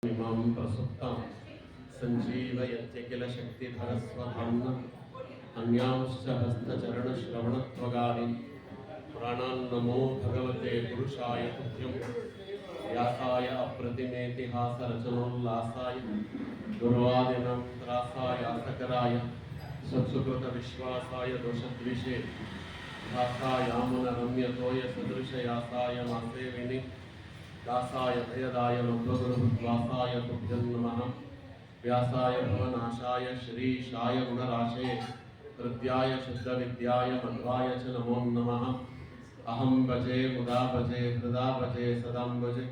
इमां प्रसुप्तां सञ्जीवयत्य किल शक्तिधरस्वधाम्ना अन्यांश्च हस्तचरणश्रवणत्वगादीन् प्राणान् नमो भगवते पुरुषाय तुभ्यं व्यासाय अप्रतिमेतिहासरचनोल्लासाय दुर्वादिनां त्रासाय सकराय सत्सुकृतविश्वासाय दोषद्विषे भासायामुनरम्यतोय सदृशयासाय मासेविनि दासाय भयदाय मध्वगुरुवासाय तुभ्यं नमः। व्यासाय भवनाशाय श्रीशाय गुणराशे हृद्याय शुद्धविद्याय मध्वाय च नमो नमः। अहं भजे मुदा भजे हृदा भजे सदां भजे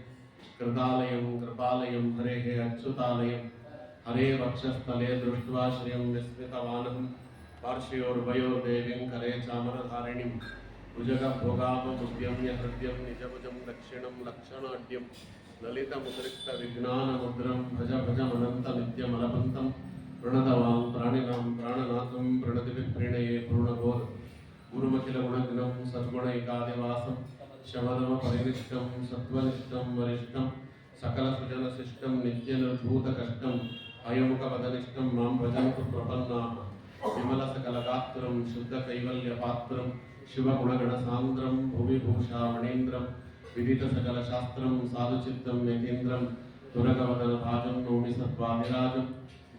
कृतालयं कृपालयं हरेः अच्युतालयं हरे वक्षस्थले दृष्ट्वा श्रियं विस्मितवानहं पार्श्वयोर्वयोर्देवीं करे चामरधारिणीं भुजगभोगापमुद्यम्य हृद्यं निजभुजं दक्षिणं लक्षणाढ्यं ललितमुद्रिक्तविज्ञानमुद्रं भज भजमनन्तनित्यमलपन्तं प्रणतवान् प्राणिनां प्राणनाथं प्रणतिविप्रणये पूर्णबोध गुरुमखिलगुणज्ञं सद्गुणैकादिवासं शमदमपरिनिष्टं सत्त्वनिष्ठं वरिष्ठं सकलसुजनशिष्टं नित्यनिर्धूतकष्टं अयमुखपदनिष्ठं मां भजन्तु प्रपन्नाः विमलसकलगात्रं शुद्धकैवल्यपात्रं शिवगुणगणसान्द्रं भुविभूषामणीन्द्रं विदितसकलशास्त्रं साधुचित्तं यतीन्द्रं तुरगवदनभाजं नौमि सत्त्वादिराजं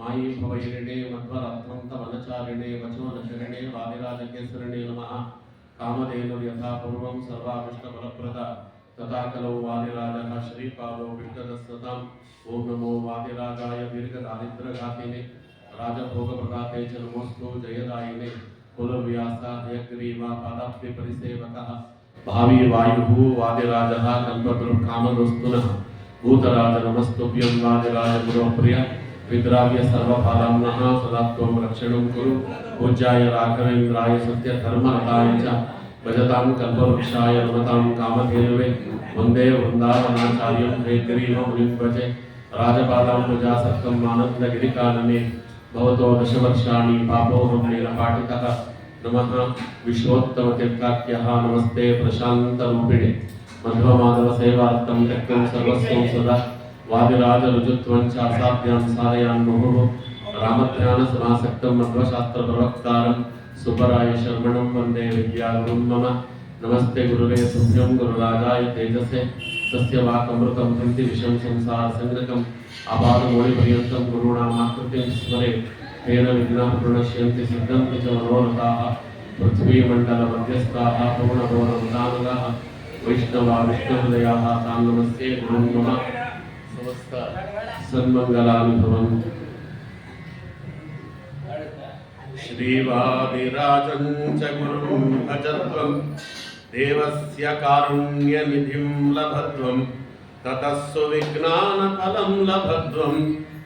मायी भवैरिणे मध्वरत्नं तवनचारिणे वचोनशरणे वादिराजकेसरिणे नमः। कामधेनुर्यथा पूर्वं सर्वाभीष्टफलप्रदा तथा कलौ वादिराजः श्रीपादो विष्टदस्सताम्। ॐ नमो वादिराजाय दीर्घदारिद्र्यघातिने राजभोगप्रदाते च नमोऽस्तु जयदायिने कुलव्यासा हयग्रीवा पादाब्धिपरिसेवकः भावी वायुः वादिराजः कल्पतरुकामदोस्तुनः भूतराज नमस्तुभ्यं वादिराज गुरुप्रिय विद्राव्य सर्वफलाम्नः सदा त्वं रक्षणं कुरु। पूज्याय राघवेन्द्राय सत्यधर्मरताय च भजतां कल्पवृक्षाय नमतां कामधेनवे वन्दे वृन्दावनाचार्यं हयग्रीवमुनिं भजे राजपादाम्बुजासक्तं आनन्दगिरिकानने भवतो दशवर्षाणि पापोऽहं नीलपाटितः। नमः विश्वोत्तमतीर्थाख्यः नमस्ते प्रशान्तरूपिणे मध्वमाधवसेवार्थं त्यक्तं सर्वस्वं सदा वादिराजरुजुत्वं चासाभ्यां सारयान् मुहुः रामध्यानसमासक्तं मध्वशास्त्रप्रवक्तारं सुपराय शर्मणं वन्दे विद्यागुरुं मम। नमस्ते गुरुवे तुभ्यं गुरुराजाय तेजसे तस्य वाक्अमृतं हन्ति विषं संसारसङ्गकम् आपादमौलिपर्यन्तं गुरूणामाकृतिं स्मरे तेन विघ्नाः प्रणश्यन्ति सिद्धन्ति च मनोरथाः। पृथ्वीमण्डलमध्यस्थाः पूर्णबोधवृतानुगाः वैष्णवा विष्णुहृदयाः तां नमस्ते गुरुं मम। समस्त सन्मङ्गलानि भवन्तु। श्रीवादिराजं च गुरुं भजध्वं देवस्य कारुण्यनिधिं लभध्वं ततः सुविज्ञानफलं लभध्वं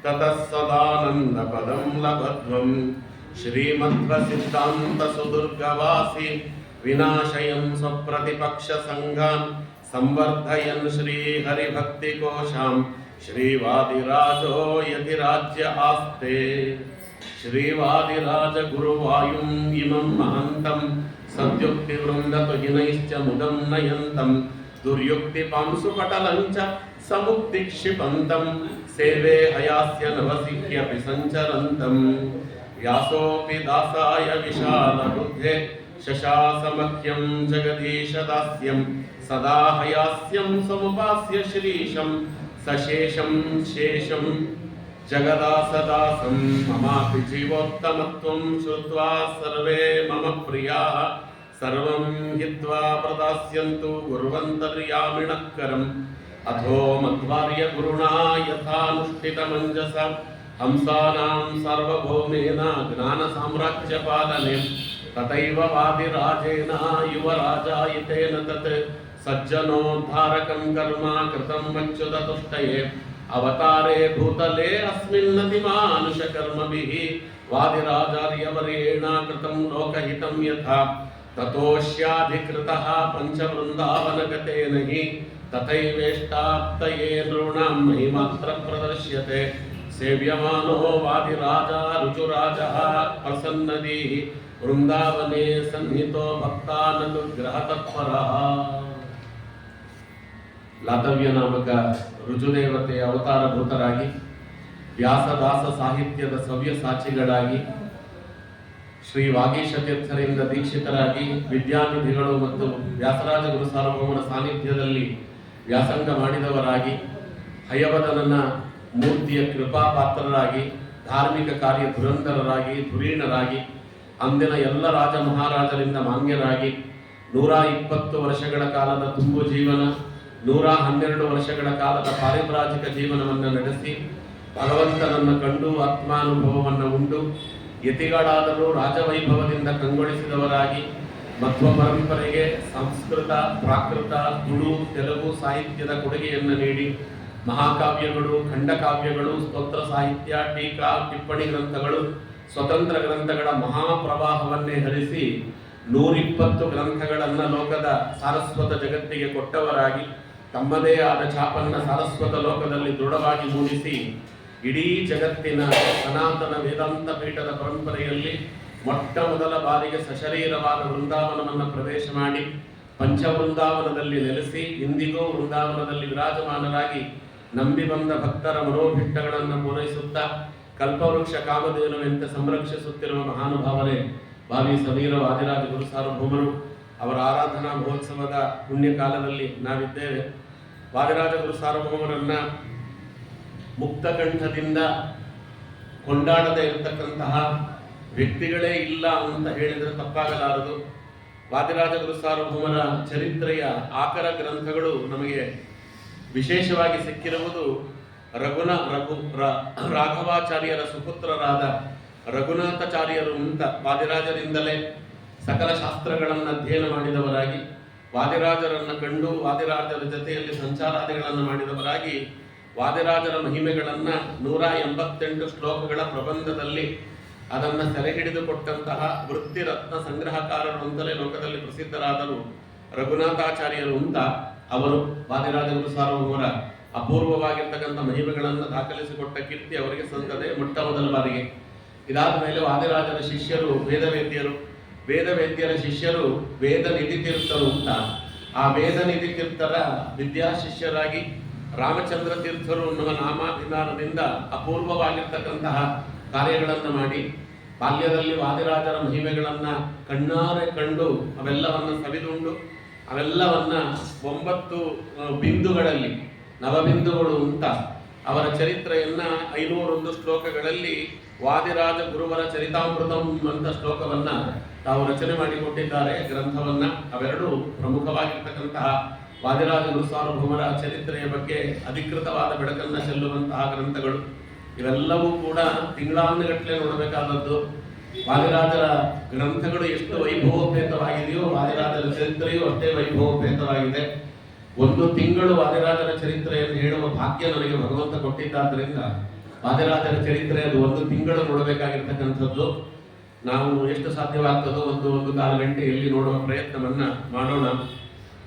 ततः सदानन्दपदं लभध्वं। श्रीमध्वसिद्धान्तसुदुर्गवासी विनाशयन् स्वप्रतिपक्षसङ्घान् संवर्धयन् श्रीहरिभक्तिकोशां श्रीवादिराजो यतिराज्य आस्ते। श्रीवादिराज गुरुवायुं इमं महन्तं सद्युक्तिवृन्दतुहिनैश्च मुदं नयन्तं दुर्युक्तिपांसुपटलं च समुक्तिक्षिपन्तं सेवे हयास्य नवसिह्यपि सञ्चरन्तं। व्यासोऽपि दासाय विशालबुद्धे शशासमख्यं जगदीशदास्यं सदा हयास्यं समुपास्य श्रीशं सशेषं शेषं जगदासदासं। ममापि जीवोत्तमत्वं श्रुत्वा सर्वे मम प्रियाः सर्वं हित्वा प्रदास्यन्तु गुर्वन्तर्यामिणः करम्। अथो मध्वार्य गुरुणा यथानुष्ठितमञ्जसा हंसानां सार्वभौमेन ज्ञानसाम्राज्यपालने तथैव वादिराजेन युवराजायितेन तत् सज्जनोद्धारकं कर्म कृतं मच्युततुष्टये। अवतारे भूतले अस्मिन्नतिमानुषकर्मभिः वादिराजार्यवर्येण कृतं लोकहितं यथा ततोऽस्याधिकृतः पञ्चवृन्दावनगतेन हि तथैवेष्टाप्तये नॄणां महिमात्र प्रदर्श्यते। सेव्यमानो वादिराजा ऋजुराजः प्रसन्नदीः वृन्दावने सन्निहितो भक्ताननुग्रहतत्परः। ಲಾತವ್ಯ ನಾಮಕ ರುಜುದೇವತೆಯ ಅವತಾರಭೂತರಾಗಿ ವ್ಯಾಸದಾಸ ಸಾಹಿತ್ಯದ ಸವ್ಯ ಸಾಕ್ಷಿಗಳಾಗಿ ಶ್ರೀ ವಾಗೀಶ ತೀರ್ಥರಿಂದ ದೀಕ್ಷಿತರಾಗಿ ವಿದ್ಯಾನಿಧಿಗಳು ಮತ್ತು ವ್ಯಾಸರಾಜ ಗುರು ಸಾರ್ವಭೌಮನ ಸಾನ್ನಿಧ್ಯದಲ್ಲಿ ವ್ಯಾಸಂಗ ಮಾಡಿದವರಾಗಿ ಹಯವದನನ ಮೂರ್ತಿಯ ಕೃಪಾಪಾತ್ರರಾಗಿ ಧಾರ್ಮಿಕ ಕಾರ್ಯ ಧುರಂಧರರಾಗಿ ಧುರೀಣರಾಗಿ ಅಂದಿನ ಎಲ್ಲ ರಾಜ ಮಹಾರಾಜರಿಂದ ಮಾನ್ಯರಾಗಿ 120 ವರ್ಷಗಳ ಕಾಲದ ತುಂಬು ಜೀವನ 112 ವರ್ಷಗಳ ಕಾಲದ ಪಾರಿಭ್ರಾಜಿಕ ಜೀವನವನ್ನು ನಡೆಸಿ ಭಗವಂತನನ್ನು ಕಂಡು ಆತ್ಮಾನುಭವವನ್ನು ಉಂಡು ಯತಿಗಳಾದರೂ ರಾಜವೈಭವದಿಂದ ಕಂಗೊಳಿಸಿದವರಾಗಿ ಮಧ್ವ ಪರಂಪರೆಗೆ ಸಂಸ್ಕೃತ ಪ್ರಾಕೃತ ತುಳು ತೆಲುಗು ಸಾಹಿತ್ಯದ ಕೊಡುಗೆಯನ್ನು ನೀಡಿ ಮಹಾಕಾವ್ಯಗಳು ಖಂಡಕಾವ್ಯಗಳು ಸ್ತೋತ್ರ ಸಾಹಿತ್ಯ ಟೀಕಾ ಟಿಪ್ಪಣಿ ಗ್ರಂಥಗಳು ಸ್ವತಂತ್ರ ಗ್ರಂಥಗಳ ಮಹಾಪ್ರವಾಹವನ್ನೇ ಹರಿಸಿ 120 ಗ್ರಂಥಗಳನ್ನು ಲೋಕದ ಸಾರಸ್ವತ ಜಗತ್ತಿಗೆ ಕೊಟ್ಟವರಾಗಿ ತಮ್ಮದೇ ಆದ ಛಾಪನ್ನ ಸಾರಸ್ವತ ಲೋಕದಲ್ಲಿ ದೃಢವಾಗಿ ಮೂಡಿಸಿ ಇಡೀ ಜಗತ್ತಿನ ಸನಾತನ ವೇದಾಂತ ಪೀಠದ ಪರಂಪರೆಯಲ್ಲಿ ಮೊಟ್ಟ ಮೊದಲ ಬಾರಿಗೆ ಸಶರೀರವಾದ ವೃಂದಾವನವನ್ನು ಪ್ರವೇಶ ಮಾಡಿ ಪಂಚವೃಂದಾವನದಲ್ಲಿ ನೆಲೆಸಿ ಇಂದಿಗೂ ವೃಂದಾವನದಲ್ಲಿ ವಿರಾಜಮಾನರಾಗಿ ನಂಬಿ ಬಂದ ಭಕ್ತರ ಮನೋಭಿಷ್ಟಗಳನ್ನು ಪೂರೈಸುತ್ತಾ ಕಲ್ಪವೃಕ್ಷ ಕಾಮಧೇನುವೆಂತೆ ಸಂರಕ್ಷಿಸುತ್ತಿರುವ ಮಹಾನುಭಾವರೇ ಭಾವಿ ಸಮೀರ ವಾದಿರಾಜ ಗುರು ಸಾರ್ವಭೌಮರು ಅವರ ಆರಾಧನಾ ಮಹೋತ್ಸವದ ಪುಣ್ಯ ಕಾಲದಲ್ಲಿ ನಾವಿದ್ದೇವೆ. ವಾದಿರಾಜ ಗುರು ಸಾರ್ವಭೌಮರನ್ನ ಮುಕ್ತಕಂಠದಿಂದ ಕೊಂಡಾಡದೇ ಇರತಕ್ಕಂತಹ ವ್ಯಕ್ತಿಗಳೇ ಇಲ್ಲ ಅಂತ ಹೇಳಿದರೆ ತಪ್ಪಾಗಲಾರದು. ವಾದಿರಾಜ ಗುರು ಸಾರ್ವಭೌಮರ ಚರಿತ್ರೆಯ ಆಕರ ಗ್ರಂಥಗಳು ನಮಗೆ ವಿಶೇಷವಾಗಿ ಸಿಕ್ಕಿರುವುದು ರಾಘವಾಚಾರ್ಯರ ಸುಪುತ್ರರಾದ ರಘುನಾಥಾಚಾರ್ಯರು ಅಂತ ವಾದಿರಾಜರಿಂದಲೇ ಸಕಲ ಶಾಸ್ತ್ರಗಳನ್ನು ಅಧ್ಯಯನ ಮಾಡಿದವರಾಗಿ ವಾದಿರಾಜರನ್ನು ಕಂಡು ವಾದಿರಾಜರ ಜೊತೆಯಲ್ಲಿ ಸಂಚಾರಾದಿಗಳನ್ನು ಮಾಡಿದವರಾಗಿ ವಾದಿರಾಜರ ಮಹಿಮೆಗಳನ್ನು 188 ಶ್ಲೋಕಗಳ ಪ್ರಬಂಧದಲ್ಲಿ ಅದನ್ನು ಸೆರೆ ಹಿಡಿದುಕೊಟ್ಟಂತಹ ವೃತ್ತಿರತ್ನ ಸಂಗ್ರಹಕಾರರು ಅಂತಲೇ ಲೋಕದಲ್ಲಿ ಪ್ರಸಿದ್ಧರಾದರು ರಘುನಾಥಾಚಾರ್ಯರು ಅಂತ. ಅವರು ವಾದಿರಾಜ ಗುರು ಸಾರ್ವಭೌಮರ ಅಪೂರ್ವವಾಗಿರ್ತಕ್ಕಂಥ ಮಹಿಮೆಗಳನ್ನು ದಾಖಲಿಸಿಕೊಟ್ಟ ಕೀರ್ತಿ ಅವರಿಗೆ ಸಂತದೆ ಮೊಟ್ಟ ಮೊದಲ ಬಾರಿಗೆ. ಇದಾದ ಮೇಲೆ ವಾದಿರಾಜರ ಶಿಷ್ಯರು ವೇದವೇದ್ಯರ ಶಿಷ್ಯರು ವೇದ ನಿಧಿ ತೀರ್ಥರು ಅಂತ. ಆ ವೇದ ನಿಧಿ ತೀರ್ಥರ ವಿದ್ಯಾ ಶಿಷ್ಯರಾಗಿ ರಾಮಚಂದ್ರ ತೀರ್ಥರು ಅನ್ನುವ ನಾಮಾಭಿಮಾನದಿಂದ ಅಪೂರ್ವವಾಗಿರ್ತಕ್ಕಂತಹ ಕಾರ್ಯಗಳನ್ನು ಮಾಡಿ ಬಾಲ್ಯದಲ್ಲಿ ವಾದಿರಾಜರ ಮಹಿಮೆಗಳನ್ನು ಕಣ್ಣಾರೆ ಕಂಡು ಅವೆಲ್ಲವನ್ನು ಸವಿದುಂಡು ಅವೆಲ್ಲವನ್ನ 9 ಬಿಂದುಗಳಲ್ಲಿ ನವಬಿಂದುಗಳು ಅಂತ ಅವರ ಚರಿತ್ರೆಯನ್ನ 501 ಶ್ಲೋಕಗಳಲ್ಲಿ ವಾದಿರಾಜ ಗುರುವರ ಚರಿತಾಮೃತಂ ಅಂತ ಶ್ಲೋಕವನ್ನ ತಾವು ರಚನೆ ಮಾಡಿಕೊಟ್ಟಿದ್ದಾರೆ ಗ್ರಂಥವನ್ನ. ಅವೆರಡು ಪ್ರಮುಖವಾಗಿರ್ತಕ್ಕಂತಹ ವಾದಿರಾಜ ಗುರು ಸಾರ್ವಭೌಮರ ಚರಿತ್ರೆಯ ಬಗ್ಗೆ ಅಧಿಕೃತವಾದ ಬೆಳಕನ್ನು ಚೆಲ್ಲುವಂತಹ ಗ್ರಂಥಗಳು. ಇವೆಲ್ಲವೂ ಕೂಡ ತಿಂಗಳಾನುಗಟ್ಟಲೆ ನೋಡಬೇಕಾದದ್ದು. ವಾದಿರಾಜರ ಗ್ರಂಥಗಳು ಎಷ್ಟು ವೈಭವೋಪೇತವಾಗಿದೆಯೋ ವಾದಿರಾಜರ ಚರಿತ್ರೆಯೂ ಅಷ್ಟೇ ವೈಭವೋಪೇತವಾಗಿದೆ. 1 ತಿಂಗಳು ವಾದಿರಾಜರ ಚರಿತ್ರೆಯನ್ನು ಹೇಳುವ ಭಾಗ್ಯ ನನಗೆ ಭಗವಂತ ಕೊಟ್ಟಿದ್ದಾದ್ದರಿಂದ ವಾದಿರಾಜರ ಚರಿತ್ರೆ ಅದು 1 ತಿಂಗಳು ನೋಡಬೇಕಾಗಿರ್ತಕ್ಕಂಥದ್ದು. ನಾವು ಎಷ್ಟು ಸಾಧ್ಯವಾಗ್ತದೋ ಒಂದು ಕಾಲು ಗಂಟೆಯಲ್ಲಿ ನೋಡುವ ಪ್ರಯತ್ನವನ್ನ ಮಾಡೋಣ.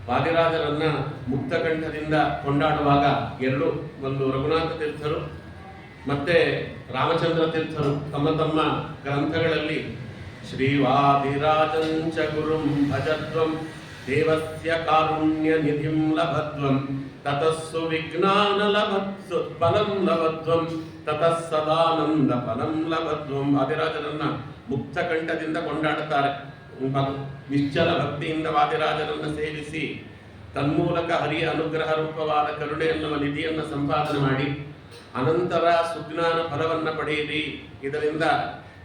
ವಾದಿರಾಜರನ್ನ ಮುಕ್ತಕಂಠದಿಂದ ಕೊಂಡಾಡುವಾಗ ಒಂದು ರಘುನಾಥ ತೀರ್ಥರು ಮತ್ತೆ ರಾಮಚಂದ್ರ ತೀರ್ಥರು ತಮ್ಮ ಗ್ರಂಥಗಳಲ್ಲಿ ಶ್ರೀವಾದಿರಾಜಂಚ ಗುರುಂ ಭಜತ್ವಂ ದೇವಸ್ಯ ಕಾರುಣ್ಯ ನಿಧಿಂ ಲಭತ್ವಂ ತತಸ್ಸು ವಿಜ್ಞಾನ ಲಭತ್ಸು ಫಲಂ ಲಭತ್ವಂ ತತಃ ಸದಾನಂದ ಫಲಂ ಲಭತ್ವಂ. ವಾದಿರಾಜರನ್ನ ಮುಕ್ತಕಂಠದಿಂದ ಕೊಂಡಾಡುತ್ತಾರೆ. ನಿಶ್ಚಲ ಭಕ್ತಿಯಿಂದ ವಾದಿರಾಜರನ್ನು ಸೇವಿಸಿ ತನ್ಮೂಲಕ ಹರಿಯ ಅನುಗ್ರಹ ರೂಪವಾದ ಕರುಣೆ ಎನ್ನುವ ನಿಧಿಯನ್ನು ಸಂಪಾದನೆ ಮಾಡಿ ಅನಂತರ ಸುಜ್ಞಾನ ಫಲವನ್ನು ಪಡೆಯಿರಿ, ಇದರಿಂದ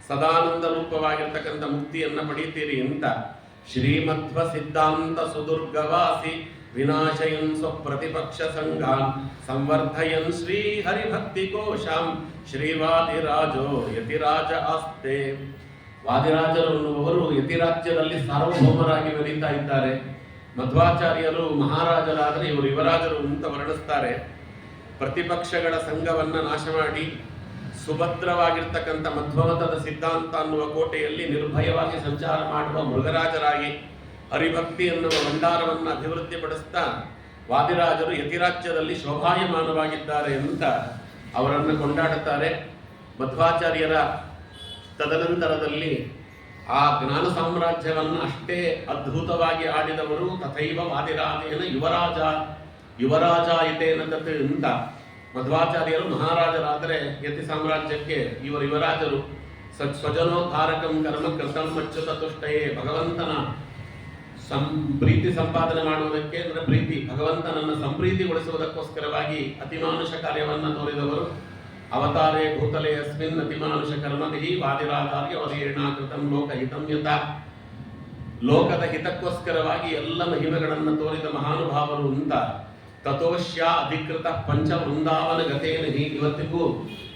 ಸದಾನಂದ ರೂಪವಾಗಿರ್ತಕ್ಕಂಥ ಮುಕ್ತಿಯನ್ನ ಪಡೆಯುತ್ತೀರಿ ಅಂತ ಶ್ರೀಮಧ್ವ ಸಿದ್ಧಾಂತ ಸುದುರ್ಗವಾಸಿ ವಿನಾಶಯನ್ ಸ್ವಪ್ರತಿಪಕ್ಷ ಸಂಘಾನ್ ಸಂವರ್ಧಯನ್ ಶ್ರೀ ಹರಿಭಕ್ತಿ ಕೋಶಾಂ ಶ್ರೀವಾದಿರಾಜೋ ಯತಿರಾಜ ಆಸ್ತೆ. ವಾದಿರಾಜರು ಅನ್ನುವರು ಯತಿರಾಜ್ಯದಲ್ಲಿ ಸಾರ್ವಭೌಮರಾಗಿ ಮೆರೀತಾ ಇದ್ದಾರೆ. ಮಧ್ವಾಚಾರ್ಯರು ಮಹಾರಾಜರಾದರೆ ಇವರು ಯುವರಾಜರು ಅಂತ ವರ್ಣಿಸ್ತಾರೆ. ಪ್ರತಿಪಕ್ಷಗಳ ಸಂಘವನ್ನ ನಾಶ ಮಾಡಿ ಸುಭದ್ರವಾಗಿರ್ತಕ್ಕಂಥ ಮಧ್ವಮತದ ಸಿದ್ಧಾಂತ ಅನ್ನುವ ಕೋಟೆಯಲ್ಲಿ ನಿರ್ಭಯವಾಗಿ ಸಂಚಾರ ಮಾಡುವ ಮೃಗರಾಜರಾಗಿ ಹರಿಭಕ್ತಿ ಎನ್ನುವ ಭಂಡಾರವನ್ನು ಅಭಿವೃದ್ಧಿಪಡಿಸ್ತಾ ವಾದಿರಾಜರು ಯತಿರಾಜ್ಯದಲ್ಲಿ ಶೋಭಾಯಮಾನವಾಗಿದ್ದಾರೆ ಅಂತ ಅವರನ್ನು ಕೊಂಡಾಡುತ್ತಾರೆ. ಮಧ್ವಾಚಾರ್ಯರ ತದನಂತರದಲ್ಲಿ ಆ ಜ್ಞಾನ ಸಾಮ್ರಾಜ್ಯವನ್ನು ಅಷ್ಟೇ ಅದ್ಭುತವಾಗಿ ಆಡಿದವರು ತಥೈವ ವಾದಿರಾಜೇನ ಯುವರಾಜ ಯುವರಾಜ ಇತೇನ ತತ್ ಅಂತ ಮಧ್ವಾಚಾರ್ಯರು ಮಹಾರಾಜರಾದರೆ ಯತಿ ಸಾಮ್ರಾಜ್ಯಕ್ಕೆ ಇವರು ಯುವರಾಜರು. ಸ್ವಜನೋದ್ಧಾರಕಂ ಕರ್ಮ ಕೃತಂ ಅಚ್ಯುತ ತುಷ್ಟಯೇ, ಭಗವಂತನ ಪ್ರೀತಿ ಸಂಪಾದನೆ ಮಾಡುವುದಕ್ಕೆ, ಅಂದರೆ ಪ್ರೀತಿ ಭಗವಂತನನ್ನು ಸಂಪ್ರೀತಿಗೊಳಿಸುವುದಕ್ಕೋಸ್ಕರವಾಗಿ ಅತಿಮಾನುಷ ಕಾರ್ಯವನ್ನು ತೋರಿದವರು. ಅವತಾರೇ ಭೂತಲೆ ಅಸ್ಮಿನ್ ಅತಿಮಾನುಷ ಕರ್ಮಭಿ ವಾದಿರಾಧಾರ್ಯ ವರೇಣ ಕೃತಂ ಲೋಕಹಿತಂ ಯತ. ಲೋಕದ ಹಿತಕ್ಕೋಸ್ಕರವಾಗಿ ಎಲ್ಲ ಮಹಿಮೆಗಳನ್ನು ತೋರಿದ ಮಹಾನುಭಾವರು ಅಂತ. ತಥೋಶ್ಯ ಅಧಿಕೃತ ಪಂಚವೃಂದಾವನ ಗತೇನ. ಇವತ್ತಿಗೂ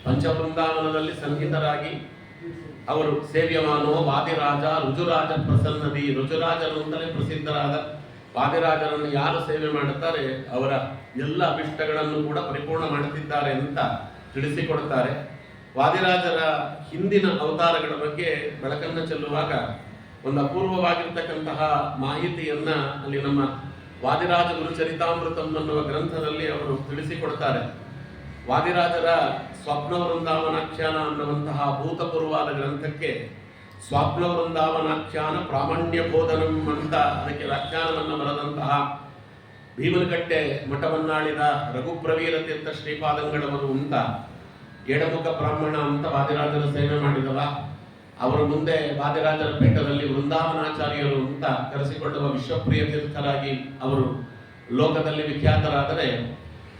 ಪಂಚವೃಂದಾವನದಲ್ಲಿ ಸಂಹಿತರಾಗಿ ಅವರು ಸೇವ್ಯಮಾನೋ ವಾದಿರಾಜ ರುಜುರಾಜ ಪ್ರಸನ್ನದಿ. ರುಜುರಾಜರು ಅಂತಲೇ ಪ್ರಸಿದ್ಧರಾದ ವಾದಿರಾಜರನ್ನು ಯಾರು ಸೇವೆ ಮಾಡುತ್ತಾರೆ ಅವರ ಎಲ್ಲ ಅಭಿಷ್ಟಗಳನ್ನು ಕೂಡ ಪರಿಪೂರ್ಣ ಮಾಡುತ್ತಿದ್ದಾರೆ ಅಂತ ತಿಳಿಸಿಕೊಡುತ್ತಾರೆ. ವಾದಿರಾಜರ ಹಿಂದಿನ ಅವತಾರಗಳ ಬಗ್ಗೆ ಬೆಳಕನ್ನು ಚೆಲ್ಲುವಾಗ ಒಂದು ಅಪೂರ್ವವಾಗಿರ್ತಕ್ಕಂತಹ ಮಾಹಿತಿಯನ್ನ ಅಲ್ಲಿ ನಮ್ಮ ವಾದಿರಾಜ ಗುರುಚರಿತಾಮೃತಂ ಅನ್ನುವ ಗ್ರಂಥದಲ್ಲಿ ಅವರು ತಿಳಿಸಿಕೊಡ್ತಾರೆ. ವಾದಿರಾಜರ ಸ್ವಪ್ನ ವೃಂದಾವನಾಖ್ಯಾನ ಅನ್ನುವಂತಹ ಭೂತಪೂರ್ವವಾದ ಗ್ರಂಥಕ್ಕೆ ಸ್ವಪ್ನ ವೃಂದಾವನಾಖ್ಯಾನ ಪ್ರಾಮಾಣ್ಯ ಬೋಧನಂ ಅಂತ ಅದಕ್ಕೆ ವ್ಯಾಖ್ಯಾನವನ್ನು ಬರೆದಂತಹ ಭೀಮನಕಟ್ಟೆ ಮಠವನ್ನಾಳಿದ ರಘುಪ್ರವೀರ ತೀರ್ಥ ಶ್ರೀಪಾದಂಗಳವರು ಅಂತ ಎಡಮುಖ ಬ್ರಾಹ್ಮಣ ಅಂತ ವಾದಿರಾಜರ ಸೇವೆ ಮಾಡಿದವ. ಅವರ ಮುಂದೆ ವಾದಿರಾಜರ ಪೀಠದಲ್ಲಿ ವೃಂದಾವನಾಚಾರ್ಯರು ಅಂತ ಕರೆಸಿಕೊಳ್ಳುವ ವಿಶ್ವಪ್ರಿಯ ತೀರ್ಥರಾಗಿ ಅವರು ಲೋಕದಲ್ಲಿ ವಿಖ್ಯಾತರಾದರೆ,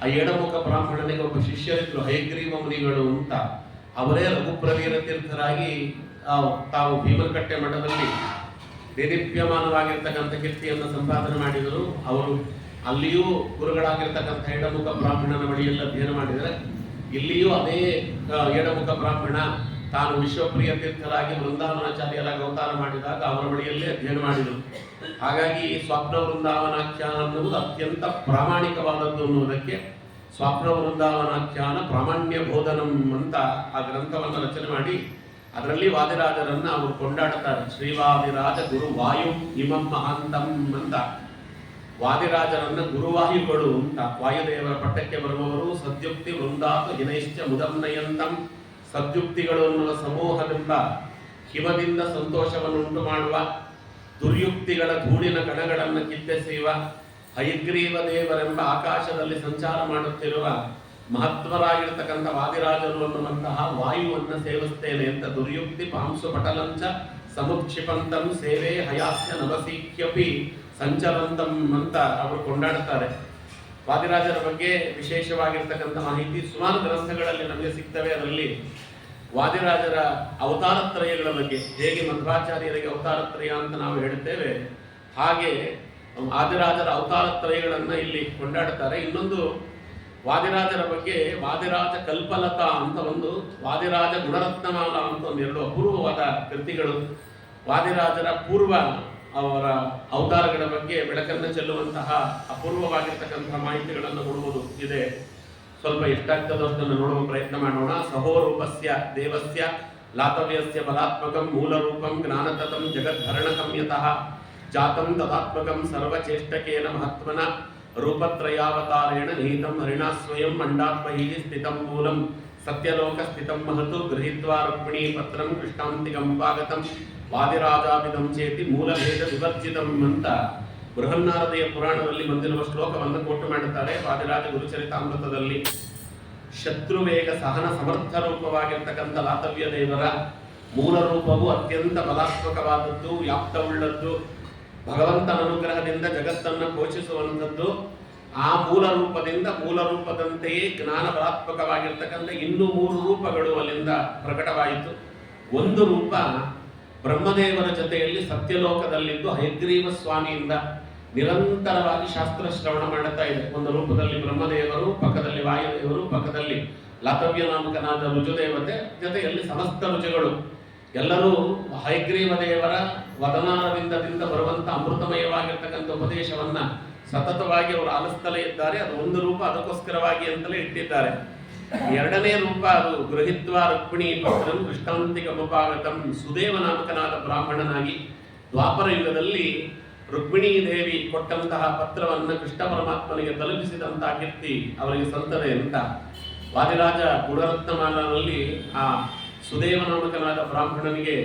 ಆ ಎಡಮುಖ ಬ್ರಾಹ್ಮಣನಿಗೆ ಒಬ್ಬ ಶಿಷ್ಯರಿದ್ರು ಹಯಗ್ರೀವ ಮುನಿಗಳು ಅಂತ. ಅವರೇ ರಘುಪ್ರವೀರ ತೀರ್ಥರಾಗಿ ತಾವು ಭೀಮನಕಟ್ಟೆ ಮಠದಲ್ಲಿ ದೇದೀಪ್ಯಮಾನವಾಗಿರ್ತಕ್ಕಂಥ ಕೀರ್ತಿಯನ್ನು ಸಂಪಾದನೆ ಮಾಡಿದರು. ಅವರು ಅಲ್ಲಿಯೂ ಗುರುಗಳಾಗಿರ್ತಕ್ಕಂಥ ಎಡಮುಖ ಬ್ರಾಹ್ಮಣನ ಬಳಿಯಲ್ಲಿ ಅಧ್ಯಯನ ಮಾಡಿದರೆ, ಇಲ್ಲಿಯೂ ಅದೇ ಎಡಮುಖ ಬ್ರಾಹ್ಮಣ ತಾನು ವಿಶ್ವಪ್ರಿಯ ತೀರ್ಥರಾಗಿ ವೃಂದಾವನಾಚಾರ್ಯರಾಗಿ ಅವತಾರ ಮಾಡಿದಾಗ ಅವರ ಬಳಿಯಲ್ಲೇ ಅಧ್ಯಯನ ಮಾಡಿದರು. ಹಾಗಾಗಿ ಸ್ವಪ್ನ ವೃಂದಾವನಾಖ್ಯಾನ ಅನ್ನುವುದು ಅತ್ಯಂತ ಪ್ರಾಮಾಣಿಕವಾದದ್ದು ಅನ್ನುವುದಕ್ಕೆ ಸ್ವಪ್ನ ವೃಂದಾವನಾಖ್ಯಾನ ಪ್ರಾಮಾಣ್ಯ ಬೋಧನಂ ಅಂತ ಆ ಗ್ರಂಥವನ್ನು ರಚನೆ ಮಾಡಿ ಅದರಲ್ಲಿ ವಾದಿರಾಜರನ್ನ ಅವರು ಕೊಂಡಾಡುತ್ತಾರೆ. ಶ್ರೀವಾದಿರಾಜ ಗುರು ವಾಯು ಇಮಂ ಮಹಾಂತಂ ಅಂತ. ವಾದಿರಾಜರನ್ನ ಗುರುವಾಯುಗಳು ಅಂತ. ವಾಯುದೇವರ ಪಟ್ಟಕ್ಕೆ ಬರುವವರು ಸದ್ಯುಕ್ತಿ ವೃಂದಾತು ಹಿನೈಶ್ಚ ಮುದನ್ನಯಂತಂ. ಸದ್ಯುಕ್ತಿಗಳು ಅನ್ನುವ ಸಮೂಹದಿಂದ ಹಿಮದಿಂದ ಸಂತೋಷವನ್ನುಂಟು ಮಾಡುವ, ದುರ್ಯುಕ್ತಿಗಳ ಧೂಳಿನ ಕಣಗಳನ್ನು ಕಿತ್ತೆಸೆಯುವ, ಹಯಗ್ರೀವ ದೇವರೆಂಬ ಆಕಾಶದಲ್ಲಿ ಸಂಚಾರ ಮಾಡುತ್ತಿರುವ ಮಹತ್ವರಾಗಿರ್ತಕ್ಕಂಥ ವಾದಿರಾಜರು ಅನ್ನುವಂತಹ ವಾಯುವನ್ನು ಸೇವಿಸ್ತೇನೆ ಅಂತ. ದುರ್ಯುಕ್ತಿ ಪಾಂಸು ಪಟಲಂಚ ಸಮುಕ್ಷಿಪಂತಂ ಸೇವೆ ಹಯಾಸ್ಯ ನವಸೀಕ್ಯಪಿ ಸಂಚರಂತಂ ಅಂತ ಅವರು ಕೊಂಡಾಡುತ್ತಾರೆ. ವಾದಿರಾಜರ ಬಗ್ಗೆ ವಿಶೇಷವಾಗಿರ್ತಕ್ಕಂಥ ಮಾಹಿತಿ ಸುಮಾರು ಗ್ರಂಥಗಳಲ್ಲಿ ನಮಗೆ ಸಿಗ್ತವೆ. ಅದರಲ್ಲಿ ವಾದಿರಾಜರ ಅವತಾರತ್ರಯಗಳ ಬಗ್ಗೆ, ಹೇಗೆ ಮಧ್ವಾಚಾರ್ಯರಿಗೆ ಅವತಾರತ್ರಯ ಅಂತ ನಾವು ಹೇಳುತ್ತೇವೆ, ಹಾಗೆ ವಾದಿರಾಜರ ಅವತಾರತ್ರಯಗಳನ್ನು ಇಲ್ಲಿ ಕೊಂಡಾಡುತ್ತಾರೆ. ಇನ್ನೊಂದು ವಾದಿರಾಜರ ಬಗ್ಗೆ ವಾದಿರಾಜ ಕಲ್ಪಲತಾ ಅಂತ ಒಂದು, ವಾದಿರಾಜ ಗುಣರತ್ನಮಾಲ ಅಂತ ಒಂದು, ಎರಡು ಅಪೂರ್ವವಾದ ಕೃತಿಗಳು ವಾದಿರಾಜರ ಪೂರ್ವ ಅವರ ಅವತಾರಗಳ ಬಗ್ಗೆ ಬೆಳಕನ್ನು ಚೆಲ್ಲುವಂತಹ ಅಪೂರ್ವವಾಗಿರ್ತಕ್ಕಂತಹ ಮಾಹಿತಿಗಳನ್ನು ಕೊಡುವುದು ಇದೆ. ಸ್ವಲ್ಪ ಎಷ್ಟಾಗ್ತದೋ ಅಷ್ಟನ್ನು ನೋಡುವ ಪ್ರಯತ್ನ ಮಾಡೋಣ. ಸಹೋರೂಪಸ್ಯ ದೇವಸ್ಯ ಲಾತವ್ಯಸ್ಯ ಬಲಾತ್ಮಕಂ ಮೂಲರೂಪಂ ಜ್ಞಾನತತಂ ಜಗದ್ಧರಣಕಂ ಯತಃ ಜಾತಂ ತದಾತ್ಮಕಂ ಸರ್ವಚೇಷ್ಟಕೇನ ಮಹತ್ವನ ರೂಪತ್ರಯಾವತಾರೇಣ ನಿಹಿತಂ ಹರಿಣಾ ಸ್ವಯಂ ಮಂಡಾತ್ಮಹೀ ಸ್ಥಿತಂ ಮೂಲಂ ಸತ್ಯಲೋಕ ಸ್ಥಿತಂ ಮಹತು ಗೃಹೀತ್ವಾ ರುಕ್ಮಿಣೀ ಪತ್ರಂ ಕೃಷ್ಣಾಂತಿಕಂಪಾಗತಂ ವಾದಿರಾಜಾಭಿಧಂ ಚೇತಿ ಮೂಲಭೇದ ವಿವರ್ಜಿತಂ ಅಂತ ಬೃಹನ್ನಾರದೀಯ ಪುರಾಣದಲ್ಲಿ ಬಂದಿರುವ ಶ್ಲೋಕವನ್ನು ಕೋಟು ಮಾಡುತ್ತಾರೆ. ವಾದಿರಾಜ ಗುರುಚರಿತಾಮೃತದಲ್ಲಿ ಶತ್ರುವೇಗ ಸಹನ ಸಮರ್ಥ ರೂಪವಾಗಿರ್ತಕ್ಕಂಥ ಲಾತವ್ಯ ದೇವರ ಮೂಲ ರೂಪವು ಅತ್ಯಂತ ಬಲಾತ್ಮಕವಾದದ್ದು, ವ್ಯಾಪ್ತವುಳ್ಳದ್ದು, ಭಗವಂತನ ಅನುಗ್ರಹದಿಂದ ಜಗತ್ತನ್ನು ಪೋಷಿಸುವಂಥದ್ದು. ಆ ಮೂಲ ರೂಪದಿಂದ ಮೂಲ ರೂಪದಂತೆಯೇ ಜ್ಞಾನ ಬಲಾತ್ಮಕವಾಗಿರ್ತಕ್ಕಂಥ ಇನ್ನೂ 3 ರೂಪಗಳು ಅಲ್ಲಿಂದ ಪ್ರಕಟವಾಯಿತು. ಒಂದು ರೂಪ ಬ್ರಹ್ಮದೇವರ ಜೊತೆಯಲ್ಲಿ ಸತ್ಯಲೋಕದಲ್ಲಿದ್ದು ಹಯಗ್ರೀವ ಸ್ವಾಮಿಯಿಂದ ನಿರಂತರವಾಗಿ ಶಾಸ್ತ್ರ ಶ್ರವಣ ಮಾಡುತ್ತಾ ಇದೆ. ಒಂದು ರೂಪದಲ್ಲಿ ಬ್ರಹ್ಮದೇವರು, ಪಕ್ಕದಲ್ಲಿ ವಾಯುದೇವರು, ಪಕ್ಕದಲ್ಲಿ ಲಾತವ್ಯ ನಾಮಕನಾದ ರುಜುದೇವತೆ, ಜೊತೆಯಲ್ಲಿ ಸಮಸ್ತ ರುಜುಗಳು ಎಲ್ಲರೂ ಹಯಗ್ರೀವ ದೇವರ ವದನಾರವಿಂದದಿಂದ ಬರುವಂತ ಅಮೃತಮಯವಾಗಿರ್ತಕ್ಕಂಥ ಉಪದೇಶವನ್ನ ಸತತವಾಗಿ ಅವರು ಆಲಿಸ್ತಲೇ ಇದ್ದಾರೆ. ಅದು ಒಂದು ರೂಪ, ಅದಕ್ಕೋಸ್ಕರವಾಗಿ ಅಂತಲೇ ಇಟ್ಟಿದ್ದಾರೆ. ಎರಡನೇ ರೂಪ ಅದು ಗೃಹಿತ್ವ ರುಕ್ಮಿಣೀ ಪತ್ರಂ ಕೃಷ್ಣಾಂತಿಕಮುಪಾಗತಂ. ಸುದೇವ ನಾಮಕನಾದ ಬ್ರಾಹ್ಮಣನಾಗಿ ದ್ವಾಪರ ಯುಗದಲ್ಲಿ ರುಕ್ಮಿಣೀ ದೇವಿ ಕೊಟ್ಟಂತಹ ಪತ್ರವನ್ನು ಕೃಷ್ಣ ಪರಮಾತ್ಮನಿಗೆ ತಲುಪಿಸಿದಂತಹ ಕೀರ್ತಿ ಅವರಿಗೆ ಸಂತದೆ ಅಂತ ವಾದಿರಾಜ ಗುಣರತ್ನಮಾಲನಲ್ಲಿ ಆ ಸುದೇವ ನಾಮಕನಾದ ಬ್ರಾಹ್ಮಣನಿಗೆ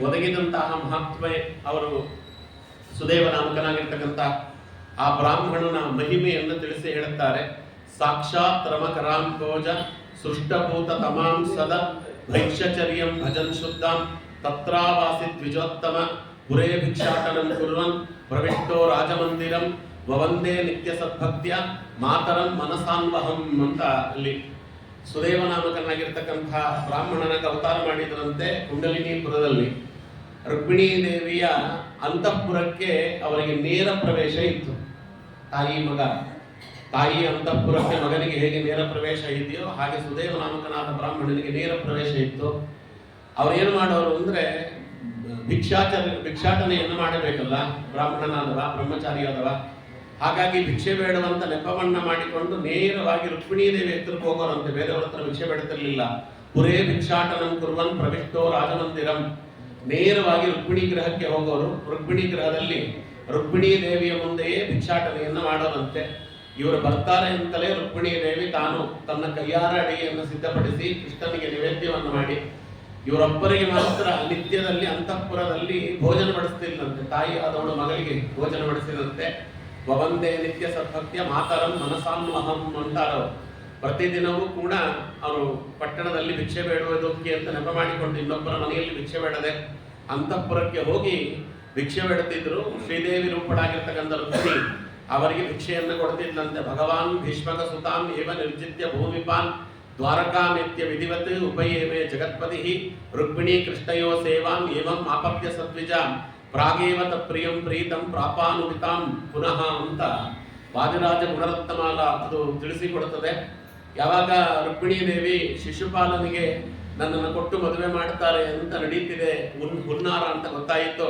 ಒದಗಿದಂತಹ ಮಹಾತ್ಮೆ, ಅವರು ಸುದೇವ ನಾಮಕನಾಗಿರ್ತಕ್ಕಂಥ ಆ ಬ್ರಾಹ್ಮಣನ ಮಹಿಮೆಯನ್ನು ತಿಳಿಸಿ ಹೇಳುತ್ತಾರೆ. ಸಾಕ್ಷಾತ್ ರಮಕರಾಂಕೋಜ ಸೃಷ್ಟಭೂತ ತಮಾಂ ಸದ ಭೈಕ್ಷಚರ್ಯಂ ಭಜನ್ ಶುದ್ಧಾಂ ತತ್ರಾವಾಸಿ ದ್ವಿಜೋತ್ತಮ ಪುರೇ ಭಿಕ್ಷಾಟನಂ ಕುರ್ವನ್ ಪ್ರವಿಷ್ಟೋ ರಾಜಮಂದಿರಂ ವವಂದೇ ನಿತ್ಯ ಸದ್ಭಕ್ತ್ಯ ಮಾತರಂ ಮನಸಾನ್ವಹಂ ಅಂತ ಅಲ್ಲಿ ಸುದೇವನಾಮಕನಾಗಿರ್ತಕ್ಕಂಥ ಬ್ರಾಹ್ಮಣನಾಗ ಅವತಾರ ಮಾಡಿದ್ರಂತೆ ಕುಂಡಲಿನೀಪುರದಲ್ಲಿ. ರುಕ್ಮಿಣೀ ದೇವಿಯ ಅಂತಃಪುರಕ್ಕೆ ಅವರಿಗೆ ನೇರ ಪ್ರವೇಶ ಇತ್ತು. ತಾಯಿ ಅಂತಃಪುರಕ್ಕೆ ಮಗನಿಗೆ ಹೇಗೆ ನೇರ ಪ್ರವೇಶ ಇದೆಯೋ ಹಾಗೆ ಸುದೇವನಾಮಕನಾದ ಬ್ರಾಹ್ಮಣನಿಗೆ ನೇರ ಪ್ರವೇಶ ಇತ್ತು. ಅವ್ರೇನು ಮಾಡೋರು ಅಂದ್ರೆ ಭಿಕ್ಷಾಟನೆಯನ್ನು ಮಾಡಬೇಕಲ್ಲ, ಬ್ರಾಹ್ಮಣನಾದವ ಬ್ರಹ್ಮಚಾರಿಯಾದವ. ಹಾಗಾಗಿ ಭಿಕ್ಷೆ ಬೇಡುವಂತ ನೆಪವನ್ನ ಮಾಡಿಕೊಂಡು ನೇರವಾಗಿ ರುಕ್ಮಿಣೀ ದೇವಿ ಎತ್ತರಕ್ಕೆ ಹೋಗೋರಂತೆ, ಬೇರೆಯವ್ರ ಹತ್ರ ಭಿಕ್ಷೆ ಬೇಡುತ್ತಿರಲಿಲ್ಲ. ಪುರೇ ಭಿಕ್ಷಾಟನಂ ಕುರ್ವನ್ ಪ್ರವಿಷ್ಟೋ ರಾಜಮಂದಿರಂ, ನೇರವಾಗಿ ರುಕ್ಮಿಣಿ ಗೃಹಕ್ಕೆ ಹೋಗೋರು. ರುಕ್ಮಿಣಿ ಗೃಹದಲ್ಲಿ ರುಕ್ಮಿಣೀ ದೇವಿಯ ಮುಂದೆಯೇ ಭಿಕ್ಷಾಟನೆಯನ್ನು ಮಾಡೋರಂತೆ. ಇವರು ಬರ್ತಾರೆ ಅಂತಲೇ ರುಕ್ಮಿಣೀ ದೇವಿ ತಾನು ತನ್ನ ಕೈಯಾರ ಅಡಿಗೆಯನ್ನು ಸಿದ್ಧಪಡಿಸಿ ಕೃಷ್ಣನಿಗೆ ನೈವೇದ್ಯವನ್ನು ಮಾಡಿ ಇವರೊಬ್ಬರಿಗೆ ಮಾತ್ರ ನಿತ್ಯದಲ್ಲಿ ಅಂತಃಪುರದಲ್ಲಿ ಭೋಜನ ಬಡಿಸ್ತಿಲ್ಲಂತೆ. ತಾಯಿ ಆದವಳು ಮಗಳಿಗೆ ಭೋಜನ ಬಡಿಸಿದಂತೆ. ವವಂದೇ ನಿತ್ಯ ಸದ್ಭಕ್ತ್ಯ ಮಾತರಂ ಮನಸಾನ್ವಹಂ ಅಂತಾರೋ. ಪ್ರತಿದಿನವೂ ಕೂಡ ಅವರು ಪಟ್ಟಣದಲ್ಲಿ ಭಿಕ್ಷೆ ಬೇಡುವುದಕ್ಕೆ ಅಂತ ನೆಪ ಮಾಡಿಕೊಂಡು ಇನ್ನೊಬ್ಬರ ಮನೆಯಲ್ಲಿ ಭಿಕ್ಷೆ ಬೇಡದೆ ಅಂತಃಪುರಕ್ಕೆ ಹೋಗಿ ಭಿಕ್ಷೆ ಬೇಡುತ್ತಿದ್ರು. ಶ್ರೀದೇವಿ ರೂಪಳಾಗಿರ್ತಕ್ಕಂಥ ರುಕ್ಮಿಣಿ ಅವರಿಗೆ ಭಿಕ್ಷೆಯನ್ನು ಕೊಡ್ತಿದ್ದಂತೆ. ಭಗವಾನ್ ಭೀಷ್ಮಕ ಸುತಾಂ ಏವ ನಿರ್ಜಿತ್ಯ ಭೂಮಿಪಾನ್ ದ್ವಾರಕಾಮಿತ್ಯ ವಿಧಿವತ್ ಉಪಯೇಮೇ ಜಗತ್ಪತಿ ರುಕ್ಮಿಣೀ ಕೃಷ್ಣಯೋ ಸೇವಾಂ ಏವಂ ಆಪತ್ಯ ಸದ್ವಿಜಾಂ ಪ್ರಾಗೇವ ತತ್ಪ್ರಿಯಂ ಪ್ರೀತಂ ಪ್ರಾಪಾನುಮಿತಾಂ ಪುನಃ ಅಂತ ವಾದಿರಾಜ ಗುಣರತ್ನಮಾಲ ಅದು ತಿಳಿಸಿಕೊಡುತ್ತದೆ. ಯಾವಾಗ ರುಕ್ಮಿಣೀ ದೇವಿ ಶಿಶುಪಾಲನಿಗೆ ನನ್ನನ್ನು ಕೊಟ್ಟು ಮದುವೆ ಮಾಡ್ತಾರೆ ಅಂತ ನಡೀತಿದೆ ಹುನ್ನಾರ ಅಂತ ಗೊತ್ತಾಯಿತು,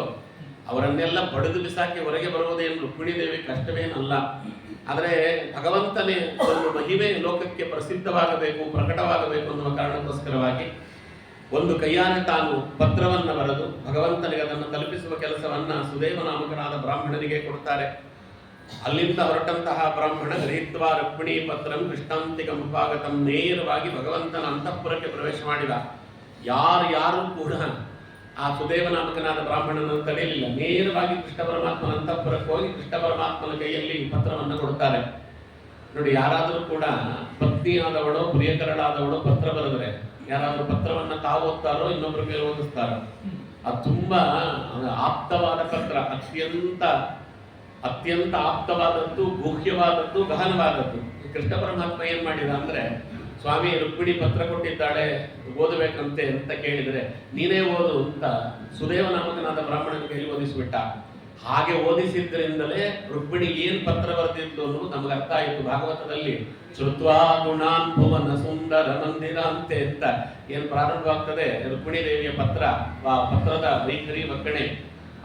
ಅವರನ್ನೆಲ್ಲ ಬಡಿದು ಬಿಸಾಕಿ ಹೊರಗೆ ಬರುವುದೇನು ರುಕ್ಮಿಣೀ ದೇವಿ ಕಷ್ಟವೇನಲ್ಲ. ಆದರೆ ಭಗವಂತನೇ ಒಂದು ಮಹಿಮೆ ಲೋಕಕ್ಕೆ ಪ್ರಸಿದ್ಧವಾಗಬೇಕು, ಪ್ರಕಟವಾಗಬೇಕು ಅನ್ನುವ ಕಾರಣಕ್ಕೋಸ್ಕರವಾಗಿ ಒಂದು ಕೈಯಾನೆ ತಾನು ಪತ್ರವನ್ನು ಬರೆದು ಭಗವಂತನಿಗೆ ಅದನ್ನು ತಲುಪಿಸುವ ಕೆಲಸವನ್ನ ಸುದೇವನಾಮಕನಾದ ಬ್ರಾಹ್ಮಣನಿಗೆ ಕೊಡ್ತಾರೆ. ಅಲ್ಲಿಂದ ಹೊರಟಂತಹ ಬ್ರಾಹ್ಮಣ ಗೃಹೀತ್ವಾ ರುಕ್ಮಿಣೀ ಪತ್ರಂ ಕೃಷ್ಣಾಂತಿಕಂ ಉಪಾಗತಂ, ನೇರವಾಗಿ ಭಗವಂತನ ಅಂತಃಪುರಕ್ಕೆ ಪ್ರವೇಶ ಮಾಡಿದ. ಯಾರು ಕೂಡ ಆ ಸುದೇವನಾಮಕನಾದ ಬ್ರಾಹ್ಮಣನನ್ನು ತಡೆಯಲಿಲ್ಲ. ನೇರವಾಗಿ ಕೃಷ್ಣ ಪರಮಾತ್ಮನ ಅಂತಃಪುರಕ್ಕೆ ಹೋಗಿ ಕೃಷ್ಣ ಪರಮಾತ್ಮನ ಕೈಯಲ್ಲಿ ಪತ್ರವನ್ನು ಕೊಡ್ತಾರೆ. ನೋಡಿ, ಯಾರಾದರೂ ಕೂಡ ಪತ್ನಿಯಾದವಳು ಪ್ರಿಯಕರಳಾದವಳು ಪತ್ರ ಬರೆದರೆ ಯಾರಾದರೂ ಪತ್ರವನ್ನ ತಾವು ಓದ್ತಾರೋ ಇನ್ನೊಬ್ಬರ ಮೇಲೆ ಓದಿಸ್ತಾರೋ, ಅದು ತುಂಬಾ ಆಪ್ತವಾದ ಪತ್ರ, ಅತ್ಯಂತ ಆಪ್ತವಾದದ್ದು, ಗುಹ್ಯವಾದದ್ದು, ಗಹನವಾದದ್ದು. ಕೃಷ್ಣ ಪರಮಾತ್ಮ ಏನ್ ಮಾಡಿದ ಅಂದ್ರೆ, ಸ್ವಾಮಿ ರುಕ್ಮಿಣಿ ಪತ್ರ ಕೊಟ್ಟಿದ್ದಾಳೆ ಓದಬೇಕಂತೆ ಅಂತ ಕೇಳಿದ್ರೆ ನೀನೇ ಓದು ಅಂತ ಸುದೇವನಾಮಕನಾದ ಬ್ರಾಹ್ಮಣನ ಕೈಲಿ ಓದಿಸ್ಬಿಟ್ಟ. ಹಾಗೆ ಓದಿಸಿದ್ರಿಂದಲೇ ರುಕ್ಮಿಣಿ ಏನ್ ಪತ್ರ ಬರೆದಿದ್ದು ಅನ್ನೋದು ನಮ್ಗೆ ಅರ್ಥ ಆಯಿತು. ಭಾಗವತದಲ್ಲಿ ಶ್ರುತ್ವಾ ಗುಣಾನ್ ಭುವನ ಸುಂದರ ಮಂದಿರ ಅಂತೆ ಅಂತ ಏನ್ ಪ್ರಾರಂಭವಾಗ್ತದೆ ರುಕ್ಮಿಣಿ ದೇವಿಯ ಪತ್ರ, ಆ ಪತ್ರದ ವೈಖರಿ ವಕ್ಕಣೆ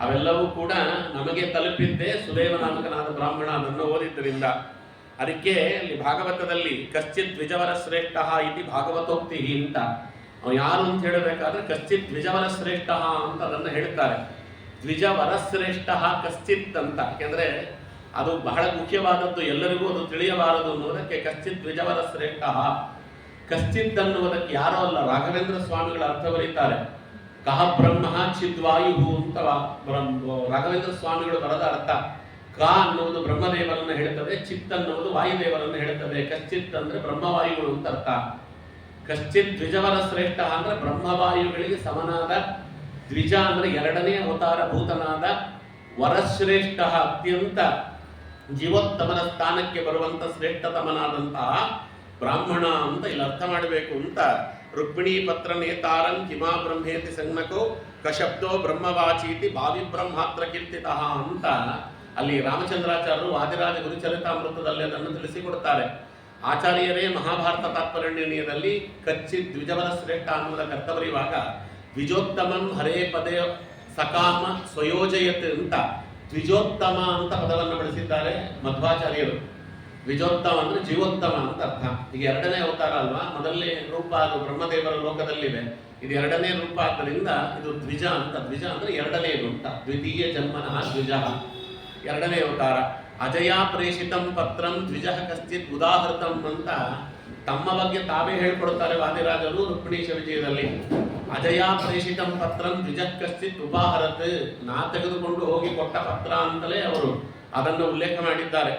ಅವೆಲ್ಲವೂ ಕೂಡ ನಮಗೆ ತಲುಪಿದ್ದೇ ಸುದೇವನಾಮಕನಾದ ಬ್ರಾಹ್ಮಣ ಅದನ್ನು ಓದಿದ್ದರಿಂದ. ಅದಕ್ಕೆ ಅಲ್ಲಿ ಭಾಗವತದಲ್ಲಿ ಕಶ್ಚಿತ್ ದ್ವಿಜವರ ಶ್ರೇಷ್ಠ ಇತಿ ಭಾಗವತೋಕ್ತಿ ಅಂತ ಯಾರು ಅಂತ ಹೇಳಬೇಕಾದ್ರೆ ಕಶ್ಚಿತ್ ದ್ವಿಜವರ ಶ್ರೇಷ್ಠ ಅಂತ ಅದನ್ನು ಹೇಳ್ತಾರೆ. ದ್ವಿಜವರ ಶ್ರೇಷ್ಠ ಕಶ್ಚಿತ್ ಅಂತ, ಯಾಕೆಂದ್ರೆ ಅದು ಬಹಳ ಮುಖ್ಯವಾದದ್ದು, ಎಲ್ಲರಿಗೂ ಅದು ತಿಳಿಯಬಾರದು ಅನ್ನೋದಕ್ಕೆ ಕಶ್ಚಿತ್ ದ್ವಿಜವರ ಶ್ರೇಷ್ಠ. ಕಶ್ಚಿತ್ ಅನ್ನುವುದಕ್ಕೆ ಯಾರೋ ಅಲ್ಲ, ರಾಘವೇಂದ್ರ ಸ್ವಾಮಿಗಳ ಅರ್ಥ ಬರೀತಾರೆ. ಕಹ ಬ್ರಹ್ಮ ಚಿದ್ವಾಯು ಅಂತ ರಾಘವೇಂದ್ರ ಸ್ವಾಮಿಗಳು ಬರದ ಅರ್ಥ. ಕ ಅನ್ನುವುದು ಬ್ರಹ್ಮದೇವರನ್ನು ಹೇಳುತ್ತದೆ, ಚಿತ್ ಅನ್ನುವುದು ವಾಯುದೇವರನ್ನು ಹೇಳುತ್ತದೆ. ಕಶ್ಚಿತ್ ಅಂದ್ರೆ ಬ್ರಹ್ಮವಾಯುಗಳು ಅಂತ ಅರ್ಥ. ಕಶ್ಚಿತ್ ದ್ವಿಜವರ ಶ್ರೇಷ್ಠ ಅಂದ್ರೆ ಬ್ರಹ್ಮವಾಯುಗಳಿಗೆ ಸಮನಾದ, ದ್ವಿಜ ಅಂದ್ರೆ ಎರಡನೇ ಅವತಾರ ಭೂತನಾದ, ವರಶ್ರೇಷ್ಠ ಅತ್ಯಂತ ಜೀವೋತ್ತಮನ ಸ್ಥಾನಕ್ಕೆ ಬರುವಂತ ಶ್ರೇಷ್ಠತಮನಾದಂತಹ ಬ್ರಾಹ್ಮಣ ಅಂತ ಇಲ್ಲಿ ಅರ್ಥ ಮಾಡಬೇಕು ಅಂತ. ರುಕ್ಮಿಣೀ ಪತ್ರ ನೇತಾರಂ ಕಿಮಾ ಬ್ರಹ್ಮೇತಿ ಸಂಜ್ಞಕೋ ಕಶಬ್ದೋ ಬ್ರಹ್ಮವಾಚೀತಿ ಭಾವಿ ಬ್ರಹ್ಮಾತ್ರ ಕೀರ್ತಿತಃ ಅಂತ ಅಲ್ಲಿ ರಾಮಚಂದ್ರಾಚಾರ್ಯರು ವಾದಿರಾಜ ಗುರುಚರಿತಾಮೃತದಲ್ಲಿ ಅದನ್ನು ತಿಳಿಸಿಕೊಡ್ತಾರೆ. ಆಚಾರ್ಯರೇ ಮಹಾಭಾರತ ತಾತ್ಪರ್ಯನಿರ್ಣಯದಲ್ಲಿ ಕಚ್ಚಿತ್ ದ್ವಿಜವರ ಶ್ರೇಷ್ಠ ಅನ್ನುವುದಕ್ಕೆ ಅರ್ಥ ಬರೆಯುವಾಗ ದ್ವಿಜೋತ್ತಮಂ ಹರೇ ಪದೇ ಸಕಾಮ ಸ್ವಯೋಜಯತ್ ಅಂತ ದ್ವಿಜೋತ್ತಮ ಅಂತ ಪದವನ್ನು ಬಳಸಿದ್ದಾರೆ ಮಧ್ವಾಚಾರ್ಯರು. ದ್ವಿಜೋತ್ತಮ ಅಂದ್ರೆ ಜೀವೋತ್ತಮ ಅಂತ ಅರ್ಥ. ಈಗ ಎರಡನೇ ಅವತಾರ ಅಲ್ವಾ, ಮೊದಲನೇ ರೂಪ ಅದು ಬ್ರಹ್ಮದೇವರ ಲೋಕದಲ್ಲಿದೆ, ಇದು ಎರಡನೇ ರೂಪ ಆದ್ದರಿಂದ ಇದು ದ್ವಿಜ ಅಂತ. ದ್ವಿಜ ಅಂದ್ರೆ ಎರಡನೇದು ಅಂತ, ದ್ವಿತೀಯ ಜನ್ಮನಃ ದ್ವಿಜ, ಎರಡನೇ ಅವತಾರ. ಅಜಯ ಪ್ರೇಷಿತಂ ಪತ್ರಂ ದ್ವಿಜ ಕಶ್ಚಿತ್ ಉದಾಹೃತಂ ಅಂತ ತಮ್ಮ ಬಗ್ಗೆ ತಾವೇ ಹೇಳ್ಕೊಡ್ತಾರೆ ವಾದಿರಾಜರು ರುಕ್ಮಿಣೀಶ ವಿಜಯದಲ್ಲಿ. ಅಜಯ ಪ್ರೇಷಿತಂ ಪತ್ರಂ ದ್ವಿಜ ಕಶ್ಚಿತ್ ಉಪಾಹರತ್, ನಾ ತೆಗೆದುಕೊಂಡು ಹೋಗಿ ಕೊಟ್ಟ ಪತ್ರ ಅಂತಲೇ ಅವರು ಅದನ್ನು ಉಲ್ಲೇಖ ಮಾಡಿದ್ದಾರೆ.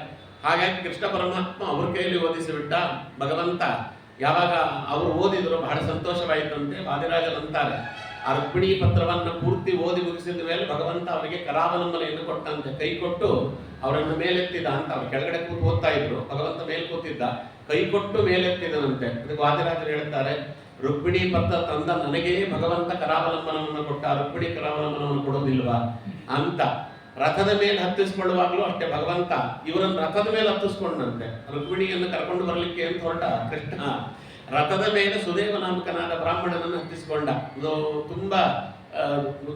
ಹಾಗಾಗಿ ಕೃಷ್ಣ ಪರಮಾತ್ಮ ಅವ್ರ ಕೈಯಲ್ಲಿ ಓದಿಸಿಬಿಟ್ಟ. ಭಗವಂತ ಯಾವಾಗ ಅವರು ಓದಿದ್ರು ಬಹಳ ಸಂತೋಷವಾಯಿತಂತೆ. ವಾದಿರಾಜರಂತಾರೆ, ಆ ರುಕ್ಮಿಣಿ ಪತ್ರವನ್ನು ಪೂರ್ತಿ ಓದಿ ಮುಗಿಸಿದ ಮೇಲೆ ಭಗವಂತ ಅವರಿಗೆ ಕರಾವಲಂಬನೆಯನ್ನು ಕೊಟ್ಟಂತೆ. ಕೈ ಕೊಟ್ಟು ಅವರನ್ನು ಮೇಲೆತ್ತಿದ ಅಂತ. ಅವ್ರು ಕೆಳಗಡೆ ಕೂತು ಓದ್ತಾ ಇದ್ರು, ಭಗವಂತ ಮೇಲೆ ಕೂತಿದ್ದ, ಕೈ ಕೊಟ್ಟು ಮೇಲೆತ್ತಿದನಂತೆ. ಅದಕ್ಕೆ ವಾದಿರಾಜರು ಹೇಳ್ತಾರೆ, ರುಕ್ಮಿಣಿ ಪತ್ರ ತಂದ ನನಗೇ ಭಗವಂತ ಕರಾವಲಂಬನವನ್ನು ಕೊಟ್ಟ, ರುಕ್ಮಿಣಿ ಕರಾವಲಂಬನವನ್ನು ಕೊಡೋದಿಲ್ವಾ ಅಂತ. ರಥದ ಮೇಲೆ ಹತ್ತಿಸ್ಕೊಳ್ಳುವಾಗಲೂ ಅಷ್ಟೇ ಭಗವಂತ ಇವರನ್ನು ರಥದ ಮೇಲೆ ಹತ್ತಿಸ್ಕೊಂಡಂತೆ. ರುಕ್ಮಿಣಿಯನ್ನು ಕರ್ಕೊಂಡು ಬರಲಿಕ್ಕೆ ಅಂತ ಹೊರಟ ಕೃಷ್ಣ ರಥದ ಮೇಲೆ ಸುದೇವ ನಾಮಕನಾದ ಬ್ರಾಹ್ಮಣನನ್ನು ಹತ್ತಿಸಿಕೊಂಡ. ಇದು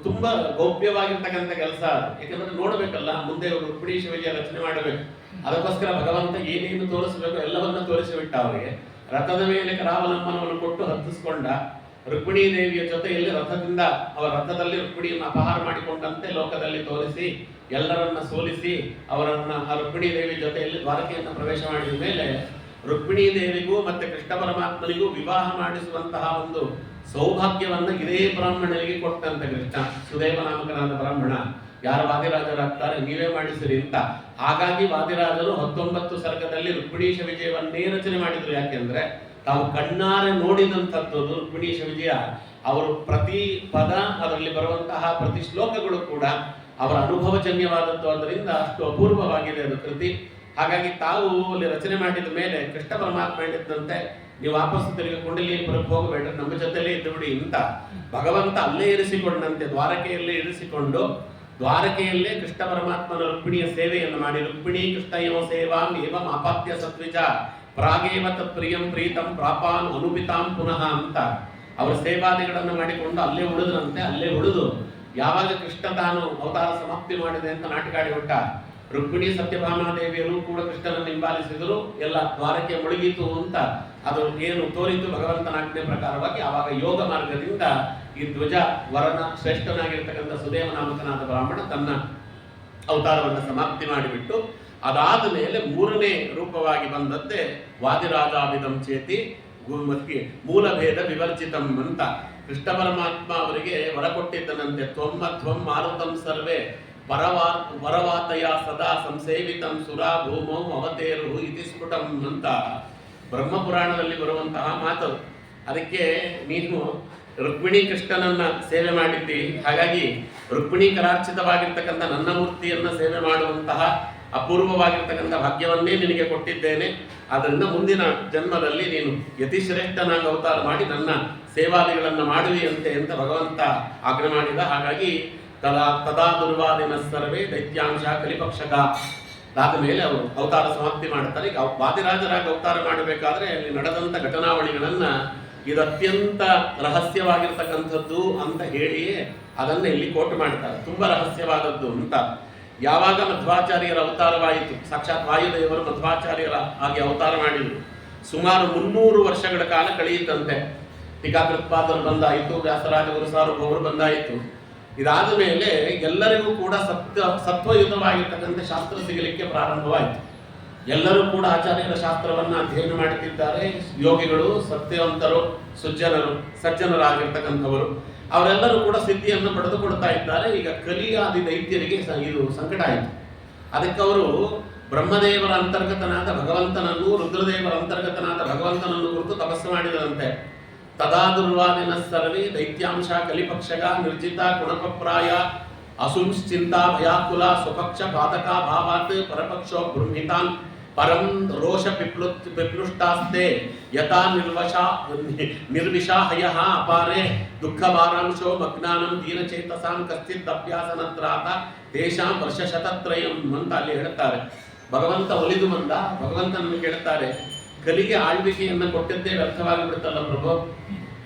ತುಂಬಾ ಗೌಪ್ಯವಾಗಿರ್ತಕ್ಕಂಥ ಕೆಲಸ. ಯಾಕಂದ್ರೆ ನೋಡ್ಬೇಕಲ್ಲ, ಮುಂದೆ ರುಕ್ಮಿಣಿ ಶಿವಜಿಯ ರಚನೆ ಮಾಡಬೇಕು. ಅದಕ್ಕೋಸ್ಕರ ಭಗವಂತ ಏನೇನು ತೋರಿಸಬೇಕು ಎಲ್ಲವನ್ನ ತೋರಿಸಿಬಿಟ್ಟ. ಅವರಿಗೆ ರಥದ ಮೇಲೆ ಕರಾವಲಂಬನವನ್ನು ಕೊಟ್ಟು ಹತ್ತಿಸ್ಕೊಂಡ. ರುಕ್ಮಿಣೀ ದೇವಿಯ ಜೊತೆಯಲ್ಲಿ ರಥದಿಂದ ಅವರ ರಥದಲ್ಲಿ ರುಕ್ಮಿಣಿಯನ್ನು ಅಪಹಾರ ಮಾಡಿಕೊಂಡಂತೆ ಲೋಕದಲ್ಲಿ ತೋರಿಸಿ ಎಲ್ಲರನ್ನ ಸೋಲಿಸಿ ಅವರನ್ನ ಆ ರುಕ್ಮಿಣೀ ದೇವಿ ಜೊತೆಯಲ್ಲಿ ದ್ವಾರಕೆಯನ್ನು ಪ್ರವೇಶ ಮಾಡಿದ ಮೇಲೆ ರುಕ್ಮಿಣೀ ದೇವಿಗೂ ಮತ್ತೆ ಕೃಷ್ಣ ಪರಮಾತ್ಮನಿಗೂ ವಿವಾಹ ಮಾಡಿಸುವಂತಹ ಒಂದು ಸೌಭಾಗ್ಯವನ್ನು ಇದೇ ಬ್ರಾಹ್ಮಣನಿಗೆ ಕೊಟ್ಟಂತೆ ಕೃಷ್ಣ. ಸುದೇವ ನಾಮಕನಾದ ಬ್ರಾಹ್ಮಣ, ಯಾರು ವಾದಿರಾಜರಾಗ್ತಾರೆ ನೀವೇ ಮಾಡಿಸಿರಿ ಅಂತ. ಹಾಗಾಗಿ ವಾದಿರಾಜರು 19 ಸರ್ಗದಲ್ಲಿ ರುಕ್ಮಿಣೀಶ ವಿಜಯವನ್ನೇ ರಚನೆ ಮಾಡಿದ್ರು. ಯಾಕೆಂದ್ರೆ ತಾವು ಕಣ್ಣಾರೆ ನೋಡಿದಂಥದ್ದು ರುಕ್ಮಿಣೀಶ ವಿಜಯ. ಅವರು ಪ್ರತಿ ಪದ, ಅದರಲ್ಲಿ ಬರುವಂತಹ ಪ್ರತಿ ಶ್ಲೋಕಗಳು ಕೂಡ ಅವರ ಅನುಭವಜನ್ಯವಾದದ್ದು. ಅದರಿಂದ ಅಷ್ಟು ಅಪೂರ್ವವಾಗಿದೆ ಅದು ಕೃತಿ. ಹಾಗಾಗಿ ತಾವು ಅಲ್ಲಿ ರಚನೆ ಮಾಡಿದ ಮೇಲೆ ಕೃಷ್ಣ ಪರಮಾತ್ಮ ಹೇಳಿದಂತೆ, ನೀವು ವಾಪಸ್ಸು ತಿರುಗಿಕೊಂಡಿಲ್ಲಿ ಪುರಕ್ಕೆ ಹೋಗಬೇಡ್ರಿ, ನಮ್ಮ ಜೊತೆಲೇ ಇದ್ದು ಬಿಡಿ ಅಂತ ಭಗವಂತ ಅಲ್ಲೇ ಇರಿಸಿಕೊಂಡಂತೆ. ದ್ವಾರಕೆಯಲ್ಲೇ ಇರಿಸಿಕೊಂಡು ದ್ವಾರಕೆಯಲ್ಲೇ ಕೃಷ್ಣ ಪರಮಾತ್ಮನ ರುಕ್ಮಿಣಿಯ ಸೇವೆಯನ್ನು ಮಾಡಿ, ರುಕ್ಮಿಣಿ ಕೃಷ್ಣಯೋ ಸೇವಾಂ ಏವಂ ಅಪಾತ್ಯ ಸತ್ವಿಜ ಪ್ರಾಗೇವ ತತ್ ಪ್ರಿಯಂ ಪ್ರೀತಂ ಪ್ರಾಪಾನ್ ಅನುಪಿತಾಂ ಪುನಃ ಅಂತ ಅವರ ಸೇವಾದಿಗಳನ್ನು ಮಾಡಿಕೊಂಡು ಅಲ್ಲೇ ಉಳಿದ್ರಂತೆ. ಅಲ್ಲೇ ಉಳಿದು ಯಾವಾಗ ಕೃಷ್ಣ ತಾನು ಅವತಾರ ಸಮಾಪ್ತಿ ಮಾಡಿದೆ ಅಂತ ನಾಟಕಾಡಿ ಹೊಟ್ಟ, ರುಕ್ಮಿಣಿ ಸತ್ಯಭಾಮಾದೇವಿಯರು ಕೂಡ ಕೃಷ್ಣನನ್ನು ಹಿಂಬಾಲಿಸಿದರು. ಎಲ್ಲ ದ್ವಾರಕೆ ಮುಳುಗಿತು ಅಂತ ಅದು ಏನು ತೋರಿತು ಭಗವಂತನ ಆಜ್ಞೆ ಪ್ರಕಾರವಾಗಿ. ಆವಾಗ ಯೋಗ ಮಾರ್ಗದಿಂದ ಈ ಧ್ವಜ ವರನ ಶ್ರೇಷ್ಠನಾಗಿರ್ತಕ್ಕಂಥ ಸುದೇವ ನಾಮಕನಾದ ಬ್ರಾಹ್ಮಣ ತನ್ನ ಅವತಾರವನ್ನು ಸಮಾಪ್ತಿ ಮಾಡಿಬಿಟ್ಟು, ಅದಾದ ಮೇಲೆ 3ನೇ ರೂಪವಾಗಿ ಬಂದದ್ದೇ ವಾದಿರಾಜಾಭಿಧಂ ಚೇತಿ ಮೂಲಭೇದ ವಿವರ್ಜಿತಂ ಅಂತ ಕೃಷ್ಣ ಪರಮಾತ್ಮ ಅವರಿಗೆ ವರ ಕೊಟ್ಟಿದ್ದನಂತೆ. ತ್ವಂ ಮಾರುತಂ ಸರ್ವೇ ವರವಾತಯ ಸದಾ ಸಂಸೇವಿತಂ ಸುರಾ ಭೂಮೌ ಅವತೇರು ಇತಿ ಸ್ಫುಟಂ ಅಂತ ಬ್ರಹ್ಮಪುರಾಣದಲ್ಲಿ ಬರುವಂತಹ ಮಾತು. ಅದಕ್ಕೆ ನೀನು ರುಕ್ಮಿಣಿ ಕೃಷ್ಣನನ್ನ ಸೇವೆ ಮಾಡಿದ್ದಿ, ಹಾಗಾಗಿ ರುಕ್ಮಿಣಿ ಕರಾರ್ಚಿತವಾಗಿರ್ತಕ್ಕಂಥ ನನ್ನ ಮೂರ್ತಿಯನ್ನ ಸೇವೆ ಮಾಡುವಂತಹ ಅಪೂರ್ವವಾಗಿರ್ತಕ್ಕಂಥ ಭಾಗ್ಯವನ್ನೇ ನಿನಗೆ ಕೊಟ್ಟಿದ್ದೇನೆ. ಆದ್ದರಿಂದ ಮುಂದಿನ ಜನ್ಮದಲ್ಲಿ ನೀನು ಯತಿಶ್ರೇಷ್ಠನಾಗಿ ಅವತಾರ ಮಾಡಿ ನನ್ನ ಸೇವಾದಿಗಳನ್ನು ಮಾಡುವಿ ಅಂತ ಭಗವಂತ ಆಜ್ಞೆ ಮಾಡಿದ. ಹಾಗಾಗಿ ತದಾ ದುರ್ವಾದಿನ ಸರ್ವೇ ದೈತ್ಯಾಂಶ ಕಲಿಪಕ್ಷಕ ಆದ ಮೇಲೆ ಅವರು ಅವತಾರ ಸಮಾಪ್ತಿ ಮಾಡ್ತಾರೆ. ಈಗ ವಾದಿರಾಜರಾಗಿ ಅವತಾರ ಮಾಡಬೇಕಾದ್ರೆ ಅಲ್ಲಿ ನಡೆದಂಥ ಘಟನಾವಳಿಗಳನ್ನ ಇದು ಅತ್ಯಂತ ರಹಸ್ಯವಾಗಿರ್ತಕ್ಕಂಥದ್ದು ಅಂತ ಹೇಳಿಯೇ ಅದನ್ನ ಇಲ್ಲಿ ಕೋಟ್ ಮಾಡ್ತಾರೆ. ತುಂಬಾ ರಹಸ್ಯವಾದದ್ದು ಅಂತ. ಯಾವಾಗ ಮಧ್ವಾಚಾರ್ಯರ ಅವತಾರವಾಯಿತು, ಸಾಕ್ಷಾತ್ ವಾಯುದೇವರು ಮಧ್ವಾಚಾರ್ಯರ ಹಾಗೆ ಅವತಾರ ಮಾಡಿದರು. ಸುಮಾರು 300 ವರ್ಷಗಳ ಕಾಲ ಕಳೆಯಿತಂತೆ. ಟೀಕಾಕೃತ್ಪಾದರು ಬಂದಾಯಿತು, ವ್ಯಾಸರಾಜ ಗುರುಸಾರ್ವಭೌಮರು ಬಂದಾಯಿತು. ಇದಾದ ಮೇಲೆ ಎಲ್ಲರಿಗೂ ಕೂಡ ಸತ್ವಯುತವಾಗಿರ್ತಕ್ಕಂಥ ಶಾಸ್ತ್ರ ಸಿಗಲಿಕ್ಕೆ ಪ್ರಾರಂಭವಾಯಿತು. ಎಲ್ಲರೂ ಕೂಡ ಆಚಾರ್ಯರ ಶಾಸ್ತ್ರವನ್ನ ಅಧ್ಯಯನ ಮಾಡುತ್ತಿದ್ದಾರೆ. ಯೋಗಿಗಳು, ಸತ್ಯವಂತರು, ಸಜ್ಜನರಾಗಿರ್ತಕ್ಕಂಥವರು ಅವರೆಲ್ಲರೂ ಕೂಡ ಸಿದ್ಧಿಯನ್ನು ಪಡೆದುಕೊಳ್ತಾ ಇದ್ದಾರೆ. ಈಗ ಕಲಿಯಾದಿ ದೈತ್ಯರಿಗೆ ಇದು ಸಂಕಟ ಆಯಿತು. ಅದಕ್ಕೆ ಅವರು ಬ್ರಹ್ಮದೇವರ ಅಂತರ್ಗತನಾದ ಭಗವಂತನನ್ನು, ರುದ್ರದೇವರ ಅಂತರ್ಗತನಾದ ಭಗವಂತನನ್ನು ಕುರಿತು ತಪಸ್ಸು ಮಾಡಿದರಂತೆ. ತದಾ ದುರ್ವಾದಿನ ಸರ್ವೇ ದೈತ್ಯಾಂಶ ಕಲಿಪಕ್ಷಗ ನಿರ್ಜಿತ ಗುಣಪಪ್ರಾಯ ಅಸುಂಶ್ಚಿಂತಾ ಭಯಾಕುಲ ಸ್ವಪಕ್ಷ ಪಾತಕ ಭಾವಾತ್ ಪರಪಕ್ಷೋ ಬೃಂಹಿತಾನ್ ಪರಂ ರೋಷ ಪಿಪ್ಲುಷ್ಟಾಸ್ತೆ ಯಥಾ ನಿರ್ವಿಷಾಹಯ ಅಪಾರೆ ದುಃಖ ಭಾರಾಂಶೋ ಮಗ್ನಾನಂ ದೀನಚೇತಸಾಂ ಕಶ್ಚಿತ್ ಅಭ್ಯಾಸನತ್ರಾತ ತೇಷಾಂ ವರ್ಷಶತತ್ರಯಂ ಅಂತ ಅಲ್ಲಿ ಹೇಳ್ತಾರೆ. ಭಗವಂತ ಒಲಿದು ಬಂದ. ಭಗವಂತನನ್ನು ಕೇಳ್ತಾರೆ, ಕಲಿಗೆ ಆಳ್ವಿಕೆಯನ್ನು ಕೊಟ್ಟಿದ್ದೇ ವ್ಯರ್ಥವಾಗಿ ಬಿಡುತ್ತಲ್ಲ ಪ್ರಭು,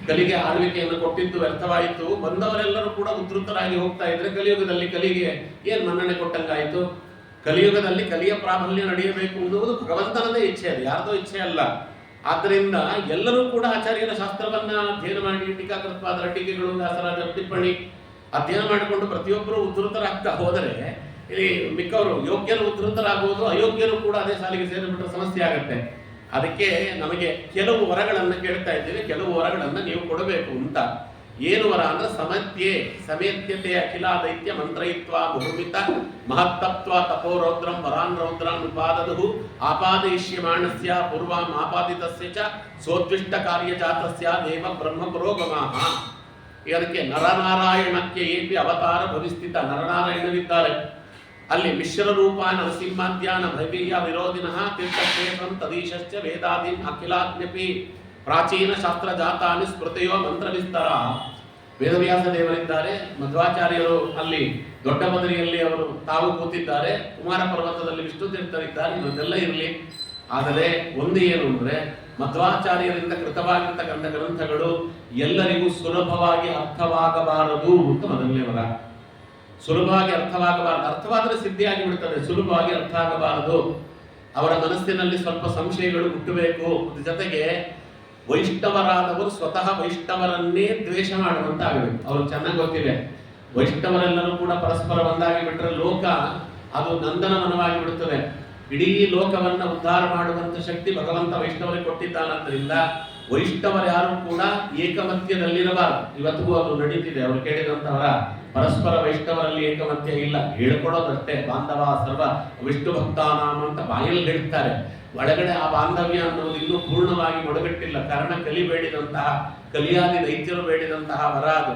ಕಲಿಗೆ ಆಳ್ವಿಕೆಯನ್ನು ಕೊಟ್ಟಿದ್ದು ವ್ಯರ್ಥವಾಯಿತು. ಬಂದವರೆಲ್ಲರೂ ಕೂಡ ಉದ್ಧತರಾಗಿ ಹೋಗ್ತಾ ಇದ್ರೆ ಕಲಿಯುಗದಲ್ಲಿ ಕಲಿಗೆ ಏನ್ ಮನ್ನಣೆ ಕೊಟ್ಟಂಗಾಯಿತು? ಕಲಿಯುಗದಲ್ಲಿ ಕಲಿಯ ಪ್ರಾಬಲ್ಯ ನಡೆಯಬೇಕು ಎನ್ನುವುದು ಭಗವಂತನದೇ ಇಚ್ಛೆ, ಅದು ಯಾರ್ದೋ ಇಚ್ಛೆ ಅಲ್ಲ. ಆದ್ದರಿಂದ ಎಲ್ಲರೂ ಕೂಡ ಆಚಾರ್ಯರ ಶಾಸ್ತ್ರವನ್ನ ಅಧ್ಯಯನ ಮಾಡಿ ಟೀಕಾಕೃತ್ಪಾದರ ಟೀಕೆಗಳು, ವ್ಯಾಸರಾಜರ ಟಿಪ್ಪಣಿ ಅಧ್ಯಯನ ಮಾಡಿಕೊಂಡು ಪ್ರತಿಯೊಬ್ಬರು ಉದ್ಧತರಾಗ್ತಾ ಹೋದರೆ ಇಲ್ಲಿ ಮಿಕ್ಕವರು ಯೋಗ್ಯರು ಉದ್ಧತರಾಗುವುದು, ಅಯೋಗ್ಯರು ಕೂಡ ಅದೇ ಸಾಲಿಗೆ ಸೇರಿಬಿಟ್ರೆ ಸಮಸ್ಯೆ ಆಗುತ್ತೆ. ಅದಕ್ಕೆ ನಮಗೆ ಕೆಲವು ವರಗಳನ್ನು ಕೇಳ್ತಾ ಇದ್ದೇವೆ, ಕೆಲವು ವರಗಳನ್ನು ನೀವು ಕೊಡಬೇಕು ಅಂತ. ಏನು ವರ ಅಂದ್ರೆ ಸಮೇತ್ಯತೆ ಅಖಿಲ ದೈತ್ಯ ಮಂತ್ರಯಿತ್ವ ಮುಹುಮಿತ ಮಹತ್ತತ್ವ ತಪೋರೌದ್ರಂ ವರಾನ್ ರೌದ್ರಾನ್ ಉಪಾದದು ಆಪಾದಯಿಷ್ಯಮಾಣಸ್ಯ ಪೂರ್ವಾಂ ಆಪಾದಿತಸ್ಯ ಚ ಸೋದ್ವಿಷ್ಟ ಕಾರ್ಯಜಾತಸ್ಯ ದೇವ ಬ್ರಹ್ಮ ಪುರೋಗಮಃ. ಇದಕ್ಕೆ ನರನಾರಾಯಣಕ್ಕೆ ಏಪಿ ಅವತಾರ ಭವಿಸ್ಥಿತ ನರನಾರಾಯಣರಿದ್ದಾರೆ. ಅಲ್ಲಿ ಮಿಶ್ರ ರೂಪ ನರಸಿಂಹಾದ್ಯಾನ ಭೈವೀಯ ವಿರೋಧಿನಃ ತೀರ್ಥಕ್ಷೇತ್ರಂ ತದೀಶಶ್ಚ ವೇದಾದೀನ್ ಅಖಿಲಾಜ್ಞಪಿ ಪ್ರಾಚೀನ ಶಾಸ್ತ್ರ ಜಾತಾನಿ ಸ್ಮೃತಿಯೋ ಮಂತ್ರ ವಿಸ್ತಾರ. ವೇದವ್ಯಾಸ ದೇವರಿದ್ದಾರೆ, ಮಧ್ವಾಚಾರ್ಯರು ಅಲ್ಲಿ ದೊಡ್ಡ ಬದರಿಯಲ್ಲಿ ಅವರು ತಾವು ಕೂತಿದ್ದಾರೆ, ಕುಮಾರ ಪರ್ವತದಲ್ಲಿ ವಿಷ್ಣು ತೀರ್ಥರಿದ್ದಾರೆ. ಇವನ್ನೆಲ್ಲ ಇರಲಿ, ಆದರೆ ಒಂದು ಏನು ಅಂದ್ರೆ ಮಧ್ವಾಚಾರ್ಯರಿಂದ ಕೃತವಾಗಿರ್ತಕ್ಕಂಥ ಗ್ರಂಥಗಳು ಎಲ್ಲರಿಗೂ ಸುಲಭವಾಗಿ ಅರ್ಥವಾಗಬಾರದು ಅಂತ ಮೊದಲನೇ ವರ. ಸುಲಭವಾಗಿ ಅರ್ಥವಾಗಬಾರದು, ಅರ್ಥವಾದರೆ ಸಿದ್ಧಿಯಾಗಿ ಬಿಡ್ತದೆ, ಸುಲಭವಾಗಿ ಅರ್ಥ ಆಗಬಾರದು. ಅವರ ಮನಸ್ಸಿನಲ್ಲಿ ಸ್ವಲ್ಪ ಸಂಶಯಗಳು ಹುಟ್ಟಬೇಕು. ಜೊತೆಗೆ ವೈಷ್ಣವರಾದವರು ಸ್ವತಃ ವೈಷ್ಣವರನ್ನೇ ದ್ವೇಷ ಮಾಡುವಂತ ಆಗಬೇಕು. ಅವ್ರು ಚೆನ್ನಾಗಿ ಗೊತ್ತಿದೆ, ವೈಷ್ಣವರೆಲ್ಲರೂ ಕೂಡ ಪರಸ್ಪರ ಒಂದಾಗಿ ಬಿಟ್ಟರೆ ಲೋಕ ಅದು ನಂದನವನವಾಗಿ ಬಿಡುತ್ತದೆ. ಇಡೀ ಲೋಕವನ್ನ ಉದ್ಧಾರ ಮಾಡುವಂತ ಶಕ್ತಿ ಭಗವಂತ ವೈಷ್ಣವರಿಗೆ ಕೊಟ್ಟಿದ್ದಾನಂದ್ರಿಂದ ವೈಷ್ಣವರು ಯಾರು ಕೂಡ ಏಕಮತ್ಯದಲ್ಲಿರಬಾರದು. ಇವತ್ತಿಗೂ ಅದು ನಡೀತಿದೆ. ಅವರು ಕೇಳಿದಂತವರ ಪರಸ್ಪರ ವೈಷ್ಣವರಲ್ಲಿ ಏಕಮತ್ಯ ಇಲ್ಲ, ಹೇಳ್ಕೊಡೋದಷ್ಟೇ. ಬಾಂಧವ ಸರ್ವ ವಿಷ್ಣು ಭಕ್ತಾನಾಮ ಅಂತ ಬಾಯಲ್ಲಿ ಹೇಳ್ತಾರೆ, ಒಳಗಡೆ ಆ ಬಾಂಧವ್ಯ ಅನ್ನೋದು ಇನ್ನೂ ಪೂರ್ಣವಾಗಿ ಮೊಡಗಟ್ಟಿಲ್ಲ. ಕಾರಣ ಕಲಿಬೇಡಿದಂತಹ, ಕಲಿಯಾದಿ ದೈತ್ಯರು ಬೇಡಿದಂತಹ ವರ ಅದು.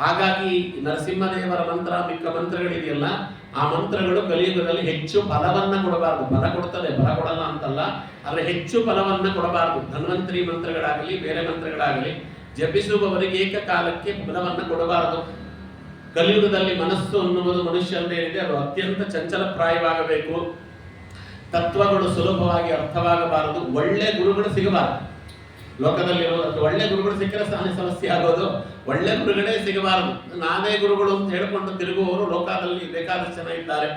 ಹಾಗಾಗಿ ನರಸಿಂಹದೇವರ ಮಂತ್ರ, ಮಿಕ್ಕ ಮಂತ್ರಗಳಿದೆಯಲ್ಲ, ಆ ಮಂತ್ರಗಳು ಕಲಿಯುಗದಲ್ಲಿ ಹೆಚ್ಚು ಫಲವನ್ನ ಕೊಡಬಾರದು. ಫಲ ಕೊಡ್ತದೆ, ಫಲ ಕೊಡಲ್ಲ ಅಂತಲ್ಲ, ಆದರೆ ಹೆಚ್ಚು ಫಲವನ್ನ ಕೊಡಬಾರದು. ಧನ್ವಂತರಿ ಮಂತ್ರಗಳಾಗಲಿ ಬೇರೆ ಮಂತ್ರಗಳಾಗಲಿ ಜಪಿಸುವವರಿಗೆ ಏಕಕಾಲಕ್ಕೆ ಫಲವನ್ನ ಕೊಡಬಾರದು. ಕಲಿಯುಗದಲ್ಲಿ ಮನಸ್ಸು ಅನ್ನುವುದು ಮನುಷ್ಯನೇನಿದೆ ಅದು ಅತ್ಯಂತ ಚಂಚಲಪ್ರಾಯವಾಗಬೇಕು. ತತ್ವಗಳು ಸುಲಭವಾಗಿ ಅರ್ಥವಾಗಬಾರದು. ಒಳ್ಳೆ ಗುರುಗಳು ಸಿಗಬಾರದು. ಲೋಕದಲ್ಲಿರೋದು ಒಳ್ಳೆ ಗುರುಗಳು ಸಿಕ್ಕರೆ ಸಮಸ್ಯೆ ಆಗೋದು. ಒಳ್ಳೆ ಗುರುಗಳೇ ಸಿಗಬಾರದು. ನಾನೇ ಗುರುಗಳು ಅಂತ ಹೇಳ್ಕೊಂಡು ತಿರುಗುವವರು ಲೋಕದಲ್ಲಿ ಬೇಕಾದಷ್ಟು ಜನ ಇದ್ದಾರೆ.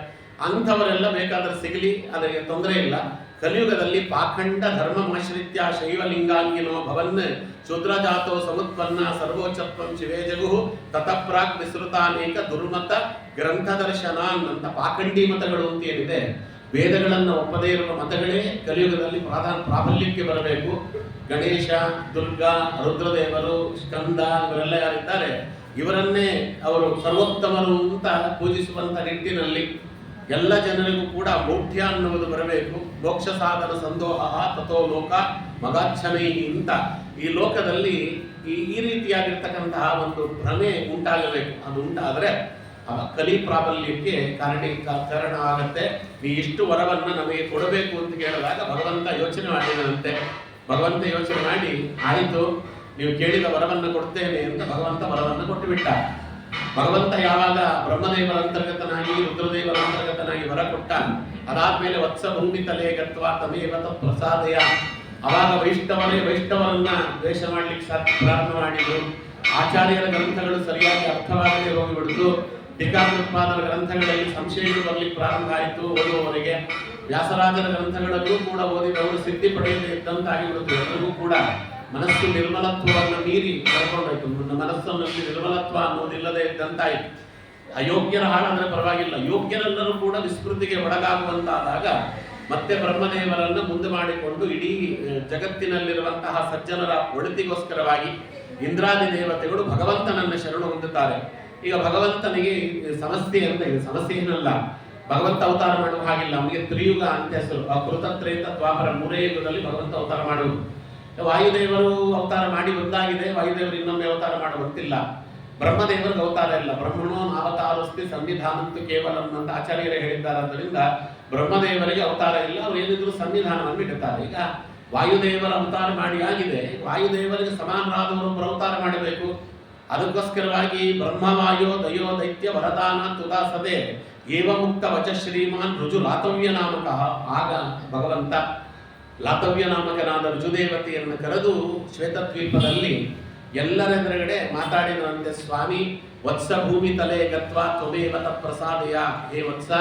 ಅಂಥವರೆಲ್ಲ ಬೇಕಾದ್ರೆ ಸಿಗಲಿ, ಅದಕ್ಕೆ ತೊಂದರೆ ಇಲ್ಲ. ಕಲಿಯುಗದಲ್ಲಿ ಪಾಖಂಡ ಧರ್ಮಮಾಶ್ರಿತ್ಯ ಶೈವಲಿಂಗಾಂಗಿನೋ ಭವನ್ ಶೂದ್ರಜಾತೋ ಸಮುತ್ಪನ್ನ ಸರ್ವೋಚ್ಚತ್ವಂ ಶಿವೇ ಜಗು ತತಃಪ್ರಾಕ್ ವಿಸೃತಾನೇಕ ದುರ್ಮತ ಗ್ರಂಥದರ್ಶನಾನ್ ಅಂತ ಪಾಖಂಡಿ ಮತಗಳು ಅಂತ ಏನಿದೆ, ವೇದಗಳನ್ನು ಒಪ್ಪದೇ ಇರುವ ಮತಗಳೇ ಕಲಿಯುಗದಲ್ಲಿ ಪ್ರಾಬಲ್ಯಕ್ಕೆ ಬರಬೇಕು. ಗಣೇಶ, ದುರ್ಗಾ, ರುದ್ರದೇವರು, ಸ್ಕಂದ ಇವರೆಲ್ಲ ಯಾರಿದ್ದಾರೆ ಇವರನ್ನೇ ಅವರು ಸರ್ವೋತ್ತಮರು ಅಂತ ಪೂಜಿಸುವಂತ ನಿಟ್ಟಿನಲ್ಲಿ ಎಲ್ಲ ಜನರಿಗೂ ಕೂಡ ಮೌಢ್ಯ ಅನ್ನುವುದು ಬರಬೇಕು. ಮೋಕ್ಷ ಸಾಧನ ಸಂದೋಹ ತಥೋ ಲೋಕ ಮಗಾಚ್ಛನೈ ಅಂತ ಈ ಲೋಕದಲ್ಲಿ ಈ ರೀತಿಯಾಗಿರ್ತಕ್ಕಂತಹ ಒಂದು ಭ್ರಮೆ ಉಂಟಾಗಬೇಕು. ಅದು ಉಂಟಾದರೆ ಕಲಿ ಪ್ರಾಬಲ್ಯಕ್ಕೆ ಕಾರಣ ಆಗತ್ತೆ. ಈ ಇಷ್ಟು ವರವನ್ನ ನಮಗೆ ಕೊಡಬೇಕು ಅಂತ ಕೇಳಿದಾಗ ಭಗವಂತ ಯೋಚನೆ ಮಾಡಿದಂತೆ. ಭಗವಂತ ಯೋಚನೆ ಮಾಡಿ ಆಯಿತು, ನೀವು ಕೇಳಿದ ವರವನ್ನು ಕೊಡ್ತೇನೆ ಅಂತ ಭಗವಂತ ವರವನ್ನು ಕೊಟ್ಟು ಬಿಟ್ಟ. ಭಗವಂತ ಯಾವಾಗ ಬ್ರಹ್ಮದೇವರ ಅಂತರ್ಗತನಾಗಿ ರುದ್ರದೇವರ ಅಂತರ್ಗತನಾಗಿ ವರ ಕೊಟ್ಟ, ಅದಾದ್ಮೇಲೆ ವತ್ಸ ಭೂಮಿ ತಲೆ ಗತ್ವ ತಮೇವ ಪ್ರಸಾದಯ, ಅವಾಗ ವೈಷ್ಣವರನ್ನ ದ್ವೇಷ ಮಾಡ್ಲಿಕ್ಕೆ ಪ್ರಾರಂಭ ಮಾಡಿದ್ರು. ಆಚಾರ್ಯರ ಗ್ರಂಥಗಳು ಸರಿಯಾಗಿ ಅರ್ಥವಾಗದೆ ಹೋಗಿಬಿಡ್ತು. ಟೀಕಾಕೃತ್ಪಾದರ ಗ್ರಂಥಗಳಲ್ಲಿ ಸಂಶಯಗಳು ಬರ್ಲಿಕ್ಕೆ ಪ್ರಾರಂಭ ಆಯಿತು ಓದುವವರಿಗೆ. ವ್ಯಾಸರಾಜರ ಗ್ರಂಥಗಳಲ್ಲೂ ಕೂಡ ಓದಿದವರು ಸಿದ್ಧಿ ಪಡೆಯದೇ ಇದ್ದಂತಾಗಿಬಿಡುತ್ತೆ. ಎಲ್ಲರಿಗೂ ಕೂಡ ಮನಸ್ಸು ನಿರ್ಮಲತ್ವವನ್ನು ಮೀರಿ ಕಳ್ಕೊಂಡಾಯ್ತು. ಮನಸ್ಸಿನಲ್ಲಿ ನಿರ್ಮಲತ್ವ ಅನ್ನೋದಿಲ್ಲದೆ ಇದ್ದಂತಾಯಿತು. ಅಯೋಗ್ಯರ ಹಾಳಾದ್ರೆ ಪರವಾಗಿಲ್ಲ, ಯೋಗ್ಯರೆಲ್ಲರೂ ಕೂಡ ವಿಸ್ಮೃತಿಗೆ ಒಳಗಾಗುವಂತಾದಾಗ ಮತ್ತೆ ಬ್ರಹ್ಮದೇವರನ್ನು ಮುಂದೆ ಮಾಡಿಕೊಂಡು ಇಡೀ ಜಗತ್ತಿನಲ್ಲಿರುವಂತಹ ಸಜ್ಜನರ ಒಳಿತಿಗೋಸ್ಕರವಾಗಿ ಇಂದ್ರಾದಿ ದೇವತೆಗಳು ಭಗವಂತನನ್ನ ಶರಣು ಹೊಂದುತ್ತಾರೆ. ಈಗ ಭಗವಂತನಿಗೆ ಸಮಸ್ಯೆ ಅಂತ ಇದೆ, ಸಮಸ್ಯೆ ಏನಲ್ಲ. ಭಗವಂತ ಅವತಾರ ಮಾಡುವ ಹಾಗಿಲ್ಲ. ನಮಗೆ ತ್ರಿಯುಗ ಅಂತ ಹೆಸರು. ಕೃತತ್ರೇತ ದ್ವಾಪರ ಮೂರೇ ಯುಗದಲ್ಲಿ ಭಗವಂತ ಅವತಾರ ಮಾಡುವುದು. ವಾಯುದೇವರು ಅವತಾರ ಮಾಡಿ ಒಂದಾಗಿದೆ, ವಾಯುದೇವರು ಇನ್ನೊಮ್ಮೆ ಅವತಾರ ಮಾಡುವಂತಿಲ್ಲ. ಬ್ರಹ್ಮದೇವರಿಗೆ ಅವತಾರ ಇಲ್ಲ. ಬ್ರಹ್ಮಣೋ ಅವತಾರಸ್ತಿ ಸಂವಿಧಾನಂತೂ ಕೇವಲ ಅಂತ ಆಚಾರ್ಯರೇ ಹೇಳಿದ್ದಾರೆ. ಆದ್ದರಿಂದ ಬ್ರಹ್ಮದೇವರಿಗೆ ಅವತಾರ ಇಲ್ಲ, ಅವ್ರು ಏನಿದ್ರು ಸಂವಿಧಾನವನ್ನು ಇಡುತ್ತಾರೆ. ಈಗ ವಾಯುದೇವರ ಅವತಾರ ಮಾಡಿ ಆಗಿದೆ, ವಾಯುದೇವರಿಗೆ ಸಮಾನರಾದವರು ಅವತಾರ ಮಾಡಬೇಕು. ಅದಕ್ಕೋಸ್ಕರವಾಗಿ ಬ್ರಹ್ಮವಾಯೋ ದಯೋ ದೈತ್ಯ ವರದಾನ ತುದಾಸದೆ ಏವ ಮುಕ್ತ ವಚ ಶ್ರೀಮಾನ್ ರುಜು ಲಾತವ್ಯ ನಾಮಕ. ಆಗ ಭಗವಂತ ಲಾತವ್ಯ ನಾಮಕನಾದ ರುಜುದೇವತೆಯನ್ನು ಕರೆದು ಶ್ವೇತದ್ವೀಪದಲ್ಲಿ ಎಲ್ಲರೆದುರುಗಡೆ ಮಾತಾಡಿದಂತೆ, ಸ್ವಾಮಿ ವತ್ಸ ಭೂಮಿ ತಲೆ ಗತ್ವ ತ್ವಮೇವ ತತ್ಪ್ರಸಾದಯ. ಹೇ ವತ್ಸ,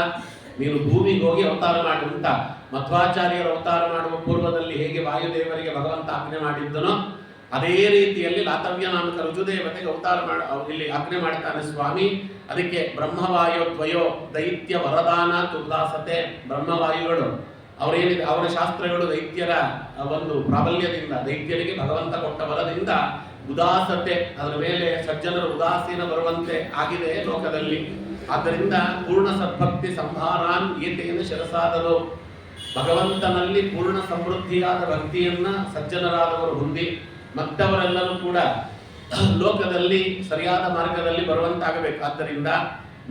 ನೀನು ಭೂಮಿಗೆ ಹೋಗಿ ಅವತಾರ ಮಾಡಿ ಅಂತ. ಮಧ್ವಾಚಾರ್ಯರು ಅವತಾರ ಮಾಡುವ ಪೂರ್ವದಲ್ಲಿ ಹೇಗೆ ವಾಯುದೇವರಿಗೆ ಭಗವಂತ ಆಜ್ಞೆ ಮಾಡಿದ್ದನೋ ಅದೇ ರೀತಿಯಲ್ಲಿ ಲಾತವ್ಯ ನಾಮಕ ರುಜುದೇವತೆಗೆ ಅವತಾರ ಇಲ್ಲಿ ಆಜ್ಞೆ ಮಾಡ್ತಾನೆ ಸ್ವಾಮಿ. ಅದಕ್ಕೆ ಬ್ರಹ್ಮವಾಯೋ ದ್ವಯೋ ದೈತ್ಯ ವರದಾನ ತುದಾಸತೆ. ಬ್ರಹ್ಮವಾಯುಗಳು ಅವರೇನಿದೆ ಅವರ ಶಾಸ್ತ್ರಗಳು ದೈತ್ಯರ ಒಂದು ಪ್ರಾಬಲ್ಯದಿಂದ, ದೈತ್ಯರಿಗೆ ಭಗವಂತ ಕೊಟ್ಟ ಬಲದಿಂದ ಉದಾಸತೆ, ಅದರ ಮೇಲೆ ಸಜ್ಜನರ ಉದಾಸೀನ ಬರುವಂತೆ ಆಗಿದೆ ಲೋಕದಲ್ಲಿ. ಆದ್ದರಿಂದ ಪೂರ್ಣ ಸದ್ಭಕ್ತಿ ಸಂಭಾರಾನ್ ಗೀತೆಯನ್ನು ಶಿರಸಾದರು. ಭಗವಂತನಲ್ಲಿ ಪೂರ್ಣ ಸಮೃದ್ಧಿಯಾದ ಭಕ್ತಿಯನ್ನ ಸಜ್ಜನರಾದವರು ಹೊಂದಿ ಮತ್ತವರೆಲ್ಲರೂ ಕೂಡ ಲೋಕದಲ್ಲಿ ಸರಿಯಾದ ಮಾರ್ಗದಲ್ಲಿ ಬರುವಂತಾಗಬೇಕು. ಆದ್ದರಿಂದ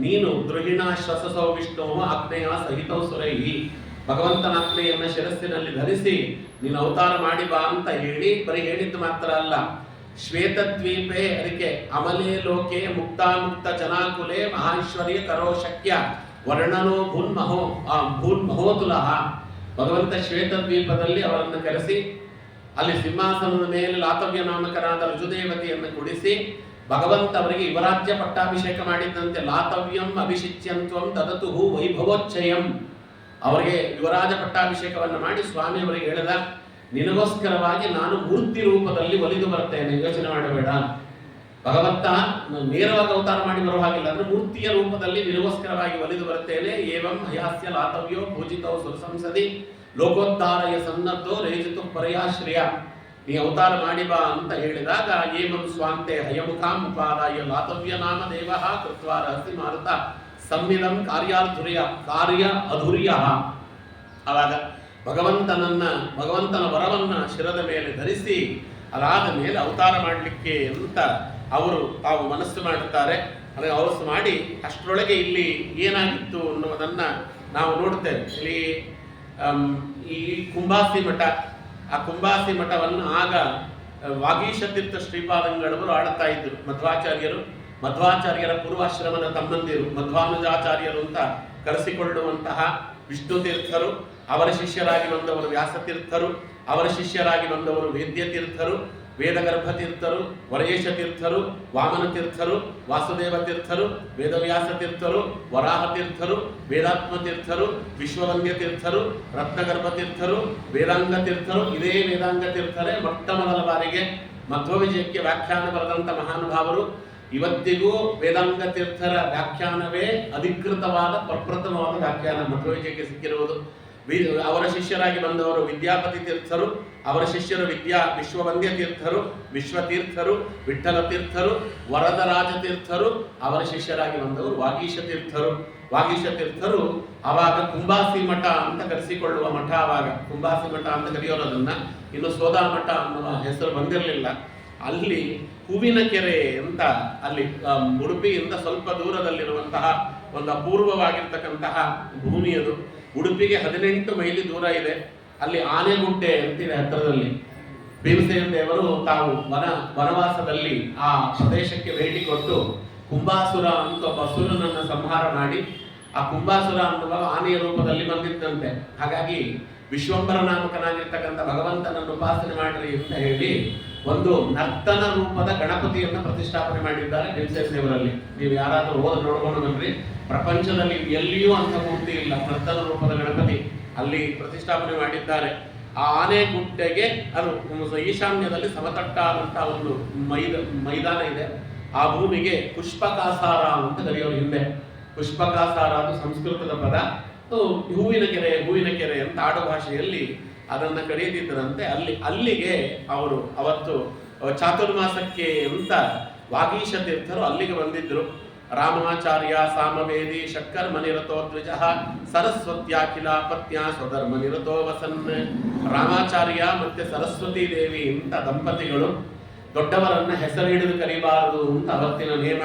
ನೀನು ದ್ರುಹಿಣ ಶ್ವಸಸೌ ವಿಷ್ಣು ಆಗ್ನೇಯ ಸಹಿತೌ ಸುರೈಹಿ, ಭಗವಂತನ ಆಜ್ಞೆಯನ್ನ ಶಿರಸ್ಸಿನಲ್ಲಿ ಧರಿಸಿ ನೀನು ಅವತಾರ ಮಾಡಿ ಬಾ ಅಂತ ಹೇಳಿ ಬರೀ ಹೇಳಿದ್ದು ಮಾತ್ರ ಅಲ್ಲ, ಶ್ವೇತದ್ವೀಪೆ ಅದಕ್ಕೆ ಅಮಲೇ ಲೋಕೆ ಮುಕ್ತಾಮುಕ್ತ ಜನಾಕುಲೆ ಮಹೇಶ್ವರ್ಯ ಕರೋ ಶಕ್ಯ ವರ್ಣನೋ ಭೂನ್ಮಹೋತುಲಃ. ಭಗವಂತ ಶ್ವೇತದ್ವೀಪದಲ್ಲಿ ಅವರನ್ನು ಕರೆಸಿ ಅಲ್ಲಿ ಸಿಂಹಾಸನದ ಮೇಲೆ ಲಾತವ್ಯ ನಾಮಕರಾದ ರುಜುದೇವತೆಯನ್ನು ಕುಡಿಸಿ ಭಗವಂತ ಅವರಿಗೆ ಯುವರಾಜ್ಯ ಪಟ್ಟಾಭಿಷೇಕ ಮಾಡಿದ್ದಂತೆ. ಲಾತವ್ಯಂ ಅಭಿಷಿಚ್ಯಂತ್ವಂ ದದತು ವೈಭವೋಚ್ಚಯಂ, ಅವರಿಗೆ ಯುವರಾಜ ಪಟ್ಟಾಭಿಷೇಕವನ್ನು ಮಾಡಿ ಸ್ವಾಮಿ ಅವರಿಗೆ ಹೇಳಿದ, ನಿನಗೋಸ್ಕರವಾಗಿ ನಾನು ಮೂರ್ತಿ ರೂಪದಲ್ಲಿ ಒಲಿದು ಬರ್ತೇನೆ, ಯೋಚನೆ ಮಾಡಬೇಡ. ಭಗವಂತ ನೇರವಾಗಿ ಅವತಾರ ಮಾಡಿ ಬರುವ ಹಾಗಿಲ್ಲ, ಅಂದ್ರೆ ಮೂರ್ತಿಯ ರೂಪದಲ್ಲಿ ನಿನಗೋಸ್ಕರವಾಗಿ ಒಲಿದು ಬರ್ತೇನೆ. ಏವಂ ಹಯಾಸ್ಯ ಲಾತವ್ಯೋ ಪೂಜಿತೋ ಸುರಸಂಸದಿ ಲೋಕೋದ್ಧಾರಯ ಸನ್ನದ್ಧೋ ರೇಜಿತು ಪರಯಾಶ್ರಯ, ನೀ ಅವತಾರ ಮಾಡಿ ಬಾ ಅಂತ ಹೇಳಿದಾಗ ಏವಂ ಸ್ವಾಂತೆ ಹಯಮುಖಾಂ ಉಪಾದಾಯ ಲಾತವ್ಯ ನಾಮ ದೇವಃ ಕೃತ್ವಾ ರಹಸ್ಯ ಮಾರುತ ಸಂವಿಧಂ ಕಾರ್ಯ ಅಧುರ್ಯ. ಆವಾಗ ಭಗವಂತನ ವರವನ್ನ ಶಿರದ ಮೇಲೆ ಧರಿಸಿ ಅದಾದ ಮೇಲೆ ಅವತಾರ ಮಾಡಲಿಕ್ಕೆ ಅಂತ ಅವರು ತಾವು ಮನಸ್ಸು ಮಾಡುತ್ತಾರೆ. ಅದನ್ನು ಅವಸು ಮಾಡಿ ಅಷ್ಟರೊಳಗೆ ಇಲ್ಲಿ ಏನಾಗಿತ್ತು ಅನ್ನೋದನ್ನ ನಾವು ನೋಡ್ತೇವೆ. ಇಲ್ಲಿ ಈ ಕುಂಬಾಸಿ ಮಠ, ಆ ಕುಂಬಾಸಿ ಮಠವನ್ನು ಆಗ ವಾಗೀಶತೀರ್ಥ ಶ್ರೀಪಾದಂಗಳವರು ಆಡುತ್ತಾ ಇದ್ದರು. ಮಧ್ವಾಚಾರ್ಯರ ಪೂರ್ವಾಶ್ರಮದ ತಮ್ಮಂದಿರು ಮಧ್ವಾನುಜಾಚಾರ್ಯರು ಅಂತ ಕರೆಸಿಕೊಳ್ಳುವಂತಹ ವಿಷ್ಣು ತೀರ್ಥರು, ಅವರ ಶಿಷ್ಯರಾಗಿ ಬಂದವರು ವ್ಯಾಸತೀರ್ಥರು, ಅವರ ಶಿಷ್ಯರಾಗಿ ಬಂದವರು ವೇದ್ಯ ತೀರ್ಥರು, ವೇದಗರ್ಭ ತೀರ್ಥರು, ವರೇಶ ತೀರ್ಥರು, ವಾಮನ ತೀರ್ಥರು, ವಾಸುದೇವ ತೀರ್ಥರು, ವೇದವ್ಯಾಸ ತೀರ್ಥರು, ವರಾಹ ತೀರ್ಥರು, ವೇದಾತ್ಮ ತೀರ್ಥರು, ವಿಶ್ವವಂದ್ಯ ತೀರ್ಥರು, ರತ್ನಗರ್ಭ ತೀರ್ಥರು, ವೇದಾಂಗ ತೀರ್ಥರು. ಇದೇ ವೇದಾಂಗ ತೀರ್ಥರೇ ಮೊಟ್ಟ ಮೊದಲ ಬಾರಿಗೆ ಮಧ್ವವಿಜಯಕ್ಕೆ ವ್ಯಾಖ್ಯಾನ ಬರೆದಂಥ ಮಹಾನುಭಾವರು. ಇವತ್ತಿಗೂ ವೇದಾಂಗ ತೀರ್ಥರ ವ್ಯಾಖ್ಯಾನವೇ ಅಧಿಕೃತವಾದ ಪ್ರಪ್ರಥಮವಾದ ವ್ಯಾಖ್ಯಾನ ಮಧ್ವವಿಜಯಕ್ಕೆ ಸಿಕ್ಕಿರುವುದು. ಅವರ ಶಿಷ್ಯರಾಗಿ ಬಂದವರು ವಿದ್ಯಾಪತಿ ತೀರ್ಥರು, ಅವರ ಶಿಷ್ಯರು ವಿಶ್ವವಂದ್ಯ ತೀರ್ಥರು, ವಿಶ್ವತೀರ್ಥರು, ವಿಠ್ಠಲ ತೀರ್ಥರು, ವರದರಾಜ ತೀರ್ಥರು, ಅವರ ಶಿಷ್ಯರಾಗಿ ಬಂದವರು ವಾಗೀಶ ತೀರ್ಥರು. ಆವಾಗ ಕುಂಬಾಸಿ ಮಠ ಅಂತ ಕರೆಸಿಕೊಳ್ಳುವ ಮಠ, ಆವಾಗ ಕುಂಬಾಸಿ ಮಠ ಅಂತ ಕರೆಯೋರು ಅದನ್ನ. ಇನ್ನು ಸೋದಾ ಮಠ ಅನ್ನುವ ಹೆಸರು ಬಂದಿರಲಿಲ್ಲ. ಅಲ್ಲಿ ಹೂವಿನ ಕೆರೆ ಅಂತ, ಅಲ್ಲಿ ಉಡುಪಿಯಿಂದ ಸ್ವಲ್ಪ ದೂರದಲ್ಲಿರುವಂತಹ ಒಂದು ಅಪೂರ್ವವಾಗಿರ್ತಕ್ಕಂತಹ ಭೂಮಿ ಅದು. ಉಡುಪಿಗೆ 18 ಮೈಲಿ ದೂರ ಇದೆ. ಅಲ್ಲಿ ಆನೆಗುಡ್ಡೆ ಅಂತಿದೆ ಹತ್ತಿರದಲ್ಲಿ. ಭೀಮಸೇನ ದೇವರು ತಾವು ವನವಾಸದಲ್ಲಿ ಆ ಪ್ರದೇಶಕ್ಕೆ ಭೇಟಿ ಕೊಟ್ಟು ಕುಂಬಾಸುರ ಅಂತ ಒಬ್ಬ ಅಸುರನನ್ನು ಸಂಹಾರ ಮಾಡಿ, ಆ ಕುಂಬಾಸುರ ಅನ್ನುವ ಆನೆಯ ರೂಪದಲ್ಲಿ ಬಂದಿದ್ದಂತೆ. ಹಾಗಾಗಿ ವಿಶ್ವಂಬರ ನಾಮಕನಾಗಿರ್ತಕ್ಕಂಥ ಭಗವಂತನನ್ನು ಉಪಾಸನೆ ಮಾಡಿರಿ ಅಂತ ಹೇಳಿ ಒಂದು ನರ್ತನ ರೂಪದ ಗಣಪತಿಯನ್ನು ಪ್ರತಿಷ್ಠಾಪನೆ ಮಾಡಿದ್ದಾರೆ ಭೀಮಸೇನ ದೇವರಲ್ಲಿ. ನೀವು ಯಾರಾದರೂ ನೋಡ್ಕೊಂಡು ಬನ್ರಿ, ಪ್ರಪಂಚದಲ್ಲಿ ಎಲ್ಲಿಯೂ ಅಂತ ಮೂರ್ತಿ ಇಲ್ಲ. ನರ್ತನ ರೂಪದ ಗಣಪತಿ ಅಲ್ಲಿ ಪ್ರತಿಷ್ಠಾಪನೆ ಮಾಡಿದ್ದಾರೆ. ಆ ಆನೆಗುಡ್ಡೆಗೆ ಅದು ಈಶಾನ್ಯದಲ್ಲಿ ಸಮತಟ್ಟಾದಂಥ ಒಂದು ಮೈದಾನ ಇದೆ. ಆ ಭೂಮಿಗೆ ಪುಷ್ಪಕಾಸಾರ ಅಂತ ಕರೆಯೋರು ಹಿಂದೆ. ಪುಷ್ಪಕಾಸಾರ ಅದು ಸಂಸ್ಕೃತದ ಪದ. ಹೂವಿನ ಕೆರೆ ಅಂತ ಆಡು ಭಾಷೆಯಲ್ಲಿ ಅದನ್ನ ಕರೆಯದಿದ್ದರಂತೆ. ಅಲ್ಲಿಗೆ ಅವರು ಅವತ್ತು ಚಾತುರ್ಮಾಸಕ್ಕೆ ಅಂತ ವಾಗೀಶ ತೀರ್ಥರು ಅಲ್ಲಿಗೆ ಬಂದಿದ್ರು. ರಾಮಾಚಾರ್ಯ ಸಾಮವೇದಿ ಶಕ್ಕರ್ಮನಿರತೋ ದ್ವಿಜ ಸರಸ್ವತ್ಯಾಖಿಲ ಪತ್ಯ ಸ್ವಧರ್ಮನಿರತೋ ವಸನ್. ರಾಮಾಚಾರ್ಯ ಮತ್ತೆ ಸರಸ್ವತಿ ದೇವಿ ಅಂತ ದಂಪತಿಗಳು, ದೊಡ್ಡವರನ್ನ ಹೆಸರು ಹಿಡಿದು ಕರೀಬಾರದು ಅಂತ ಅವತ್ತಿನ ನೇಮ.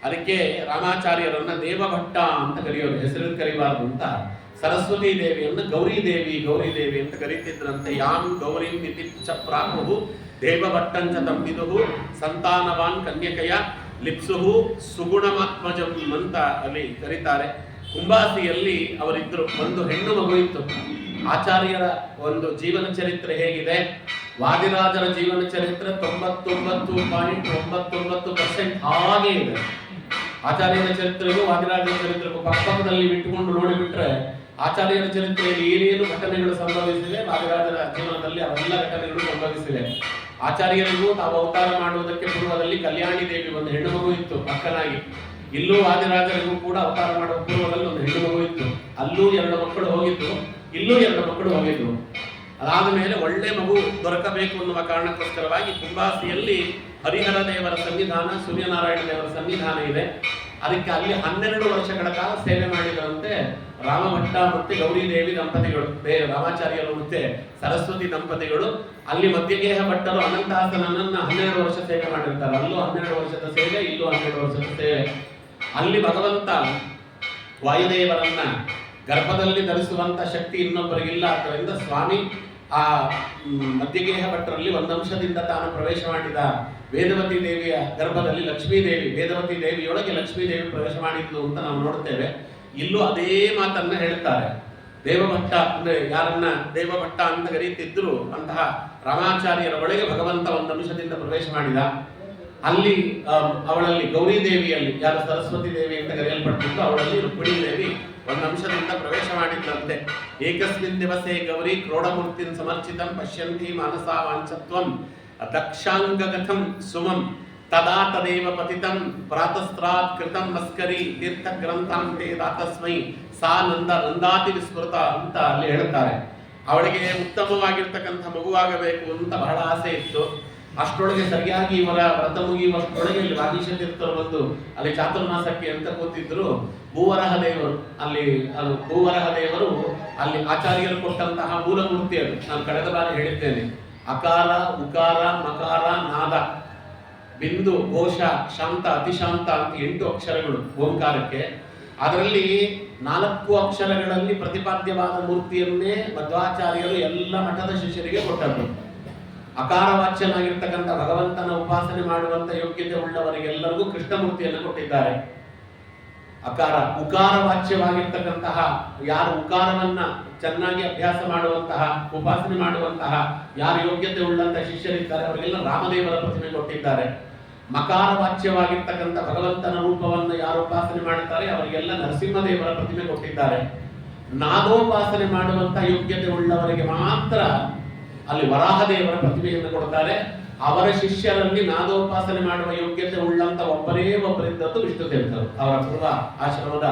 ಅದಕ್ಕೆ ರಾಮಾಚಾರ್ಯರನ್ನ ದೇವಭಟ್ಟ ಅಂತ ಕರೆಯೋರು, ಹೆಸರು ಕರೀಬಾರದು ಅಂತ. ಸರಸ್ವತಿ ದೇವಿಯನ್ನು ಗೌರಿ ದೇವಿ ಅಂತ ಕರೀತಿದ್ರಂತೆ. ಯಾಂ ಗೌರಿ ಮಿತಿ ಚ ಪ್ರಾಹು ದೇವಭಟ್ಟಂಚ ತಂಬಿದುಹು ಸಂತಾನವಾನ್ ಕನ್ಯಕಯ ಲಿಪ್ಸುಹು ಸುಗುಣಮಾತ್ಮಜಂ ಅಂತ ಅಲ್ಲಿ ಕರೀತಾರೆ. ಕುಂಬಾಸಿಯಲ್ಲಿ ಅವರಿದ್ರು. ಒಂದು ಹೆಣ್ಣು ಮಗು ಇತ್ತು. ಆಚಾರ್ಯರ ಒಂದು ಜೀವನ ಚರಿತ್ರೆ ಹೇಗಿದೆ, ವಾದಿರಾಜರ ಜೀವನ ಚರಿತ್ರೆ 99.99% ಹಾಗೆ ಇದೆ. ಆಚಾರ್ಯರ ಚರಿತ್ರೆಗೂ ವಾದಿರಾಜರ ಚರಿತ್ರೆಗೂ ಪಕ್ಕದಲ್ಲಿ ಬಿಟ್ಟುಕೊಂಡು ನೋಡಿಬಿಟ್ರೆ ಆಚಾರ್ಯರ ಚರಿತ್ರೆಯಲ್ಲಿ ಏನೇನು ಘಟನೆಗಳು ಸಂಭವಿಸಿವೆ, ವಾದಿರಾಜರ ಜೀವನದಲ್ಲಿ ಅವೆಲ್ಲ ಘಟನೆಗಳು ಸಂಭವಿಸಿವೆ. ಆಚಾರ್ಯರಿಗೂ ತಾವು ಅವತಾರ ಮಾಡುವುದಕ್ಕೆ ಪೂರ್ವದಲ್ಲಿ ಕಲ್ಯಾಣಿ ದೇವಿ ಒಂದು ಹೆಣ್ಣು ಮಗು ಇತ್ತು ಅಕ್ಕನಾಗಿ. ಇಲ್ಲೂ ವಾದಿರಾಜರಿಗೂ ಕೂಡ ಅವತಾರ ಮಾಡುವ ಪೂರ್ವದಲ್ಲಿ ಒಂದು ಹೆಣ್ಣು ಮಗು ಇತ್ತು. ಅಲ್ಲೂ 2 ಮಕ್ಕಳು ಹೋಗಿತ್ತು. ಇಲ್ಲೂ 2 ಮಕ್ಕಳು ಹೋಗಿದ್ರು. ಅದಾದ ಮೇಲೆ ಒಳ್ಳೆ ಮಗು ದೊರಕಬೇಕು ಅನ್ನುವ ಕಾರಣಕ್ಕೋಸ್ಕರವಾಗಿ ಕುಂಬಾಸಿಯಲ್ಲಿ ಹರಿಹರ ದೇವರ ಸನ್ನಿಧಾನ, ಸೂರ್ಯನಾರಾಯಣ ದೇವರ ಸನ್ನಿಧಾನ ಇದೆ. ಅದಕ್ಕೆ ಅಲ್ಲಿ 12 ವರ್ಷಗಳ ಕಾಲ ಸೇವೆ ಮಾಡಿದಂತೆ ರಾಮಭಟ್ಟ ಮತ್ತೆ ಗೌರಿದೇವಿ ದಂಪತಿಗಳು, ರಾಮಾಚಾರ್ಯರು ಮತ್ತೆ ಸರಸ್ವತಿ ದಂಪತಿಗಳು. ಅಲ್ಲಿ ಮಧ್ಯಗೇಹ ಭಟ್ಟರು ಅನಂತಾಸನನ್ನ 12 ವರ್ಷ ಸೇವೆ ಮಾಡಿರ್ತಾರೆ. ಅಲ್ಲೂ 12 ವರ್ಷದ ಸೇವೆ, ಇಲ್ಲೂ 12 ವರ್ಷದ ಸೇವೆ. ಅಲ್ಲಿ ಭಗವಂತ ವಾಯುದೇವರನ್ನ ಗರ್ಭದಲ್ಲಿ ಧರಿಸುವಂತ ಶಕ್ತಿ ಇನ್ನೊಬ್ಬರಿಗಿಲ್ಲ. ಆದ್ದರಿಂದ ಸ್ವಾಮಿ ಆ ಮಧ್ಯಗೇಹ ಭಟ್ಟರಲ್ಲಿ ಒಂದಂಶದಿಂದ ತಾನು ಪ್ರವೇಶ ಮಾಡಿದ ವೇದವತಿ ದೇವಿಯ ಗರ್ಭದಲ್ಲಿ ಲಕ್ಷ್ಮೀದೇವಿ, ವೇದವತಿ ದೇವಿಯೊಳಗೆ ಲಕ್ಷ್ಮೀದೇವಿ ಪ್ರವೇಶ ಮಾಡಿದ್ಲು ಅಂತ ನಾವು ನೋಡ್ತೇವೆ. ಇಲ್ಲೂ ಅದೇ ಮಾತನ್ನ ಹೇಳ್ತಾರೆ. ದೇವಭಟ್ಟ ಅಂದ್ರೆ ಯಾರನ್ನ ದೇವಭಟ್ಟ ಅಂತ ಕರೀತಿದ್ರು ಅಂತಹ ರಾಮಾಚಾರ್ಯರ ಒಳಗೆ ಭಗವಂತ ಒಂದಂಶದಿಂದ ಪ್ರವೇಶ ಮಾಡಿದ. ಅಲ್ಲಿ ಅವಳಲ್ಲಿ ಗೌರಿ ದೇವಿಯಲ್ಲಿ, ಯಾರು ಸರಸ್ವತಿ ದೇವಿ ಅಂತ ಕರೆಯಲ್ಪಡ್ತಿತ್ತು, ಅವಳಲ್ಲಿ ರುಕ್ಮಿಣಿ ದೇವಿ ಒಂದಂಶದಿಂದ ಪ್ರವೇಶ ಮಾಡಿದ್ದಂತೆ. ಏಕಸ್ಮಿನ್ ದಿವಸೇ ಗೌರಿ ಕ್ರೋಢಮೂರ್ತಿನ್ ಸಮರ್ಚಿತಂ ಪಶ್ಯಂತಿ ಮಾನಸಾ ವಾಂಛತ್ವಂ ದಕ್ಷಾಂಗಗಥಂ ಸುಮಂ ತದಾ ತದೇವ ಪತಿತಂ ಪ್ರಾತಸ್ತ್ರಾತ್ ಕೃತಂ ಮಸ್ಕರಿ ತೀರ್ಥ ಗ್ರಂಥಾಂತೆ ದಾತಸ್ಮೈ ಸಾ ನಂದಾತಿ ವಿಸ್ಮೃತ ಅಂತ ಅಲ್ಲಿ ಹೇಳ್ತಾರೆ. ಅವಳಿಗೆ ಉತ್ತಮವಾಗಿರ್ತಕ್ಕಂಥ ಮಗುವಾಗಬೇಕು ಅಂತ ಬಹಳ ಆಸೆ ಇತ್ತು. ಅಷ್ಟರೊಳಗೆ ಸರಿಯಾಗಿ ಇವರ ವ್ರತ ಮುಗಿಯುವಷ್ಟರೊಳಗೆ ಇಲ್ಲಿ ವಾಗೀಶ ತೀರ್ಥರು ಬಂದು ಅಲ್ಲಿ ಚಾತುರ್ಮಾಸಕ್ಕೆ ಅಂತ ಕೂತಿದ್ರು. ಭೂವರಹ ದೇವರು ಭೂವರಹ ದೇವರು ಅಲ್ಲಿ ಆಚಾರ್ಯರು ಕೊಟ್ಟಂತಹ ಮೂಲಮೂರ್ತಿ ಅದು. ನಾನು ಕಳೆದ ಬಾರಿ ಹೇಳಿದ್ದೇನೆ, ಅಕಾರ ಉಕಾರ ಮಕಾರ ನಾದ ಬಿಂದು ಘೋಷ ಶಾಂತ ಅತಿಶಾಂತ ಅಂತ 8 ಅಕ್ಷರಗಳು ಓಂಕಾರಕ್ಕೆ. ಅದರಲ್ಲಿ 4 ಅಕ್ಷರಗಳಲ್ಲಿ ಪ್ರತಿಪಾದ್ಯವಾದ ಮೂರ್ತಿಯನ್ನೇ ಮಧ್ವಾಚಾರ್ಯರು ಎಲ್ಲ ಮಠದ ಶಿಷ್ಯರಿಗೆ ಕೊಟ್ಟರು. ಅಕಾರವಾಚ್ಯನಾಗಿರ್ತಕ್ಕಂಥ ಭಗವಂತನ ಉಪಾಸನೆ ಮಾಡುವಂತ ಯೋಗ್ಯತೆ ಉಳ್ಳವರಿಗೆಲ್ಲರಿಗೂ ಕೃಷ್ಣಮೂರ್ತಿಯನ್ನು ಕೊಟ್ಟಿದ್ದಾರೆ. ಉಕಾರ ವಾಚ್ಯವಾಗಿರ್ತಕ್ಕಂತಹ ಯಾರು ಉಕಾರವನ್ನ ಚೆನ್ನಾಗಿ ಅಭ್ಯಾಸ ಮಾಡುವಂತಹ, ಉಪಾಸನೆ ಮಾಡುವಂತಹ ಯಾರು ಯೋಗ್ಯತೆ ಉಳ್ಳಂತಹ ಶಿಷ್ಯರಿದ್ದಾರೆ ಅವರಿಗೆಲ್ಲ ರಾಮದೇವರ ಪ್ರತಿಮೆ ಕೊಟ್ಟಿದ್ದಾರೆ. ಮಕಾರ ವಾಚ್ಯವಾಗಿರ್ತಕ್ಕಂಥ ಭಗವಂತನ ರೂಪವನ್ನು ಯಾರು ಉಪಾಸನೆ ಮಾಡುತ್ತಾರೆ ಅವರಿಗೆಲ್ಲ ನರಸಿಂಹದೇವರ ಪ್ರತಿಮೆ ಕೊಟ್ಟಿದ್ದಾರೆ. ನಾದೋಪಾಸನೆ ಮಾಡುವಂತಹ ಯೋಗ್ಯತೆ ಉಳ್ಳವರಿಗೆ ಮಾತ್ರ ಅಲ್ಲಿ ವರಾಹದೇವರ ಪ್ರತಿಮೆಯನ್ನು ಕೊಡ್ತಾರೆ. ಅವರ ಶಿಷ್ಯರಲ್ಲಿ ನಾದೋಪಾಸನೆ ಮಾಡುವ ಯೋಗ್ಯತೆ ಉಳ್ಳಂತ ಒಬ್ಬರಿದ್ದದ್ದು ವಿಷ್ಣು ತೀರ್ಥರು, ಅವರ ಪೂರ್ವ ಆಶ್ರಮದ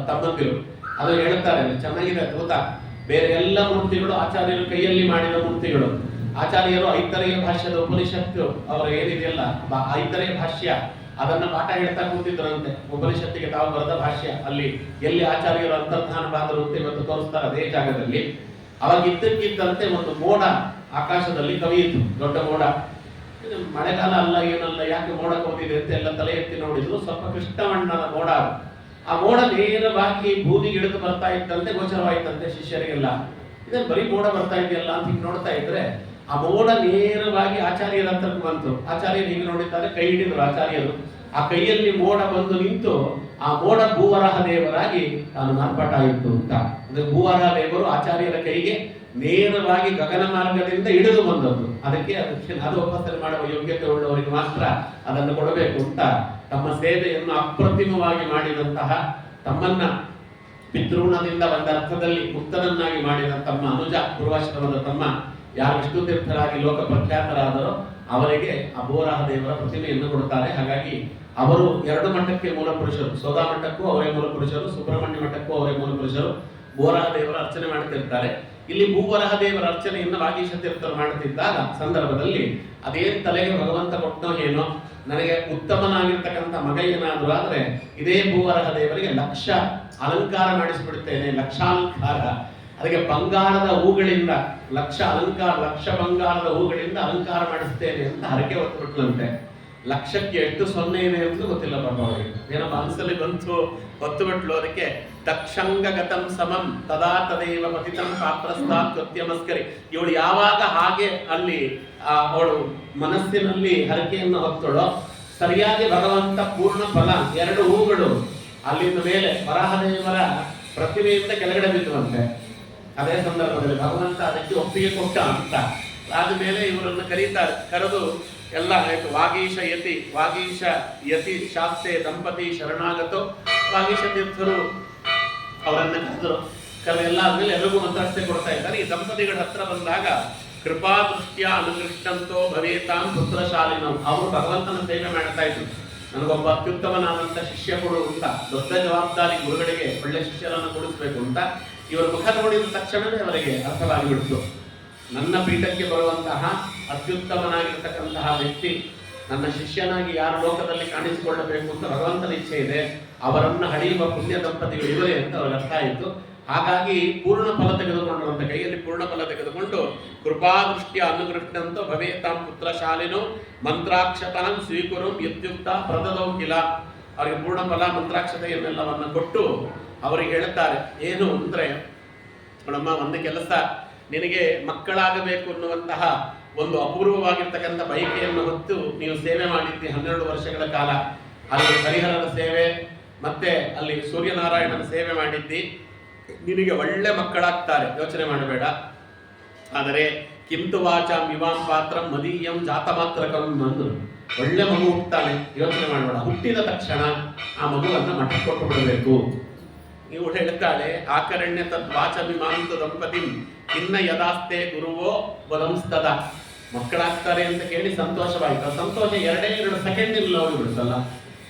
ತಮ್ಮಂದಿರು. ಅದು ಹೇಳ್ತಾರೆ, ಚೆನ್ನಾಗಿದೆ ಅದ್ಭುತ. ಬೇರೆ ಎಲ್ಲ ಮೂರ್ತಿಗಳು ಆಚಾರ್ಯರು ಕೈಯಲ್ಲಿ ಮಾಡಿದ ಮೂರ್ತಿಗಳು. ಆಚಾರ್ಯರು ಐತರೇಯ ಭಾಷ್ಯದ ಉಪನಿಷತ್ತು ಅವರ ಏನಿದೆಯಲ್ಲ ಐತರೇಯ ಭಾಷ್ಯ ಅದನ್ನ ಪಾಠ ಹೇಳ್ತಾ ಕೂತಿದ್ರಂತೆ. ಉಪನಿಷತ್ತಿಗೆ ತಾವು ಬರೆದ ಭಾಷ್ಯ ಅಲ್ಲಿ ಎಲ್ಲಿ ಆಚಾರ್ಯರು ಅಂತರ್ಧಾನವಾದರು ಅಂತ ಇವತ್ತು ತೋರಿಸ್ತಾರೆ ಅದೇ ಜಾಗದಲ್ಲಿ. ಅವಾಗ ಇದ್ದಕ್ಕಿದ್ದಂತೆ ಒಂದು ಮೋಡ ಆಕಾಶದಲ್ಲಿ ಕವಿಯಿತು, ದೊಡ್ಡ ಮೋಡ. ಮಳೆಗಾಲ ಅಲ್ಲ ಏನಲ್ಲ, ಯಾಕೆ ಮೋಡ ಕವಿದಿದೆ ಅಂತ ಎಲ್ಲ ತಲೆ ಎತ್ತಿ ನೋಡಿದ್ರು. ಸ್ವಲ್ಪ ಕೃಷ್ಣವಣ್ಣನ ಮೋಡ. ಆ ಮೋಡ ನೇರವಾಗಿ ಭೂಮಿಗೆ ಇಳಿದು ಬರ್ತಾ ಇದ್ದಂತೆ ಗೋಚರವಾಯಿತಂತೆ ಶಿಷ್ಯರಿಗೆಲ್ಲ. ಇದೇ ಬರೀ ಮೋಡ ಬರ್ತಾ ಇದೆಯಲ್ಲ ಅಂತ ಹಿಂಗೆ ನೋಡ್ತಾ ಇದ್ರೆ ಆ ಮೋಡ ನೇರವಾಗಿ ಆಚಾರ್ಯರ ಹತ್ರಕ್ಕೆ ಬಂತು. ಆಚಾರ್ಯರು ಹೀಗೆ ನೋಡಿದ್ದಾರೆ, ಕೈ ಹಿಡಿದ್ರು ಆಚಾರ್ಯರು. ಆ ಕೈಯಲ್ಲಿ ಮೋಡ ಬಂದು ನಿಂತು ಆ ಮೋಡ ಭೂವರಹ ದೇವರಾಗಿ ತಾನು ಮಾರ್ಪಾಟಾಯಿತು ಅಂತ. ಅಂದ್ರೆ ಭೂವರಹ ದೇವರು ಆಚಾರ್ಯರ ಕೈಗೆ ನೇರವಾಗಿ ಗಗನ ಮಾರ್ಗದಿಂದ ಇಳಿದು ಬಂದದ್ದು. ಅದಕ್ಕೆ ನಾದೋಪಾಸನೆ ಮಾಡುವ ಯೋಗ್ಯತೆ ಉಳ್ಳವರಿಗೆ ಮಾತ್ರ ಅದನ್ನು ಕೊಡಬೇಕು ಅಂತ ತಮ್ಮ ಸೇವೆಯನ್ನು ಅಪ್ರತಿಮವಾಗಿ ಮಾಡಿದಂತಹ, ತಮ್ಮನ್ನ ಪಿತೃಣದಿಂದ ಒಂದ ಅರ್ಥದಲ್ಲಿ ಮುಕ್ತನನ್ನಾಗಿ ಮಾಡಿದ ತಮ್ಮ ಅನುಜ ಪೂರ್ವಾಶ್ರಮದ ತಮ್ಮ ಯಾರು ವಿಷ್ಣು ತೀರ್ಥರಾಗಿ ಲೋಕ ಪ್ರಖ್ಯಾತರಾದರೋ ಅವರಿಗೆ ಅಭೋರಾಹ ದೇವರ ಪ್ರತಿಮೆಯನ್ನು ಕೊಡುತ್ತಾರೆ. ಹಾಗಾಗಿ ಅವರು 2 ಮಠಕ್ಕೆ ಮೂಲ ಪುರುಷರು. ಸೋದಾ ಮಠಕ್ಕೂ ಅವರೇ ಮೂಲ ಪುರುಷರು, ಸುಬ್ರಹ್ಮಣ್ಯ ಮಠಕ್ಕೂ ಅವರೇ ಮೂಲ ಪುರುಷರು. ಭೂವರಾಹ ದೇವರ ಅರ್ಚನೆ ಮಾಡುತ್ತಿರ್ತಾರೆ. ಇಲ್ಲಿ ಭೂವರಾಹ ದೇವರ ಅರ್ಚನೆಯನ್ನು ವಾಗೀಶ ತೀರ್ಥರು ಮಾಡುತ್ತಿದ್ದಾಗ ಸಂದರ್ಭದಲ್ಲಿ ಅದೇನ್ ತಲೆಗೆ ಭಗವಂತ ಕೊಟ್ಟನೋ ಏನೋ, ನನಗೆ ಉತ್ತಮನಾಗಿರ್ತಕ್ಕಂಥ ಮಗ ಏನಾದ್ರು ಆದ್ರೆ ಇದೇ ಭೂವರಾಹ ದೇವರಿಗೆ 1,00,000 ಅಲಂಕಾರ ಮಾಡಿಸಿಬಿಡುತ್ತೇನೆ, ಲಕ್ಷಾಲಂಕಾರ. ಅದಕ್ಕೆ ಬಂಗಾರದ ಹೂಗಳಿಂದ 1,00,000 ಅಲಂಕಾರ, 1,00,000 ಬಂಗಾರದ ಹೂಗಳಿಂದ ಅಲಂಕಾರ ಮಾಡಿಸ್ತೇನೆ ಅಂತ ಹರಕೆ ಹೊತ್ತುಬಿಟ್ಲಂತೆ. 1,00,000ಕ್ಕೆ ಎಷ್ಟು 0 ಇದೆ ಅಂತ ಗೊತ್ತಿಲ್ಲ ಪಾಪ ಅವರಿಗೆ. ಏನೋ ಮನಸ್ಸಲ್ಲಿ ಬಂತು, ಹೊತ್ತು ಬಿಟ್ಲು. ಅದಕ್ಕೆ ದಕ್ಷಂಗಗತಂ ಸಮಂ ತದಾ ತದೇವ ಪತಿತಂ ಪಾತ್ರಸ್ಥಾತ್ ಕೃತ್ಯಮಸ್ಕರಿ. ಇವಳು ಯಾವಾಗ ಹಾಗೆ ಅಲ್ಲಿ ಅವಳು ಮನಸ್ಸಿನಲ್ಲಿ ಹರಕೆಯನ್ನು ಹೊತ್ತಳೋ ಸರಿಯಾಗಿ ಭಗವಂತ ಪೂರ್ಣ ಫಲ 2 ಹೂಗಳು ಅಲ್ಲಿಂದ ಮೇಲೆ ವರಾಹದೇವರ ಪ್ರತಿಮೆಯಿಂದ ಕೆಳಗಡೆ ಬಿದ್ದುವಂತೆ. ಅದೇ ಸಂದರ್ಭದಲ್ಲಿ ಭಗವಂತ ಅದಕ್ಕೆ ಒಪ್ಪಿಗೆ ಕೊಟ್ಟ ಅಂತ. ಆದ್ಮೇಲೆ ಇವರನ್ನು ಕರೀತಾರೆ. ಕರೆದು ಎಲ್ಲ ಆಯ್ತು. ವಾಗೀಶ ಯತಿ ಶಾಸ್ತೆ ದಂಪತಿ ಶರಣಾಗತೋ. ವಾಗೀಶ ತೀರ್ಥರು ಅವರನ್ನ ಕರೆದು ಎಲ್ಲ ಆದ್ಮೇಲೆ ಎಲ್ಲರಿಗೂ ಮಂತ್ರಾಸ್ತೆ ಕೊಡ್ತಾ ಇದ್ದಾರೆ. ಈ ದಂಪತಿಗಳ ಹತ್ರ ಬಂದಾಗ ಕೃಪಾ ದೃಷ್ಟ್ಯ ಅನುಕೃಷ್ಟಂತೋ ಭವೇತಾಂ ಪುತ್ರಶಾಲಿನಂ. ಅವರು ಭಗವಂತನ ಸೇವೆ ಮಾಡ್ತಾ ಇದ್ರು. ನನಗೊಬ್ಬ ಅತ್ಯುತ್ತಮನಾದಂಥ ಶಿಷ್ಯ ಕೊಡು ಅಂತ, ದೊಡ್ಡ ಜವಾಬ್ದಾರಿ ಗುರುಗಳಿಗೆ ಒಳ್ಳೆ ಶಿಷ್ಯರನ್ನು ಕೊಡಿಸ್ಬೇಕು ಅಂತ ಇವರ ಮುಖ ನೋಡಿದ ತಕ್ಷಣವೇ ಅವರಿಗೆ ಅರ್ಥವಾಗಿಬಿಡ್ತು. ನನ್ನ ಪೀಠಕ್ಕೆ ಬರುವಂತಹ ಅತ್ಯುತ್ತಮನಾಗಿರ್ತಕ್ಕಂತಹ ವ್ಯಕ್ತಿ ನನ್ನ ಶಿಷ್ಯನಾಗಿ ಯಾರ ಲೋಕದಲ್ಲಿ ಕಾಣಿಸಿಕೊಳ್ಳಬೇಕು ಅಂತ ಭಗವಂತನ ಇಚ್ಛೆ ಇದೆ, ಅವರನ್ನ ಹಡೆಯುವ ಪುಣ್ಯ ದಂಪತಿಗಳು ಇವರೇ ಅಂತ ಅವ್ರಿಗೆ ಅರ್ಥ ಆಯಿತು. ಹಾಗಾಗಿ ಪೂರ್ಣ ಫಲ ತೆಗೆದುಕೊಂಡು, ಅಂತ ಕೈಯಲ್ಲಿ ಪೂರ್ಣ ಫಲ ತೆಗೆದುಕೊಂಡು ಕೃಪಾದೃಷ್ಟಿಯ ಅನುಗೃಷ್ಟಂತೂ ಭವೇತಾಂ ಪುತ್ರ ಶಾಲಿನೋ ಮಂತ್ರಾಕ್ಷತಾನ್ ಸ್ವೀಕುರು ಯತ್ಯುಕ್ತ ಪ್ರದದೌ ಕಿಲ. ಅವರಿಗೆ ಪೂರ್ಣ ಫಲ ಮಂತ್ರಾಕ್ಷತೆಯನ್ನೆಲ್ಲವನ್ನು ಕೊಟ್ಟು ಅವರಿಗೆ ಹೇಳುತ್ತಾರೆ, ಏನು ಅಂದರೆ ನೋಡಮ್ಮ, ಒಂದು ಕೆಲಸ, ನಿನಗೆ ಮಕ್ಕಳಾಗಬೇಕು ಅನ್ನುವಂತಹ ಒಂದು ಅಪೂರ್ವವಾಗಿರ್ತಕ್ಕಂಥ ಬಯಕೆಯನ್ನು ಹೊತ್ತು ನೀವು ಸೇವೆ ಮಾಡಿದ್ದಿ 12 ವರ್ಷಗಳ ಕಾಲ. ಅಲ್ಲಿ ಹರಿಹರನ ಸೇವೆ ಮತ್ತೆ ಅಲ್ಲಿ ಸೂರ್ಯನಾರಾಯಣನ ಸೇವೆ ಮಾಡಿದ್ದಿ, ನಿನಗೆ ಒಳ್ಳೆ ಮಕ್ಕಳಾಗ್ತಾರೆ, ಯೋಚನೆ ಮಾಡಬೇಡ. ಆದರೆ ಕಿಂತು ವಾಚಾಂ ಇವಾಂ ಪಾತ್ರಂ ಮದೀಯಂ ಜಾತ ಮಾತ್ರಕಂ ಅಂದ್ರು. ಒಳ್ಳೆ ಮಗು ಹುಟ್ಟುತ್ತಾನೆ, ಯೋಚನೆ ಮಾಡಬೇಡ. ಹುಟ್ಟಿದ ತಕ್ಷಣ ಆ ಮಗುವನ್ನು ಮಠಕ್ಕೆ ಕೊಟ್ಟು ಬಿಡಬೇಕು. ನೀವು ಹೇಳ್ತಾಳೆ, ಆಕರಣ್ಯ ತದ್ವಾಚಮಿಮಾಂತು ದಂಪತಿಂ ಇನ್ನ ಯದಾಸ್ತೆ ಗುರುವೋ ಬಲಂಸ್ತದ. ಮಕ್ಕಳಾಗ್ತಾರೆ ಅಂತ ಕೇಳಿ ಸಂತೋಷವಾಯಿತು. ಸಂತೋಷ 2 ಸೆಕೆಂಡ್ ಇಲ್ಲ ಹೋಗಿಬಿಡುತ್ತಲ್ಲ.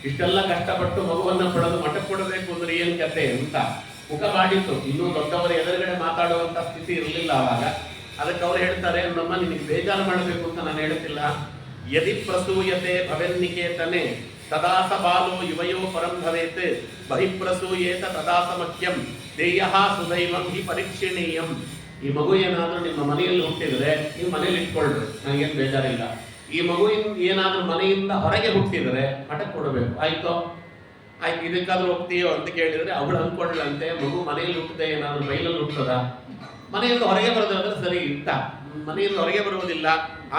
ಇಷ್ಟೆಲ್ಲ ಕಷ್ಟಪಟ್ಟು ಮಗುವನ್ನು ಪಡೆದು ಮಠಕ್ಕೆ ಕೊಡಬೇಕು ಅಂದ್ರೆ ಏನ್ ಕತೆ ಅಂತ ಮುಖ ಮಾಡಿತ್ತು. ಇನ್ನೂ ದೊಡ್ಡವರ ಎದುರುಗಡೆ ಮಾತಾಡುವಂತ ಸ್ಥಿತಿ ಇರಲಿಲ್ಲ ಆವಾಗ. ಅದಕ್ಕೆ ಅವ್ರು ಹೇಳ್ತಾರೆ, ನಮ್ಮ ನಿನಗೆ ಬೇಜಾರು ಮಾಡಬೇಕು ಅಂತ ನಾನು ಹೇಳ್ತಿಲ್ಲ. ಯದಿ ಪ್ರಸೂಯತೆ ಭವೆನ್ನಿಕೇತನೆ ತದಾಸ ಬಾಲೋ ಯುವಯೋ ಪರಂ ಭವೇತ್ ಬಹಿಪ್ರಸೂಯೇತ ತದಾಸ ಮಖ್ಯಂ ದೇಯ ಸುದೈವಂ ಹಿ ಪರೀಕ್ಷಣೀಯಂ. ಈ ಮಗು ಏನಾದರೂ ನಿಮ್ಮ ಮನೆಯಲ್ಲಿ ಹುಟ್ಟಿದ್ರೆ ನೀವು ಮನೇಲಿ ಇಟ್ಕೊಳ್ರಿ, ನನಗೇನು ಬೇಜಾರಿಲ್ಲ. ಈ ಮಗು ಏನಾದರೂ ಮನೆಯಿಂದ ಹೊರಗೆ ಹುಟ್ಟಿದ್ರೆ ಮಠಕ್ಕೆ ಕೊಡಬೇಕು, ಆಯ್ತೋ ಆಯ್ತು, ಇದಕ್ಕಾದ್ರೂ ಹೋಗ್ತೀಯೋ ಅಂತ ಕೇಳಿದ್ರೆ ಅವಳು ಅಂದ್ಕೊಳ್ಳಂತೆ, ಮಗು ಮನೆಯಲ್ಲಿ ಹುಟ್ಟದೆ ಏನಾದರೂ ಬೈಲಲ್ಲಿ ಹುಟ್ಟದ, ಮನೆಯಿಂದ ಹೊರಗೆ ಬರೋದಾದ್ರೆ ಸರಿ ಇತ್ತ, ಮನೆಯಿಂದ ಹೊರಗೆ ಬರುವುದಿಲ್ಲ.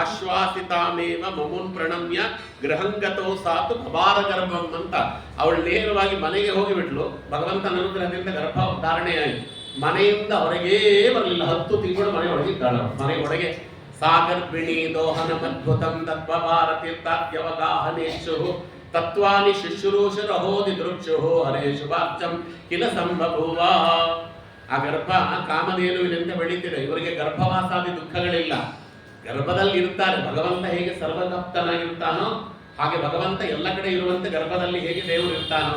ಆಶ್ವಾಸಿತಾಮೇವ ಮಗುನ್ ಪ್ರಣಮ್ಯ ಗೃಹಂಗತೋ ಸಾತು ಅಪಾರ ಗರ್ಭಂ ಅಂತ ಅವಳು ನೇರವಾಗಿ ಮನೆಗೆ ಹೋಗಿಬಿಟ್ಲು. ಭಗವಂತನ ಅನುಗ್ರಹದಿಂದ ಗರ್ಭ ಧಾರಣೆಯಾಯಿತು. ಮನೆಯಿಂದ ಹೊರಗೇ ಬರಲಿಲ್ಲ, 10 ತಿಂಗಳು ಮನೆಯೊಳಗಿದ್ದಾಳ. ಮನೆಯೊಳಗೆ ಸಾಗರ್ಭಿಣಿ ದೋಹನಮದ್ಭುತಂ ತತ್ವಭಾರತೀರ್ಥಾದ್ಯವಗಾಹನೇಶು ತತ್ವಾನಿ ಶುಶ್ರೂಷರಹೋದಿ ದೃಕ್ಷು ಹರೇ ಶುಭಾರ್ಚಂ ಕಿಲ ಸಂಭಭೂವ. ಆ ಗರ್ಭ ಕಾಮಧೇನುವಿನಂತೆ ಬೆಳೀತಿದೆ. ಇವರಿಗೆ ಗರ್ಭವಾಸಾದಿ ದುಃಖಗಳಿಲ್ಲ, ಗರ್ಭದಲ್ಲಿ ಇರ್ತಾರೆ. ಭಗವಂತ ಹೇಗೆ ಸರ್ವವ್ಯಾಪ್ತನಾಗಿರ್ತಾನೋ ಹಾಗೆ ಭಗವಂತ ಎಲ್ಲ ಕಡೆ ಇರುವಂತೆ ಗರ್ಭದಲ್ಲಿ ಹೇಗೆ ದೇವರು ಇರ್ತಾನೋ,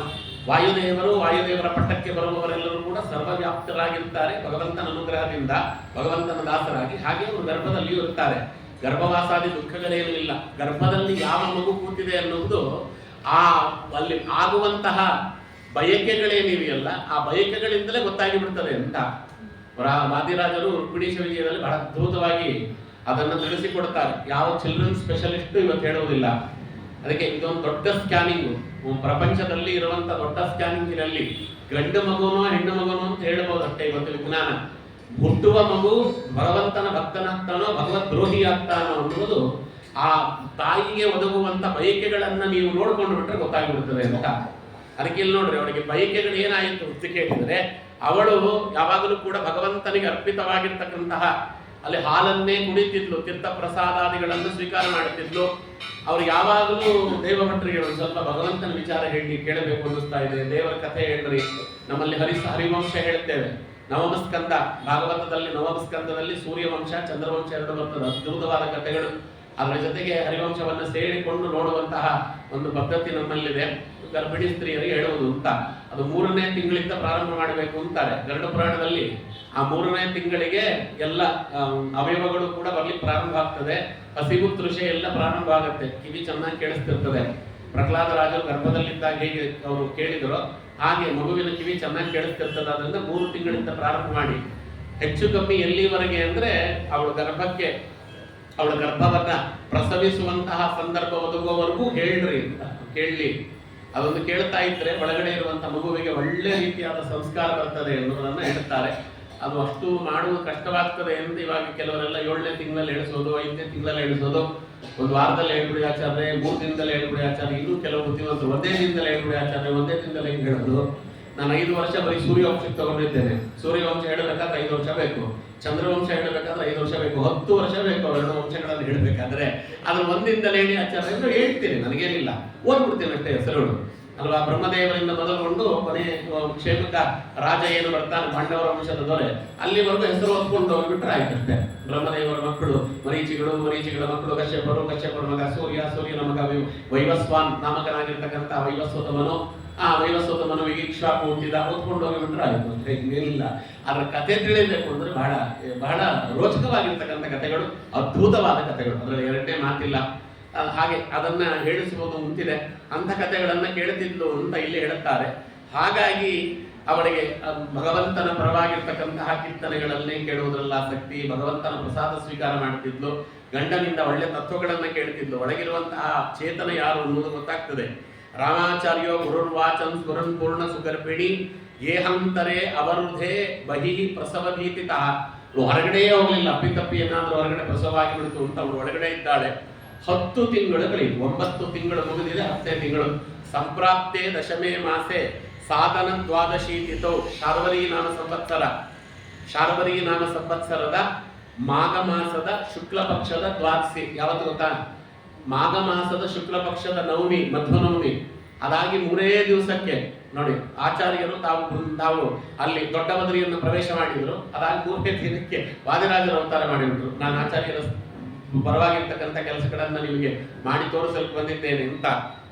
ವಾಯುದೇವರು ವಾಯುದೇವರ ಪಟ್ಟಕ್ಕೆ ಬರುವವರೆಲ್ಲರೂ ಕೂಡ ಸರ್ವವ್ಯಾಪ್ತರಾಗಿರ್ತಾರೆ ಭಗವಂತನ ಅನುಗ್ರಹದಿಂದ, ಭಗವಂತನ ದಾಸರಾಗಿ. ಹಾಗೆ ಅವರು ಗರ್ಭದಲ್ಲಿಯೂ ಇರ್ತಾರೆ. ಗರ್ಭವಾಸಾದಿ ದುಃಖಗಳೇನೂ ಇಲ್ಲ. ಗರ್ಭದಲ್ಲಿ ಯಾವ ಮಗು ಕೂತಿದೆ ಅನ್ನುವುದು ಅಲ್ಲಿ ಆಗುವಂತಹ ಬಯಕೆಗಳೇನಿವೆಯಲ್ಲ, ಆ ಬಯಕೆಗಳಿಂದಲೇ ಗೊತ್ತಾಗಿ ಬಿಡ್ತದೆ ಅಂತ ವಾದಿರಾಜರು ರುಕ್ಮಿಣೀಶ ವಿಜಯದಲ್ಲಿ ಬಹಳ ಅದ್ಭುತವಾಗಿ ಅದನ್ನು ತಿಳಿಸಿಕೊಡ್ತಾರೆ. ಯಾವ ಚಿಲ್ಡ್ರನ್ ಸ್ಪೆಷಲಿಸ್ಟ್ ಇವತ್ತು ಹೇಳುವುದಿಲ್ಲ. ಅದಕ್ಕೆ ಇದೊಂದು ದೊಡ್ಡ ಸ್ಕ್ಯಾನಿಂಗ್, ಪ್ರಪಂಚದಲ್ಲಿ ಇರುವಂತ ದೊಡ್ಡ ಸ್ಕ್ಯಾನಿಂಗಿನಲ್ಲಿ ಗಂಡು ಮಗುನೋ ಹೆಣ್ಣು ಮಗುನೋ ಅಂತ ಹೇಳ್ಬೋದು ಅಷ್ಟೇ ಇವತ್ತು ವಿಜ್ಞಾನ. ಹುಟ್ಟುವ ಮಗು ಭಗವಂತನ ಭಕ್ತನಾಗ್ತಾನೋ ಭಗವದ್ ದ್ರೋಹಿ ಆಗ್ತಾನೋ ಅನ್ನುವುದು ಆ ತಾಯಿಗೆ ಒದಗುವಂತ ಬಯಕೆಗಳನ್ನ ನೀವು ನೋಡ್ಕೊಂಡು ಬಿಟ್ರೆ ಗೊತ್ತಾಗ್ಬಿಡ್ತದೆ ಅಂತ. ಅದಕ್ಕೆ ಇಲ್ಲಿ ನೋಡ್ರಿ, ಅವಳಿಗೆ ಬಯಕೆಗಳು ಏನಾಯಿತು ಅಂತ ಕೇಳಿದರೆ, ಅವಳು ಯಾವಾಗಲೂ ಕೂಡ ಭಗವಂತನಿಗೆ ಅರ್ಪಿತವಾಗಿರ್ತಕ್ಕಂತಹ ಅಲ್ಲಿ ಹಾಲನ್ನೇ ಕುಡಿತಿದ್ಲು, ತೀರ್ಥ ಪ್ರಸಾದಾದಿಗಳನ್ನು ಸ್ವೀಕಾರ ಮಾಡುತ್ತಿದ್ಲು. ಅವ್ರು ಯಾವಾಗಲೂ ದೇವಭಟ್ರಿಗೆ ಒಂದು ಸ್ವಲ್ಪ ಭಗವಂತನ ವಿಚಾರ ಹೇಳಿ ಕೇಳಬೇಕು ಅನ್ನಿಸ್ತಾ ಇದೆ, ದೇವರ ಕಥೆ ಹೇಳ್ರಿ. ನಮ್ಮಲ್ಲಿ ಹರಿವಂಶ ಹೇಳ್ತೇವೆ, ನವಮಸ್ಕಂದ, ಭಾಗವತದಲ್ಲಿ ನವಮಸ್ಕಂದದಲ್ಲಿ ಸೂರ್ಯವಂಶ ಚಂದ್ರವಂಶ 2 ಬರ್ತದೆ, ಅದ್ಭುತವಾದ ಕಥೆಗಳು. ಅದರ ಜೊತೆಗೆ ಹರಿವಂಶವನ್ನು ಸೇರಿಕೊಂಡು ನೋಡುವಂತಹ ಒಂದು ಪದ್ಧತಿ ನಮ್ಮಲ್ಲಿದೆ. ಗರ್ಭಿಣಿ ಸ್ತ್ರೀಯರಿಗೆ ಹೇಳುವುದು ಅಂತ, ಅದು 3ನೇ ತಿಂಗಳಿಂದ ಪ್ರಾರಂಭ ಮಾಡಬೇಕು ಅಂತಾರೆ ಗರುಡ ಪುರಾಣದಲ್ಲಿ. ಆ 3ನೇ ತಿಂಗಳಿಗೆ ಎಲ್ಲ ಅವಯವಗಳು ಕೂಡ ಬರ್ಲಿಕ್ಕೆ ಪ್ರಾರಂಭ ಆಗ್ತದೆ. ಹಸಿವು ತೃಷೆ ಎಲ್ಲ ಪ್ರಾರಂಭ ಆಗುತ್ತೆ, ಕಿವಿ ಚೆನ್ನಾಗಿ ಕೇಳಿಸ್ತಿರ್ತದೆ. ಪ್ರಹ್ಲಾದ ರಾಜರು ಗರ್ಭದಲ್ಲಿದ್ದಾಗ ಹೇಗೆ ಅವರು ಕೇಳಿದರೋ ಹಾಗೆ ಮಗುವಿನ ಕಿವಿ ಚೆನ್ನಾಗಿ ಕೇಳಿಸ್ತಿರ್ತದೆ. ಅದರಿಂದ 3 ತಿಂಗಳಿಂದ ಪ್ರಾರಂಭ ಮಾಡಿ ಹೆಚ್ಚು ಕಮ್ಮಿ ಎಲ್ಲಿವರೆಗೆ ಅಂದ್ರೆ ಅವಳ ಗರ್ಭವನ್ನ ಪ್ರಸವಿಸುವಂತಹ ಸಂದರ್ಭ ಒದಗುವವರೆಗೂ ಹೇಳ್ರಿ ಅಂತ ಕೇಳಲಿ. ಅದೊಂದು ಕೇಳ್ತಾ ಇದ್ರೆ ಒಳಗಡೆ ಇರುವಂತ ಮಗುವಿಗೆ ಒಳ್ಳೆ ರೀತಿಯಾದ ಸಂಸ್ಕಾರ ಬರ್ತದೆ ಎನ್ನುವುದನ್ನು ಹೇಳ್ತಾರೆ. ಅದು ಅಷ್ಟು ಮಾಡುವುದು ಕಷ್ಟವಾಗ್ತದೆ ಎಂದು ಇವಾಗ ಕೆಲವರೆಲ್ಲ 7ನೇ ತಿಂಗಳಲ್ಲಿ ಹೇಳಿಸೋದು, 5ನೇ ತಿಂಗಳಲ್ಲಿ ಹೇಳಿಸೋದು, 1 ವಾರದಲ್ಲಿ ಹೇಳ್ಬಿಡಿ ಆಚಾರ್ಯ, 3 ದಿನದಲ್ಲಿ ಹೇಳ್ಬಿಡಿ ಆಚಾರ್ಯ. ಇನ್ನೂ ಕೆಲವು ಬುದ್ಧಿವಂತರು 1ನೇ ದಿನದಲ್ಲಿ ಹೇಳ್ಬಿಡಿ ಆಚಾರ್ಯ, 1ನೇ ದಿನದಲ್ಲಿ ಹೆಂಗೆ ಹೇಳೋದು. ನಾನು 5 ವರ್ಷ ಬರೀ ಸೂರ್ಯವಂಶಕ್ಕೆ ತಗೊಂಡಿದ್ದೇನೆ. ಸೂರ್ಯವಂಶ ಹೇಳಬೇಕಾದ್ರೆ 5 ವರ್ಷ ಬೇಕು, ಚಂದ್ರವಂಶ ಹೇಳಬೇಕಾದ್ರೆ 5 ವರ್ಷ ಬೇಕು, 10 ವರ್ಷ ಬೇಕು. 2 ವಂಶಗಳನ್ನು ಹೇಳಬೇಕಾದ್ರೆ ಅದ್ರ 1 ದಿನದಲ್ಲಿ ಹೇಳಿ ಆಚಾರ್ಯ ಎಂದು ಹೇಳ್ತೀನಿ, ನನಗೇನಿಲ್ಲ, ಓದ್ಬಿಡ್ತೀನಿ ಅಷ್ಟೇ ಹೆಸರುಗಳು ಅಲ್ವಾ. ಬ್ರಹ್ಮದೇವರಿಂದ ಮೊದಲುಗೊಂಡು ಕೊನೆ ಕ್ಷೇಮಕ ರಾಜ ಏನು ಬರ್ತಾನೆ ಪಾಂಡವರ ವಂಶದ ದೊರೆ, ಅಲ್ಲಿವರೆಗೂ ಹೆಸರು ಓದ್ಕೊಂಡು ಹೋಗ್ಬಿಟ್ರೆ ಆಯ್ತಷ್ಟೇ. ಬ್ರಹ್ಮದೇವರ ಮಕ್ಕಳು ಮರೀಚಿಗಳ ಮಕ್ಕಳು ಕಶ್ಯಪರ ಮಗ ಸೂರ್ಯನ ಮಗ ವೈವಸ್ವಾನ್ ನಾಮಕನಾಗಿರ್ತಕ್ಕಂಥ ವೈವಸ್ವತ ಮನು, ವೈವಸ್ವತ ಮನವಿಗೆ ಇಕ್ಷ್ವಾಕು ಹುಟ್ಟಿದ ಓದ್ಕೊಂಡು ಹೋಗಿಬಿಟ್ರೆ ಆಯಿತು ಅಂದ್ರೆ ಇನ್ನೇನಿಲ್ಲ. ಅದರ ಕಥೆ ತಿಳಿಯಬೇಕು ಅಂದ್ರೆ ಬಹಳ ಬಹಳ ರೋಚಕವಾಗಿರ್ತಕ್ಕಂಥ ಕಥೆಗಳು, ಅದ್ಭುತವಾದ ಕಥೆಗಳು, ಅದರಲ್ಲಿ ಎರಡನೇ ಮಾತಿಲ್ಲ. ಹಾಗೆ ಅದನ್ನ ಹೇಳಿಸುವುದು ಮುಂತಿದೆ. ಅಂಥ ಕಥೆಗಳನ್ನ ಕೇಳುತ್ತಿದ್ಲು ಅಂತ ಇಲ್ಲಿ ಹೇಳುತ್ತಾರೆ. ಹಾಗಾಗಿ ಅವಳಿಗೆ ಭಗವಂತನ ಪರವಾಗಿರ್ತಕ್ಕಂತಹ ಕೀರ್ತನೆಗಳನ್ನೇ ಕೇಳುವುದರಲ್ಲಿ ಆಸಕ್ತಿ, ಭಗವಂತನ ಪ್ರಸಾದ ಸ್ವೀಕಾರ ಮಾಡುತ್ತಿದ್ಲು, ಗಂಡನಿಂದ ಒಳ್ಳೆ ತತ್ವಗಳನ್ನ ಕೇಳುತ್ತಿದ್ಲು. ಒಳಗಿರುವಂತಹ ಚೇತನ ಯಾರು ಅನ್ನೋದು ಗೊತ್ತಾಗ್ತದೆ. ರಾಮಾಚಾರ್ಯೋ ಗುರುರ್ವಾಚನ್ ಸ್ಫುರನ್ ಪೂರ್ಣ ಸುಗರ್ಭಿಣಿ ಏಹಂತರೆ ಅವರುಧೆ ಬಹಿ ಪ್ರಸವ ಭೀತಿತಃ. ಹೊರಗಡೆಯೇ ಹೋಗಲಿಲ್ಲ, ಅಪ್ಪಿತಪ್ಪಿ ಏನಾದರೂ ಹೊರಗಡೆ ಪ್ರಸವವಾಗಿ ಬಿಡ್ತು ಅಂತ ಅವಳು ಒಳಗಡೆ ಇದ್ದಾಳೆ. 10 ತಿಂಗಳುಗಳಿವೆ, 9 ತಿಂಗಳು ಮುಗಿದಿದೆ, 10ನೇ ತಿಂಗಳು. ಸಂಪ್ರಾಪ್ತೆ ದಶಮೇ ಮಾಸೆ ಸಾಧನ ದ್ವಾದಶೀತಿತೋ ಶಾರ್ವರಿ ನಾಮ ಸಂವತ್ಸರದ ಮಾಘ ಮಾಸದ ಶುಕ್ಲ ಪಕ್ಷದ ದ್ವಾದಶಿ. ಯಾವತ್ತು ಗೊತ್ತಾ? ಮಾಘ ಮಾಸದ ಶುಕ್ಲ ಪಕ್ಷದ ನವಮಿ, ಮಧ್ವನವಮಿ. ಅದಾಗಿ 3 ದಿವಸಕ್ಕೆ ನೋಡಿ ಆಚಾರ್ಯರು ತಾವು ಅಲ್ಲಿ ದೊಡ್ಡ ಬದರಿಯನ್ನು ಪ್ರವೇಶ ಮಾಡಿದ್ರು. ಅದಾಗಿ 3ನೇ ದಿನಕ್ಕೆ ವಾದಿರಾಜರ ಅವತಾರ ಮಾಡಿಬಿಟ್ರು. ನಾನು ಆಚಾರ್ಯರ ಪರವಾಗಿರ್ತಕ್ಕಂಥ ಕೆಲಸಗಳನ್ನ ನಿಮಗೆ ಮಾಡಿ ತೋರಿಸಲು ಬಂದಿದ್ದೇನೆ ಅಂತ.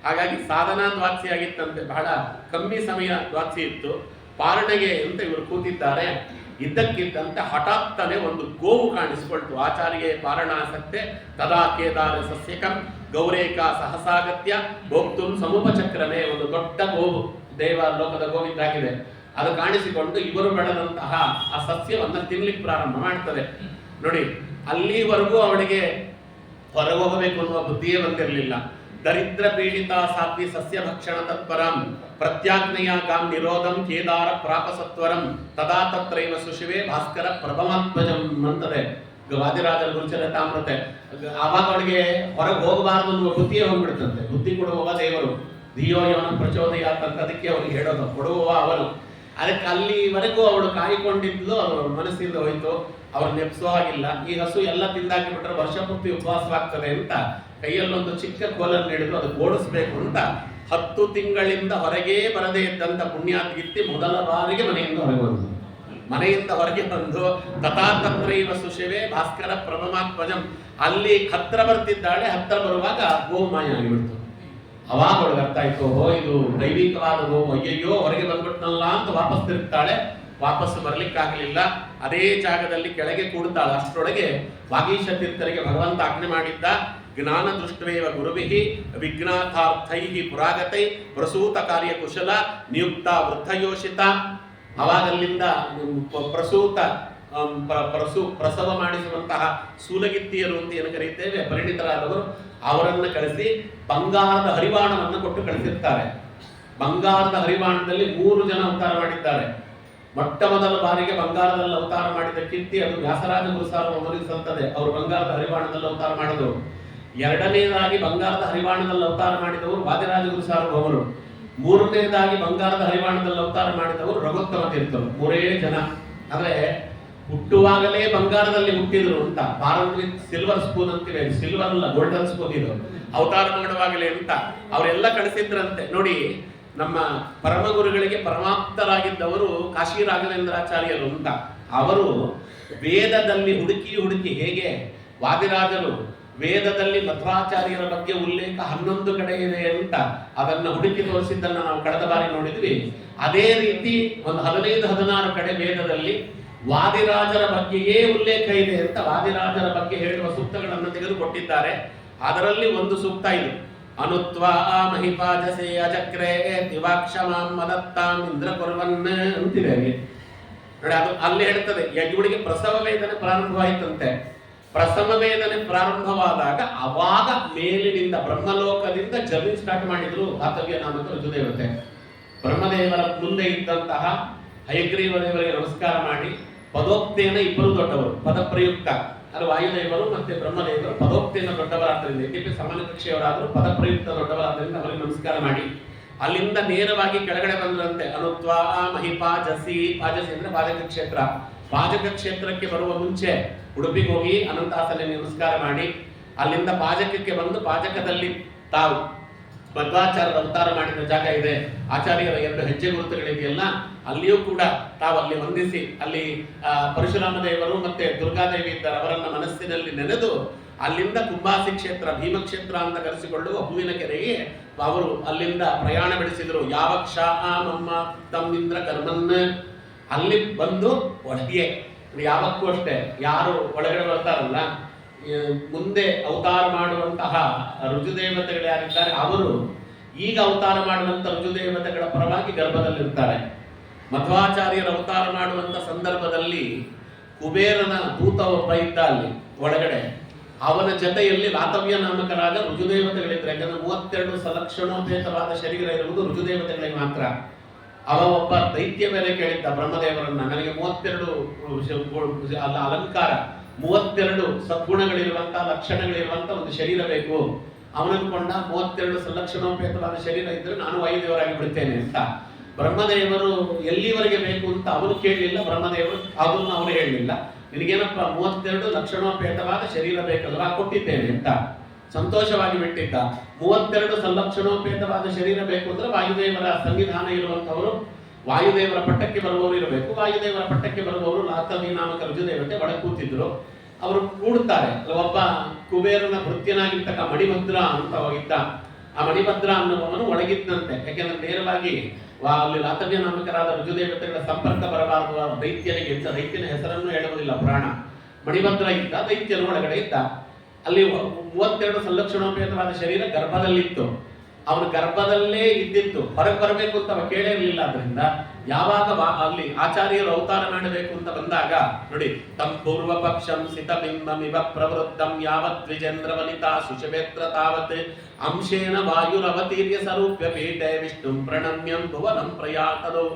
ಹಾಗಾಗಿ ಸಾಧನಾ ದ್ವಾದಶಿ ಆಗಿತ್ತಂತೆ, ಬಹಳ ಕಮ್ಮಿ ಸಮಯ ದ್ವಾದಶಿ ಇತ್ತು. ಪಾರಣೆಗೆ ಅಂತ ಇವರು ಕೂತಿದ್ದಾರೆ. ಇದ್ದಕ್ಕಿದ್ದಂತೆ ಹಠಾತ್ತನೆ ಒಂದು ಗೋವು ಕಾಣಿಸಿಕೊಳ್ತು. ಆಚಾರ್ಯ ಪಾರಣಾಸಕ್ತೆ ತದಾ ಕೇದಾರ ಸಸ್ಯಕಂ ಗೌರೇಕ ಸಹಸಾಗತ್ಯ ಭೋಕ್ತುಂ ಸಮುಪಚಕ್ರಮೇ. ಒಂದು ದೊಡ್ಡ ಗೋವು, ದೇವ ಲೋಕದ ಗೋವಿದ್ದಾಗಿದೆ. ಅದು ಕಾಣಿಸಿಕೊಂಡು ಇವರು ಬೆಳೆದಂತಹ ಆ ಸಸ್ಯವನ್ನು ತಿನ್ಲಿಕ್ಕೆ ಪ್ರಾರಂಭ ಮಾಡ್ತದೆ. ನೋಡಿ, ಅಲ್ಲಿವರೆಗೂ ಅವಳಿಗೆ ಹೊರಗೆ ಹೋಗಬೇಕು ಅನ್ನುವ ಬುದ್ಧಿಯೇ ಬಂದಿರಲಿಲ್ಲ. ದರಿದ್ರ ಪೀಡಿತ ಸಾತ್ವಿ ಸಸ್ಯ ಭಕ್ಷಣ ತತ್ಪರಂ ಪ್ರತ್ಯಾಜ್ಞೆಯ ಗಾಂ ನಿರೋಧಂ ಕೇದಾರ ಪ್ರಾಪಸತ್ವರಂ ತದಾ ತತ್ರೈವ ಸುಶಿವೆ ಭಾಸ್ಕರ ಪ್ರಭಮಾತ್ಮಜಂ ಅಂತದೆ ವಾದಿರಾಜರ ಗುರುಚರಿತಾಮೃತೆ. ಆವಾಗ ಅವಳಿಗೆ ಹೊರಗೆ ಹೋಗಬಾರದು ಅನ್ನುವ ಬುದ್ಧಿಯೇ ಹೋಗ್ಬಿಡ್ತಂತೆ. ಬುದ್ಧಿ ಕೊಡುವವ ದೇವರು, ಧಿಯೋ ಯೋನ ಪ್ರಚೋದಯಾತ್ ಅಂತ ಅದಕ್ಕೆ ಅವನಿಗೆ ಹೇಳೋದು, ಕೊಡುವವ ಅವನು. ಅದಕ್ಕೆ ಅಲ್ಲಿವರೆಗೂ ಅವಳು ಕಾಯ್ಕೊಂಡಿದ್ಲು, ಅವರ ಮನಸ್ಸಿಂದ ಹೋಯ್ತು. ಅವ್ರು ನೆಪ್ಸೋ ಹಾಗಿಲ್ಲ. ಈ ಹಸು ಎಲ್ಲ ತಿಂದಾಕಿ ಬಿಟ್ರೆ ವರ್ಷ ಪೂರ್ತಿ ಉಪವಾಸವಾಗ್ತದೆ ಅಂತ ಕೈಯಲ್ಲೊಂದು ಚಿಕ್ಕ ಕೋಲನ್ನು ಹಿಡಿದು ಅದು ಓಡಿಸ್ಬೇಕು ಅಂತ 10 ತಿಂಗಳಿಂದ ಹೊರಗೇ ಬರದೇ ಇದ್ದಂತ ಪುಣ್ಯಾತ್ಗಿತ್ತಿ ಮೊದಲ ಬಾರಿಗೆ ಮನೆಯಿಂದ ಹೊರಗೆ ಬಂದು ತಥಾತತ್ರೈವ ಸುಶಿವೆ ಭಾಸ್ಕರ ಪ್ರಭಮಾತ್ಮಜಂ. ಅಲ್ಲಿ ಹತ್ರ ಬರ್ತಿದ್ದಾಳೆ. ಹತ್ರ ಬರುವಾಗ ಗೋಮಾಯ ಆಗಿಬಿಡ್ತು. ಅವಾಗ ಅವಳಿಗೆ ಅರ್ಥ ಆಯ್ತು, ಇದು ದೈವಿಕವಾದ ಗೋವು, ಅಯ್ಯಯ್ಯೋ ಹೊರಗೆ ಬಂದ್ಬಿಟ್ನಲ್ಲ ಅಂತ ವಾಪಸ್ ತಿರುಗ್ತಾಳೆ. ವಾಪಸ್ ಬರ್ಲಿಕ್ಕಾಗಲಿಲ್ಲ. ಅದೇ ಜಾಗದಲ್ಲಿ ಕೆಳಗೆ ಕೂಡ್ತಾಳೆ. ಅಷ್ಟರೊಳಗೆ ವಾಗೀಶ ತೀರ್ಥರಿಗೆ ಭಗವಂತ ಆಜ್ಞೆ ಮಾಡಿದ್ದ, ಜ್ಞಾನ ದೃಷ್ಟವೇವ ಗುರುವಿಹಿ ವಿಜ್ಞಾತಾರ್ಥೈಹಿ ಪುರಾಗತೈ ಪ್ರಸೂತ ಕಾರ್ಯ ಕುಶಲ ನಿಯುಕ್ತ ವೃದ್ಧಯೋಷಿತ. ಅವಾಗಲ್ಲಿಂದ ಪ್ರಸವ ಮಾಡಿಸುವಂತಹ ಸೂಲಗಿತ್ತಿಯರು ಅಂತ ಏನು ಕರೆಯುತ್ತೇವೆ, ಪರಿಣಿತರಾದವರು, ಅವರನ್ನು ಕಳಿಸಿ ಬಂಗಾರದ ಹರಿವಾಣವನ್ನು ಕೊಟ್ಟು ಕಳಿಸಿರ್ತಾರೆ. ಬಂಗಾರದ ಹರಿವಾಣದಲ್ಲಿ 3 ಜನ ಅವತಾರ ಮಾಡಿದ್ದಾರೆ. ಮೊಟ್ಟ ಮೊದಲ ಬಾರಿಗೆ ಬಂಗಾರದಲ್ಲಿ ಅವತಾರ ಮಾಡಿದ ಕೀರ್ತಿ ಅದು ವ್ಯಾಸರಾಜ ಗುರುಸಾರ್ವಭೌಮರಿಗೆ ಸಲ್ತದೆ. ಅವರು ಬಂಗಾರದ ಹರಿವಾಣದಲ್ಲಿ ಅವತಾರ ಮಾಡಿದವರು. ಎರಡನೇದಾಗಿ ಬಂಗಾರದ ಹರಿವಾಣದಲ್ಲಿ ಅವತಾರ ಮಾಡಿದವರು ವಾದಿರಾಜ ಗುರುಸಾರ್ವಭೌಮರು. 3ನೇದಾಗಿ ಬಂಗಾರದ ಹರಿವಾಣದಲ್ಲಿ ಅವತಾರ ಮಾಡಿದವರು ರಘುತ್ತಮ ತೀರ್ಥರು. 3 ಜನ. ಅಂದ್ರೆ ಹುಟ್ಟುವಾಗಲೇ ಬಂಗಾರದಲ್ಲಿ ಹುಟ್ಟಿದ್ರು ಅಂತ. ಭಾರತ್ ವಿತ್ ಸಿಲ್ವರ್ ಸ್ಪೂನ್ ಅಂತಿವೆ, ಸಿಲ್ವರ್ ಅಲ್ಲ ಗೋಲ್ಡನ್ ಸ್ಪೂನ್ ಇದು. ಅವತಾರ ಮಾಡುವಾಗಲೇ ಅಂತ ಅವರೆಲ್ಲ ಕಳಿಸಿದ್ರಂತೆ. ನೋಡಿ, ನಮ್ಮ ಪರಮಗುರುಗಳಿಗೆ ಪರಮಾಪ್ತರಾಗಿದ್ದವರು ಕಾಶಿ ರಾಘವೇಂದ್ರಾಚಾರ್ಯರು ಅಂತ. ಅವರು ವೇದದಲ್ಲಿ ಹುಡುಕಿ ಹೇಗೆ ವಾದಿರಾಜರು ವೇದದಲ್ಲಿ ಮಧ್ವಾಚಾರ್ಯರ ಬಗ್ಗೆ ಉಲ್ಲೇಖ 11 ಕಡೆ ಇದೆ ಅಂತ ಅದನ್ನು ಹುಡುಕಿ ತೋರಿಸಿದ್ದನ್ನು ನಾವು ಕಳೆದ ಬಾರಿ ನೋಡಿದ್ವಿ. ಅದೇ ರೀತಿ ಒಂದು 15-16 ಕಡೆ ವೇದದಲ್ಲಿ ವಾದಿರಾಜರ ಬಗ್ಗೆಯೇ ಉಲ್ಲೇಖ ಇದೆ ಅಂತ ವಾದಿರಾಜರ ಬಗ್ಗೆ ಹೇಳುವ ಸೂಕ್ತಗಳನ್ನು ತೆಗೆದುಕೊಟ್ಟಿದ್ದಾರೆ. ಅದರಲ್ಲಿ ಒಂದು ಸೂಕ್ತ ಇದು, ಅನುತ್ವಾ ಮಹಿಪಾಜಸೆ ಅಜಕ್ರೆ ದಿವಾಕ್ಷಮಾಂ ಮದತ್ತಾಂ ಇಂದ್ರ ಕುರ್ವನ್ ಅಂತಿದೆ. ನೋಡಿ, ಅದು ಅಲ್ಲಿ ಹೇಳ್ತದೆ, ಯಜ್ಞುಡಿಗೆ ಪ್ರಸವ ವೇದನೆ ಪ್ರಾರಂಭವಾಯಿತಂತೆ. ಪ್ರಸವ ವೇದನೆ ಪ್ರಾರಂಭವಾದಾಗ ಅವಾಗ ಮೇಲಿನಿಂದ ಬ್ರಹ್ಮಲೋಕದಿಂದ ಜರ್ನಿ ಸ್ಟಾರ್ಟ್ ಮಾಡಿದ್ರು ಧಾತವ್ಯ ನಾಮಕ ಋತುದೇವತೆ. ಬ್ರಹ್ಮದೇವರ ಮುಂದೆ ಇದ್ದಂತಹ ಹಯಗ್ರೀವ ದೇವರಿಗೆ ನಮಸ್ಕಾರ ಮಾಡಿ ಪದೋಕ್ತಿಯನ್ನು, ಇಬ್ಬರು ದೊಡ್ಡವರು, ಪದಪ್ರಯುಕ್ತ ಅದು ವಾಯುದೇವರು ಮತ್ತೆ ಬ್ರಹ್ಮದೇವರು ಪದೋಕ್ತಿಯನ್ನು ದೊಡ್ಡವರಾದ್ದರಿಂದ, ಯದ್ಯಪಿ ಸಮಾನ ಕಕ್ಷೆಯವರಾದರೂ ಪದಪ್ರಯುಕ್ತ ದೊಡ್ಡವರಾದ್ದರಿಂದ ಅವರಿಗೆ ನಮಸ್ಕಾರ ಮಾಡಿ ಅಲ್ಲಿಂದ ನೇರವಾಗಿ ಕೆಳಗಡೆ ಬಂದ್ರಂತೆ. ಅನುತ್ವಾ ಮಹಿಪಾಜಸಿ, ಪಾಜಸಿ ಅಂದ್ರೆ ಪಾಜಕ ಕ್ಷೇತ್ರ. ಪಾಜಕ ಕ್ಷೇತ್ರಕ್ಕೆ ಬರುವ ಮುಂಚೆ ಉಡುಪಿಗೆ ಹೋಗಿ ಅನಂತಾಸನೆ ನಮಸ್ಕಾರ ಮಾಡಿ ಅಲ್ಲಿಂದ ಪಾಜಕಕ್ಕೆ ಬಂದು ಪಾಜಕದಲ್ಲಿ ತಾವು ಮಧ್ವಾಚಾರ್ಯರ ಅವತಾರ ಮಾಡಿದ ಜಾಗ ಇದೆ, ಆಚಾರ್ಯರ 2 ಹೆಜ್ಜೆ ಗುರುತುಗಳಿದೆಯಲ್ಲ, ಅಲ್ಲಿಯೂ ಕೂಡ ತಾವು ಅಲ್ಲಿ ವಂದಿಸಿ ಅಲ್ಲಿ ಪರಶುರಾಮ ದೇವರು ಮತ್ತೆ ದುರ್ಗಾದೇವಿ ಇದ್ದಾರೆ, ಅವರನ್ನ ಮನಸ್ಸಿನಲ್ಲಿ ನೆನೆದು ಅಲ್ಲಿಂದ ಕುಂಭಾಸಿ ಕ್ಷೇತ್ರ, ಭೀಮಕ್ಷೇತ್ರ ಅಂತ ಕರೆಸಿಕೊಳ್ಳುವ ಹೂವಿನ ಕೆರೆಗೆ ಅವರು ಅಲ್ಲಿಂದ ಪ್ರಯಾಣ ಬೆಳೆಸಿದರು. ಯಾವಕ್ಷ ಮಮ್ಮ ತಮ್ಮಿಂದ್ರ ಕರ್ಮನ್ನ, ಅಲ್ಲಿ ಬಂದು ಒಳಗೆ ಯಾವಕ್ಕೂ ಅಷ್ಟೇ ಯಾರು ಒಳಗಡೆ ಬರ್ತಾರಲ್ಲ, ಮುಂದೆ ಅವತಾರ ಮಾಡುವಂತಹ ರುಜುದೇವತೆಗಳು ಯಾರಿದ್ದಾರೆ ಅವರು ಈಗ ಅವತಾರ ಮಾಡುವಂತ ರುಜುದೇವತೆಗಳ ಪರವಾಗಿ ಗರ್ಭದಲ್ಲಿರ್ತಾರೆ. ಮಧ್ವಾಚಾರ್ಯರ ಅವತಾರ ಮಾಡುವಂತ ಸಂದರ್ಭದಲ್ಲಿ ಕುಬೇರನ ದೂತ ಒಬ್ಬ ಇದ್ದ ಅಲ್ಲಿ ಒಳಗಡೆ, ಅವನ ಜೊತೆಯಲ್ಲಿ ಲಾತವ್ಯ ನಾಮಕರಾದ ರುಜುದೇವತೆಗಳಿದ್ರೆ. ಯಾಕಂದ್ರೆ 32 ಸಲಕ್ಷಣೋಪೇತವಾದ ಶರೀರ ಇರುವುದು ರುಜುದೇವತೆಗಳಿಗೆ ಮಾತ್ರ. ಅವ ಒಬ್ಬ ದೈತ್ಯ ಬೇರೆ ಕೇಳಿದ್ದ ಬ್ರಹ್ಮದೇವರನ್ನ, ನನಗೆ 32 ಅಲಂಕಾರ 32 ಸದ್ಗುಣಗಳಿರುವಂತಹ ಲಕ್ಷಣಗಳಿರುವಂತ ಒಂದು ಶರೀರ ಬೇಕು. ಅವನನ್ಕೊಂಡ 32 ಸಲಕ್ಷಣೋಪೇತವಾದ ಶರೀರ ಇದ್ರೆ ನಾನು ವಾಯುದೇವರಾಗಿ ಬಿಡ್ತೇನೆ ಅಂತ. ಬ್ರಹ್ಮದೇವರು ಎಲ್ಲಿವರೆಗೆ ಬೇಕು ಅಂತ ಅವನು ಕೇಳಲಿಲ್ಲ, ಬ್ರಹ್ಮದೇವರು ಅದನ್ನು ಅವರು ಹೇಳಲಿಲ್ಲ. ನಿನಗೇನಪ್ಪ 32 ಲಕ್ಷಣೋಪೇತವಾದ ಶರೀರ ಬೇಕಲ್ವಾ, ಕೊಟ್ಟಿದ್ದೇನೆ ಅಂತ ಸಂತೋಷವಾಗಿ ಬಿಟ್ಟಿದ್ದ. 32 ಸಲ್ಲಕ್ಷಣೋಪೇತವಾದ ಶರೀರ ಬೇಕು ಅಂದ್ರೆ ವಾಯುದೇವರ ಸಂವಿಧಾನ ಇರುವಂತವರು, ವಾಯುದೇವರ ಪಟ್ಟಕ್ಕೆ ಬರುವವರು ಇರಬೇಕು. ವಾಯುದೇವರ ಪಟ್ಟಕ್ಕೆ ಬರುವವರು ಲಾತವಿ ನಾಮಕ ರುಜುದೇವತೆ ಒಳಗೆ ಕೂತಿದ್ರು. ಅವರು ಕೂಡುತ್ತಾರೆ. ಒಬ್ಬ ಕುಬೇರನ ಭೃತ್ಯನಾಗಿರ್ತಕ್ಕ ಮಣಿಭದ್ರ ಅಂತ ಹೋಗಿದ್ದ. ಆ ಮಣಿಭದ್ರ ಅನ್ನುವವನು ಒಳಗಿದ್ದಂತೆ. ಯಾಕೆಂದ್ರೆ ನೇರವಾಗಿ ಅಲ್ಲಿ ಲಾತವ್ಯ ನಾಮಕರಾದ ರುಜುದೇವತೆಗಳ ಸಂಪರ್ಕ ಬರಬಾರದು ದೈತ್ಯನಿಗೆ ಅಂತ. ದೈತ್ಯನ ಹೆಸರನ್ನು ಹೇಳುವುದಿಲ್ಲ ಪುರಾಣ. ಮಣಿಭದ್ರ ಇದ್ದ, ದೈತ್ಯನು ಒಳಗಡೆ ಇದ್ದ. ಅಲ್ಲಿ 32 ಸಲ್ಲಕ್ಷಣೋಪೇತವಾದ ಶರೀರ ಗರ್ಭದಲ್ಲಿತ್ತು. ಅವನು ಗರ್ಭದಲ್ಲೇ ಇದ್ದಿತ್ತು, ಹೊರಗೆ ಬರಬೇಕು ಅಂತ ಅವ ಕೇಳಿರಲಿಲ್ಲ. ಅದರಿಂದ ಯಾವಾಗ ಅಲ್ಲಿ ಆಚಾರ್ಯರು ಅವತಾರ ಮಾಡಬೇಕು ಅಂತ ಬಂದಾಗ ನೋಡಿ, ತಂ ಪೂರ್ವ ಪಕ್ಷಂ ಸಿತಬಿಂಬಮಿವ ಪ್ರವೃತ್ತಂ ಯಾವತ್ ದ್ವಿಜೇಂದ್ರ ವನಿತಾ ಸುಷವೇತ್ರ ತಾವತ್ ಅಂಶೇನ ವಾಯುರವತೀರ್ಯ ಸ್ವರೂಪ್ಯ ಪೀಠೆ ವಿಷ್ಣು ಪ್ರಣಮ್ಯಂ ಭುವನಂ ಪ್ರಯಾತರು.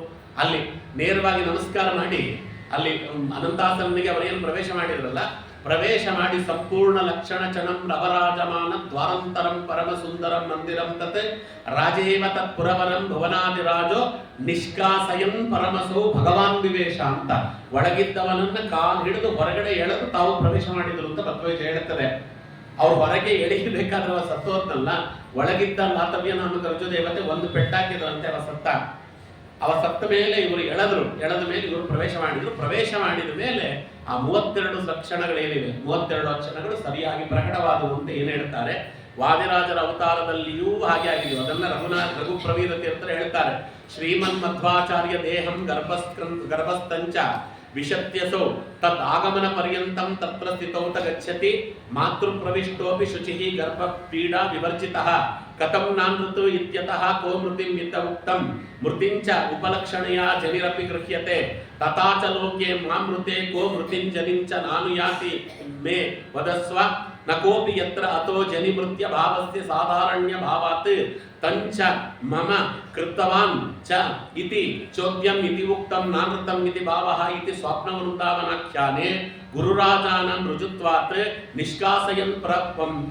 ಅಲ್ಲಿ ನೇರವಾಗಿ ನಮಸ್ಕಾರ ಮಾಡಿ ಅಲ್ಲಿ ಅನಂತಾಸನಿಗೆ ಅವರೇನು ಪ್ರವೇಶ ಮಾಡಿದ್ರಲ್ಲ, ಪ್ರವೇಶ ಮಾಡಿ ಸಂಪೂರ್ಣ ಲಕ್ಷಣ ಚಣಂ ರವರಾಜಮಾನ ದ್ವಾರಂತರಂ ಪರಮ ಸುಂದರಂ ಮಂದಿರಂ ತತ್ ರಾಜೇವ ತತ್ ಪುರವರಂ ಭುವನಾದಿರಾಜೋ ನಿಷ್ಕಾಸಯಂ ಪರಮಸೋ ಭಗವಾನ್ ವಿವೇಶ ಅಂತ. ಒಳಗಿದ್ದವನನ್ನ ಕಾಲು ಹಿಡಿದು ಹೊರಗಡೆ ಎಳೆದು ತಾವು ಪ್ರವೇಶ ಮಾಡಿದ್ರು ಅಂತ ಭಗವದ್ಗೀತೆ ಹೇಳುತ್ತದೆ. ಅವ್ರು ಹೊರಗೆ ಎಳೆಯಬೇಕಾದ್ರೆ ಅವ ಸತ್ತೋದ್ನಲ್ಲ, ಒಳಗಿದ್ದ ಲಾತವ್ಯ ನಾಮಕ ರುಜುದೇವತೆ ಒಂದು ಪೆಟ್ಟಾಕಿದ್ರಂತೆ, ಅವ ಸತ್ತ ಮೇಲೆ ಇವರು ಎಳೆದ ಮೇಲೆ ಇವರು ಪ್ರವೇಶ ಮಾಡಿದ್ರು. ಪ್ರವೇಶ ಮಾಡಿದ ಮೇಲೆ ಆ 32 ಲಕ್ಷಣಗಳೇನಿವೆ, 32 ಲಕ್ಷಣಗಳು ಸರಿಯಾಗಿ ಪ್ರಕಟವಾದುವಂತೆ ಏನು ಹೇಳ್ತಾರೆ. ವಾದಿರಾಜರ ಅವತಾರದಲ್ಲಿಯೂ ಹಾಗೆ ಆಗಿದೆಯೋ ಅದನ್ನ ರಘು ಪ್ರವೀರ ತೀರ್ಥರು ಹೇಳ್ತಾರೆ. ಶ್ರೀಮನ್ ಮಧ್ವಾಚಾರ್ಯ ದೇಹಂ ಗರ್ಭಸ್ಥಂಚ ವಿಶತ್ಯಸೋ ತದ್ ಆಗಮನ ಪರ್ಯಂತಂ ತತ್ರ ಸ್ಥಿತೌತ ಗಚ್ಚತಿ ಮಾತೃ ಪ್ರವಿಷ್ಟೋಪಿ ಶುಚಿಃ ಗರ್ಭ ಪೀಡಾ ವಿವರ್ಜಿತಃ ಕಥಂ ನಾನೃತು ಇತ್ಯತಃ ಕೋ ಮೃತಿಂ ಇತ್ತ ಉಕ್ತಂ ಮೃತಿಂಚ ಉಪಲಕ್ಷಣೆಯ ಜನಿರಪಿ ಗೃಹ್ಯತೆ ತಥಾ ಚ ಲೋಕೆ ಮಾಮೃತೆ ಕೋ ಮೃತಿಂ ಜನಿಂಚ ನಾನು ಯಾತಿ ಮೇ ವದಸ್ವ ನ ಕೋಪಿ ಯತ್ರ ಅತೋ ಜನಿ ಮೃತ್ಯ ಭಾವಸ್ಯ ಸಾಧಾರಣ್ಯ ಭಾವಾತ್ ತಂಚ ಮಮ ಕೃತವಾನ್ ಚ ಇತಿ ಚೋದ್ಯಂ ಇತಿ ಉಕ್ತಂ ನಾನೃತಂ ಇತಿ ಭಾವಃ ಇತಿ ಸ್ವಪ್ನ ವೃಂದಾವನಾಖ್ಯಾನೆ ಗುರುರಾಜಾನಂ ರುಜುತ್ವಾತ್ ನಿಷ್ಕಾಸಯನ್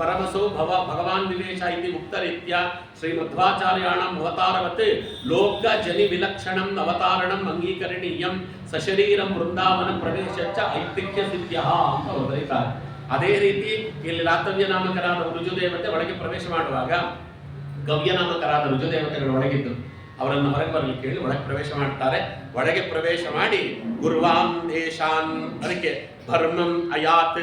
ಪರಮಸೋ ಭಗವಾನ್ ವಿವೇಶ ಇತಿ ಮುಕ್ತರೀತ್ಯ ಶ್ರೀಮಧ್ವಾಚಾರ್ಯಾಣಂ ಅವತಾರವತ್ ಲೋಕ ಜನಿ ವಿಲಕ್ಷಣಂ ಅವತಾರಣಂ ಅಂಗೀಕರಣೀಯಂ ಸಶರೀರಂ ವೃಂದಾವನ ಪ್ರವೇಶಚ್ಚ ಐತಿಹ್ಯ ಸಿದ್ಧ್ಯಃ ಅಂತ ಬರೀತಾರೆ. ಅದೇ ರೀತಿ ಇಲ್ಲಿ ಲಾತವ್ಯ ನಾಮಕರಾದ ರುಜುದೇವತೆ ಒಳಗೆ ಪ್ರವೇಶ ಮಾಡುವಾಗ ಗವ್ಯ ನಾಮಕರಾದ ರುಜುದೇವತೆಗಳು ಒಳಗಿದ್ದು ಅವರನ್ನು ಹೊರಗೆ ಬರಲಿಕ್ಕೆ ಹೇಳಿ ಒಳಗೆ ಪ್ರವೇಶ ಮಾಡ್ತಾರೆ. ಒಳಗೆ ಪ್ರವೇಶ ಮಾಡಿ ಗುರುವಾಂ ದೇಶಾನ್ ಅದಕ್ಕೆ ಭರ್ಮಂ ಅಯಾತ್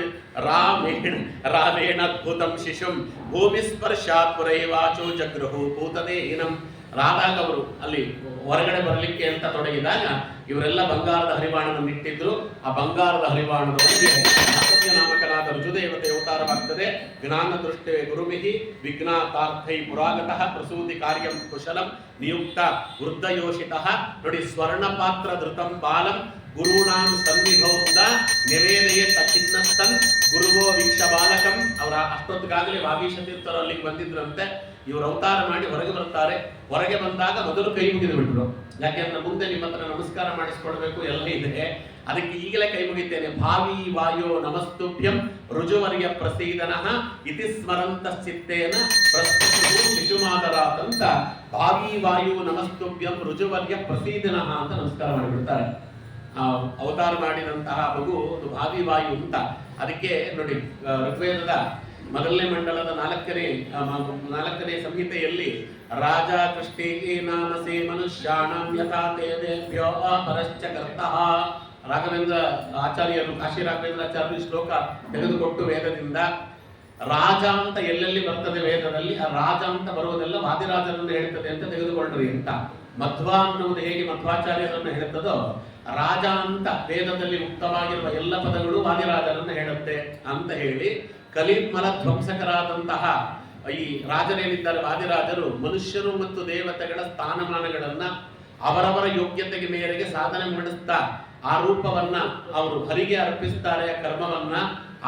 ರಾಮೇಣ ಅದ್ಭುತಂ ಶಿಶುಂ ಭೂಮಿ ಸ್ಪರ್ಶಾತ್ ಪುರೈವಾಚೋ ಜಗೃಹು ಭೂತದೇಹಿನಂ. ರಾದಾಗ ಅವರು ಅಲ್ಲಿ ಹೊರಗಡೆ ಬರಲಿಕ್ಕೆ ಅಂತ ತೊಡಗಿದಾಗ ಇವರೆಲ್ಲ ಬಂಗಾರದ ಹರಿವಾಣವನ್ನು ಇಟ್ಟಿದ್ರು. ಆ ಬಂಗಾರದ ಹರಿವಾಣದೊಂದಿಗೆ ನಾಮಕನಾದ ರುಜುದೇವತೆ ಅವತಾರವಾಗ್ತದೆ. ಜ್ಞಾನ ದೃಷ್ಟೇ ಗುರುಮಿಹಿ ವಿಘ್ನಾತಾರ್ಥೈ ಪುರಾಗತಃ ಪ್ರಸೂತಿ ಕಾರ್ಯಂ ಕುಶಲಂ ನಿಯುಕ್ತ ವೃದ್ಧಯೋಷಿತಃ. ನೋಡಿ, ಸ್ವರ್ಣ ಪಾತ್ರ ಧೃತಂ ಬಾಲಂ ಗುರುಣಾಂ ಸನ್ನಿಧೌದ ನಿವೇದಯೇ ತಚ್ಚಿನ್ನಸ್ತನ್ ಗುರುವೋ ವೀಕ್ಷ ಬಾಲಕಂ. ಅವರ ಅಷ್ಟೊತ್ತಿಗಾಗಲೇ ವಾಗೀಶ ತೀರ್ಥರು ಅಲ್ಲಿಗೆ ಬಂದಿದ್ರಂತೆ. ಇವರು ಅವತಾರ ಮಾಡಿ ಹೊರಗೆ ಬರ್ತಾರೆ. ಹೊರಗೆ ಬಂದಾಗ ಮೊದಲು ಕೈ ಮುಗಿದು ಬಿಟ್ರು. ಯಾಕೆಂದ್ರೆ ಮುಂದೆ ನಿಮ್ಮ ಹತ್ರ ನಮಸ್ಕಾರ ಮಾಡಿಸ್ಕೊಳ್ಬೇಕು ಎಲ್ಲ ಇದೆ, ಅದಕ್ಕೆ ಈಗಲೇ ಕೈ ಮುಗಿತೇನೆ. ಭಾವಿ ವಾಯೋ ನಮಸ್ತುಭ್ಯಂ ರುಜುವರ್ಯ ಪ್ರಸೀದನಃ ಇತಿ ಸ್ಮರಂತ ಚಿತ್ತೇನ ಪ್ರಸ್ತುತ ಶಿಶುಮಾದರಾತ್ ಅಂತ ಭಾವಿ ವಾಯು ನಮಸ್ತುಭ್ಯಂ ರುಜುವರ್ಯ ಪ್ರಸೀದನಃ ಅಂತ ನಮಸ್ಕಾರ ಮಾಡಿಬಿಡ್ತಾರೆ. ಅವತಾರ ಮಾಡಿದಂತಹ ಮಗು ಒಂದು ಭಾವಿ ವಾಯು ಅಂತ. ಅದಕ್ಕೆ ನೋಡಿ, ಋಗ್ವೇದದ ಮೊದಲನೇ ಮಂಡಲದ ನಾಲ್ಕನೇ ಸಂಹಿತೆಯಲ್ಲಿ ರಾಜ ಕೃಷ್ಣೇಗೆ ನಾನಸೆ ಮನುಷ್ಯಾಣಂ ಯಥಾ ದೇವೇಭ್ಯೋ ಪರಶ್ಚ ಕರ್ತಃ. ರಾಘವೇಂದ್ರ ಆಚಾರ್ಯರು, ಕಾಶಿ ರಾಘವೇಂದ್ರ ಆಚಾರ್ಯರು ಶ್ಲೋಕ ತೆಗೆದುಕೊಟ್ಟು ವೇದದಿಂದ ರಾಜ ಅಂತ ಎಲ್ಲೆಲ್ಲಿ ಬರ್ತದೆ ವೇದದಲ್ಲಿ, ಆ ರಾಜ ಅಂತ ಬರುವುದೆಲ್ಲ ವಾದಿರಾಜರನ್ನು ಹೇಳ್ತದೆ ಅಂತ ತೆಗೆದುಕೊಳ್ಳ್ರಿ ಅಂತ. ಮಧ್ವ ಅನ್ನುವುದು ಹೇಗೆ ಮಧ್ವಾಚಾರ್ಯರನ್ನು ಹೇಳುತ್ತದೋ, ರಾಜ ಅಂತ ವೇದದಲ್ಲಿ ಮುಕ್ತವಾಗಿರುವ ಎಲ್ಲ ಪದಗಳು ವಾದಿರಾಜರನ್ನು ಹೇಳುತ್ತೆ ಅಂತ ಹೇಳಿ, ಕಲಿಮಲ ಧ್ವಂಸಕರಾದಂತಹ ಈ ರಾಜರೇನಿದ್ದಾರೆ ವಾದಿರಾಜರು ಮನುಷ್ಯರು ಮತ್ತು ದೇವತೆಗಳ ಸ್ಥಾನಮಾನಗಳನ್ನ ಅವರವರ ಯೋಗ್ಯತೆಗೆ ಮೇರೆಗೆ ಸಾಧನೆ ಮಾಡಿಸ್ತಾ ಆ ರೂಪವನ್ನ ಅವರು ಹರಿಗೆ ಅರ್ಪಿಸ್ತಾರೆ, ಕರ್ಮವನ್ನ.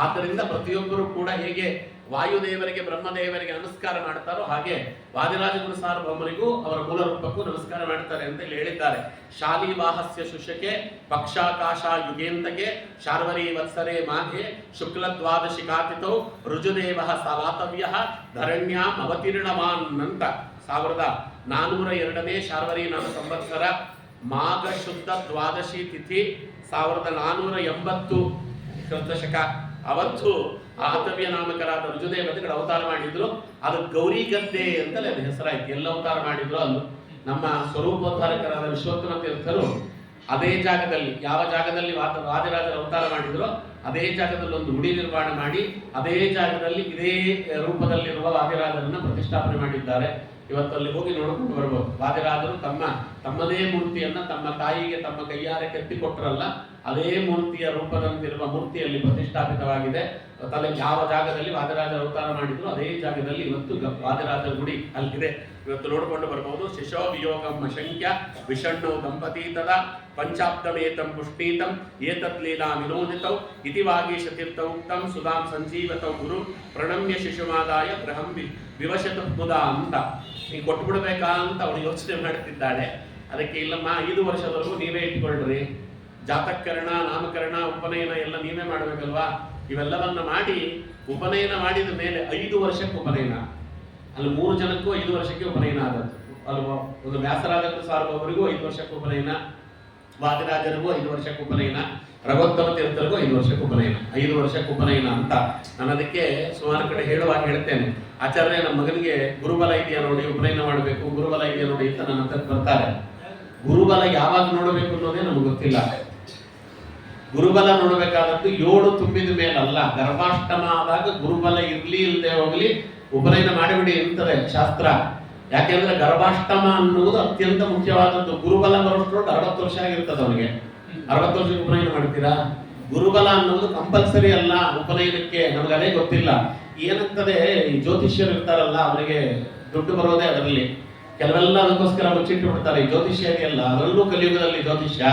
ಆದ್ದರಿಂದ ಪ್ರತಿಯೊಬ್ಬರು ಕೂಡ ಹೇಗೆ ವಾಯುದೇವರಿಗೆ ಬ್ರಹ್ಮದೇವರಿಗೆ ನಮಸ್ಕಾರ ಮಾಡ್ತಾರೋ ಹಾಗೆ ವಾದಿರಾಜ ಗುರು ಸಾರ್ವಭೌಮರಿಗೂ ಅವರ ಮೂಲ ರೂಪಕ್ಕೂ ನಮಸ್ಕಾರ ಮಾಡ್ತಾರೆ ಅಂತ ಇಲ್ಲಿ ಹೇಳಿದ್ದಾರೆ. ಶಾಲಿವಾಹಸ್ಯ ಶುಶಕೆ ಪಕ್ಷಾಕಾಶ ಯುಗೇಂತಕೆ ಶಾರ್ವರಿ ವತ್ಸರೆ ಮಾಘೆ ಶುಕ್ಲ ದ್ವಾದಶಿ ಕಾತಿತೌ ರುಜುದೇವ ಸಾವಾತವ್ಯ ಧರಣ್ಯಾಂ ಅವತೀರ್ಣವಾನ್ ಅಂತ 1402ನೇ ಶಾರ್ವರಿ ನಾಮ ಸಂವತ್ಸರ ಮಾಘ ಶುದ್ಧ ದ್ವಾದಶಿ ತಿಥಿ 1480 ಕ್ರಿಸ್ತಶಕ ಅವತ್ತು ಆತವ್ಯ ನಾಮಕರಾದ ರುಜುದೇವತೆಗಳು ಅವತಾರ ಮಾಡಿದ್ರು. ಅದು ಗೌರಿ ಗದ್ದೆ ಅಂತಲೇ ಅದು ಹೆಸರಾಯ್ತು. ಎಲ್ಲ ಅವತಾರ ಮಾಡಿದ್ರು ಅಲ್ಲೂ ನಮ್ಮ ಸ್ವರೂಪೋದ್ಧಾರಕರಾದ ವಿಶ್ವೋತ್ತಮ ತೀರ್ಥರು ಅದೇ ಜಾಗದಲ್ಲಿ, ಯಾವ ಜಾಗದಲ್ಲಿ ವಾದಿರಾಜರ ಅವತಾರ ಮಾಡಿದ್ರು ಅದೇ ಜಾಗದಲ್ಲಿ ಒಂದು ಗುಡಿ ನಿರ್ಮಾಣ ಮಾಡಿ ಅದೇ ಜಾಗದಲ್ಲಿ ಇದೇ ರೂಪದಲ್ಲಿರುವ ವಾದಿರಾಜರನ್ನ ಪ್ರತಿಷ್ಠಾಪನೆ ಮಾಡಿದ್ದಾರೆ. ಇವತ್ತಲ್ಲಿ ಹೋಗಿ ನೋಡ್ಕೊಂಡು ಬರ್ಬೋದು. ವಾದಿರಾಜರು ತಮ್ಮದೇ ಮೂರ್ತಿಯನ್ನ ತಮ್ಮ ತಾಯಿಗೆ ತಮ್ಮ ಕೈಯಾರೆ ಕೆತ್ತಿಕೊಟ್ರಲ್ಲ, ಅದೇ ಮೂರ್ತಿಯ ರೂಪದಂತಿರುವ ಮೂರ್ತಿಯಲ್ಲಿ ಪ್ರತಿಷ್ಠಾಪಿತವಾಗಿದೆ. ತಲೆ ಯಾವ ಜಾಗದಲ್ಲಿ ವಾದಿರಾಜರ ಅವತಾರ ಮಾಡಿದ್ರು ಅದೇ ಜಾಗದಲ್ಲಿ ಇವತ್ತು ವಾದಿರಾಜರ ಗುಡಿ ಅಲ್ಲಿದೆ. ಇವತ್ತು ನೋಡ್ಕೊಂಡು ಬರ್ಬೋದು. ಶಿಶೋ ವಿಯೋಗಂ ಅಶಂಕ್ಯ ವಿಷಣ್ಣು ದಂಪತಿ ತದಾ ಪಂಚಾಬ್ದಮೇತಂ ಪುಷ್ಟೀತಂ ಏತತ್ ಲೀಲಾ ವಿನೋದಿತೌ ಇತಿ ವಾಗೀಶ ತೀರ್ಥ ಉಕ್ತಂ ಸುಧಾಂ ಸಂಜೀವತೌ ಗುರು ಪ್ರಣಮ್ಯ ಶಿಶುಮಾದಾಯ ಗೃಹಂ ವಿವಶತ ಮುದಾ ಅಂತ ಈಗ ಕೊಟ್ಬಿಡ್ಬೇಕಾ ಅಂತ ಅವಳು ಯೋಚನೆ ಮಾಡ್ತಿದ್ದಾಳೆ. ಅದಕ್ಕೆ ಇಲ್ಲಮ್ಮ 5 ವರ್ಷದವರೆಗೂ ನೀವೇ ಇಟ್ಕೊಳ್ರಿ, ಜಾತಕರಣ ನಾಮಕರಣ ಉಪನಯನ ಎಲ್ಲ ನೀವೇ ಮಾಡಬೇಕಲ್ವಾ. ಇವೆಲ್ಲವನ್ನ ಮಾಡಿ ಉಪನಯನ ಮಾಡಿದ ಮೇಲೆ 5 ವರ್ಷಕ್ಕೆ ಉಪನಯನ, ಅಲ್ಲಿ 3 ಜನಕ್ಕೂ 5 ವರ್ಷಕ್ಕೆ ಉಪನಯನ ಆದದ್ದು ಅಲ್ವಾ. ಒಂದು ವ್ಯಾಸರಾಜಕ್ಕೂ ಸಾರ್ವಭೌಮರಿಗೂ 5 ವರ್ಷಕ್ಕೆ ಉಪನಯನ, ವಾದಿರಾಜರಿಗೂ 5 ವರ್ಷಕ್ಕೆ ಉಪನಯನ, ರಘೋತ್ತಮ ತೀರ್ಥರಿಗೂ 5 ವರ್ಷಕ್ಕೆ ಉಪನಯನ. 5 ವರ್ಷಕ್ಕೆ ಉಪನಯನ ಅಂತ ನಾನು ಅದಕ್ಕೆ ಸುಮಾರು ಕಡೆ ಹೇಳುವಾಗ ಹೇಳ್ತೇನೆ, ಆಚಾರ್ಯ ನಮ್ಮ ಮಗನಿಗೆ ಗುರುಬಲ ಇದೆಯಾ ನೋಡಿ, ಉಪನಯನ ಮಾಡಬೇಕು, ಗುರುಬಲ ಇದೆಯಾ ನೋಡಿ ಅಂತ ನನ್ನ ಹತ್ರ ಬರ್ತಾರೆ. ಗುರುಬಲ ಯಾವಾಗ ನೋಡಬೇಕು ಅನ್ನೋದೇ ನಮ್ಗೆ ಗೊತ್ತಿಲ್ಲ. ಗುರುಬಲ ನೋಡಬೇಕಾದದ್ದು 7 ತುಂಬಿದ ಮೇಲಲ್ಲ, ಗರ್ಭಾಷ್ಟಮ ಆದಾಗ ಗುರುಬಲ ಇರ್ಲಿ ಇಲ್ಲದೆ ಹೋಗ್ಲಿ ಉಪನಯನ ಮಾಡಿಬಿಡಿ ಅಂತದೆ ಶಾಸ್ತ್ರ. ಯಾಕೆಂದ್ರೆ ಗರ್ಭಾಷ್ಟಮ ಅನ್ನುವುದು ಅತ್ಯಂತ ಮುಖ್ಯವಾದದ್ದು. ಗುರುಬಲ ಬರೋಷ್ಟ್ರೊಳಗೆ 60 ವರ್ಷ ಆಗಿರ್ತದೆ ಅವನಿಗೆ. 60 ವರ್ಷಕ್ಕೆ ಉಪನಯನ ಮಾಡ್ತೀರಾ? ಗುರುಬಲ ಅನ್ನೋದು ಕಂಪಲ್ಸರಿ ಅಲ್ಲ ಉಪನಯನಕ್ಕೆ. ನಮ್ಗೆ ಅದೇ ಗೊತ್ತಿಲ್ಲ. ಏನಾಗ್ತದೆ, ಈ ಜ್ಯೋತಿಷ್ಯರು ಇರ್ತಾರಲ್ಲ ಅವರಿಗೆ ದುಡ್ಡು ಬರೋದೇ ಅದರಲ್ಲಿ. ಕೆಲವೆಲ್ಲ ಅದಕ್ಕೋಸ್ಕರ ಮುಚ್ಚಿಟ್ಟು ಬಿಡ್ತಾರೆ. ಈ ಜ್ಯೋತಿಷ್ಯ ಇದೆಯಲ್ಲ ಅದರಲ್ಲೂ ಕಲಿಯುಗದಲ್ಲಿ ಜ್ಯೋತಿಷ್ಯ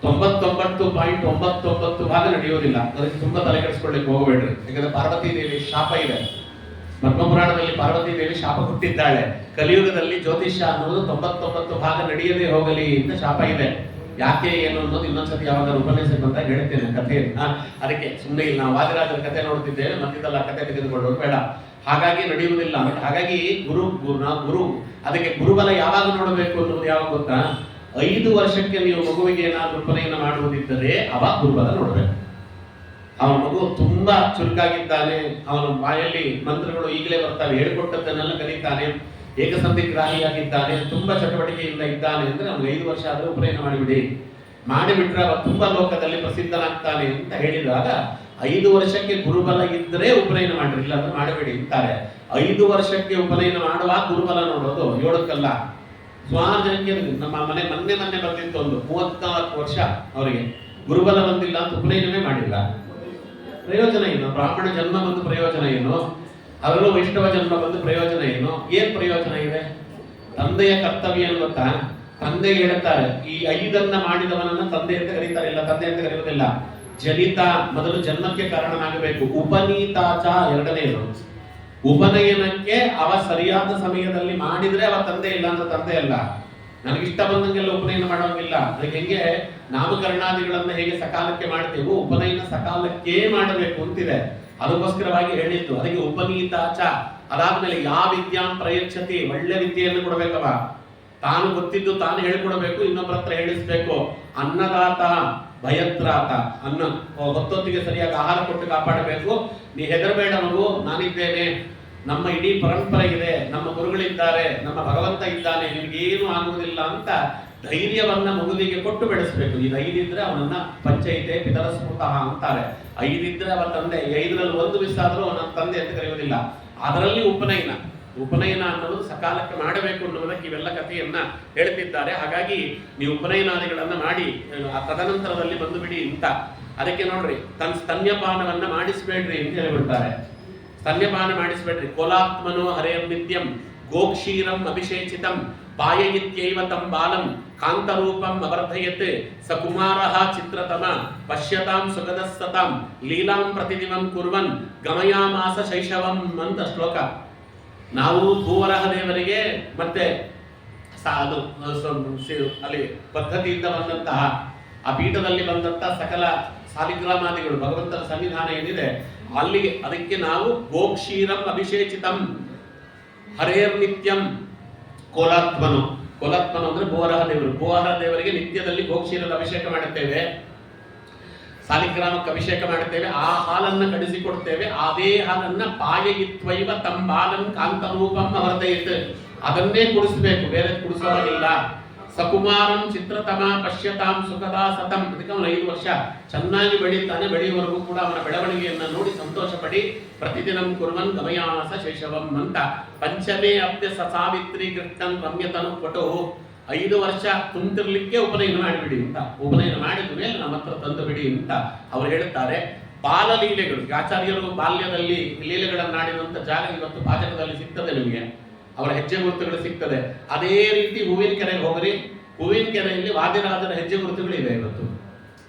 99.99 ಭಾಗ ನಡೆಯೋದಿಲ್ಲ. ಅದಕ್ಕೆ ತುಂಬಾ ತಲೆ ಕೆಡಿಸ್ಕೊಳ್ಳಿಕ್ಕೆ ಹೋಗಬೇಡ್ರಿ. ಯಾಕಂದ್ರೆ ಪಾರ್ವತಿ ದೇವಿ ಶಾಪ ಇದೆ. ಪದ್ಮಪುರಾಣದಲ್ಲಿ ಪಾರ್ವತಿ ದೇವಿ ಶಾಪ ಕೊಟ್ಟಿದ್ದಾಳೆ. ಕಲಿಯುಗದಲ್ಲಿ ಜ್ಯೋತಿಷ್ಯ ಅನ್ನೋದು 99 ಭಾಗ ನಡೆಯದೇ ಹೋಗಲಿ ಅಂತ ಶಾಪ ಇದೆ. ಯಾಕೆ ಏನು ಅನ್ನೋದು ಇನ್ನೊಂದ್ಸತಿ ಯಾವಾಗ ಉಪನ್ಯಾಸ ಬಂದಾಗ ಹೇಳ್ತೇನೆ ಕಥೆ. ಅದಕ್ಕೆ ಸುಮ್ಮನೆ ಇಲ್ಲಿ ನಾವು ವಾದಿರಾಜರ ಕಥೆ ನೋಡ್ತಿದ್ದೇವೆ, ಮಧ್ಯದಲ್ಲ ಕಥೆ ತೆಗೆದುಕೊಳ್ಳೋದು ಬೇಡ. ಹಾಗಾಗಿ ನಡೆಯುವುದಿಲ್ಲ. ಹಾಗಾಗಿ ಗುರು ಅದಕ್ಕೆ ಗುರುಬಲ ಯಾವಾಗ ನೋಡಬೇಕು ಅನ್ನೋದು ಯಾವಾಗ ಗೊತ್ತಾ? 5 ವರ್ಷಕ್ಕೆ ನೀವು ಮಗುವಿಗೆ ಏನಾದ್ರೂ ಉಪನಯನ ಮಾಡುವುದಿದ್ದರೆ ಅವಾಗ ಗುರುಬಲ ನೋಡಬೇಕು. ಅವನ ಮಗು ತುಂಬಾ ಚುರುಕಾಗಿದ್ದಾನೆ, ಅವನ ಬಾಯಲ್ಲಿ ಮಂತ್ರಗಳು ಈಗಲೇ ಬರ್ತಾವೆ, ಹೇಳಿಕೊಟ್ಟದ್ದನ್ನೆಲ್ಲ ಕಲಿತಾನೆ, ಏಕಸಂಧಿಗ್ರಾಹಿಯಾಗಿದ್ದಾನೆ, ತುಂಬಾ ಚಟುವಟಿಕೆಯಿಂದ ಇದ್ದಾನೆ ಅಂದ್ರೆ ಅವ್ನಿಗೆ 5 ವರ್ಷ ಆದ್ರೆ ಉಪನಯನ ಮಾಡಿಬಿಟ್ರೆ ಅವ ತುಂಬಾ ಲೋಕದಲ್ಲಿ ಪ್ರಸಿದ್ಧನಾಗ್ತಾನೆ ಅಂತ ಹೇಳಿದಾಗ 5 ವರ್ಷಕ್ಕೆ ಗುರುಬಲ ಇದ್ರೆ ಉಪನಯನ ಮಾಡಿರಿ, ಇಲ್ಲ ಅಂದ್ರೆ ಮಾಡಬೇಡಿ ಅಂತಾರೆ. 5 ವರ್ಷಕ್ಕೆ ಉಪನಯನ ಮಾಡುವಾಗ ಗುರುಬಲ ನೋಡೋದು, 7ಕ್ಕಲ್ಲ. ಸುಮಾರು ಜನಕ್ಕೆ ನಮ್ಮ ಮೊನ್ನೆ ಬಂದಿತ್ತು ಒಂದು 34 ವರ್ಷ ಅವರಿಗೆ ಗುರುಬಲ ಬಂದಿಲ್ಲ ಅಂತ ಉಪನಯನವೇ ಮಾಡಿಲ್ಲ. ಪ್ರಯೋಜನ ಏನು? ಬ್ರಾಹ್ಮಣ ಜನ್ಮ ಬಂದು ಪ್ರಯೋಜನ ಏನು? ಅದರಲ್ಲೂ ವೈಷ್ಣವ ಜನ್ಮ ಬಂದು ಪ್ರಯೋಜನ ಏನು? ಏನ್ ಪ್ರಯೋಜನ ಇದೆ? ತಂದೆಯ ಕರ್ತವ್ಯ ಏನು ಗೊತ್ತಾ? ತಂದೆ ಹೇಳ್ತಾರೆ, ಈ 5 ಮಾಡಿದವನನ್ನ ತಂದೆ ಅಂತ ಕರೀತಾರೆ. ಇಲ್ಲ, ತಂದೆ ಅಂತ ಕರೆಯುವುದಿಲ್ಲ. ಜನಿತ ಮೊದಲು ಜನ್ಮಕ್ಕೆ ಕಾರಣನಾಗಬೇಕು. ಉಪನೀತಾಚ ಎರಡನೆಯದು. ಉಪನಯನಕ್ಕೆ ಅವ ಸರಿಯಾದ ಸಮಯದಲ್ಲಿ ಮಾಡಿದ್ರೆ ಅವ ತಂದೆ, ಇಲ್ಲ ಅಂತ ತಂದೆ ಅಲ್ಲ. ನನಗಿಷ್ಟ ಬಂದಂಗೆಲ್ಲ ಉಪನಯನ ಮಾಡೋಂಗಿಲ್ಲ. ಅದಕ್ಕೆ ಹೆಂಗೆ ನಾಮಕರಣಾದಿಗಳನ್ನ ಹೇಗೆ ಸಕಾಲಕ್ಕೆ ಮಾಡ್ತೇವೋ ಉಪನಯನ ಸಕಾಲಕ್ಕೆ ಮಾಡಬೇಕು ಅಂತಿದೆ. ಅದಕ್ಕೋಸ್ಕರವಾಗಿ ಹೇಳಿದ್ದು. ಅದಕ್ಕೆ ಉಪನೀತಾಚ. ಅದಾದ್ಮೇಲೆ ಯಾವ ವಿದ್ಯಾಂ ಪ್ರಯಚ್ಛತಿ, ಒಳ್ಳೆ ವಿದ್ಯೆಯನ್ನು ಕೊಡಬೇಕವ. ತಾನು ಗೊತ್ತಿದ್ದು ತಾನು ಹೇಳ್ಕೊಡ್ಬೇಕು, ಇನ್ನೊಬ್ಬರ ಹತ್ರ ಹೇಳಿಸ್ಬೇಕು. ಅನ್ನದಾತ ಭಯತ್ರಾತ, ಅನ್ನ ಹೊತ್ತೊತ್ತಿಗೆ ಸರಿಯಾಗಿ ಆಹಾರ ಕೊಟ್ಟು ಕಾಪಾಡಬೇಕು. ನೀ ಹೆದರಬೇಡ ಮಗು, ನಾನಿದ್ದೇನೆ, ನಮ್ಮ ಇಡೀ ಪರಂಪರೆ ಇದೆ, ನಮ್ಮ ಗುರುಗಳಿದ್ದಾರೆ, ನಮ್ಮ ಭಗವಂತ ಇದ್ದಾನೆ, ನಿಮ್ಗೇನು ಆಗುವುದಿಲ್ಲ ಅಂತ ಧೈರ್ಯವನ್ನ ಮಗುವಿಗೆ ಕೊಟ್ಟು ಬೆಳೆಸಬೇಕು. ಈಗ 5 ಇದ್ರೆ ಅವನನ್ನ ಪಂಚೈತೆ ಪಿತರ ಸ್ಮೃತಃ ಅಂತಾರೆ. 5 ಇದ್ರೆ ಅವನ ತಂದೆ, 5ರಲ್ಲಿ 1 ಮಿಸ್ ಆದ್ರೂ ಅವನ ತಂದೆ ಅಂತ ಕರೆಯೋದಿಲ್ಲ. ಅದರಲ್ಲಿ ಉಪನಯನ ಅನ್ನೋದು ಸಕಾಲಕ್ಕೆ ಮಾಡಬೇಕು ಅನ್ನೋದಕ್ಕೆ ಇವೆಲ್ಲ ಕಥೆಯನ್ನ ಹೇಳ್ತಿದ್ದಾರೆ. ಹಾಗಾಗಿ ನೀವು ಉಪನಯನಾದಿಗಳನ್ನ ಮಾಡಿ ತದನಂತರದಲ್ಲಿ ಬಂದು ಬಿಡಿ ಅಂತ. ಅದಕ್ಕೆ ನೋಡ್ರಿ, ಸ್ತನ್ಯಪಾನವನ್ನ ಮಾಡಿಸ್ಬೇಡ್ರಿ ಅಂತ ಹೇಳ್ಬಿಡ್ತಾರೆ. ಸ್ತನ್ಯಪಾನ ಮಾಡಿಸ್ಬೇಡ್ರಿ. ಕೋಲಾತ್ಮನೋ ಹರೇರ್ ನಿತ್ಯಂ ಗೋಕ್ಷೀರಂ ಅಭಿಷೇಚಿತಂ ಪಾಯಯಿತ್ಯೈವ ತಂ ಬಾಲಂ ಕಾಂತರೂಪಂ ಅವರ್ಧಯತ್ ಸ ಕುಮಾರಃ ಚಿತ್ರತಮ ಪಶ್ಯತಾಂ ಸುಗದಸ್ಸತಾಂ ಲೀಲಾಂ ಪ್ರತಿದಿವಂ ಕುರ್ವನ್ ಗಮಯಾಮಾಸ ಶೈಶವಂ ಅಂತ ಶ್ಲೋಕ. ನಾವು ಭೂವರಹ ದೇವರಿಗೆ ಮತ್ತೆ ಅದು ಅಲ್ಲಿ ಪದ್ಧತಿಯಿಂದ ಬಂದಂತಹ ಆ ಪೀಠದಲ್ಲಿ ಬಂದಂತಹ ಸಕಲ ಸಾಲಿಗ್ರಾಮಾದಿಗಳು ಭಗವಂತನ ಸನ್ನಿಧಾನ ಏನಿದೆ ಅಲ್ಲಿಗೆ, ಅದಕ್ಕೆ ನಾವು ಗೋಕ್ಷೀರಂ ಅಭಿಷೇಚಿತಂ ಹರೇರ್ ನಿತ್ಯಂ ಕೋಲಾತ್ಮನು ಅಂದ್ರೆ ಭೂವರಹ ದೇವರಿಗೆ ನಿತ್ಯದಲ್ಲಿ ಗೋಕ್ಷೀರದ ಅಭಿಷೇಕ ಮಾಡುತ್ತೇವೆ, ಸಾಲಿಗ್ರಾಮಕ್ಕೆ ಅಭಿಷೇಕ ಮಾಡುತ್ತೇವೆ. ಆ ಹಾಲನ್ನ ಕಡಿಸಿಕೊಡ್ತೇವೆ. ಅದೇ ಹಾಲನ್ನ ಪಾಯಯಿತ್ವೈವ ತಂಬಾಲಂ ಕಾಂತರೂಪಂ ಅವರ್ಧಯತ್, ಅದನ್ನೇ ಕುಡಿಸ್ಬೇಕು, ಬೇರೆ ಕುಡಿಸೋವಾಗಿಲ್ಲ. ಸಕುಮಾರಂ ಚಿತ್ರತಮ ಪಶ್ಯತಾಂ ಸುಖದಾ ಸತಂ, ಅದಕ್ಕೆ ಅವನು 5 ವರ್ಷ ಚೆನ್ನಾಗಿ ಬೆಳೀತಾನೆ. ಬೆಳೆಯುವವರೆಗೂ ಕೂಡ ಅವನ ಬೆಳವಣಿಗೆಯನ್ನು ನೋಡಿ ಸಂತೋಷ ಪಡಿ. ಪ್ರತಿದಿನಂ ಕುರ್ವನ್ ಗಮಯಾಸ ಶೈಶವಂ ಅಂತ. ಪಂಚಮೇ ಅಬ್ಧ ಸಾವಿತ್ರಿ ಕೃಷ್ಣನ್ ರಮ್ಯತನು ಪಟು, 5 ವರ್ಷ ತುಂಬಿರ್ಲಿಕ್ಕೆ ಉಪನಯನ ಮಾಡಿಬಿಡಿ ಅಂತ. ಉಪನಯನ ಮಾಡಿದ ಮೇಲೆ ನಮ್ಮ ಹತ್ರ ತಂದು ಬಿಡಿ ಅಂತ ಅವರು ಹೇಳುತ್ತಾರೆ. ಬಾಲಲೀಲೆಗಳು, ಆಚಾರ್ಯರು ಬಾಲ್ಯದಲ್ಲಿ ಲೀಲೆಗಳನ್ನಾಡಿದಂಥ ಜಾಗ ಇವತ್ತು ಪಾಜಕದಲ್ಲಿ ಸಿಗ್ತದೆ ನಿಮಗೆ, ಅವರ ಹೆಜ್ಜೆ ಗುರುತುಗಳು ಸಿಗ್ತದೆ. ಅದೇ ರೀತಿ ಹೂವಿನ ಕೆರೆಗೆ ಹೋಗ್ರಿ, ಹೂವಿನ ಕೆರೆಯಲ್ಲಿ ವಾದಿರಾಜರ ಹೆಜ್ಜೆ ಗುರುತುಗಳಿವೆ ಇವತ್ತು.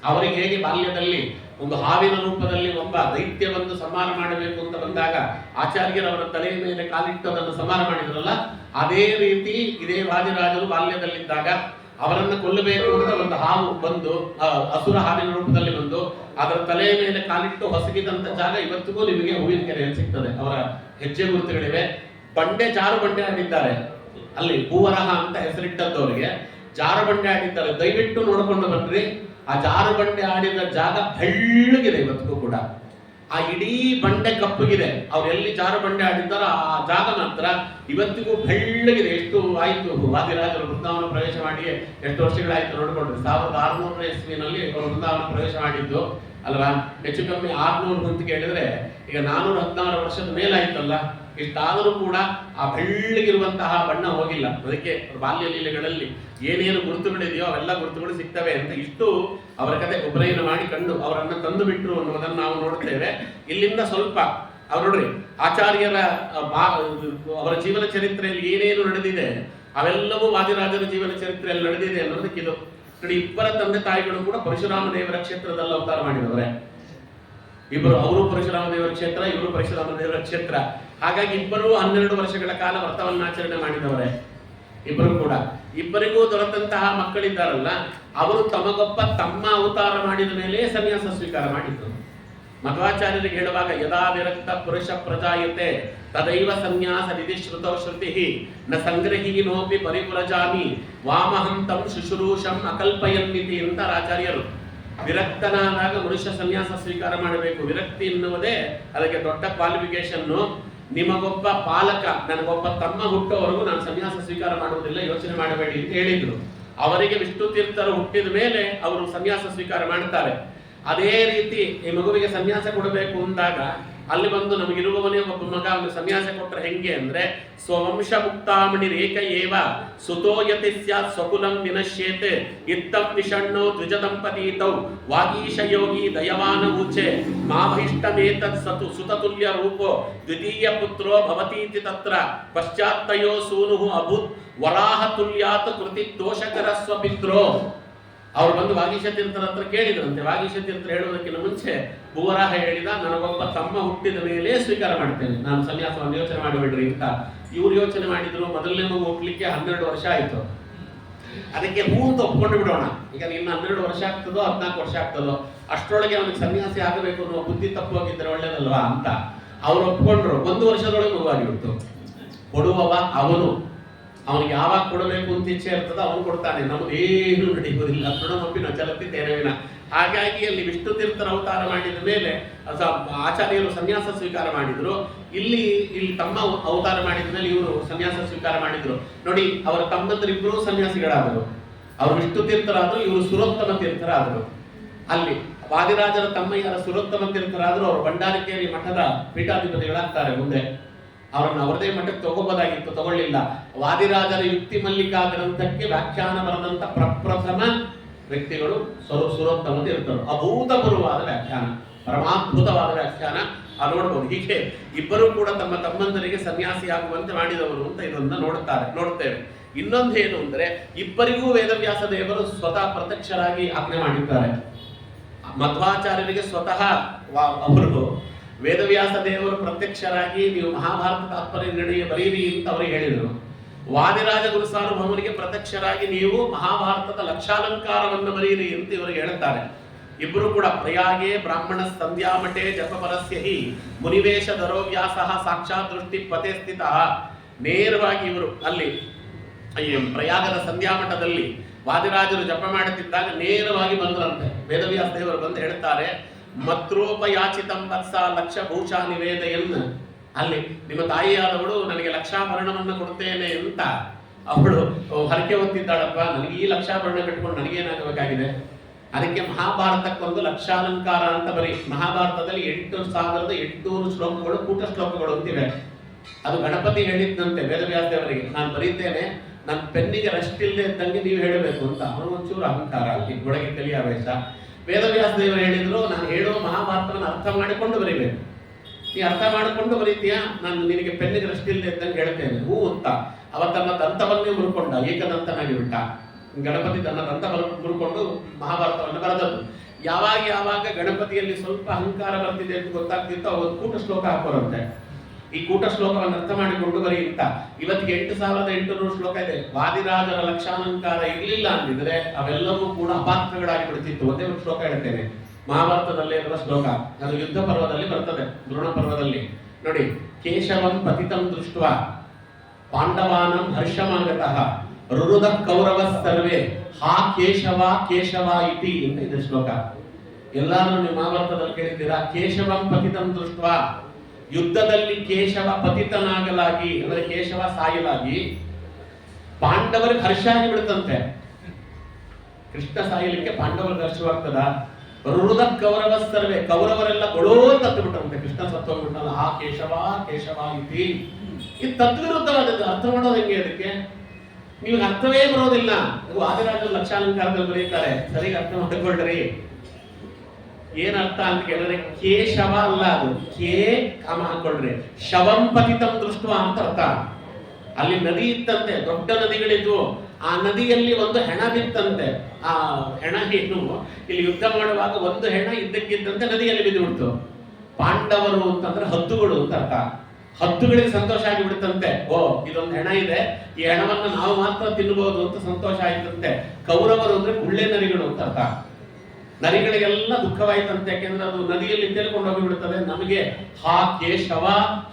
ಅವರಿಗೆ ಹೇಗೆ ಬಾಲ್ಯದಲ್ಲಿ ಒಂದು ಹಾವಿನ ರೂಪದಲ್ಲಿ ಒಬ್ಬ ದೈತ್ಯ ಬಂದು ಸಂಹಾರ ಮಾಡಬೇಕು ಅಂತ ಬಂದಾಗ ಆಚಾರ್ಯರವರ ತಲೆಯ ಮೇಲೆ ಕಾಲಿಟ್ಟು ಅದನ್ನು ಸಂಹಾರ ಮಾಡಿದ್ರಲ್ಲ, ಅದೇ ರೀತಿ ಇದೇ ವಾದಿರಾಜರು ಬಾಲ್ಯದಲ್ಲಿದ್ದಾಗ ಅವರನ್ನು ಕೊಲ್ಲಬೇಕು ಅಂತ ಒಂದು ಹಾವು ಬಂದು, ಅಸುರ ಹಾವಿನ ರೂಪದಲ್ಲಿ ಬಂದು ಅದರ ತಲೆಯ ಮೇಲೆ ಕಾಲಿಟ್ಟು ಹೊಸಗಿದಂತ ಜಾಗ ಇವತ್ತಿಗೂ ನಿಮಗೆ ಹೂವಿನ ಕೆರೆಯಲ್ಲಿ ಸಿಗ್ತದೆ. ಅವರ ಹೆಜ್ಜೆ ಗುರುತುಗಳಿವೆ. ಜಾರು ಬಂಡೆ ಆಡಿದ್ದಾರೆ ಅಲ್ಲಿ, ಭೂವರಹ ಅಂತ ಹೆಸರಿಟ್ಟದ್ದವರಿಗೆ ಜಾರು ಬಂಡೆ ಆಡಿದ್ದಾರೆ. ದಯವಿಟ್ಟು ನೋಡ್ಕೊಂಡು ಬನ್ರಿ. ಆ ಜಾರು ಬಂಡೆ ಆಡಿದ ಜಾಗ ಬೆಳ್ಳಗಿದೆ ಇವತ್ತಿಗೂ ಕೂಡ. ಆ ಇಡೀ ಬಂಡೆ ಕಪ್ಪಗಿದೆ. ಅವ್ರು ಎಲ್ಲಿ ಜಾರು ಬಂಡೆ ಆಡಿದ್ದಾರೋ ಆ ಜಾಗ ಮಾತ್ರ ಇವತ್ತಿಗೂ ಬೆಳ್ಳಗಿದೆ. ಎಷ್ಟು ಆಯ್ತು ವಾದಿರಾಜರು ವೃಂದಾವನ ಪ್ರವೇಶ ಮಾಡಿ ಎಷ್ಟು ವರ್ಷಗಳಾಯ್ತು ನೋಡ್ಕೊಂಡ್ರಿ. 1600 ಇಸ್ವಿನಲ್ಲಿ ಅವರು ವೃಂದಾವನ ಪ್ರವೇಶ ಮಾಡಿದ್ದು ಅಲ್ವಾ. ಹೆಚ್ಚು ಕಮ್ಮಿ 600 ಅಂತ ಕೇಳಿದ್ರೆ ಈಗ 416 ವರ್ಷದ ಮೇಲಾಯ್ತಲ್ಲ. ಇಷ್ಟಾದರೂ ಕೂಡ ಆ ಬೆಳ್ಳಗಿರುವಂತಹ ಬಣ್ಣ ಹೋಗಿಲ್ಲ. ಅದಕ್ಕೆ ಬಾಲ್ಯ ಲೀಲೆಗಳಲ್ಲಿ ಏನೇನು ಗುರುತುಗಳಿದೆಯೋ ಅವೆಲ್ಲ ಗುರುತುಗಳು ಸಿಗ್ತವೆ ಅಂತ ಇಷ್ಟು ಅವರ ಕತೆ ಉಪನಯನ ಮಾಡಿ ಕಂಡು ಅವರನ್ನ ತಂದು ಬಿಟ್ರು ಅನ್ನೋದನ್ನು ನಾವು ನೋಡ್ತೇವೆ. ಇಲ್ಲಿಂದ ಸ್ವಲ್ಪ ಅವ್ರು ನೋಡ್ರಿ, ಆಚಾರ್ಯರ ಅವರ ಜೀವನ ಚರಿತ್ರೆಯಲ್ಲಿ ಏನೇನು ನಡೆದಿದೆ ಅವೆಲ್ಲವೂ ವಾದಿರಾಜರ ಜೀವನ ಚರಿತ್ರೆಯಲ್ಲಿ ನಡೆದಿದೆ ಅನ್ನೋದಕ್ಕೆ ಇದು ನೋಡಿ. ಇಬ್ಬರ ತಂದೆ ತಾಯಿಗಳು ಕೂಡ ಪರಶುರಾಮ ದೇವರ ಕ್ಷೇತ್ರದಲ್ಲಿ ಅವತಾರ ಮಾಡಿದವರೇ. ಇಬ್ಬರು, ಅವರು ಪರಶುರಾಮ ದೇವರ ಕ್ಷೇತ್ರ, ಇವರು ಪರಶುರಾಮ ದೇವರ ಕ್ಷೇತ್ರ. ಹಾಗಾಗಿ ಇಬ್ಬರು 12 ವರ್ಷಗಳ ಕಾಲ ವ್ರತವನ್ನಾಚರಣೆ ಮಾಡಿದವರೇ ಇಬ್ಬರು ಕೂಡ. ಇಬ್ಬರಿಗೂ ದೊರೆತಂತಹ ಮಕ್ಕಳಿದ್ದಾರಲ್ಲ, ಅವರು ತಮಗೊಬ್ಬ ತಮ್ಮ ಅವತಾರ ಮಾಡಿದ ಮೇಲೆ ಸನ್ಯಾಸ ಸ್ವೀಕಾರ ಮಾಡಿದ್ರು. ಮಧ್ವಾಚಾರ್ಯರಿಗೆ ಹೇಳುವಾಗ ಯದಾ ವಿರಕ್ತ ಪುರುಷ ಪ್ರಜಾಯತೆ ತದೈವ ಸನ್ಯಾಸ ನಿಧಿ ಶ್ರುತೌ ಶ್ರುತಿ ನ ಸಂಗ್ರಹೀನೋಪಿ ಪರಿವ್ರಜಾಮಿ ವಾಮಹಂ ತಂ ಶುಶ್ರೂಷಂ ಅಕಲ್ಪಯನ್ನಿತಿ ಅಂತ ಆಚಾರ್ಯರು. ವಿರಕ್ತನಾದಾಗ ಮನುಷ್ಯ ಸನ್ಯಾಸ ಸ್ವೀಕಾರ ಮಾಡಬೇಕು. ವಿರಕ್ತಿ ಎನ್ನುವುದೇ ಅದಕ್ಕೆ ದೊಡ್ಡ ಕ್ವಾಲಿಫಿಕೇಶನ್ನು. ನಿಮಗೊಬ್ಬ ಪಾಲಕ, ನನಗೊಬ್ಬ ತಮ್ಮ ಹುಟ್ಟೋವರೆಗೂ ನಾನು ಸನ್ಯಾಸ ಸ್ವೀಕಾರ ಮಾಡುವುದಿಲ್ಲ, ಯೋಚನೆ ಮಾಡಬೇಡಿ ಅಂತ ಹೇಳಿದ್ರು. ಅವರಿಗೆ ವಿಷ್ಣು ತೀರ್ಥರು ಹುಟ್ಟಿದ ಮೇಲೆ ಅವರು ಸನ್ಯಾಸ ಸ್ವೀಕಾರ ಮಾಡ್ತಾರೆ. ಅದೇ ರೀತಿ ಈ ಮಗುವಿಗೆ ಸನ್ಯಾಸ ಕೊಡಬೇಕು ಅಂದಾಗ ಅಲ್ಲಿ ಬಂದು ನಮಗಿರುವವನೇ ಒಬ್ಬ ಮಗ ಅವನು ಸನ್ಯಾಸ ಕೊಟ್ಟರೆ ಹೆಂಗೆ ಅಂದ್ರೆ, ಸ್ವವಂಶ ಮುಕ್ತಾಮಣಿ ರೇಖ ಏವ ಸುತೋಯತಿ ಸ್ಯಾತ್ ಸ್ವಕುಲಂ ವಿನಶ್ಯೇತ್ ಇತ್ತಂ ವಿಷಣ್ಣೋ ದ್ವಿಜದಂಪತೀತೌ ವಾಗೀಶ ಯೋಗಿ ದಯವಾನ ಊಚೆ ಮಾಭೀಷ್ಟಮೇತತ್ ಸತು ಸುತತುಲ್ಯ ರೂಪೋ ದ್ವಿತೀಯ ಪುತ್ರೋ ಭವತೀತಿ ತತ್ರ ಪಶ್ಚಾತ್ತಯೋ ಸೂನುಹು ಅಭೂತ್ ವರಾಹ ತುಲ್ಯಾತ್ ಕೃತಿ ದೋಷಕರ ಸ್ವಪಿತ್ರೋ. ಅವ್ರು ಬಂದು ವಾಗೀಶ ತೀರ್ಥರ ಹತ್ರ ಕೇಳಿದ್ರಂತೆ. ವಾಗೀಶ ತೀರ್ಥರು ಹೇಳುವುದಕ್ಕಿಂತ ಮುಂಚೆ ಭೂವರಾಹ ಹೇಳಿದ, ನನಗೊಬ್ಬ ತಮ್ಮ ಹುಟ್ಟಿದ ಮೇಲೆ ಸ್ವೀಕಾರ ಮಾಡ್ತೇನೆ, ನಾನು ಸನ್ಯಾಸವನ್ನು ಯೋಚನೆ ಮಾಡಿಬಿಡ್ರಿ ಅಂತ. ಇವ್ರು ಯೋಚನೆ ಮಾಡಿದ್ರು. ಮೊದಲನೇ ಮಗು ಹುಟ್ಟಲಿಕ್ಕೆ 12 ವರ್ಷ ಆಯ್ತು. ಅದಕ್ಕೆ ಅಂತ ಒಪ್ಕೊಂಡು ಬಿಡೋಣ, ಈಗ ಇನ್ನು 12 ವರ್ಷ ಆಗ್ತದೋ 14 ವರ್ಷ ಆಗ್ತದೋ ಅಷ್ಟರೊಳಗೆ ಅವನಿಗೆ ಸನ್ಯಾಸಿ ಆಗಬೇಕು ಅನ್ನೋ ಬುದ್ಧಿ ತಪ್ಪೋಗಿದ್ರೆ ಒಳ್ಳೇದಲ್ವಾ ಅಂತ ಅವ್ರು ಒಪ್ಕೊಂಡ್ರು. 1 ವರ್ಷದೊಳಗೆ ಮಗುವಾಗಿಬಿಡ್ತು. ಕೊಡುವವ ಅವನು, ಅವನಿಗೆ ಯಾವಾಗ ಕೊಡಬೇಕು ಅಂತ ಇಚ್ಛೆ ಇರ್ತದೋ ಅವನು ಕೊಡ್ತಾನೆ. ನಮಗೇನು ನಡೆಯುವುದಿಲ್ಲ. ತೃಣಮಪ್ಪಿನ ಚಲತಿ ತೇನವಿನ. ಹಾಗಾಗಿ ಅಲ್ಲಿ ವಿಷ್ಣು ತೀರ್ಥರ ಅವತಾರ ಮಾಡಿದ ಮೇಲೆ ಆಚಾರ್ಯರು ಸನ್ಯಾಸ ಸ್ವೀಕಾರ ಮಾಡಿದ್ರು. ಇಲ್ಲಿ ತಮ್ಮ ಅವತಾರ ಮಾಡಿದ ಮೇಲೆ ಇವರು ಸನ್ಯಾಸ ಸ್ವೀಕಾರ ಮಾಡಿದ್ರು. ನೋಡಿ, ಅವರ ತಮ್ಮಂದರಿಬ್ಬರು ಸನ್ಯಾಸಿಗಳಾದರು. ಅವರು ವಿಷ್ಣು ತೀರ್ಥರಾದ್ರು, ಇವರು ಸುರೋತ್ತಮ ತೀರ್ಥರಾದರು. ಅಲ್ಲಿ ವಾದಿರಾಜರ ತಮ್ಮಯ್ಯರ ಸುರೋತ್ತಮ ತೀರ್ಥರಾದ್ರು, ಅವರು ಭಂಡಾರಕೇರಿ ಮಠದ ಪೀಠಾಧಿಪತಿಗಳಾಗ್ತಾರೆ. ಮುಂದೆ ಅವರನ್ನು ಅವರದೇ ಮಠಕ್ಕೆ ತಗೋಬೋದಾಗಿತ್ತು, ತಗೊಳ್ಳಿಲ್ಲ. ವಾದಿರಾಜರ ಯುಕ್ತಿ ಮಲ್ಲಿಕಾ ಗ್ರಂಥಕ್ಕೆ ವ್ಯಾಖ್ಯಾನ ಬರೆದಂತ ಪ್ರಪ್ರಥಮ ವ್ಯಕ್ತಿಗಳು ಸುರೋತ್ತಮ ತೀರ್ಥರು. ಅಭೂತಪೂರ್ವವಾದ ವ್ಯಾಖ್ಯಾನ, ಪರಮಾದ್ಭುತವಾದ ವ್ಯಾಖ್ಯಾನ. ನೋಡ್ಬೋದು. ಹೀಗೆ ಇಬ್ಬರು ಕೂಡ ತಮ್ಮ ತಮ್ಮಂದರಿಗೆ ಸನ್ಯಾಸಿ ಆಗುವಂತೆ ಮಾಡಿದವರು ಅಂತ ಇದನ್ನ ನೋಡ್ತೇವೆ. ಇನ್ನೊಂದು ಏನು ಅಂದ್ರೆ, ಇಬ್ಬರಿಗೂ ವೇದವ್ಯಾಸ ದೇವರು ಸ್ವತಃ ಪ್ರತ್ಯಕ್ಷರಾಗಿ ಆಜ್ಞೆ ಮಾಡಿದ್ದಾರೆ. ಮಧ್ವಾಚಾರ್ಯರಿಗೆ ಸ್ವತಃ ಅವರು ವೇದವ್ಯಾಸ ದೇವರು ಪ್ರತ್ಯಕ್ಷರಾಗಿ ನೀವು ಮಹಾಭಾರತ ತಾತ್ಪರ್ಯ ನಿರ್ಣಯ ಬರೀರಿ ಅಂತ ಅವರು ಹೇಳಿದರು. ವಾದಿರಾಜ ಗುರು ಸಾರ್ವಭೌಮರಿಗೆ ಪ್ರತ್ಯಕ್ಷರಾಗಿ ನೀವು ಮಹಾಭಾರತದ ಲಕ್ಷಾಲಂಕಾರವನ್ನು ಬರೀರಿ ಅಂತ ಇವರು ಹೇಳುತ್ತಾರೆ. ಇಬ್ಬರು ಕೂಡ ಪ್ರಯಾಗೇ ಬ್ರಾಹ್ಮಣ ಸಂಧ್ಯಾಮಠೆ ಜಪಪರಸ್ಯ ಹಿ ಮುನಿವೇಶ ಧರೋ ವ್ಯಾಸ ಸಾಕ್ಷಾತ್ ದೃಷ್ಟಿ ಪತೆ ಸ್ಥಿತ. ನೇರವಾಗಿ ಇವರು ಅಲ್ಲಿ ಪ್ರಯಾಗದ ಸಂಧ್ಯಾಮಠದಲ್ಲಿ ವಾದಿರಾಜರು ಜಪ ಮಾಡುತ್ತಿದ್ದಾಗ ನೇರವಾಗಿ ಬಂದ್ರಂತೆ. ವೇದವ್ಯಾಸ ದೇವರು ಬಂದು ಹೇಳ್ತಾರೆ, ಮತ್ರೋಪಯಾಚಿತಂ ವತ್ಸ ಲಕ್ಷ ಭೂಷಾ ನಿವೇದೆಯನ್ನ. ಅಲ್ಲಿ ನಿಮ್ಮ ತಾಯಿಯಾದವಳು ನನಗೆ ಲಕ್ಷಾಭರಣವನ್ನು ಕೊಡ್ತೇನೆ ಅಂತ ಅವಳು ಹರಕೆ ಹೊತ್ತಿದ್ದಾಳಪ್ಪ, ನನಗೆ ಈ ಲಕ್ಷಾಭರಣ ಕಟ್ಕೊಂಡು ನನಗೇನಾಗಬೇಕಾಗಿದೆ? ಅದಕ್ಕೆ ಮಹಾಭಾರತಕ್ಕೊಂದು ಲಕ್ಷಾಲಂಕಾರ ಅಂತ ಬರೀ. ಮಹಾಭಾರತದಲ್ಲಿ 8,800 ಶ್ಲೋಕಗಳು, ಕೂಟ ಶ್ಲೋಕಗಳು ಅಂತಿವೆ. ಅದು ಗಣಪತಿ ಹೇಳಿದ್ದಂತೆ ವೇದವ್ಯಾಸ ದೇವರಿಗೆ, ನಾನು ಬರೀತೇನೆ, ನನ್ನ ಪೆನ್ನಿಗೆ ರಸ್ಟ್ ಇಲ್ಲದೆ ಇದ್ದಂಗೆ ನೀವು ಹೇಳಬೇಕು ಅಂತ. ಅವನು ಒಂಚೂರು ಅಹಂಕಾರ, ಅಲ್ಲಿ ಒಳಗೆ ಕಲಿಯ ಆವೇಶ. ವೇದವ್ಯಾಸ ದೇವರು ಹೇಳಿದ್ರು, ನಾನು ಹೇಳುವ ಮಹಾಭಾರತವನ್ನು ಅರ್ಥ ಮಾಡಿಕೊಂಡು ಬರೀಬೇಕು. ನೀ ಅರ್ಥ ಮಾಡಿಕೊಂಡು ಬರೀತೀಯಾ, ನಾನು ನಿನಗೆ ಪೆನ್ನಿಗೆ ರಸ್ಟ್ ಇಲ್ಲದೆ ಇದ್ದಂಗೆ ಹೇಳ್ತೇನೆ ಹೂ ಅಂತ. ಅವ ತನ್ನ ದಂತವನ್ನೇ ಮುರ್ಕೊಂಡ, ಏಕದಂತನಾಗಿ ಬಿಟ್ಟ. ಗಣಪತಿ ತನ್ನ ದಂತ ಮುರ್ಕೊಂಡು ಮಹಾಭಾರತವನ್ನು ಬರೆದದ್ದು. ಯಾವಾಗ ಗಣಪತಿಯಲ್ಲಿ ಸ್ವಲ್ಪ ಅಹಂಕಾರ ಬರ್ತಿದೆ ಅಂತ ಗೊತ್ತಾಗ್ತಿತ್ತು, ಒಂದು ಕೂಟ ಶ್ಲೋಕ ಹಾಕೋರಂತೆ. ಈ ಕೂಟ ಶ್ಲೋಕವನ್ನು ಅರ್ಥ ಮಾಡಿಕೊಂಡು ಬರೀ ಅಂತ. ಇವತ್ತಿಗೆ 8,800 ಶ್ಲೋಕ ಇದೆ. ವಾದಿರಾಜರ ಲಕ್ಷಾಲಂಕಾರ ಇರಲಿಲ್ಲ ಅಂದಿದ್ರೆ ಅವೆಲ್ಲವೂ ಕೂಡ ಅಪಾತ್ರಗಳಾಗಿ ಬಿಡ್ತಿತ್ತು. ಒಂದೇ ಒಂದು ಶ್ಲೋಕ ಹೇಳ್ತೇನೆ, ಮಹಾಭಾರತದಲ್ಲೇ ಇರುವ ಶ್ಲೋಕ. ಅದು ಯುದ್ಧ ಪರ್ವದಲ್ಲಿ ಬರ್ತದೆ, ದ್ರೋಣ ಪರ್ವದಲ್ಲಿ ನೋಡಿ. ಕೇಶವಂ ಪತಿತಂ ದೃಷ್ಟ್ವಾ ಪಾಂಡವಾನಂ ಹರ್ಷಮಾಗತಃ ರುರುದ ಕೌರವ ಸರ್ವೇ ಹಾ ಕೇಶವ ಕೇಶವ ಇತಿ ಅಂತ ಇದೆ ಶ್ಲೋಕ. ಎಲ್ಲಾರು ನೀವು ಮಹಾಭಾರತದಲ್ಲಿ ಕೇಳಿದ್ದೀರಾ. ಕೇಶವಂ ಪತಿತಂ ದೃಷ್ಟ್ವಾ, ಯುದ್ಧದಲ್ಲಿ ಕೇಶವ ಪತಿತನಾಗಲಾಗಿ ಅಂದ್ರೆ ಕೇಶವ ಸಾಯಲಾಗಿ ಪಾಂಡವರಿಗೆ ಹರ್ಷ ಆಗಿ ಬಿಡುತ್ತಂತೆ. ಕೃಷ್ಣ ಸಾಯಲಿಕ್ಕೆ ಪಾಂಡವರಿಗೆ ಹರ್ಷವಾಗ್ತದ? ರುರುದ ಕೌರವ ಸರ್ವೇ, ಕೌರವರೆಲ್ಲ ಗೊಳೋ ತತ್ತು ಬಿಟ್ಟಂತೆ. ಕೃಷ್ಣ ಸತ್ತೋಗ್ಬಿಟ್ಟಲ್ಲ, ಆ ಕೇಶವ ಕೇಶವ ಇತಿ. ಇದು ತದ್ವಿರುದ್ಧವಾದದ್ದು. ಅರ್ಥ ಮಾಡೋದು ಹೆಂಗೆ ಅದಕ್ಕೆ? ನೀವು ಅರ್ಥವೇ ಬರೋದಿಲ್ಲ. ವಾದಿರಾಜರು ಲಕ್ಷಾಲಂಕಾರದಲ್ಲಿ ಬರೀತಾರೆ, ಸರಿಯಾಗಿ ಅರ್ಥ ಮಾಡಿಕೊಳ್ಳ್ರಿ. ಏನ್ ಅರ್ಥ ಅಂತ ಕೇಳಿದ್ರೆ, ಕೇಶವ ಅಲ್ಲ, ಅದು ಕೇ ಕಾಮ ಹಾಕೊಳ್ರಿ, ಶವಂ ಪತಿತಂ ದೃಷ್ಟ ಅಂತ ಅರ್ಥ. ಅಲ್ಲಿ ನದಿ ಇತ್ತಂತೆ, ದೊಡ್ಡ ನದಿಗಳಿದ್ವು. ಆ ನದಿಯಲ್ಲಿ ಒಂದು ಹೆಣ ಬಿತ್ತಂತೆ. ಆ ಹೆಣ ಏನು, ಇಲ್ಲಿ ಯುದ್ಧ ಮಾಡುವಾಗ ಒಂದು ಹೆಣ ಇದ್ದಕ್ಕಿದ್ದಂತೆ ನದಿಯಲ್ಲಿ ಬಿದ್ದು ಬಿಡ್ತು. ಪಾಂಡವರು ಅಂತಂದ್ರೆ ಹದ್ದುಗಳು ಅಂತ ಅರ್ಥ. ಹದ್ದುಗಳಿಗೆ ಸಂತೋಷ ಆಗಿ ಬಿಡುತ್ತಂತೆ. ಓ, ಇದೊಂದು ಹೆಣ ಇದೆ, ಈ ಹೆಣವನ್ನು ನಾವು ಮಾತ್ರ ತಿನ್ನಬಹುದು ಅಂತ ಸಂತೋಷ ಆಯ್ತಂತೆ. ಕೌರವರು ಅಂದ್ರೆ ಗುಳ್ಳೆ ನರಿಗಳು ಅಂತ ಅರ್ಥ. ನರಿಗಳಿಗೆಲ್ಲ ದುಃಖವಾಯ್ತಂತೆ, ಯಾಕೆಂದ್ರೆ ಅದು ನದಿಯಲ್ಲಿ ತೇಲ್ಕೊಂಡು ಹೋಗಿಬಿಡುತ್ತದೆ. ನಮಗೆ ಹಾ ಕೇಶವ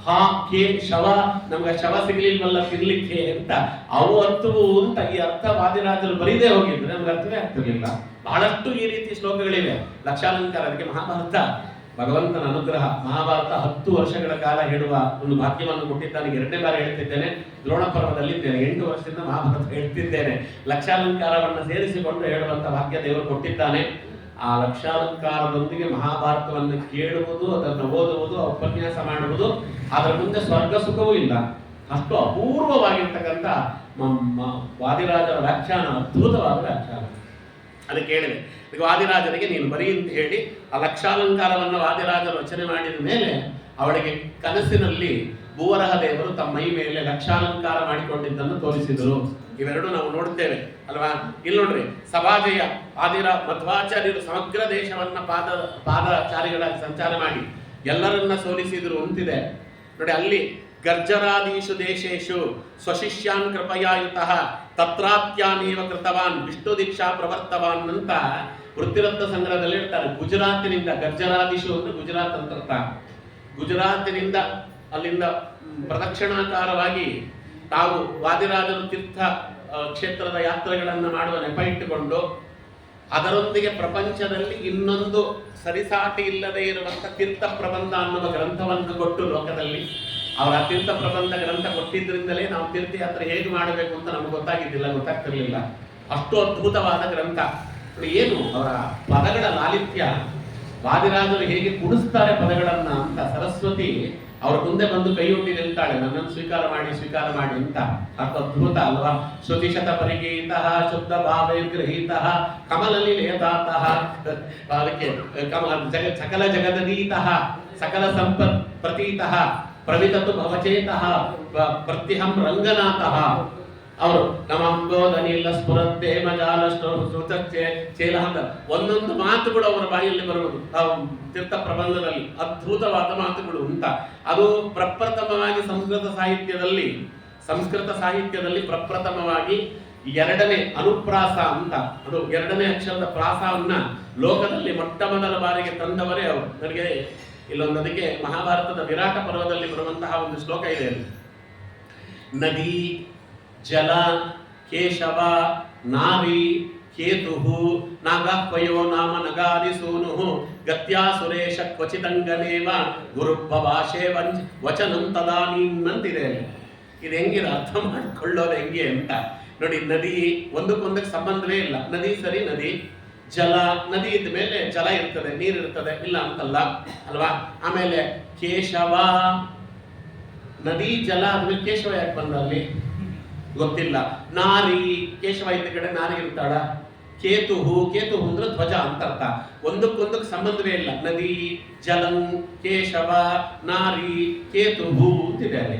ಹಾ ಕೇ ಶವ, ನಮ್ಗೆ ಶವ ಸಿಗ್ಲಿಲ್ವಲ್ಲ ತಿನ್ಲಿಕ್ಕೆ ಅಂತ ಅವು ಅರ್ಥವು ಅಂತ ಈ ಅರ್ಥ ವಾದಿರಾಜರು ಬರೀದೇ ಹೋಗಿದ್ರೆ ನಮ್ಗೆ ಅರ್ಥವೇ ಆಗ್ತಿರ್ಲಿಲ್ಲ. ಬಹಳಷ್ಟು ಈ ರೀತಿ ಶ್ಲೋಕಗಳಿವೆ, ಲಕ್ಷಾಲಂಕಾರ. ಅದಕ್ಕೆ ಮಹಾಭಾರತ ಭಗವಂತನ ಅನುಗ್ರಹ. ಮಹಾಭಾರತ 10 ವರ್ಷಗಳ ಕಾಲ ಹೇಳುವ ಒಂದು ಭಾಗ್ಯವನ್ನು ಕೊಟ್ಟಿದ್ದಾನೆ. 2ನೇ ಬಾರಿ ಹೇಳ್ತಿದ್ದೇನೆ, ದ್ರೋಣ ಪರ್ವದಲ್ಲಿದ್ದೇನೆ. 8 ವರ್ಷದಿಂದ ಮಹಾಭಾರತ ಹೇಳ್ತಿದ್ದೇನೆ. ಲಕ್ಷಾಲಂಕಾರವನ್ನು ಸೇರಿಸಿಕೊಂಡು ಹೇಳುವಂತ ಭಾಗ್ಯ ದೇವರು ಕೊಟ್ಟಿದ್ದಾನೆ. ಆ ಲಕ್ಷಾಲಂಕಾರದೊಂದಿಗೆ ಮಹಾಭಾರತವನ್ನು ಕೇಳುವುದು, ಅದನ್ನು ಓದುವುದು, ಉಪನ್ಯಾಸ ಮಾಡುವುದು, ಅದರ ಮುಂದೆ ಸ್ವರ್ಗ ಸುಖವೂ ಇಲ್ಲ. ಅಷ್ಟು ಅಪೂರ್ವವಾಗಿರ್ತಕ್ಕಂಥ ವಾದಿರಾಜರ ವ್ಯಾಖ್ಯಾನ ಅದ್ಭುತವಾದ ವ್ಯಾಖ್ಯಾನ. ಅದಕ್ಕೆ ಹೇಳಿದೆ, ಈಗ ವಾದಿರಾಜನಿಗೆ ನೀನು ಬರೀ ಅಂತ ಹೇಳಿ ಆ ಲಕ್ಷಾಲಂಕಾರವನ್ನು ವಾದಿರಾಜರು ರಚನೆ ಮಾಡಿದ ಮೇಲೆ ಅವಳಿಗೆ ಕನಸಿನಲ್ಲಿ ಭೂವರಹ ದೇವರು ತಮ್ಮ ಮೈ ಮೇಲೆ ಲಕ್ಷಾಲಂಕಾರ ಮಾಡಿಕೊಂಡಿದ್ದನ್ನು ತೋರಿಸಿದರು. ಇವೆರಡು ನಾವು ನೋಡ್ತೇವೆ ಅಲ್ವಾ? ಇಲ್ಲಿ ನೋಡ್ರಿ, ಸಭಾಜಯ ಮಧ್ವಾಚಾರ್ಯರು ಸಮಗ್ರ ದೇಶವನ್ನ ಪಾದಚಾರಿಗಳಾಗಿ ಸಂಚಾರ ಮಾಡಿ ಎಲ್ಲರನ್ನ ಸೋಲಿಸಿದ್ರು ಅಂತಿದೆ ನೋಡಿ. ಅಲ್ಲಿ ಗರ್ಜರಾದೀಶು ದೇಶೇಶು ಸ್ವಶಿಷ್ಯಾನ್ ಕೃಪಯಾಯುತಃ ತತ್ರಾತ್ಯಾನೇವ ಕೃತವಾನ್ ವಿಷ್ಣು ದೀಕ್ಷಾ ಪ್ರವರ್ತವಾನ್ ಅಂತ ವೃತ್ತಿರತ್ನ ಸಂಗ್ರಹದಲ್ಲಿ ಹೇಳ್ತಾರೆ. ಗುಜರಾತಿನಿಂದ, ಗರ್ಜರಾದೀಶು ಅಂದ್ರೆ ಗುಜರಾತ್ ಅಂತ ಅರ್ಥ. ಗುಜರಾತಿನಿಂದ ಅಲ್ಲಿಂದ ಪ್ರದಕ್ಷಿಣಾಕಾರವಾಗಿ ತಾವು ವಾದಿರಾಜರು ತೀರ್ಥ ಕ್ಷೇತ್ರದ ಯಾತ್ರೆಗಳನ್ನು ಮಾಡುವ ನೆಪ ಇಟ್ಟುಕೊಂಡು ಅದರೊಂದಿಗೆ ಪ್ರಪಂಚದಲ್ಲಿ ಇನ್ನೊಂದು ಸರಿಸಾಟಿ ಇಲ್ಲದೆ ಇರುವಂತ ತೀರ್ಥ ಪ್ರಬಂಧ ಅನ್ನುವ ಗ್ರಂಥವನ್ನು ಕೊಟ್ಟು ಲೋಕದಲ್ಲಿ ಅವರ ತೀರ್ಥ ಪ್ರಬಂಧ ಗ್ರಂಥ ಕೊಟ್ಟಿದ್ರಿಂದಲೇ ನಾವು ತೀರ್ಥಯಾತ್ರೆ ಹೇಗೆ ಮಾಡಬೇಕು ಅಂತ ನಮ್ಗೆ ಗೊತ್ತಾಗಿದ್ದಿಲ್ಲ, ಗೊತ್ತಾಗ್ತಿರ್ಲಿಲ್ಲ. ಅಷ್ಟು ಅದ್ಭುತವಾದ ಗ್ರಂಥ. ಏನು ಅವರ ಪದಗಳ ಲಾಲಿತ್ಯ, ವಾದಿರಾಜರು ಹೇಗೆ ಕುಡಿಸ್ತಾರೆ ಪದಗಳನ್ನ ಅಂತ. ಸರಸ್ವತಿ ಅವ್ರ ಮುಂದೆ ಬಂದು ಕೈಯೊಡ್ಡಿ ನಿಲ್ತಾಳೆ, ನನ್ನನ್ನು ಸ್ವೀಕಾರ ಮಾಡಿ ಅಂತ. ಅಷ್ಟು ಅದ್ಭುತ ಅಲ್ವಾ? ಶ್ರುತಿಶತ ಪರಿಗೀತ ಶುದ್ಧ ಭಾವೈರ್ಗೃಹೀತ ಕಮಲಲಿ ಲೇತಾತಃ, ಅದಕ್ಕೆ ಸಕಲ ಜಗದೀತಃ ಸಕಲ ಸಂಪತ್ ಪ್ರತೀತಃ ಪ್ರವಿತತು ಭವಚೇತಃ ಪ್ರತ್ಯಹಂ ರಂಗನಾಥಃ. ಅವರು ನಮ್ಮಂಬೋಧನಿಲ್ಲ ಸ್ಫುರತ್ತೆ ಮಜಾಲಷ್ಟೇ ಚೇಲ ಅಂತ ಒಂದೊಂದು ಮಾತುಗಳು ಅವರ ಬಾಯಲ್ಲಿ ಬರುವುದು ತೀರ್ಥ ಪ್ರಬಂಧದಲ್ಲಿ. ಅದ್ಭುತವಾದ ಮಾತುಗಳು ಅಂತ. ಅದು ಪ್ರಪ್ರಥಮವಾಗಿ ಸಂಸ್ಕೃತ ಸಾಹಿತ್ಯದಲ್ಲಿ ಪ್ರಪ್ರಥಮವಾಗಿ ಎರಡನೇ ಅನುಪ್ರಾಸ ಅಂತ, ಅದು ಎರಡನೇ ಅಕ್ಷರದ ಪ್ರಾಸವನ್ನ ಲೋಕದಲ್ಲಿ ಮೊಟ್ಟ ಮೊದಲ ಬಾರಿಗೆ ತಂದವರೇ ಅವರು. ನನಗೆ ಇಲ್ಲೊಂದಕ್ಕೆ ಮಹಾಭಾರತದ ವಿರಾಟ ಪರ್ವದಲ್ಲಿ ಬರುವಂತಹ ಒಂದು ಶ್ಲೋಕ ಇದೆ. ನದಿ ಜಲ ಕೇಶವ ನಾರಿ ಕೇತು ನಾಗಪಯೋ ನಾಮ ನಗಾದಿ ಸೂನು ಗತ್ಯಾ ಸುರೇಶ ಕ್ವಚಿತಂಗನೇವ ಗುರುಭಾಷೆ ವಚನಂ ತದಾನೀಂ ಅಂತಿದೆ. ಇದು ಹೆಂಗಿದೆ ಅರ್ಥ ಮಾಡಿಕೊಳ್ಳೋದು ಹೆಂಗೆ ಅಂತ ನೋಡಿ. ನದಿ ಒಂದಕ್ಕೊಂದಕ್ಕೆ ಸಂಬಂಧವೇ ಇಲ್ಲ. ನದಿ ಸರಿ, ನದಿ ಜಲ, ನದಿ ಇದ್ದ ಮೇಲೆ ಜಲ ಇರ್ತದೆ, ನೀರಿರ್ತದೆ, ಇಲ್ಲ ಅಂತಲ್ಲ ಅಲ್ವಾ? ಆಮೇಲೆ ಕೇಶವ, ನದಿ ಜಲ ಆದ್ಮೇಲೆ ಕೇಶವ ಯಾಕೆ ಬಂದ ಅಲ್ಲಿ ಗೊತ್ತಿಲ್ಲ. ನಾರಿ, ಕೇಶವ ಇದ್ದ ಕಡೆ ನಾರಿ ಇರ್ತಾಳ. ಕೇತು ಅಂದ್ರೆ ಧ್ವಜ ಅಂತ ಅರ್ಥ. ಒಂದಕ್ಕೊಂದಕ್ಕೆ ಸಂಬಂಧವೇ ಇಲ್ಲ. ನದಿ ಜಲಂ ಕೇಶವ ನಾರಿ ಕೇತು ಅಂತಿದೆ ಅಲ್ಲಿ.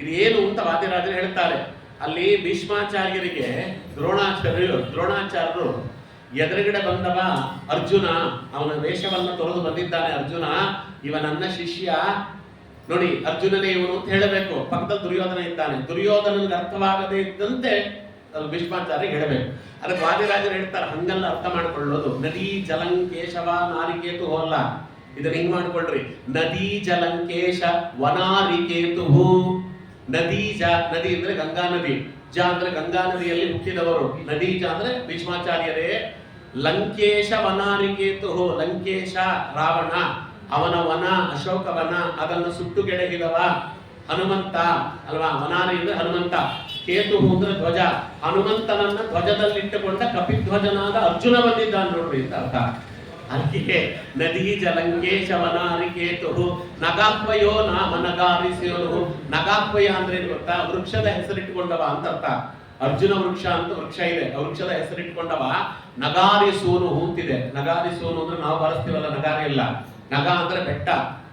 ಇದೇನು ಅಂತ ವಾದಿರಾಜರು ಹೇಳ್ತಾರೆ. ಅಲ್ಲಿ ಭೀಷ್ಮಾಚಾರ್ಯರಿಗೆ ದ್ರೋಣಾಚಾರ್ಯರು ಎದುರುಗಡೆ ಬಂದವ ಅರ್ಜುನ, ಅವನ ವೇಷವನ್ನು ತೊರೆದು ಬಂದಿದ್ದಾನೆ. ಅರ್ಜುನ ಇವ ನನ್ನ ಶಿಷ್ಯ ನೋಡಿ, ಅರ್ಜುನನೇ ಇವನು ಅಂತ ಹೇಳಬೇಕು. ಪಕ್ಕದಲ್ಲಿ ದುರ್ಯೋಧನ ಇದ್ದಾನೆ. ದುರ್ಯೋಧನನಿಗೆ ಅರ್ಥವಾಗದೇ ಇದ್ದಂತೆ ಭೀಷ್ಮಾಚಾರ್ಯ ಹೇಳಬೇಕು. ಅದಕ್ಕೆ ವಾದಿರಾಜರು ಹೇಳ್ತಾರೆ, ಹಂಗಲ್ಲ ಅರ್ಥ ಮಾಡ್ಕೊಳ್ಳೋದು. ನದಿ ಜಲಂಕೇಶವ ನಾರಿಕೇತು ಅಲ್ಲ, ಇದನ್ನ ಹಿಂಗ್ ಮಾಡ್ಕೊಳ್ರಿ. ನದಿ ಜಲಂಕೇಶ ವನಾರಿಕೇತು. ನದಿ ಅಂದ್ರೆ ಗಂಗಾ ನದಿ, ಅಂದ್ರೆ ಗಂಗಾ ನದಿಯಲ್ಲಿ ಹುಟ್ಟಿದವರು. ನದಿ ಅಂದ್ರೆ ಭೀಷ್ಮಾಚಾರ್ಯರೇ. ಲಂಕೇಶ ವನಾರಿಕೇತು, ಲಂಕೇಶ ರಾವಣ, ಅವನ ವನ ಅಶೋಕವನ, ಅದನ್ನು ಸುಟ್ಟುಗೆಡಹಿದವ ಹನುಮಂತ ಅಲ್ವಾ? ವನಾರಿ ಅಂದ್ರೆ ಹನುಮಂತ, ಕೇತು ಅಂದ್ರೆ ಧ್ವಜ. ಹನುಮಂತನನ್ನ ಧ್ವಜದಲ್ಲಿಟ್ಟುಕೊಂಡ ಕಪಿಧ್ವಜನಾದ ಅರ್ಜುನ ಬಂದಿದ್ದಾನೆ ನೋಡ್ರಿ ಅಂತ ಅರ್ಥ. ಅದಕ್ಕೆ ನದಿ ಜಲಂಕೇಶ ವನಾರಿ ಕೇತು ನಗಾತ್ವಯೋ ನಾಮ ನಗಾರಿಸಿಯೋನು. ನಗಾತ್ವಯ ಅಂದ್ರೆ ಏನು ಗೊತ್ತಾ? ವೃಕ್ಷದ ಹೆಸರಿಟ್ಟುಕೊಂಡವ ಅಂತ ಅರ್ಥ. ಅರ್ಜುನ ವೃಕ್ಷ ಅಂತ ವೃಕ್ಷ ಇದೆ, ವೃಕ್ಷದ ಹೆಸರಿಟ್ಟುಕೊಂಡವ. ನಗಾರಿಸೋನು ಅಂತಿದೆ. ನಗಾರಿಸೋನು ಅಂದ್ರೆ ನಾವು ಬಳಸ್ತೀವಲ್ಲ, ನಗಾರಿ ಇಲ್ಲ. ನಗ ಅಂದ್ರೆ ಬೆಟ್ಟ,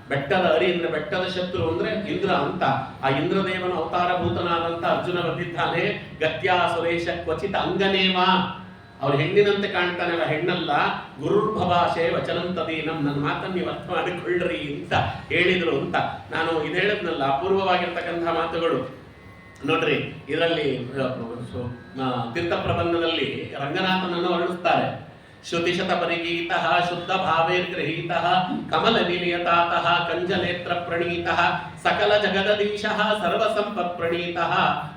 ಬೆಟ್ಟದ ಅರಿ ಅಂದ್ರೆ ಬೆಟ್ಟದ ಶತ್ರು ಅಂದ್ರೆ ಇಂದ್ರ ಅಂತ. ಆ ಇಂದ್ರದೇವನ ಅವತಾರಭೂತನಾದಂತ ಅರ್ಜುನ ಬಂದಿದ್ದಾನೆ. ಗತ್ಯಾ ಸುರೇಶ ಕ್ವಚಿತ ಅಂಗನೇವ, ಅವ್ರು ಹೆಣ್ಣಿನಂತೆ ಕಾಣ್ತಾನೆ, ಹೆಣ್ಣಲ್ಲ. ಗುರುರ್ಭಭಾಷೆ ವಚನಂ ತದೀನಂ, ನನ್ನ ಮಾತನ್ನು ನೀವು ಅರ್ಥ ಮಾಡಿಕೊಳ್ಳ್ರಿ ಅಂತ ಹೇಳಿದ್ರು ಅಂತ. ನಾನು ಇದು ಹೇಳಿದ್ನಲ್ಲ, ಅಪೂರ್ವವಾಗಿರ್ತಕ್ಕಂಥ ಮಾತುಗಳು ನೋಡ್ರಿ. ಇದರಲ್ಲಿ ತೀರ್ಥ ಪ್ರಬಂಧದಲ್ಲಿ ರಂಗನಾಥನನ್ನು ವರ್ಣಿಸ್ತಾರೆ. ಶ್ರುತಿಶತ ಪರಿಗೀತ ಶುದ್ಧ ಭಾವೈರ್ಗೃಹೀತ ಕಮಲ ನಿಲಯತಾತ ಕಂಜನೇತ್ರ ಪ್ರಣೀತ ಸಕಲ ಜಗದೀಶ ಸರ್ವ ಸಂಪತ್ ಪ್ರಣೀತ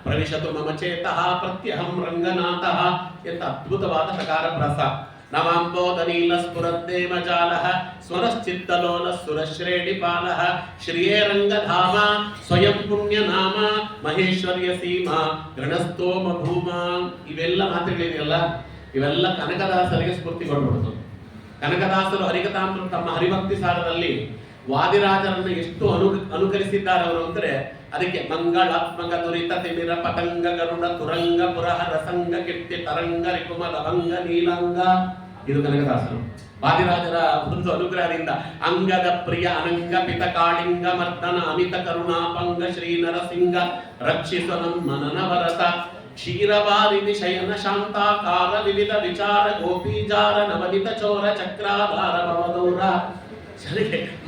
ಪ್ರವಿಶತು ಮಮ ಚೇತಃ ಪ್ರತ್ಯಹಂ ರಂಗನಾಥ ಎಂತ ಅದ್ಭುತವಾದ ಶಕಾರ ಪ್ರಾಸ. ನವಾಂಬೋಧನೀಲ ಸ್ಫುರದ್ದೇವ ಜಾಲಃ ಸ್ವರಶ್ಚಿತ್ತಲೋಲ ಸುರಶ್ರೇಣಿಪಾಲಃ ಶ್ರಿಯೇ ರಂಗಧಾಮ ಸ್ವಯಂ ಪುಣ್ಯ ನಾಮ ಮಹೇಶ್ವರ್ಯ ಸೀಮಾ ಗಣಸ್ತೋಮ ಭೂಮಾ. ಇವೆಲ್ಲ ಮಾತುಗಳಿದೆಯಲ್ಲ, ಇವೆಲ್ಲ ಕನಕದಾಸರಿಗೆ ಸ್ಫೂರ್ತಿ ಕೊಡ್ಬಿಡ್ತು. ಕನಕದಾಸರು ಹರಿಕಥಾಮೃತ ತಮ್ಮ ಹರಿಭಕ್ತಿ ಸಾರದಲ್ಲಿ ವಾದಿರಾಜರನ್ನು ಎಷ್ಟು ಅನುಕರಿಸಿದ್ದಾರೆ ಅವರು ಅಂದ್ರೆ, ಅದಕ್ಕೆ ಮಂಗಳಾತ್ಮಕ ದುರಿತ ತಿಮಿರ ಪತಂಗ ಗರುಡ ತುರಂಗ ಪುರಹ ರಸಂಗ ಕೀರ್ತಿ ತರಂಗ ರಿಕುಮ ಲವಂಗ ನೀಲಂಗ. ಇದು ಕನಕದಾಸರು ವಾದಿರಾಜರ ಒಂದು ಅನುಗ್ರಹದಿಂದ. ಅಂಗದ ಪ್ರಿಯ ಅನಂಗ ಪಿತ ಕಾಳಿಂಗ ಮರ್ದನ ಅಮಿತ ಕರುಣಾಪಂಗ ಶ್ರೀ ನರಸಿಂಗ ರಕ್ಷಿಸು ನಮ್ಮ ನನವರತ ಕ್ಷೀರವಾರಿಧಿ ಶಯನ ಶಾಂತಾಕಾರ ವಿವಿಧ ವಿಚಾರ ಗೋಪೀಜಾರ ನವನಿತ ಚೋರ ಚಕ್ರಾಧಾರ ಭವದೌರ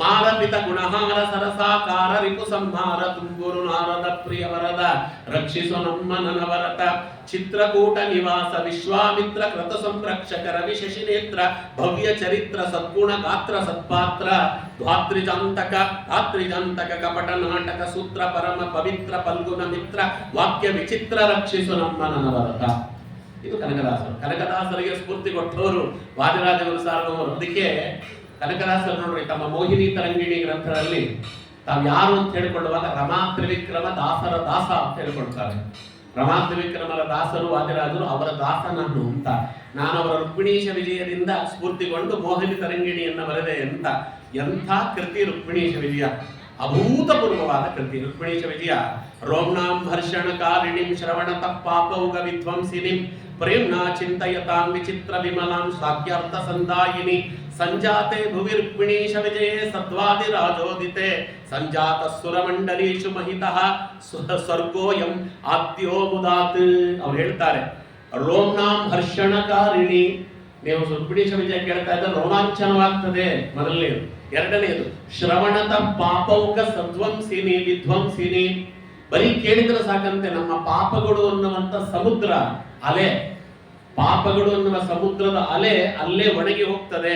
ಮಾರಪಿತ ಗುಣಹಾರ ಸರಸಾಕಾರ ರಿಪು ಸಂಹಾರ ತುಂಬುರು ನಾರದ ಪ್ರಿಯ ವರದ ರಕ್ಷಿಸು ನಮ್ಮ ನನವರತ ಚಿತ್ರಕೂಟ ನಿವಾಸ ವಿಶ್ವಾಮಿತ್ರ ಕೃತ ಸಂರಕ್ಷಕ ರವಿ ಶಶಿನೇತ್ರ ಭವ್ಯ ಚರಿತ್ರ ಸದ್ಗುಣ ಗಾತ್ರ ಸತ್ಪಾತ್ರ ಧಾತ್ರಿಜಾಂತಕ ಕಪಟ ನಾಟಕ ಸೂತ್ರ ಪರಮ ಪವಿತ್ರ ಪಲ್ಗುಣ ಮಿತ್ರ ವಾಕ್ಯ ವಿಚಿತ್ರ ರಕ್ಷಿಸು ನಮ್ಮ ನನವರತ. ಇದು ಕನಕದಾಸರು. ಕನಕದಾಸರಿಗೆ ಸ್ಫೂರ್ತಿ ಕೊಟ್ಟವರು ವಾದಿರಾಜ ಸಾರ್ವಭೌಮರು. ಅದಕ್ಕೆ ಕನಕದಾಸರು ನೋಡ್ರಿ, ತಮ್ಮ ಮೋಹಿನಿ ತರಂಗಿಣಿ ಗ್ರಂಥದಲ್ಲಿ ತಾವು ಯಾರು ಅಂತ ಹೇಳಿಕೊಳ್ಳುವಾಗ ರಮಾ ತ್ರಿವಿಕ್ರಮ ದಾಸರ ದಾಸ ಅಂತ ಹೇಳಿಕೊಳ್ತಾರೆ. ರಮಾದ್ರಿ ವಿಕ್ರಮರ ದಾಸರು ವಾದಿರಾಜರು, ಅವರ ದಾಸ ನಾನು ಅಂತ. ನಾನು ಅವರ ರುಕ್ಮಿಣೀಶ ವಿಜಯದಿಂದ ಸ್ಫೂರ್ತಿಗೊಂಡು ಮೋಹಿನಿ ತರಂಗಿಣಿಯನ್ನ ಬರೆದೆ ಅಂತ. ಎಂಥ ಕೃತಿ ರುಕ್ಮಿಣೀಶ ವಿಜಯ, ಅಭೂತಪೂರ್ವವಾದ ಕೃತಿ ರುಕ್ಮಿಣೀಶ ವಿಜಯ. ರೋಮ್ನಾಂ ಹರ್ಷಣಕಾರಿಣಿಂ ಶ್ರವಣತ ಪಾಪೌಗ ವಿಧ್ವಂಸಿನಿಂ ಪ್ರೇಮ್ನಾ ಚಿಂತಯತಾಂ ವಿಚಿತ್ರ ವಿಮಲಾಂ ಶ್ಲಾಘ್ಯಾರ್ಥ ಸಂದಾಯಿನಿ ಸಂಜಾತೆ ಭುವಿ ರುಕ್ಮಿಣೀಶ ವಿಜಯೇ ಸದ್ವಾದಿ ರಾಜೋದಿತೆ ಸಂಜಾತ ಸುರಮಂಡಲೀಷು ಮಹಿತಃ ಸ್ವರ್ಗೋಯಂ ಆದ್ಯೋ ಮುದಾತ್. ಅವ್ರು ಹೇಳ್ತಾರೆ ರೋಮ್ನಾಂ ಹರ್ಷಣಕಾರಿಣಿ. ನೀವು ರುಕ್ಮಿಣೀಶ ವಿಜಯ ಕೇಳ್ತಾ ಇದ್ದರೆ ರೋಮಾಂಚನವಾಗ್ತದೆ ಮೊದಲನೇದು. ಎರಡನೆಯದು ಶ್ರವಣತ ಪಾಪೌಕ ಸದ್ವಂಸಿನಿ ವಿಧ್ವಂಸಿನಿ. ಬರೀ ಕೇಳಿದ್ರೆ ಸಾಕಂತೆ ನಮ್ಮ ಪಾಪಗಳು ಅನ್ನುವಂತ ಸಮುದ್ರ ಅಲೆ, ಪಾಪಗಳು ಅನ್ನುವ ಸಮುದ್ರದ ಅಲೆ ಅಲ್ಲೇ ಒಣಗಿ ಹೋಗ್ತದೆ.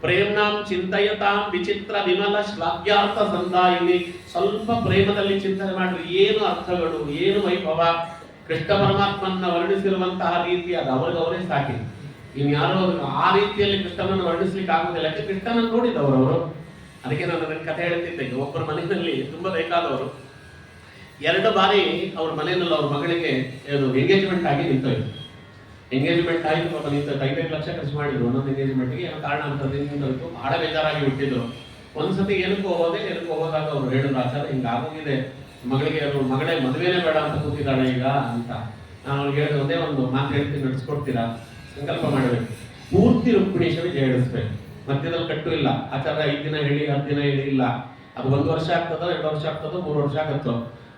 ಪ್ರೇಮ್ನಾಂ ಚಿಂತಯತಾಂ ವಿಚಿತ್ರ ವಿಮಲ ಶ್ಲಾಘ್ಯಾರ್ಥ ಸಂದಾಯಿನಿ. ಸ್ವಲ್ಪ ಪ್ರೇಮದಲ್ಲಿ ಚಿಂತನೆ ಮಾಡ್ರಿ, ಏನು ಅರ್ಥಗಳು, ಏನು ವೈಭವ. ಕೃಷ್ಣ ಪರಮಾತ್ಮನ ವರ್ಣಿಸಿರುವಂತಹ ರೀತಿ ಅದು ಅವರೇ ಸಾಕಿ. ಇನ್ಯಾರೋ ಆ ರೀತಿಯಲ್ಲಿ ಕೃಷ್ಣನನ್ನು ವರ್ಣಿಸ್ಲಿಕ್ಕೆ ಆಗುದಿಲ್ಲ. ಯಾಕೆ ಕೃಷ್ಣನನ್ನು ನೋಡಿದವರು ಅವರು. ಅದಕ್ಕೆ ನಾನು ಅದನ್ನ ಕಥೆ ಹೇಳ್ತಿದ್ದೆ. ಒಬ್ಬರ ಮನೆಯಲ್ಲಿ ತುಂಬಾ ಬೇಕಾದವರು 2 ಬಾರಿ ಅವ್ರ ಮನೆಯಲ್ಲಿ ಅವ್ರ ಮಗಳಿಗೆ ಎಂಗೇಜ್ಮೆಂಟ್ ಆಗಿ ನಿಂತೋಯ್ತು. ಎಂಗೇಜ್ಮೆಂಟ್ ಆಗಿ ಪಾಪ ನಿಂತೋಯ್ತು. 5 ಲಕ್ಷ ಖರ್ಚು ಮಾಡಿದ್ರು ಒಂದೊಂದು ಎಂಗೇಜ್ಮೆಂಟ್ಗೆ. ಏನೋ ಕಾರಣ ಅಂತದ್ದು ನಿಂತೋಯ್ತು. ಬಹಳ ಬೇಜಾರಾಗಿ ಬಿಟ್ಟಿದ್ರು. ಒಂದ್ಸತಿ ಏನಕ್ಕೂ ಹೋದಾಗ ಅವ್ರು ಹೇಳಿದ್ರು, ಆಚಾರ ಹಿಂಗಾಗೋಗಿದೆ, ಮಗಳಿಗೆ ಮಗಳೇ ಮದುವೆನೇ ಬೇಡ ಅಂತ ಕೂತಿದ್ದಾಳೆ ಈಗ ಅಂತ. ನಾನು ಅವ್ರಿಗೆ ಹೇಳಿದ ಒಂದೇ ಒಂದು ಮಾತು ಹೇಳ್ತೀನಿ, ನಡೆಸ್ಕೊಡ್ತೀರಾ? ಸಂಕಲ್ಪ ಮಾಡಬೇಕು, ಪೂರ್ತಿ ರುಕ್ಮಿಣೀಶ ವಿಜಯ ಹೇಳಿಸ್ಬೇಕು. ಮಧ್ಯದಲ್ಲಿ ಕಟ್ಟು ಇಲ್ಲ. ಆಚಾರ 5 ದಿನ ಹೇಳಿ 10 ದಿನ ಹೇಳಿ ಇಲ್ಲ. ಅದು 1 ವರ್ಷ ಆಗ್ತದೋ 2 ವರ್ಷ ಆಗ್ತದೋ 3 ವರ್ಷ ಆಗತ್ತೋ.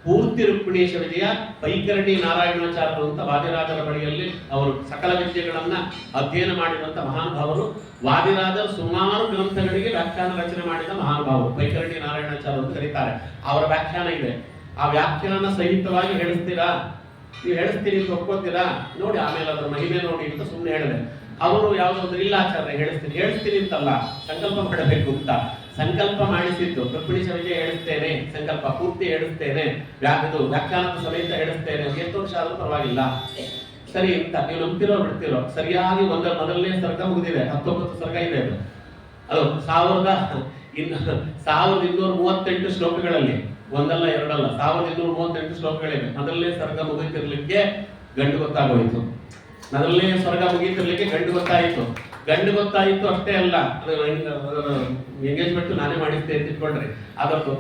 ಪೂರ್ತಿ ರುಕ್ಮಿಣೀಶ ವಿಜಯ ಪೈಕರಣಿ ನಾರಾಯಣಾಚಾರ್ಯರು ಅಂತ ವಾದಿರಾಜರ ಬಳಿಯಲ್ಲಿ ಅವರು ಸಕಲ ವಿದ್ಯೆಗಳನ್ನ ಅಧ್ಯಯನ ಮಾಡಿದಂತ ಮಹಾನುಭಾವರು. ವಾದಿರಾಜರು ಸುಮಾರು ಗ್ರಂಥಗಳಿಗೆ ವ್ಯಾಖ್ಯಾನ ರಚನೆ ಮಾಡಿದ ಮಹಾನುಭಾವರು. ಪೈಕರಣಿ ನಾರಾಯಣಾಚಾರ್ಯ ಅಂತ ಕರೀತಾರೆ. ಅವರ ವ್ಯಾಖ್ಯಾನ ಇದೆ. ಆ ವ್ಯಾಖ್ಯಾನ ಸಹಿತವಾಗಿ ಹೇಳಿಸ್ತೀರಾ? ನೀವು ಹೇಳಿಸ್ತೀರಿ ಅಂತ ಒಪ್ಕೋತೀರಾ? ನೋಡಿ ಆಮೇಲೆ ಅದರ ಮಹಿಮೆ ನೋಡಿ ಅಂತ ಸುಮ್ಮನೆ ಹೇಳಿದೆ. ಅವರು ಯಾವುದಾದ್ರು ಇಲ್ಲ ಆಚಾರ್ಯ ಹೇಳಿಸ್ತೀನಿ ಅಂತಲ್ಲ, ಸಂಕಲ್ಪ ಮಾಡಬೇಕು ಅಂತ. ಸಂಕಲ್ಪ ಮಾಡಿಸಿದ್ದು ರುಕ್ಮಿಣೀಶ ವಿಜಯ ಹೇಳಿಸ್ತೇನೆ, ಸಂಕಲ್ಪ ಪೂರ್ತಿ ಹೇಳಿಸ್ತೇನೆ, ವ್ಯಾಖ್ಯಾನದ ಸಮೇತ ಹೇಳಿಸ್ತೇನೆ. ಎಷ್ಟು ವರ್ಷ ಆದ್ರೂ ಪರವಾಗಿಲ್ಲ, ಸರಿ ಅಂತ. ನೀವು ನಂಬ್ತಿರೋ ಬಿಡ್ತಿರೋ, ಸರಿಯಾಗಿ ಮೊದಲನೇ ಸರ್ಗ ಮುಗಿದಿದೆ. 19 ಸರ್ಗ ಇದೆ. ಅದು 1238 ಶ್ಲೋಕಗಳಲ್ಲಿ, ಒಂದಲ್ಲ ಎರಡಲ್ಲ, 1238 ಶ್ಲೋಕಗಳಿವೆ. ಮೊದಲನೇ ಸರ್ಗ ಮುಗಿತಿರ್ಲಿಕ್ಕೆ ಗಂಡು ಗೊತ್ತಾಗೋಯ್ತು. ಮೊದಲನೇ ಸ್ವರ್ಗ ಮುಗೀತಿರ್ಲಿಕ್ಕೆ ಗಂಡು ಗೊತ್ತಾಯಿತು ಅಷ್ಟೇ ಅಲ್ಲ, ಎಂಗೇಜ್ಮೆಂಟ್ ನಾನೇ ಮಾಡಿದ್ದೆ ಅಂತ ಇಟ್ಕೊಂಡ್ರಿ. ಅವತ್ತು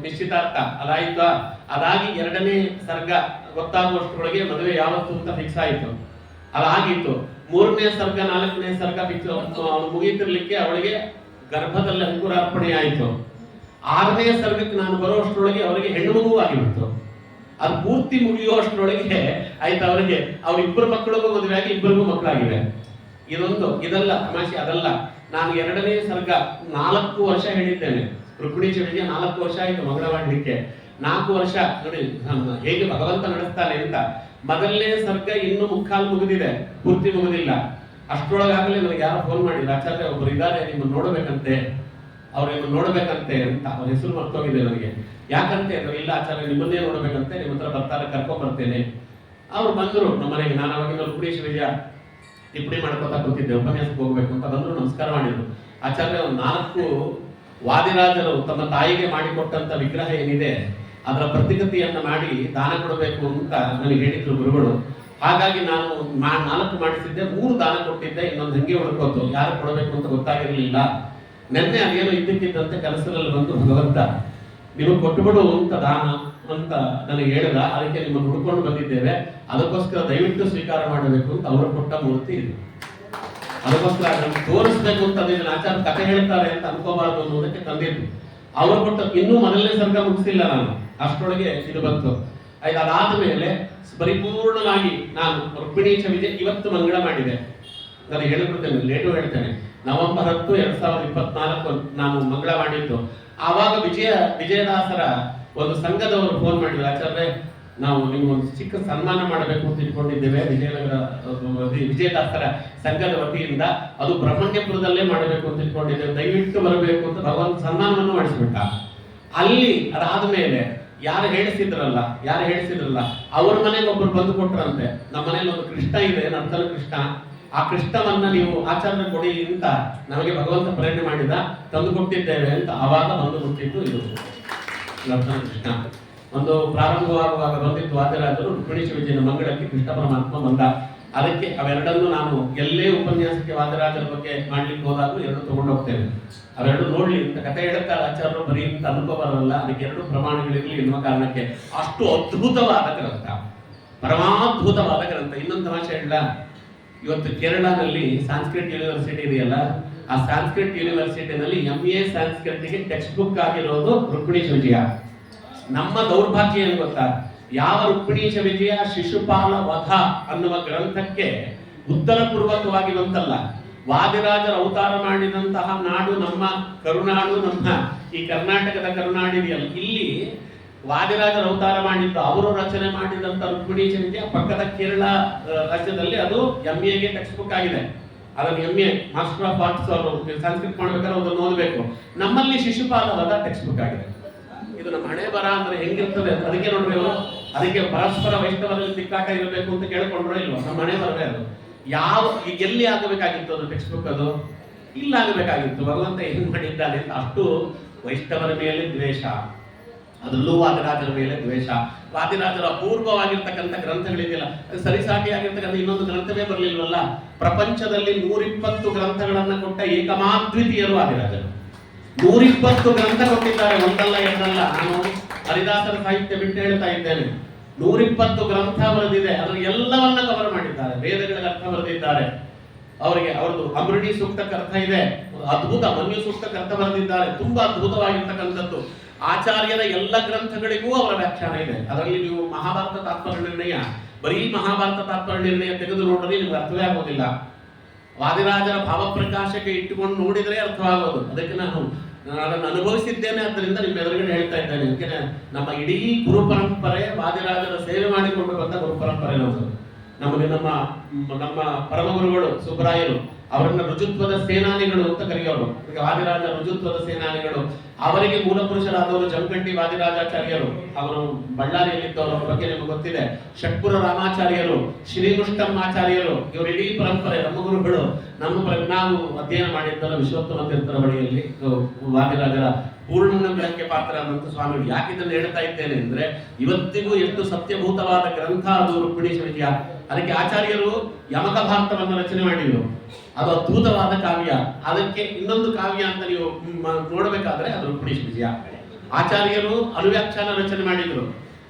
ನಿಶ್ಚಿತಾರ್ಥ ಅದಾಯ್ತು. ಅದಾಗಿ 2ನೇ ಸರ್ಗ ಗೊತ್ತಾಗುವಷ್ಟರೊಳಗೆ ಮದುವೆ ಯಾವತ್ತು ಅಂತ ಫಿಕ್ಸ್ ಆಯಿತು. ಅದಾಗಿತ್ತು. 3ನೇ ಸರ್ಗ 4ನೇ ಸರ್ಗ ಫಿಕ್ಸ್ ಮುಗೀತಿರ್ಲಿಕ್ಕೆ ಅವಳಿಗೆ ಗರ್ಭದಲ್ಲಿ ಅಂಕುರಾರ್ಪಣೆ ಆಯಿತು. 6ನೇ ಸರ್ಗಕ್ಕೆ ನಾನು ಬರುವಷ್ಟರೊಳಗೆ ಅವರಿಗೆ ಹೆಣ್ಣು ಮಗು ಆಗಿಬಿಡ್ತು. ಅದು ಪೂರ್ತಿ ಮುಗಿಯುವಷ್ಟರೊಳಗೆ ಆಯ್ತು ಅವರಿಗೆ. ಅವ್ರಿಬ್ಬರು ಮಕ್ಕಳಿಗೂ ಮದುವೆ ಆಗಿ ಇಬ್ಬರಿಗೂ ಮಕ್ಕಳಾಗಿವೆ. ಇದಲ್ಲ ತಮಾಷೆ, ಅದಲ್ಲ. ನಾನು 2ನೇ ಸರ್ಗ 4 ವರ್ಷ ಹೇಳಿದ್ದೇನೆ. ರುಕ್ಮಿಣೀಶ ವಿಜಯ 4 ವರ್ಷ ಆಯ್ತು ಮಗಳ ಮಾಡಲಿಕ್ಕೆ. 4 ವರ್ಷ ನೋಡಿ ಹೇಗೆ ಭಗವಂತ ನಡೆಸ್ತಾನೆ ಅಂತ. ಮೊದಲನೇ ಸರ್ಗ ಇನ್ನು ಮುಕ್ಕಾಲು ಮುಗಿದಿದೆ, ಪೂರ್ತಿ ಮುಗಿದಿಲ್ಲ. ಅಷ್ಟರೊಳಗಾಗಲೇ ನನಗೆ ಯಾರೋ ಫೋನ್ ಮಾಡಿಲ್ಲ, ಆಚಾರ್ಯ ಒಬ್ಬರು ಇದ್ದಾರೆ ನಿಮ್ಮನ್ನು ನೋಡಬೇಕಂತೆ, ಅವ್ರನ್ನ ನೋಡ್ಬೇಕಂತೆ ಅಂತ. ಅವ್ರ ಹೆಸರು ಮರ್ತೋಗಿದೆ ನನಗೆ. ಯಾಕಂತೆ ಅಂದ್ರೆ, ಇಲ್ಲ ಆಚಾರ್ಯ ನಿಮ್ಮನ್ನೇ ನೋಡ್ಬೇಕಂತೆ, ನಿಮ್ಮ ಹತ್ರ ಬರ್ತಾರೆ, ಕರ್ಕೊಂಡ್ ಬರ್ತೇನೆ. ಅವ್ರು ಬಂದ್ರು ನಮ್ಮ ಮನೆಗೆ. ನಾನು ಅವಾಗಿನ ರುಕ್ಮಿಣೀಶ ವಿಜಯ ಟಿಪ್ಪಣಿ ಮಾಡ್ಕೊತಾ ಕೂತಿದ್ದೆ, ಉಪನ್ಯಾಸಕ್ಕೆ ಹೋಗ್ಬೇಕು ಅಂತ. ಬಂದ್ರು, ನಮಸ್ಕಾರ ಮಾಡಿದ್ರು. ಆಚಾರ್ಯ 4 ವಾದಿರಾಜರು ತಮ್ಮ ತಾಯಿಗೆ ಮಾಡಿಕೊಟ್ಟಂತ ವಿಗ್ರಹ ಏನಿದೆ ಅದರ ಪ್ರತಿಗತಿಯನ್ನ ಮಾಡಿ ದಾನ ಕೊಡಬೇಕು ಅಂತ ನನಗೆ ಹೇಳಿದ್ರು ಗುರುಗಳು. ಹಾಗಾಗಿ ನಾನು 4 ಮಾಡಿಸಿದ್ದೆ, 3 ದಾನ ಕೊಟ್ಟಿದ್ದೆ, ಇನ್ನೊಂದು ಹಂಗೆ ಉಳ್ಕೋತು. ಯಾರು ಕೊಡಬೇಕು ಅಂತ ಗೊತ್ತಾಗಿರ್ಲಿಲ್ಲ. ನೆನ್ನೆ ಅದೇನೋ ಇದ್ದಕ್ಕಿದ್ದಂತೆ ಕೆಲಸದಲ್ಲಿ ಬಂದು ಭಗವಂತ ನಿಮಗೆ ಕೊಟ್ಟುಬಿಡು ಅಂತ ದಾನ ಅಂತ ನನಗೆ ಹೇಳಿದ. ಅದಕ್ಕೆ ನಿಮ್ಮನ್ನು ಹುಡ್ಕೊಂಡು ಬಂದಿದ್ದೇವೆ, ಅದಕ್ಕೋಸ್ಕರ ದಯವಿಟ್ಟು ಸ್ವೀಕಾರ ಮಾಡಬೇಕು ಅಂತ ಅವರು ಕೊಟ್ಟ ಮೂರ್ತಿ ಇದು. ಅದಕ್ಕೋಸ್ಕರ ನಮ್ಗೆ ತೋರಿಸ್ಬೇಕು ಅಂತ ಅದನ್ನ ಆಚಾರ ಕಥೆ ಹೇಳ್ತಾರೆ ಅಂತ ಅನ್ಕೋಬಾರ್ದು ಅನ್ನೋದಕ್ಕೆ ತಂದಿದ್ದು. ಅವರು ಕೊಟ್ಟ ಇನ್ನೂ ಮೊದಲನೇ ಸರ್ಗ ಮುಗಿಸಿಲ್ಲ ನಾನು, ಅಷ್ಟರೊಳಗೆ ಇದು ಬಂತು. ಆಯ್ತು. ಅದಾದ್ಮೇಲೆ ಪರಿಪೂರ್ಣವಾಗಿ ನಾನು ರುಕ್ಮಿಣೀಶ ವಿಜಯ ಇವತ್ತು ಮಂಗಳ ಮಾಡಿದೆ. ನಾನು ಹೇಳಿಬಿಡ್ತೇನೆ, ಲೇಟು ಹೇಳ್ತೇನೆ. ನವೆಂಬರ್ 10, 2024 ನಾನು ಮಂಗಳ ಮಾಡಿದ್ದು. ಆವಾಗ ವಿಜಯದಾಸರ ಒಂದು ಸಂಘದವರು ಫೋನ್ ಮಾಡಿದ್ರು, ಆಚಾರ್ಯ ನಾವು ನಿಮ್ಗೊಂದು ಚಿಕ್ಕ ಸನ್ಮಾನ ಮಾಡಬೇಕು ಅಂತ ಇಟ್ಕೊಂಡಿದ್ದೇವೆ ವಿಜಯದಾಸರ ಸಂಘದ ವತಿಯಿಂದ. ಅದು ಬ್ರಹ್ಮಣ್ಯಪುರದಲ್ಲೇ ಮಾಡಬೇಕು ಅಂತ ಇಟ್ಕೊಂಡಿದ್ದೇವೆ, ದಯವಿಟ್ಟು ಬರಬೇಕು ಅಂತ ಭಗವಂತ ಸನ್ಮಾನವನ್ನು ಮಾಡಿಸ್ಬಿಟ್ಟ. ಅಲ್ಲಿ ಅದಾದ್ಮೇಲೆ ಯಾರು ಹೇಳಿಸಿದ್ರಲ್ಲ ಅವ್ರ ಮನೆಗೆ ಒಬ್ರು ಬಂದು ಕೊಟ್ರಂತೆ. ನಮ್ಮ ಮನೇಲಿ ಒಂದು ಕೃಷ್ಣ ಇದೆ, ನರ್ತನ ಕೃಷ್ಣ. ಆ ಕೃಷ್ಣವನ್ನ ನೀವು ಆಚಾರ್ಯ ಕೊಡಿ ಅಂತ ನಮಗೆ ಭಗವಂತ ಪ್ರೇರಣೆ ಮಾಡಿದ, ತಂದು ಕೊಟ್ಟಿದ್ದೇವೆ ಅಂತ. ಆವಾಗ ಬಂದು ಮುಟ್ಟಿದ್ದು ಇದು ನರ್ತನ ಕೃಷ್ಣ. ಒಂದು ಪ್ರಾರಂಭವಾಗುವಾಗ ಬಂದಿದ್ದು ವಾದಿರಾಜರು ರುಕ್ಮಿಣಿ ಶಿವಜಿನ ಮಂಗಳಕ್ಕೆ ಕೃಷ್ಣ ಪರಮಾತ್ಮ ಬಂದ. ಅದಕ್ಕೆ ಅವೆರಡನ್ನು ನಾನು ಎಲ್ಲೇ ಉಪನ್ಯಾಸಕ್ಕೆ ವಾದಿರಾಜರ ಬಗ್ಗೆ ಮಾಡ್ಲಿಕ್ಕೆ ಹೋದಾಗೂ ಎರಡು ತಗೊಂಡು ಹೋಗ್ತೇವೆ. ಅವೆರಡು ನೋಡ್ಲಿ ಅಂತ ಕಥೆ ಹೇಳುತ್ತಾರೆ ಆಚಾರ್ಯರು, ಬರೀ ಅಂತ ಅನುಭವರಲ್ಲ, ಅದಕ್ಕೆ ಎರಡು ಪ್ರಮಾಣಗಳಿರಲಿ ಎನ್ನುವ ಕಾರಣಕ್ಕೆ. ಅಷ್ಟು ಅದ್ಭುತವಾದ ಗ್ರಂಥ, ಪರಮಾದ್ಭುತವಾದ ಗ್ರಂಥ. ಇನ್ನೊಂದು ತಮಾಷೆ ಹೇಳ, ಇವತ್ತು ಕೇರಳದಲ್ಲಿ ಸಾಂಸ್ಕ್ರಿಟ್ ಯೂನಿವರ್ಸಿಟಿ ಇದೆಯಲ್ಲ, ಆ ಸಾಂಸ್ಕ್ರಿಟ್ ಯೂನಿವರ್ಸಿಟಿನಲ್ಲಿ MA ಸಾಂಸ್ಕ್ರಿಟ್ಗೆ ಟೆಕ್ಸ್ಟ್ ಬುಕ್ ಆಗಿರೋದು ರುಕ್ಮಿಣಿ ಶಿವಜಿಯ. ನಮ್ಮ ದೌರ್ಭಾಗ್ಯ ಏನು ಗೊತ್ತಾ, ಯಾವ ರುಕ್ಮಿಣೀಶ ವಿಜಯ ಶಿಶುಪಾಲ ವಧ ಅನ್ನುವ ಗ್ರಂಥಕ್ಕೆ ಉತ್ತರ ಪೂರ್ವಕವಾಗಿ ಬಂತಲ್ಲ, ವಾದಿರಾಜರ ಅವತಾರ ಮಾಡಿದಂತಹ ನಾಡು ನಮ್ಮ ಕರುನಾಡು, ನಮ್ಮ ಈ ಕರ್ನಾಟಕದ ಕರುನಾಡಿದೆಯಲ್ಲ, ಇಲ್ಲಿ ವಾದಿರಾಜರ ಅವತಾರ ಮಾಡಿದ್ದು ಅವರು ರಚನೆ ಮಾಡಿದಂತ ರುಕ್ಮಿಣೀಶ ವಿಜಯ ಪಕ್ಕದ ಕೇರಳ ರಾಜ್ಯದಲ್ಲಿ ಅದು MAಗೆ ಟೆಕ್ಸ್ಟ್ ಬುಕ್ ಆಗಿದೆ. ಅದನ್ನು MA ಮಾಸ್ಟರ್ ಆಫ್ ಆರ್ಟ್ಸ್ ಅವರು ಸಂಸ್ಕೃತ ಮಾಡ್ಬೇಕಾದ್ರೆ ಅದನ್ನು ಓದಬೇಕು. ನಮ್ಮಲ್ಲಿ ಶಿಶುಪಾಲ ವಧ ಟೆಕ್ಸ್ಟ್ ಬುಕ್ ಆಗಿದೆ. ಇದು ನಮ್ಮ ಹಣೆ ಬರ ಅಂದ್ರೆ ಹೆಂಗಿರ್ತದೆ, ಅದಕ್ಕೆ ನೋಡ್ರಿ ಅವರು, ಅದಕ್ಕೆ ಪರಸ್ಪರ ವೈಷ್ಣವರಲ್ಲಿ ತಿಕ್ಕಾಟ ಇರಬೇಕು ಅಂತ ಕೇಳ್ಕೊಂಡ್ರೋ ಇಲ್ವಾ, ನಮ್ಮ ಹಣೆ ಬರವೇ ಅದು. ಯಾವ ಎಲ್ಲಿ ಆಗಬೇಕಾಗಿತ್ತು ಅದು ಟೆಕ್ಸ್ಟ್ ಬುಕ್, ಅದು ಇಲ್ಲ ಆಗಬೇಕಾಗಿತ್ತು. ಭಗವಂತ ಏನ್ ಮಾಡಿದ್ದಾನೆ ಅಂತ ಅಷ್ಟು ವೈಷ್ಣವರ ಮೇಲೆ ದ್ವೇಷ, ಅದರಲ್ಲೂ ವಾದಿರಾಜರ ಮೇಲೆ ದ್ವೇಷ. ವಾದಿರಾಜರ ಅಪೂರ್ವವಾಗಿರ್ತಕ್ಕಂಥ ಗ್ರಂಥಗಳಿದೆಯಲ್ಲ, ಅದು ಸರಿಸಾಟಿಯಾಗಿರ್ತಕ್ಕಂಥ ಇನ್ನೊಂದು ಗ್ರಂಥವೇ ಬರಲಿಲ್ವಲ್ಲ. ಪ್ರಪಂಚದಲ್ಲಿ 120 ಗ್ರಂಥಗಳನ್ನ ಕೊಟ್ಟ ಏಕಮಾದ್ವಿತೀಯರು ವಾದಿರಾಜರು. 120 ಗ್ರಂಥ ಕೊಟ್ಟಿದ್ದಾರೆ, ಒಂದಲ್ಲ ಎರಡಲ್ಲ. ನಾನು ಹರಿದಾಸರ ಸಾಹಿತ್ಯ ಬಿಟ್ಟು ಹೇಳ್ತಾ ಇದ್ದೇನೆ. 120 ಗ್ರಂಥ ಬರೆದಿದೆ, ಅದರ ಎಲ್ಲವನ್ನ ಕವರ್ ಮಾಡಿದ್ದಾರೆ. ವೇದಗಳಿಗೆ ಅರ್ಥ ಬರೆದಿದ್ದಾರೆ, ಅವರಿಗೆ ಅವರದ್ದು ಅಮೃಣಿ ಸೂಕ್ತಕ್ಕೆ ಅರ್ಥ ಇದೆ, ಅದ್ಭುತ ಮನ್ಯು ಸೂಕ್ತಕ್ಕೆ ಅರ್ಥ ಬರೆದಿದ್ದಾರೆ, ತುಂಬಾ ಅದ್ಭುತವಾಗಿರ್ತಕ್ಕಂಥದ್ದು. ಆಚಾರ್ಯರ ಎಲ್ಲ ಗ್ರಂಥಗಳಿಗೂ ಅವರ ವ್ಯಾಖ್ಯಾನ ಇದೆ. ಅದರಲ್ಲಿ ನೀವು ಮಹಾಭಾರತ ತಾತ್ಪರ್ಯ ನಿರ್ಣಯ, ಬರೀ ಮಹಾಭಾರತ ತಾತ್ಪರ್ಯ ನಿರ್ಣಯ ತೆಗೆದು ನೋಡಿದ್ರೆ ನಿಮ್ಗೆ ಅರ್ಥವೇ ಆಗೋದಿಲ್ಲ. ವಾದಿರಾಜರ ಭಾವಪ್ರಕಾಶಕ್ಕೆ ಇಟ್ಟುಕೊಂಡು ನೋಡಿದ್ರೆ ಅರ್ಥವಾಗೋದು. ಅದಕ್ಕೆ ನಾನು ಅದನ್ನು ಅನುಭವಿಸಿದ್ದೇನೆ, ಆದ್ದರಿಂದ ನಿಮ್ಮ ಎದುರುಗಡೆ ಹೇಳ್ತಾ ಇದ್ದೇನೆ. ಯಾಕೆಂದ್ರೆ ನಮ್ಮ ಇಡೀ ಗುರು ಪರಂಪರೆ ವಾದಿರಾಜರ ಸೇವೆ ಮಾಡಿಕೊಂಡು ಬಂದ ಗುರು ಪರಂಪರೆ ನಮ್ಮದು. ನಮಗೆ ನಮ್ಮ ನಮ್ಮ ಪರಮಗುರುಗಳು ಸುಬ್ರಾಯರು ಅವರನ್ನ ರುಜುತ್ವದ ಸೇನಾನಿಗಳು ಅಂತ ಕರೆಯೋರು. ವಾದಿರಾಜ ರುಜುತ್ವದ ಸೇನಾನಿಗಳು. ಅವರಿಗೆ ಮೂಲ ಪುರುಷರಾದವರು ಜಮಖಂಡಿ ವಾದಿರಾಜಾಚಾರ್ಯರು, ಅವರು ಬಳ್ಳಾರಿಯಲ್ಲಿದ್ದವರು, ಅವರ ಬಗ್ಗೆ ನಿಮಗೆ ಗೊತ್ತಿದೆ. ಷಟ್ಪುರ ರಾಮಾಚಾರ್ಯರು, ಶ್ರೀಮುಷ್ಟಂ ಆಚಾರ್ಯರು, ಇವರು ಇಡೀ ಪರಂಪರೆ ನಮ್ಮ ಗುರುಗಳು. ನಾವು ಅಧ್ಯಯನ ಮಾಡಿದ್ದಲ್ಲ ವಿಶ್ವೋತ್ತಮ ತೀರ್ಥರ ಬಳಿಯಲ್ಲಿ ವಾದಿರಾಜರ ಪೂರ್ಣಾನುಗ್ರಹಕ್ಕೆ ಪಾತ್ರರಾದಂಥ ಸ್ವಾಮಿಗಳು. ಯಾಕೆ ಇದನ್ನು ಹೇಳ್ತಾ ಇದ್ದೇನೆ ಅಂದ್ರೆ, ಇವತ್ತಿಗೂ ಎಷ್ಟು ಸತ್ಯಭೂತವಾದ ಗ್ರಂಥ ಅದು ರುಕ್ಮಿಣೀಶ ವಿಜಯ. ಅದಕ್ಕೆ ಆಚಾರ್ಯರು ಯಮಕ ಭಾರತವನ್ನು ರಚನೆ ಮಾಡಿದರು, ಅದು ಅದ್ಭುತವಾದ ಕಾವ್ಯ. ಅದಕ್ಕೆ ಇನ್ನೊಂದು ಕಾವ್ಯ ಅಂತ ನೀವು ನೋಡಬೇಕಾದ್ರೆ ಅದು ರುಕ್ಮಿಣೀಶ ವಿಜಯ. ಆಚಾರ್ಯರು ಅನುವ್ಯಾಖ್ಯಾನ ರಚನೆ ಮಾಡಿದ್ರು.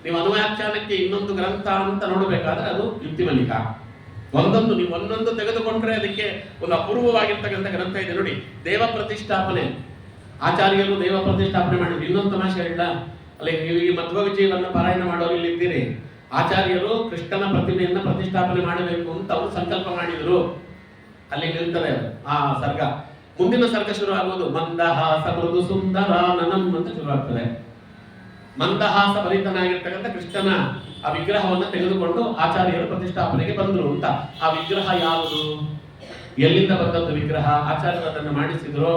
ನೀವು ಅನುವ್ಯಾಖ್ಯಾನಕ್ಕೆ ಇನ್ನೊಂದು ಗ್ರಂಥ ಅಂತ ನೋಡಬೇಕಾದ್ರೆ ಅದು ಯುಕ್ತಿಮಲ್ಲಿಕ. ಒಂದೊಂದು ನೀವು ಒಂದೊಂದು ತೆಗೆದುಕೊಂಡ್ರೆ ಅದಕ್ಕೆ ಒಂದು ಅಪೂರ್ವವಾಗಿರ್ತಕ್ಕಂಥ ಗ್ರಂಥ ಇದೆ ನೋಡಿ. ದೇವ ಪ್ರತಿಷ್ಠಾಪನೆ, ಆಚಾರ್ಯರು ದೇವ ಪ್ರತಿಷ್ಠಾಪನೆ ಮಾಡಿದ್ರು. ಇನ್ನೊಂದು ತಮಾಷೆ ಹೇಳ, ಅಲ್ಲಿ ನೀವು ಈ ಮಧ್ವ ವಿಜಯವನ್ನು ಪಾರಾಯಣ ಮಾಡೋರು ಇಲ್ಲಿ ಇದ್ದೀರಿ. ಆಚಾರ್ಯರು ಕೃಷ್ಣನ ಪ್ರತಿಮೆಯನ್ನ ಪ್ರತಿಷ್ಠಾಪನೆ ಮಾಡಬೇಕು ಅಂತ ಅವರು ಸಂಕಲ್ಪ ಮಾಡಿದ್ರು. ಅಲ್ಲಿ ನಿಲ್ತದೆ ಆ ಸರ್ಗ. ಮುಂದಿನ ಸರ್ಗ ಶುರು ಆಗುವುದು ಮಂದಹಾಸ ಮೃದು ಸುಂದರ ನನಂ ಅಂತ ಶುರು ಆಗ್ತದೆ. ಮಂದಹಾಸ ಭರಿತನಾಗಿರ್ತಕ್ಕಂಥ ಕೃಷ್ಣನ ಆ ವಿಗ್ರಹವನ್ನ ತೆಗೆದುಕೊಂಡು ಆಚಾರ್ಯರು ಪ್ರತಿಷ್ಠಾಪನೆಗೆ ಬಂದ್ರು ಅಂತ. ಆ ವಿಗ್ರಹ ಯಾವುದು, ಎಲ್ಲಿಂದ ಬಂದದ್ದು ವಿಗ್ರಹ, ಆಚಾರ್ಯರು ಅದನ್ನು ಮಾಡಿಸಿದ್ರು.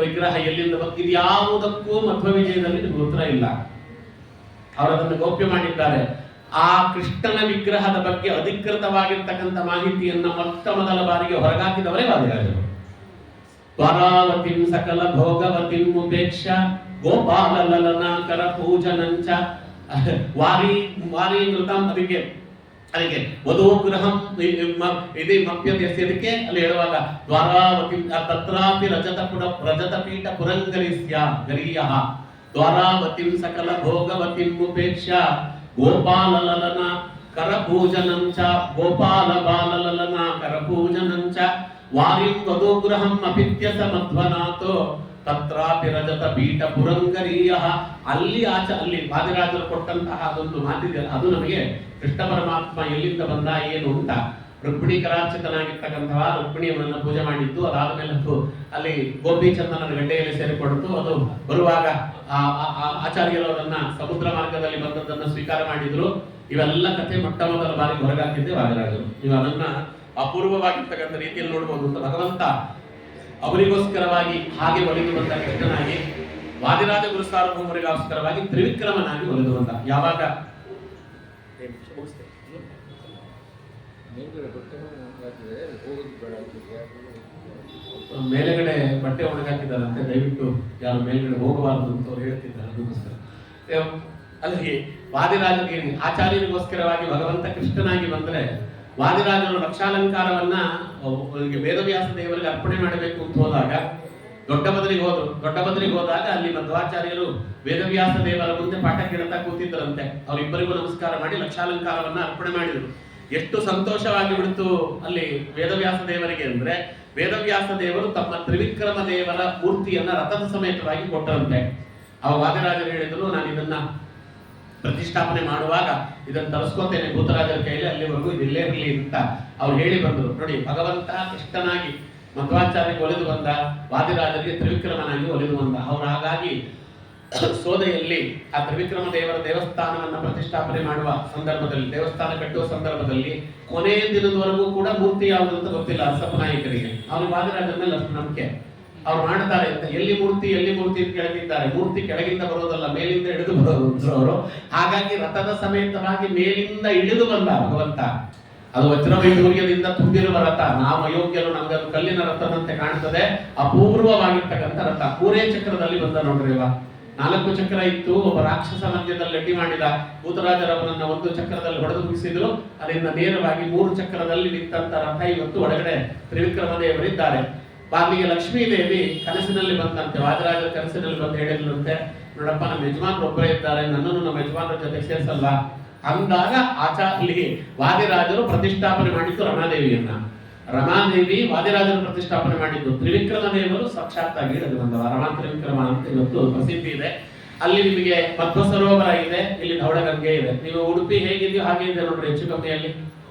ವಿಗ್ರಹ ಎಲ್ಲಿಂದ ಬಂದು, ಇದು ಯಾವುದಕ್ಕೂ ಮಧ್ವ ವಿಜಯದಲ್ಲಿ ನಿಮ್ಗೆ ಉತ್ತರ ಇಲ್ಲ. ಅವರು ಅದನ್ನು ಗೌಪ್ಯ ಮಾಡಿದ್ದಾರೆ. ಆ ಕೃಷ್ಣನ ವಿಗ್ರಹದ ಬಗ್ಗೆ ಅಧಿಕೃತವಾಗಿರ್ತಕ್ಕಂಥ ಮಾಹಿತಿಯನ್ನ ಮೊಟ್ಟ ಮೊದಲ ಬಾರಿಗೆ ಹೊರಗಾಕಿದವರೇ ವಾದಿರಾಜರು. ದ್ವಾರಾವತಿಂ ಸಕಲ ಭೋಗವತಿಂ ಉಪೇಕ್ಷ ಗೋಪಾಲ ಲಲನಾಕರ ಪೂಜನಂಚ ವಾರಿ ವಾರಿ ಮೃತಂ. ಅದಕ್ಕೆ ವಧೂಗ್ರಹಂ ಇದೇ ಮಪ್ಯದಕ್ಕೆ ಅಲ್ಲಿ ಹೇಳುವಾಗ ದ್ವಾರಾವತಿ ತತ್ರಾಪಿ ರಜತ ಪೀಠ ಪುರಂಗರಿಸ್ಯ ಗರೀಯಃ ದ್ವಾರಾವತಿಂ ಸಕಲ ಭೋಗವತಿಂ ಉಪೇಕ್ಷ ಗೋಪಾಲ ಲಲನ ಕರಪೂಜನಂಚ ಗೋಪಾಲ ಬಾಲಲಲನ ಕರಪೂಜನಂಚ ವಾರಿಂ ವಧೂಗ್ರಹಂ ಅಪಿತ್ಯಸ ಮಧ್ವನಾಥೋ ತತ್ರಾಪಿ ರಜತ ಪೀಠ ಪುರಂಗರೀಯಃ. ಅಲ್ಲಿ ಅಲ್ಲಿ ವಾದಿರಾಜರು ಕೊಟ್ಟಂತಹ ಅದೊಂದು ಮಾತಿದೆ, ಅದು ನಮಗೆ ಕೃಷ್ಣ ಪರಮಾತ್ಮ ಎಲ್ಲಿಂದ ಬಂದ ಏನು ಅಂತ. ರುಕ್ಮಿಣಿ ಕರಾರ್ಚಿತನಾಗಿರ್ತಕ್ಕಂತಹ ರುಕ್ಮಿಣಿಯವರನ್ನ ಪೂಜೆ ಮಾಡಿದ್ದು, ಅದಾದ ಮೇಲೆ ಅಲ್ಲಿ ಗೋಪಿ ಚಂದನನ ಗಡ್ಡೆಯಲ್ಲಿ ಸೇರಿಕೊಡ್ತು. ಅದು ಬರುವಾಗ ಆಚಾರ್ಯರು ಅದನ್ನ ಸಮುದ್ರ ಮಾರ್ಗದಲ್ಲಿ ಬಂದದ್ದನ್ನು ಸ್ವೀಕಾರ ಮಾಡಿದ್ರು. ಇವೆಲ್ಲ ಕಥೆ ಮೊಟ್ಟ ಮೊದಲ ಬಾರಿ ಹೊರಗಾಕಿದ್ದೆ ವಾದಿರಾಜರು. ನೀವು ಅದನ್ನ ಅಪೂರ್ವವಾಗಿರ್ತಕ್ಕಂಥ ರೀತಿಯಲ್ಲಿ ನೋಡ್ಬೋದು ಅಂತ. ಭಗವಂತ ಅವರಿಗೋಸ್ಕರವಾಗಿ ಹಾಗೆ ಒಲಿದು ಬಂದ ಕೃಷ್ಣನಾಗಿ, ವಾದಿರಾಜ ಗುರು ಸಾರ್ವಭೌಮರಿಗೋಸ್ಕರವಾಗಿ ತ್ರಿವಿಕ್ರಮನಾಗಿ ಒಲಿದು ಬಂದ. ಯಾವಾಗ ಮೇಲೆಗಡೆ ಬಟ್ಟೆ ಒಣಗಾಕಿದ್ದಾರಂತೆ, ದಯವಿಟ್ಟು ಯಾರು ಮೇಲ್ಗಡೆ ಹೋಗಬಾರದು ಅಂತ ಅವ್ರು ಹೇಳ್ತಿದ್ದಾರೆ. ಅದಕ್ಕೋಸ್ಕರ ಅಲ್ಲಿ ವಾದಿರಾಜರಿಗೆ ಆಚಾರ್ಯರಿಗೋಸ್ಕರವಾಗಿ ಭಗವಂತ ಕೃಷ್ಣನಾಗಿ ಬಂದ್ರೆ, ವಾದಿರಾಜರು ಲಕ್ಷಾಲಂಕಾರವನ್ನ ವೇದವ್ಯಾಸ ದೇವರಿಗೆ ಅರ್ಪಣೆ ಮಾಡಬೇಕು ಅಂತ ಹೋದಾಗ ದೊಡ್ಡ ಬದರಿಗೆ ಹೋದಾಗ ಅಲ್ಲಿ ಮಧ್ವಾಚಾರ್ಯರು ವೇದವ್ಯಾಸ ದೇವರ ಮುಂದೆ ಪಾಠ ಕೇಳ್ತಾ ಕೂತಿದ್ದರಂತೆ. ಅವರಿಬ್ಬರಿಗೂ ನಮಸ್ಕಾರ ಮಾಡಿ ಲಕ್ಷಾಲಂಕಾರವನ್ನ ಅರ್ಪಣೆ ಮಾಡಿದರು. ಎಷ್ಟು ಸಂತೋಷವಾಗಿ ಬಿಡ್ತು ಅಲ್ಲಿ ವೇದವ್ಯಾಸ ದೇವರಿಗೆ ಅಂದ್ರೆ, ವೇದವ್ಯಾಸ ದೇವರು ತಮ್ಮ ತ್ರಿವಿಕ್ರಮ ದೇವರ ಮೂರ್ತಿಯನ್ನ ರಥದ ಸಮೇತವಾಗಿ ಕೊಟ್ಟರಂತೆ. ಅವ ವಾದಿರಾಜರು ಹೇಳಿದ್ರು, ನಾನು ಇದನ್ನ ಪ್ರತಿಷ್ಠಾಪನೆ ಮಾಡುವಾಗ ಇದನ್ನು ತರಿಸ್ಕೋತೇನೆ ಭೂತರಾಜರ ಕೈಯಲ್ಲಿ, ಅಲ್ಲಿವರೆಗೂ ಇದು ಇಲ್ಲೇ ಇರಲಿ ಅಂತ ಅವ್ರು ಹೇಳಿ ಬಂದರು. ನೋಡಿ, ಭಗವಂತ ಕೃಷ್ಣನಾಗಿ ಮಧ್ವಾಚಾರ್ಯರಿಗೆ ಒಲಿದು ಬಂದ, ವಾದಿರಾಜರಿಗೆ ತ್ರಿವಿಕ್ರಮನಾಗಿ ಒಲಿದು ಬಂದ. ಅವರು ಹಾಗಾಗಿ ಸೋದೆಯಲ್ಲಿ ಆ ತ್ರಿವಿಕ್ರಮ ದೇವರ ದೇವಸ್ಥಾನವನ್ನು ಪ್ರತಿಷ್ಠಾಪನೆ ಮಾಡುವ ಸಂದರ್ಭದಲ್ಲಿ, ದೇವಸ್ಥಾನ ಕಟ್ಟುವ ಸಂದರ್ಭದಲ್ಲಿ ಕೊನೆಯ ದಿನದವರೆಗೂ ಕೂಡ ಮೂರ್ತಿ ಯಾವುದು ಅಂತ ಗೊತ್ತಿಲ್ಲ ಅರಸಪ್ಪ ನಾಯಕರಿಗೆ. ಅವರು ವಾದಿರಾಜರ ಮೇಲೆ ಅಷ್ಟು ನಂಬಿಕೆ. ಅವ್ರು ಮಾಡ್ತಾರೆ ಅಂತ, ಎಲ್ಲಿ ಮೂರ್ತಿ ಅಂತ ಕೆಳಗಿದ್ದಾರೆ. ಮೂರ್ತಿ ಕೆಳಗಿಂದ ಬರೋದಲ್ಲ, ಮೇಲಿಂದ ಇಳಿದು ಬರೋದು ಅವರು. ಹಾಗಾಗಿ ರಥದ ಸಮೇತವಾಗಿ ಮೇಲಿಂದ ಇಳಿದು ಬಂದ ಭಗವಂತ. ಅದು ವಜ್ರವೈಢೂರ್ಯದಿಂದ ತುಂಬಿರುವ ರಥ. ನಾವು ಅಯೋಗ್ಯರು, ನಮ್ಗೆ ಅದು ಕಲ್ಲಿನ ರಥದಂತೆ ಕಾಣ್ತದೆ. ಅಪೂರ್ವವಾಗಿರ್ತಕ್ಕಂಥ ರಥ. ಮೂರೇ ಚಕ್ರದಲ್ಲಿ ಬಂದ ನೋಡ್ರಿ. 4 ಚಕ್ರ ಇತ್ತು. ಒಬ್ಬ ರಾಕ್ಷಸ ಮಧ್ಯದಲ್ಲಿ ಅಡ್ಡಿ ಮಾಡಿದ ಭೂತರಾಜರವನನ್ನ ಒಂದು ಚಕ್ರದಲ್ಲಿ ಹೊಡೆದು ಮುಗಿಸಿದ್ರು. ಅದರಿಂದ ನೇರವಾಗಿ 3 ಚಕ್ರದಲ್ಲಿ ನಿಂತಂತ ರಥ ಇವತ್ತು ಒಳಗಡೆ ತ್ರಿವಿಕ್ರಮ ದೇವರಿದ್ದಾರೆ. ಬಾಗಿಲಿಗೆ ಲಕ್ಷ್ಮೀ ದೇವಿ ಕನಸಿನಲ್ಲಿ ಬಂದಂತೆ, ವಾದಿರಾಜರ ಕನಸಿನಲ್ಲಿ ಬಂದು ಹೇಳಿದ್ರಂತೆ, ನೋಡಪ್ಪ ನಮ್ಮ ಯಜಮಾನರು ಒಬ್ಬರೇ ಇದ್ದಾರೆ, ನನ್ನನ್ನು ನಮ್ಮ ಯಜಮಾನರ ಜೊತೆ ಸೇರಿಸಲ್ವಾ ಅಂದಾಗ ಆಚಾರ್ಯ ವಾದಿರಾಜರು ಪ್ರತಿಷ್ಠಾಪನೆ ಮಾಡಿದ್ದು ರಮಾದೇವಿಯನ್ನ. ರಮಾದೇವಿ ವಾದಿರಾಜರು ಪ್ರತಿಷ್ಠಾಪನೆ ಮಾಡಿದ್ದು. ತ್ರಿವಿಕ್ರಮ ದೇವರು ಸಾಕ್ಷಾತ್ತಾಗಿ ಇಳಿದು ಬಂದವ. ರಮಾ ತ್ರಿವಿಕ್ರಮ ಅಂತ ಇವತ್ತು ಪ್ರಸಿದ್ಧಿ ಇದೆ. ಅಲ್ಲಿ ನಿಮಗೆ ಮಧ್ವ ಸರೋವರ ಇದೆ, ಇಲ್ಲಿ ಧವಳಗಂಗೆ ಇದೆ. ನೀವು ಉಡುಪಿ ಹೇಗಿದೆಯೋ ಹಾಗೆ ಇದೆ ನೋಡ್ರಿ, ಹೆಚ್ಚು ಕಮ್ಮಿಯಲ್ಲಿ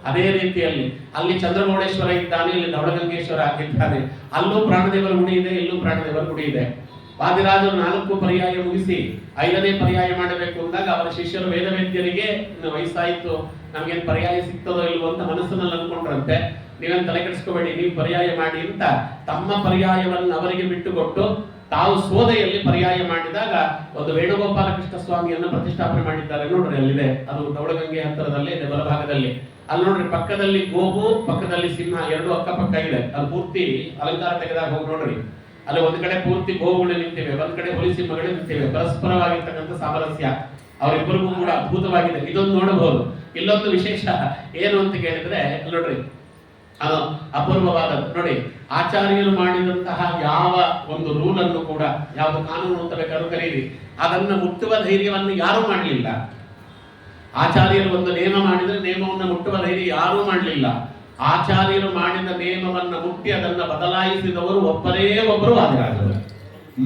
ಅದೇ ರೀತಿಯಲ್ಲಿ. ಅಲ್ಲಿ ಚಂದ್ರಮೌಳೇಶ್ವರ ಇದ್ದಾನೆ, ಇಲ್ಲಿ ಧವಳಗಂಗೇಶ್ವರ ಆಗಿದ್ದಾನೆ. ಅಲ್ಲೂ ಪ್ರಾಣದೇವರ ಗುಡಿ ಇದೆ, ಇಲ್ಲೂ ಪ್ರಾಣದೇವರ ಗುಡಿ ಇದೆ. ವಾದಿರಾಜರು 4 ಪರ್ಯಾಯ ಮುಗಿಸಿ 5ನೇ ಪರ್ಯಾಯ ಮಾಡಬೇಕು ಅಂದಾಗ ಅವರ ಶಿಷ್ಯರು ವೇದವೇದ್ಯರಿಗೆ ವಯಸ್ಸಾಯಿತು, ನಮ್ಗೇನ್ ಪರ್ಯಾಯ ಸಿಗ್ತದೋ ಇಲ್ವೋ ಅಂತ ಮನಸ್ಸಿನಲ್ಲಿ ಅನ್ಕೊಂಡ್ರಂತೆ. ನೀವೇನ್ ತಲೆ ಕೆಡಿಸ್ಕೋಬೇಡಿ, ನೀವು ಪರ್ಯಾಯ ಮಾಡಿ ಅಂತ ತಮ್ಮ ಪರ್ಯಾಯವನ್ನು ಅವರಿಗೆ ಬಿಟ್ಟುಕೊಟ್ಟು ತಾವು ಸೋದೆಯಲ್ಲಿ ಪರ್ಯಾಯ ಮಾಡಿದಾಗ ಒಂದು ವೇಣುಗೋಪಾಲ ಕೃಷ್ಣ ಸ್ವಾಮಿಯನ್ನು ಪ್ರತಿಷ್ಠಾಪನೆ ಮಾಡಿದ್ದಾರೆ ನೋಡ್ರಿ. ಅಲ್ಲಿದೆ, ಅದು ಧವಳಗಂಗೆ ಹತ್ತಿರದಲ್ಲೇ ಇದೆ, ಬಲಭಾಗದಲ್ಲಿ. ಅಲ್ಲಿ ನೋಡ್ರಿ, ಪಕ್ಕದಲ್ಲಿ ಗೋವು, ಪಕ್ಕದಲ್ಲಿ ಸಿಂಹ, 2 ಅಕ್ಕಪಕ್ಕ ಇದೆ. ಅದು ಪೂರ್ತಿ ಅಲಂಕಾರ ತೆಗೆದಾಗ ಹೋಗಿ ನೋಡ್ರಿ, ಅಲ್ಲಿ ಒಂದ್ ಕಡೆ ಪೂರ್ತಿ ಗೋವುಗಳು ನಿಂತಿವೆ, ಒಂದ್ ಕಡೆ ಹುಲಿ ಸಿಂಹಗಳು ನಿಂತಿವೆ. ಪರಸ್ಪರವಾಗಿರ್ತಕ್ಕಂಥ ಸಾಮರಸ್ಯ ಅವರಿಬ್ಬರಿಗೂ ಕೂಡ ಅದ್ಭುತವಾಗಿದೆ. ಇದೊಂದು ನೋಡಬಹುದು. ಇಲ್ಲೊಂದು ವಿಶೇಷ ಏನು ಅಂತ ಕೇಳಿದ್ರೆ, ನೋಡ್ರಿ, ಅದು ಅಪೂರ್ವವಾದದ್ದು. ನೋಡಿ, ಆಚಾರ್ಯರು ಮಾಡಿದಂತಹ ಯಾವ ಒಂದು ರೂಲ್ ಅನ್ನು ಕೂಡ, ಯಾವುದು ಕಾನೂನು ಅಂತ ಬೇಕಾದ್ರೂ ಕರೀರಿ, ಅದನ್ನ ಮುಟ್ಟುವ ಧೈರ್ಯವನ್ನು ಯಾರೂ ಮಾಡಲಿಲ್ಲ. ಆಚಾರ್ಯರು ಒಂದು ನೇಮ ಮಾಡಿದ್ರೆ ನೇಮವನ್ನು ಮುಟ್ಟುವ ಧೈರ್ಯ ಯಾರೂ ಮಾಡಲಿಲ್ಲ. ಆಚಾರ್ಯರು ಮಾಡಿದ ನೇಮವನ್ನು ಮುಟ್ಟಿ ಅದನ್ನ ಬದಲಾಯಿಸಿದವರು ಒಬ್ಬರೇ ಒಬ್ಬರು ವಾದಿರಾಜರು.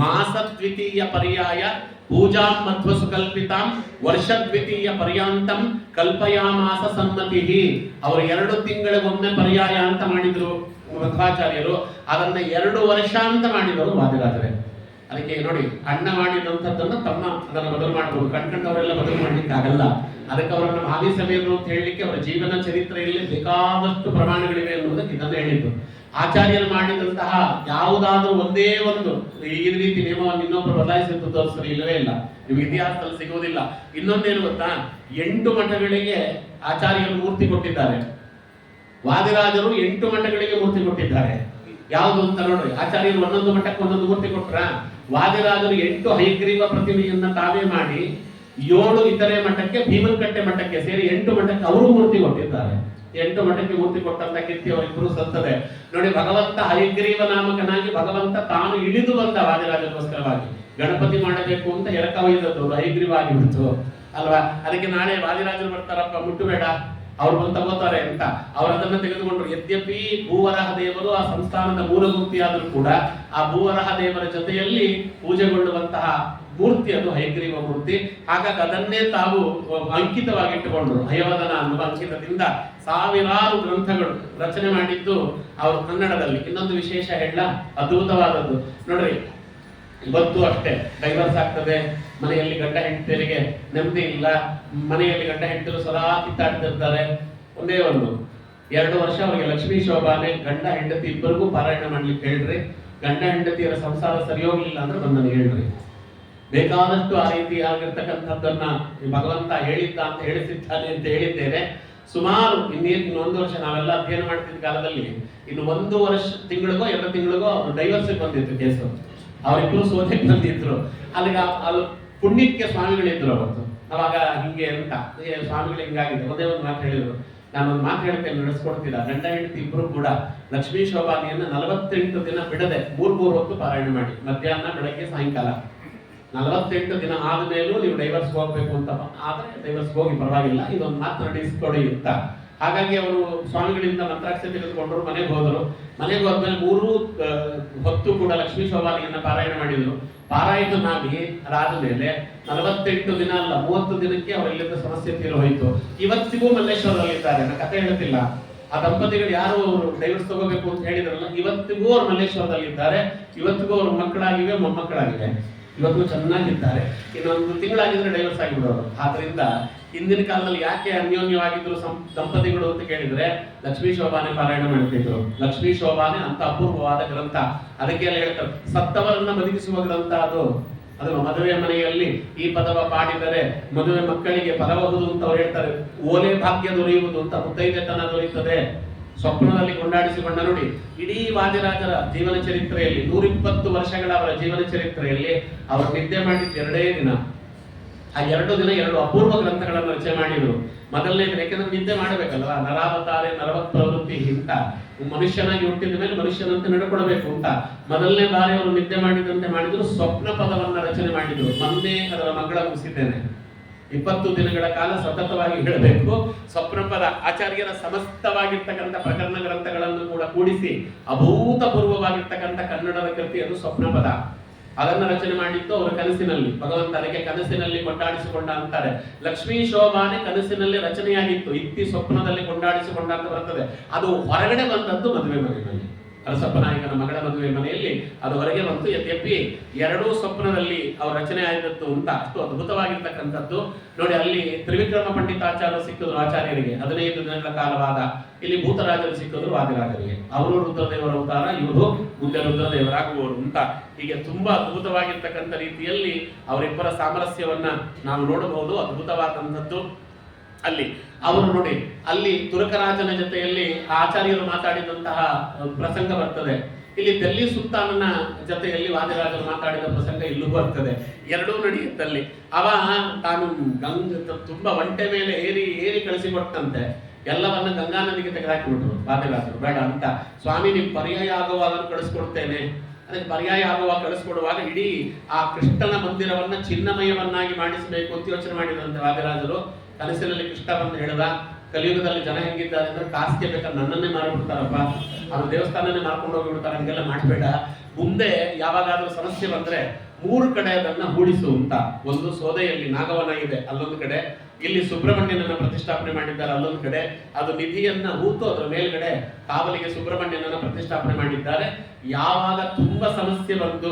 ಮಾಸ ದ್ವಿತೀಯ ಪರ್ಯಾಯ ಪೂಜಾಂ ಮಧ್ವಸು ಕಲ್ಪಿತಾಂ ವರ್ಷದ್ವಿತೀಯ ಪರ್ಯಾಂತಂ ಕಲ್ಪಯಾಮಾಸ ಸಮ್ಮತಿ. ಅವರು 2 ತಿಂಗಳಿಗೊಮ್ಮೆ ಪರ್ಯಾಯ ಅಂತ ಮಾಡಿದ್ರು ಮಧ್ವಾಚಾರ್ಯರು. ಅದನ್ನ 2 ವರ್ಷ ಅಂತ ಮಾಡಿದವರು ವಾದಿರಾಜರೇ. ಅದಕ್ಕೆ ನೋಡಿ, ಅಣ್ಣ ಮಾಡಿದಂಥದ್ದನ್ನು ತಮ್ಮ ಅದನ್ನು ಬದಲು ಮಾಡಬಹುದು. ಕಂಡ್ಕಂಡವರೆಲ್ಲ ಬದಲು ಮಾಡ್ಲಿಕ್ಕೆ ಆಗಲ್ಲ. ಅದಕ್ಕೆ ಅವರನ್ನು ಭಾವಿ ಸಮೀರರು ಅಂತ ಹೇಳಲಿಕ್ಕೆ ಅವರ ಜೀವನ ಚರಿತ್ರೆಯಲ್ಲಿ ಬೇಕಾದಷ್ಟು ಪ್ರಮಾಣಗಳಿವೆ ಎನ್ನುವುದಕ್ಕೆ ಇದನ್ನು ಹೇಳಿದ್ದು. ಆಚಾರ್ಯರು ಮಾಡಿದಂತಹ ಯಾವುದಾದ್ರೂ ಒಂದೇ ಒಂದು ಈ ರೀತಿ ನಿಯಮವನ್ನು ಇನ್ನೊಬ್ಬರು ಬದಲಾಯಿಸಿದ್ದು ತೋರಿಸಲು ಇಲ್ಲವೇ ಇಲ್ಲ. ನಿಮ್ಗೆ ಇತಿಹಾಸದಲ್ಲಿ ಸಿಗುವುದಿಲ್ಲ. ಇನ್ನೊಂದೇನು ಗೊತ್ತಾ, 8 ಮಠಗಳಿಗೆ ಆಚಾರ್ಯರು ಮೂರ್ತಿ ಕೊಟ್ಟಿದ್ದಾರೆ. ವಾದಿರಾಜರು 8 ಮಠಗಳಿಗೆ ಮೂರ್ತಿ ಕೊಟ್ಟಿದ್ದಾರೆ. ಯಾವುದು ಅಂತ ನೋಡ್ರಿ, ಆಚಾರ್ಯರು ಒಂದೊಂದು ಮಠಕ್ಕೆ ಒಂದೊಂದು ಮೂರ್ತಿ ಕೊಟ್ರ. ವಾದಿರಾಜರು 8 ಹೈಗ್ರೀವ ಪ್ರತಿಮೆಯನ್ನ ತಾವೇ ಮಾಡಿ 7 ಇತರೆ ಮಠಕ್ಕೆ, ಭೀಮನಕಟ್ಟೆ ಮಠಕ್ಕೆ ಸೇರಿ 8 ಮಠಕ್ಕೆ ಅವರು ಮೂರ್ತಿ ಕೊಟ್ಟಿದ್ದಾರೆ. 8 ಮಠಕ್ಕೆ ಮೂರ್ತಿ ಕೊಟ್ಟಂತ ಕೀರ್ತಿ ಅವರಿಬ್ಬರು ಸತ್ತದೆ. ನೋಡಿ, ಭಗವಂತ ಹಯಗ್ರೀವ ನಾಮಕನಾಗಿ ಭಗವಂತ ತಾನು ಇಳಿದು ಬಂದ ವಾದಿರಾಜಗೋಸ್ಕರವಾಗಿ. ಗಣಪತಿ ಮಾಡಬೇಕು ಅಂತ ಎರಕ ಒಯ್ದದ್ದು ಹಯಗ್ರೀವ ಆಗಿಬಿಡ್ತು ಅಲ್ವಾ. ಅದಕ್ಕೆ ನಾಳೆ ವಾದಿರಾಜರು ಬರ್ತಾರಪ್ಪ, ಮುಟ್ಟುಬೇಡ, ಅವ್ರು ಬಂದು ತಗೋತಾರೆ ಅಂತ ಅವರು ಅದನ್ನ ತೆಗೆದುಕೊಂಡ್ರು. ಯದ್ಯಪಿ ಭೂವರಹ ದೇವರು ಆ ಸಂಸ್ಥಾನದ ಮೂಲಮೂರ್ತಿಯಾದರೂ ಕೂಡ ಆ ಭೂವರಹ ದೇವರ ಜೊತೆಯಲ್ಲಿ ಪೂಜೆಗೊಳ್ಳುವಂತಹ ಮೂರ್ತಿ ಅದು ಹಯಗ್ರೀವ ಮೂರ್ತಿ. ಹಾಗಾಗಿ ಅದನ್ನೇ ತಾವು ಅಂಕಿತವಾಗಿಟ್ಟುಕೊಂಡ್ರು. ಹಯವದನ ಅನ್ನುವ ಅಂಕಿತದಿಂದ ಸಾವಿರಾರು ಗ್ರಂಥಗಳು ರಚನೆ ಮಾಡಿದ್ದು ಅವರು ಕನ್ನಡದಲ್ಲಿ. ಇನ್ನೊಂದು ವಿಶೇಷ ಹೇಳ, ಅದ್ಭುತವಾದದ್ದು ನೋಡ್ರಿ, ಇವತ್ತು ಅಷ್ಟೇ ಡೈವರ್ಸ್ ಆಗ್ತದೆ, ಮನೆಯಲ್ಲಿ ಗಂಡ ಹೆಂಡತಿಯರಿಗೆ ನೆಮ್ಮದಿ ಇಲ್ಲ, ಮನೆಯಲ್ಲಿ ಗಂಡ ಹೆಂಡತಿರು ಸದಾ ಕಿತ್ತಾಡ್ತಿರ್ತಾರೆ. ಒಂದೇ ಒಂದು 2 ವರ್ಷ ಅವರಿಗೆ ಲಕ್ಷ್ಮೀ ಶೋಭಾನೆ, ಗಂಡ ಹೆಂಡತಿ ಇಬ್ಬರಿಗೂ ಪಾರಾಯಣ ಮಾಡ್ಲಿಕ್ಕೆ ಹೇಳ್ರಿ. ಗಂಡ ಹೆಂಡತಿಯರ ಸಂಸಾರ ಸರಿ ಹೋಗ್ಲಿಲ್ಲ ಅಂದ್ರೆ ಬಂದನ್ನು ಹೇಳ್ರಿ. ಬೇಕಾದಷ್ಟು ಆ ರೀತಿ ಆಗಿರ್ತಕ್ಕಂಥದ್ದನ್ನ ಭಗವಂತ ಹೇಳಿದ್ದ ಅಂತ ಹೇಳಿಸಿದ್ದಾನೆ ಅಂತ ಹೇಳಿದ್ದೇನೆ. ಸುಮಾರು ಇನ್ನೇನು 1 ವರ್ಷ ನಾವೆಲ್ಲ ಅಧ್ಯಯನ ಮಾಡ್ತಿದ್ದ ಕಾಲದಲ್ಲಿ ಇನ್ನು 1 ವರ್ಷ ತಿಂಗಳಿಗೋ 2 ತಿಂಗಳಿಗೋ ಡೈವರ್ಸ್ ಬಂದಿತ್ತು ಕೇಸು. ಅವರಿಬ್ಬರು ಸೋದೆಗೆ ಬಂದಿದ್ರು. ಅಲ್ಲಿಗೆ ಅಲ್ಲಿ ಪುಣ್ಯಕ್ಕೆ ಸ್ವಾಮಿಗಳಿದ್ರು ಅವತ್ತು. ಅವಾಗ ಹಿಂಗೆ ಅಂತ ಸ್ವಾಮಿಗಳು ಹಿಂಗಾಗಿದೆ. ಒಂದೇ ಒಂದು ಮಾತು ಹೇಳಿದ್ರು, ನಾನೊಂದು ಮಾತು ಹೇಳ್ತೇನೆ ನಡೆಸ್ಕೊಡ್ತೀರಾ. ಗಂಡ ಹೆಂಡತಿ ಇಬ್ರು ಕೂಡ ಲಕ್ಷ್ಮೀ ಶೋಭಾನಿಯನ್ನ 48 ದಿನ ಬಿಡದೆ 3 ಹೊತ್ತು ಪಾರಾಯಣ ಮಾಡಿ, ಮಧ್ಯಾಹ್ನ ಬೆಳಗ್ಗೆ ಸಾಯಂಕಾಲ 48 ದಿನ ಆದ್ಮೇಲೂ ನೀವು ಡೈವರ್ಸ್ ಹೋಗ್ಬೇಕು ಅಂತ ಆದ್ರೆ ಡೈವರ್ಸ್ ಹೋಗಿ ಪರವಾಗಿಲ್ಲ, ಇದೊಂದು ಮಾತು ನಡೆಸಿಕೊಡಿ ಅಂತ. ಹಾಗಾಗಿ ಅವರು ಸ್ವಾಮಿಗಳಿಂದ ಮಂತ್ರಾಕ್ಷತೆ ತೆಗೆದುಕೊಂಡ್ರು, ಮನೆಗೆ ಹೋದರು. ಮನೆಗೆ ಹೋದ್ಮೇಲೆ 3 ಹೊತ್ತು ಕೂಡ ಲಕ್ಷ್ಮೀ ಶೋಭಾನಿಯನ್ನ ಪಾರಾಯಣ ಮಾಡಿದ್ರು. ಪಾರಾಯಣ ಮಾಡಿ ಅದಾದ ಮೇಲೆ 48 ದಿನ ಅಲ್ಲ 30 ದಿನಕ್ಕೆ ಅವರೆಲ್ಲಿದ್ದ ಸಮಸ್ಯೆ ತೀರು ಹೋಯಿತು. ಇವತ್ತಿಗೂ ಮಲ್ಲೇಶ್ವರದಲ್ಲಿದ್ದಾರೆ. ನಾನು ಕತೆ ಹೇಳ್ತಿಲ್ಲ, ಆ ದಂಪತಿಗಳು ಯಾರು ಡೈವರ್ಸ್ ತಗೋಬೇಕು ಅಂತ ಹೇಳಿದ್ರಲ್ಲ, ಇವತ್ತಿಗೂ ಅವ್ರು ಮಲ್ಲೇಶ್ವರದಲ್ಲಿದ್ದಾರೆ. ಇವತ್ತಿಗೂ ಅವ್ರ ಮಕ್ಕಳಾಗಿವೆ, ಮೊಮ್ಮಕ್ಕಳಾಗಿವೆ, ಇವತ್ತು ಚೆನ್ನಾಗಿದ್ದಾರೆ. ಇನ್ನೊಂದು ತಿಂಗಳಾಗಿದ್ರೆ ಡೈವರ್ಸ್ ಆಗಿಬಿಡೋರು. ಆದ್ರಿಂದ ಹಿಂದಿನ ಕಾಲದಲ್ಲಿ ಯಾಕೆ ಅನ್ಯೋನ್ಯವಾಗಿದ್ರು ದಂಪತಿಗಳು ಅಂತ ಕೇಳಿದ್ರೆ ಲಕ್ಷ್ಮೀ ಶೋಭಾನೆ ಪಾರಾಯಣ ಮಾಡ್ತಿದ್ರು. ಲಕ್ಷ್ಮೀ ಶೋಭಾನೆ ಅಂತ ಅಪೂರ್ವವಾದ ಗ್ರಂಥ. ಅದಕ್ಕೆ ಎಲ್ಲ ಹೇಳ್ತಾರೆ, ಸತ್ತವರನ್ನ ಬದುಕಿಸುವ ಗ್ರಂಥ ಅದು. ಮದುವೆ ಮನೆಯಲ್ಲಿ ಈ ಪದವ ಪಾಡಿದರೆ ಮದುವೆ ಮಕ್ಕಳಿಗೆ ಫಲಬಹುದು ಅಂತ ಅವ್ರು ಹೇಳ್ತಾರೆ. ಓಲೆ ಭಾಗ್ಯ ದೊರೆಯುವುದು ಅಂತ, ಮುತ್ತೈದೆತನ ದೊರೆಯುತ್ತದೆ. ಸ್ವಪ್ನದಲ್ಲಿ ಕೊಂಡಾಡಿಸಿಕೊಂಡ ನೋಡಿ. ಇಡೀ ವಾದಿರಾಜರ ಜೀವನ ಚರಿತ್ರೆಯಲ್ಲಿ 120 ವರ್ಷಗಳ ಅವರ ಜೀವನ ಚರಿತ್ರೆಯಲ್ಲಿ ಅವರು ನಿದ್ದೆ ಮಾಡಿದ್ದ 2 ದಿನ. ಆ 2 ದಿನ 2 ಅಪೂರ್ವ ಗ್ರಂಥಗಳನ್ನು ರಚನೆ ಮಾಡಿದ್ರು. ಮೊದಲನೇದು, ಯಾಕೆಂದ್ರೆ ನಿದ್ದೆ ಮಾಡಬೇಕಲ್ವಾ, ನರಾವತಾರೆ ನರವತ್ ಪ್ರವೃತ್ತಿ ಅಂತ, ಮನುಷ್ಯನಾಗಿ ಹುಟ್ಟಿದ ಮೇಲೆ ಮನುಷ್ಯನಂತೆ ನಡ್ಕೊಳ್ಬೇಕು ಅಂತ ಮೊದಲನೇ ಬಾರಿ ಅವರು ನಿದ್ದೆ ಮಾಡಿದಂತೆ ಮಾಡಿದ್ರು. ಸ್ವಪ್ನ ಪದವನ್ನ ರಚನೆ ಮಾಡಿದ್ರು. ಮೊನ್ನೆ ಅದರ ಮಗಳ ಮುಗಿಸಿದ್ದೇನೆ. 20 ದಿನಗಳ ಕಾಲ ಸತತವಾಗಿ ಹೇಳಬೇಕು. ಸ್ವಪ್ನ ಪದ ಆಚಾರ್ಯರ ಸಮಸ್ತವಾಗಿರ್ತಕ್ಕಂಥ ಪ್ರಕರಣ ಗ್ರಂಥಗಳನ್ನು ಕೂಡ ಕೂಡಿಸಿ ಅಭೂತಪೂರ್ವವಾಗಿರ್ತಕ್ಕಂಥ ಕನ್ನಡದ ಕೃತಿ ಅದು ಸ್ವಪ್ನ ಪದ. ಅದನ್ನ ರಚನೆ ಮಾಡಿದ್ದು ಅವರ ಕನಸಿನಲ್ಲಿ. ಭಗವಂತ ಅದಕ್ಕೆ ಕನಸಿನಲ್ಲಿ ಕೊಂಡಾಡಿಸಿಕೊಂಡ ಅಂತಾರೆ. ಲಕ್ಷ್ಮೀ ಶೋಭಾನೆ ಕನಸಿನಲ್ಲಿ ರಚನೆಯಾಗಿತ್ತು, ಇತ್ತಿ ಸ್ವಪ್ನದಲ್ಲಿ ಕೊಂಡಾಡಿಸಿಕೊಂಡ ಅಂತ ಬರ್ತದೆ. ಅದು ಹೊರಗಡೆ ಬಂದದ್ದು ಮದುವೆ ಮನೆಯಲ್ಲಿ, ಅರಸಪ್ಪನಾಯಕನ ಮಗಳ ಮದುವೆ ಮನೆಯಲ್ಲಿ ಅದು ಹೊರಗೆ ಬಂತು. ಯದ್ಯಪಿ 2 ಸ್ವಪ್ನದಲ್ಲಿ ಅವ್ರ ರಚನೆ ಆಯಿತು ಅಂತ ಅಷ್ಟು ಅದ್ಭುತವಾಗಿರ್ತಕ್ಕಂಥದ್ದು ನೋಡಿ. ಅಲ್ಲಿ ತ್ರಿವಿಕ್ರಮ ಪಂಡಿತಾಚಾರ್ಯ ಸಿಕ್ಕಿದ್ರು ಆಚಾರ್ಯರಿಗೆ, 15 ದಿನಗಳ ಕಾಲವಾದ. ಇಲ್ಲಿ ಭೂತರಾಜರು ಸಿಕ್ಕಿದ್ರು ವಾದಿರಾಜರಿಗೆ. ಅವರು ರುದ್ರದೇವರ ಅವತಾರ, ಇವರು ಮುಂದೆ ರುದ್ರದೇವರಾಗುವರು ಅಂತ. ಹೀಗೆ ತುಂಬಾ ಅದ್ಭುತವಾಗಿರ್ತಕ್ಕಂಥ ರೀತಿಯಲ್ಲಿ ಅವರಿಬ್ಬರ ಸಾಮರಸ್ಯವನ್ನ ನಾವು ನೋಡಬಹುದು. ಅದ್ಭುತವಾದಂಥದ್ದು ಅಲ್ಲಿ ಅವರು ನೋಡಿ, ಅಲ್ಲಿ ತುರಕರಾಜನ ಜೊತೆಯಲ್ಲಿ ಆಚಾರ್ಯರು ಮಾತಾಡಿದಂತಹ ಪ್ರಸಂಗ ಬರ್ತದೆ. ಇಲ್ಲಿ ದಿಲ್ಲಿ ಸುಲ್ತಾನನ ಜೊತೆಯಲ್ಲಿ ವಾದಿರಾಜರು ಮಾತಾಡಿದ ಪ್ರಸಂಗ ಇಲ್ಲೂ ಬರ್ತದೆ. ಎರಡೂ ನಡೆಯುತ್ತಲ್ಲಿ. ಅವ ತಾನು ತುಂಬಾ ಒಂಟೆ ಮೇಲೆ ಏರಿ ಕಳಿಸಿಕೊಟ್ಟಂತೆ ಎಲ್ಲವನ್ನ ಗಂಗಾ ನದಿಗೆ ತೆಗೆದುಹಾಕಿಬಿಟ್ರು ವಾದಿರಾಜರು. ಬೇಡ ಅಂತ, ಸ್ವಾಮಿ ನೀವು ಪರ್ಯಾಯ ಆಗುವಾಗ ಕಳಿಸ್ಕೊಡ್ತೇನೆ. ಅದಕ್ಕೆ ಪರ್ಯಾಯ ಆಗುವಾಗ ಕಳಿಸ್ಕೊಡುವಾಗ ಇಡೀ ಆ ಕೃಷ್ಣನ ಮಂದಿರವನ್ನ ಚಿನ್ನಮಯವನ್ನಾಗಿ ಮಾಡಿಸಬೇಕು ಅಂತ ಯೋಚನೆ ಮಾಡಿದಂತೆ ವಾದಿರಾಜರು. ಕನಸಿನಲ್ಲಿ ಕೃಷ್ಣ ಬಂದು ಹೇಳಿದ, ಕಲಿಯುಗದಲ್ಲಿ ಜನ ಹೆಂಗಿದ್ದಾರೆ ಅಂದ್ರೆ ಕಾಸಿಗೆ ಬೇಕಾದ್ರೆ ನನ್ನನ್ನೇ ಮಾರಿಬಿಡ್ತಾರಪ್ಪ, ಅವ್ರ ದೇವಸ್ಥಾನನೇ ಮಾರ್ಕೊಂಡು ಹೋಗಿಬಿಡ್ತಾರೆ, ಹಂಗೆಲ್ಲ ಮಾಡಬೇಡ. ಮುಂದೆ ಯಾವಾಗಾದ್ರೂ ಸಮಸ್ಯೆ ಬಂದ್ರೆ 3 ಕಡೆ ಅದನ್ನ ಹೂಡಿಸು ಅಂತ. ಒಂದು ಸೋದೆಯಲ್ಲಿ ನಾಗವನ ಇದೆ ಅಲ್ಲೊಂದು ಕಡೆ, ಇಲ್ಲಿ ಸುಬ್ರಹ್ಮಣ್ಯನನ್ನ ಪ್ರತಿಷ್ಠಾಪನೆ ಮಾಡಿದ್ದಾರೆ ಅಲ್ಲೊಂದು ಕಡೆ. ಅದು ನಿಧಿಯನ್ನ ಹೂತು ಅದರ ಮೇಲ್ಗಡೆ ಕಾವಲಿಗೆ ಸುಬ್ರಹ್ಮಣ್ಯನನ್ನ ಪ್ರತಿಷ್ಠಾಪನೆ ಮಾಡಿದ್ದಾರೆ. ಯಾವಾಗ ತುಂಬಾ ಸಮಸ್ಯೆ ಬಂದು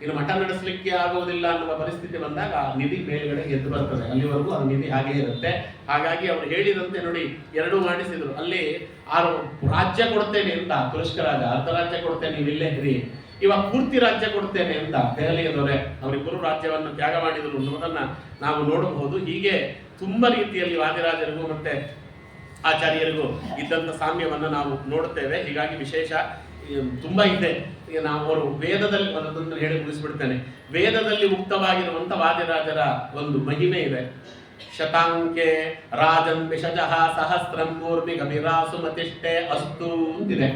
ಇನ್ನು ಮಠ ನಡೆಸಲಿಕ್ಕೆ ಆಗುವುದಿಲ್ಲ ಅನ್ನುವ ಪರಿಸ್ಥಿತಿ ಬಂದಾಗ ಆ ನಿಧಿ ಮೇಲ್ಗಡೆ ಎದ್ದು ಬರ್ತದೆ. ಅಲ್ಲಿವರೆಗೂ ಆ ನಿಧಿ ಹಾಗೆ ಇರುತ್ತೆ. ಹಾಗಾಗಿ ಅವರು ಹೇಳಿದಂತೆ ನೋಡಿ 2 ಮಾಡಿಸಿದ್ರು. ಅಲ್ಲಿ ರಾಜ್ಯ ಕೊಡ್ತೇನೆ ಅಂತ ತುರಸ್ಕರಾಜ, ಅರ್ಧ ರಾಜ್ಯ ಕೊಡ್ತೇನೆ ನೀವಿಲ್ಲೇ ಇರಿ, ಇವಾಗ ಪೂರ್ತಿ ರಾಜ್ಯ ಕೊಡ್ತೇನೆ ಅಂತ ದೆಹಲಿಯದವರೇ ಅವರಿಬ್ಬರು ರಾಜ್ಯವನ್ನು ತ್ಯಾಗ ಮಾಡಿದ್ರು ಅನ್ನೋದನ್ನ ನಾವು ನೋಡಬಹುದು. ಹೀಗೆ ತುಂಬಾ ರೀತಿಯಲ್ಲಿ ವಾದಿರಾಜರಿಗೂ ಮತ್ತೆ ಆಚಾರ್ಯರಿಗೂ ಇದ್ದಂಥ ಸಾಮ್ಯವನ್ನು ನಾವು ನೋಡುತ್ತೇವೆ. ಹೀಗಾಗಿ ವಿಶೇಷ ತುಂಬಾ ಇದೆ. ಈಗ ನಾವು ಅವರು ವೇದದಲ್ಲಿ ಅದನ್ನು ಹೇಳಿ ಮುಗಿಸ್ಬಿಡ್ತೇನೆ. ವೇದದಲ್ಲಿ ಉಕ್ತವಾಗಿರುವಂತ ವಾದಿರಾಜರ ಒಂದು ಮಹಿಮೆ ಇದೆ. ಶತಾಂಕೆ ರಾಜನ್ ವಿಷಜಃ ಸಹಸ್ರಂ ಮೂರ್ಮಿ ಗಭಿರಾಸು ಮತಿಷ್ಠೆ ಅಸ್ತು ಅಂತಿದೆ.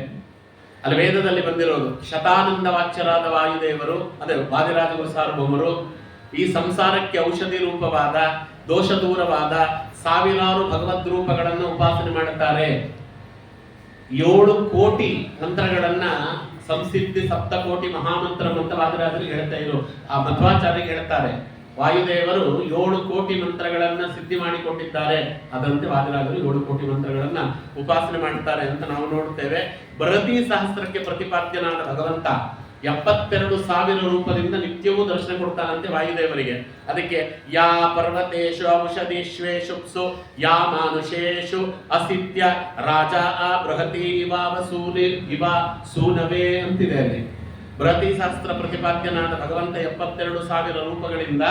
ಅಲ್ಲಿ ವೇದದಲ್ಲಿ ಬಂದಿರೋದು. ಶತಾನಂದ ವಾಚ್ಯರಾದ ವಾಯುದೇವರು, ಅದೇ ವಾದಿರಾಜ ಸಾರ್ವಭೌಮರು, ಈ ಸಂಸಾರಕ್ಕೆ ಔಷಧಿ ರೂಪವಾದ ದೋಷ ದೂರವಾದ 1000 ಭಗವದ್ ರೂಪಗಳನ್ನು ಉಪಾಸನೆ ಮಾಡುತ್ತಾರೆ. 7 ಕೋಟಿ ಮಂತ್ರಗಳನ್ನ ಸಂಸಿದ್ಧಿ 7 ಕೋಟಿ ಮಹಾಮಂತ್ರ ಅಂತ ವಾದಿರಾಜರಿಗೆ ಹೇಳ್ತಾ ಇರು. ಆ ಮಧ್ವಾಚಾರ್ಯರಿಗೆ ಹೇಳ್ತಾರೆ, ವಾಯುದೇವರು 7 ಕೋಟಿ ಮಂತ್ರಗಳನ್ನ ಸಿದ್ಧಿ ಮಾಡಿಕೊಟ್ಟಿದ್ದಾರೆ. ಅದರಂತೆ ವಾದಿರಾಜರು 7 ಕೋಟಿ ಮಂತ್ರಗಳನ್ನ ಉಪಾಸನೆ ಮಾಡುತ್ತಾರೆ ಅಂತ ನಾವು ನೋಡುತ್ತೇವೆ. ಬರತಿ ಸಹಸ್ರಕ್ಕೆ ಪ್ರತಿಪಾದ್ಯನಾದ ಭಗವಂತ 72,000 ರೂಪದಿಂದ ನಿತ್ಯವೂ ದರ್ಶನ ಕೊಡ್ತಾನಂತೆ ವಾಯುದೇವರಿಗೆ. ಅದಕ್ಕೆ ಯಾ ಪರ್ವತೇಶು ಔಷಧೀಶ್ವೇಶುಪ್ಸು ಯಾ ಮಾನುಷೇಶು ಅಸಿತ್ಯ ರಾಜ ಆ ಬೃಹತಿ ಇವ ಸೂನವೇ ಅಂತಿದೆ ಅಲ್ಲಿ. ಬೃಹತಿ ಶಾಸ್ತ್ರ ಪ್ರತಿಪಾದ್ಯನಾದ ಭಗವಂತ 72,000 ರೂಪಗಳಿಂದ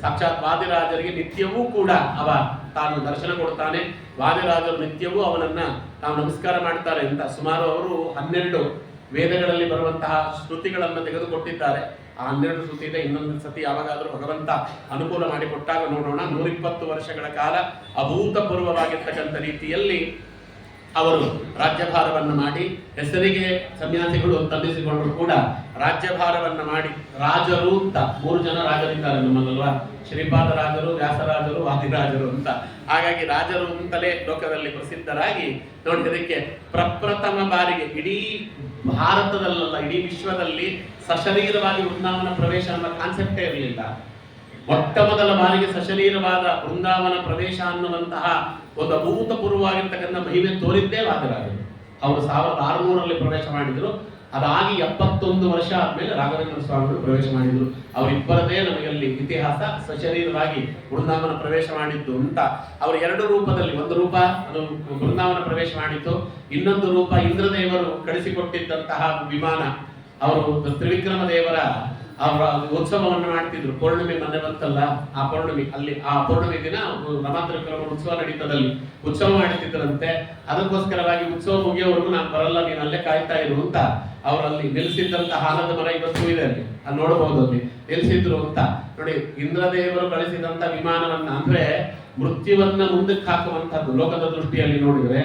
ಸಾಕ್ಷಾತ್ ವಾದಿರಾಜರಿಗೆ ನಿತ್ಯವೂ ಕೂಡ ಅವ ತಾನು ದರ್ಶನ ಕೊಡ್ತಾನೆ. ವಾದಿರಾಜರು ನಿತ್ಯವೂ ಅವನನ್ನ ತಾವು ನಮಸ್ಕಾರ ಮಾಡ್ತಾರೆ ಅಂತ ಸುಮಾರು ಅವರು 12 ವೇದಗಳಲ್ಲಿ ಬರುವಂತಹ ಶ್ರುತಿಗಳನ್ನು ತೆಗೆದುಕೊಟ್ಟಿದ್ದಾರೆ. ಆ 12 ಶ್ರುತಿ ಇದೆ. ಇನ್ನೊಂದು ಸತಿ ಯಾವಾಗಾದ್ರೂ ಭಗವಂತ ಅನುಕೂಲ ಮಾಡಿಕೊಟ್ಟಾಗ ನೋಡೋಣ. 120 ವರ್ಷಗಳ ಕಾಲ ಅಭೂತಪೂರ್ವವಾಗಿರ್ತಕ್ಕಂಥ ರೀತಿಯಲ್ಲಿ ಅವರು ರಾಜ್ಯಭಾರವನ್ನು ಮಾಡಿ, ಹೆಸರಿಗೆ ಸನ್ಯಾಸಿಗಳು ತಲ್ಲಿಸಿಕೊಂಡರು ಕೂಡ ರಾಜ್ಯಭಾರವನ್ನು ಮಾಡಿ ರಾಜರು ಅಂತ 3 ಜನ ರಾಜರಿದ್ದಾರೆ ನಮ್ಮಲ್ಲಲ್ವಾ, ಶ್ರೀಪಾದ ರಾಜರು, ವ್ಯಾಸರಾಜರು, ವಾದಿರಾಜರು ಅಂತ. ಹಾಗಾಗಿ ರಾಜರು ಅಂತಲೇ ಲೋಕದಲ್ಲಿ ಪ್ರಸಿದ್ಧರಾಗಿ ನೋಡಿದಕ್ಕೆ ಪ್ರಪ್ರಥಮ ಬಾರಿಗೆ ಇಡೀ ಭಾರತದಲ್ಲ ಇಡೀ ವಿಶ್ವದಲ್ಲಿ ಸಶರೀರವಾಗಿ ವೃಂದಾವನ ಪ್ರವೇಶ ಅನ್ನೋ ಕಾನ್ಸೆಪ್ಟೇ ಇರಲಿಲ್ಲ. ಮೊಟ್ಟ ಮೊದಲ ಬಾರಿಗೆ ಸಶರೀರವಾದ ವೃಂದಾವನ ಪ್ರವೇಶ ಅನ್ನುವಂತಹ ಒಂದು ಅಭೂತಪೂರ್ವವಾಗಿರ್ತಕ್ಕಂಥ ಮಹಿಮೆ ತೋರಿದ್ದೇ ವಾದಿರಾಜರು. ಅವರು 1600ರಲ್ಲಿ ಪ್ರವೇಶ ಮಾಡಿದ್ರು. ಅದಾಗಿ 71 ವರ್ಷ ಆದ್ಮೇಲೆ ರಾಘವೇಂದ್ರ ಸ್ವಾಮಿಗಳು ಪ್ರವೇಶ ಮಾಡಿದ್ರು. ಅವರಿಬ್ಬರದೇ ನಮಗಲ್ಲಿ ಇತಿಹಾಸ ಸಶರೀರವಾಗಿ ವೃಂದಾವನ ಪ್ರವೇಶ ಮಾಡಿದ್ದು ಅಂತ. ಅವರು 2 ರೂಪದಲ್ಲಿ, ಒಂದು ರೂಪ ಅದು ವೃಂದಾವನ ಪ್ರವೇಶ ಮಾಡಿತ್ತು, ಇನ್ನೊಂದು ರೂಪ ಇಂದ್ರದೇವರು ಕಳಿಸಿಕೊಟ್ಟಿದ್ದಂತಹ ವಿಮಾನ. ಅವರು ತ್ರಿವಿಕ್ರಮ ದೇವರ ಅವರ ಉತ್ಸವವನ್ನು ಮಾಡ್ತಿದ್ರು. ಪೌರ್ಣಿಮೆ ಮನೆ ಬಂತಲ್ಲ, ಆ ಪೌರ್ಣಿಮೆ ಅಲ್ಲಿ ಆ ಪೌರ್ಣಿಮೆ ದಿನ ರಮಾತ್ರಿಕ್ರಮ ಉತ್ಸವ ನಡೀತದಲ್ಲಿ ಉತ್ಸವ ಮಾಡುತ್ತಿದ್ದರಂತೆ. ಅದಕ್ಕೋಸ್ಕರವಾಗಿ ಉತ್ಸವ ಮುಗಿಯೋವರೆಗೂ ನಾನು ಬರಲ್ಲ, ನೀನು ಅಲ್ಲೇ ಕಾಯ್ತಾ ಇರು ಅಂತ ಅವರಲ್ಲಿ ನಿಲ್ಲಿಸಿದ್ದಂತಹ ಆನಂದ ಮರ ಇವತ್ತು ಇದೆ ಅಲ್ಲಿ, ಅಲ್ಲಿ ನೋಡಬಹುದು. ಅಲ್ಲಿ ನಿಲ್ಲಿಸಿದ್ರು ಅಂತ ನೋಡಿ. ಇಂದ್ರದೇವರು ಕಳಿಸಿದಂತ ವಿಮಾನವನ್ನ ಅಂದ್ರೆ ಮೃತ್ಯುವನ್ನ ಮುಂದಕ್ಕೆ ಹಾಕುವಂತದ್ದು ಲೋಕದ ದೃಷ್ಟಿಯಲ್ಲಿ ನೋಡಿದ್ರೆ